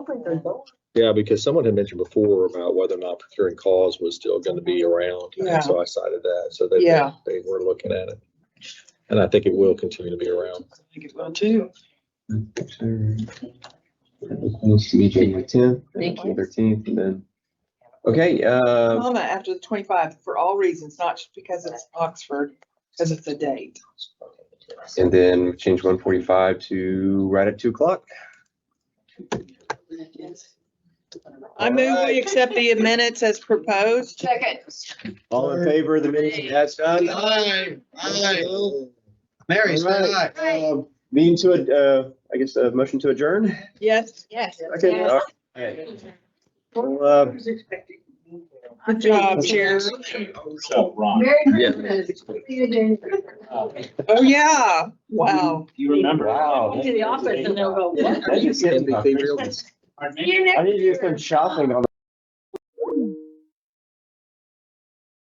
Yeah, because someone had mentioned before about whether or not procuring cause was still going to be around. Yeah. And so I cited that. So they, Yeah. they were looking at it. And I think it will continue to be around. I think it will too. Supposed to be January 10th, Thank you. 13th, and then, okay, Comma after the 25 for all reasons, not just because it's Oxford, because it's a date. and then change 145 to right at 2 o'clock. I move we accept the minutes as proposed. Second. All in favor of the minutes as done? Aye. Mary, say All aye. right, meeting to, I guess, a motion to adjourn? Yes. Yes. Okay, all right. Well, Good job, cheers. So, Ron, yeah. Oh, yeah. Wow. you remember? Wow. To the office and they'll go, what? That just gets me. Pardon me? See you next I need to do some shopping on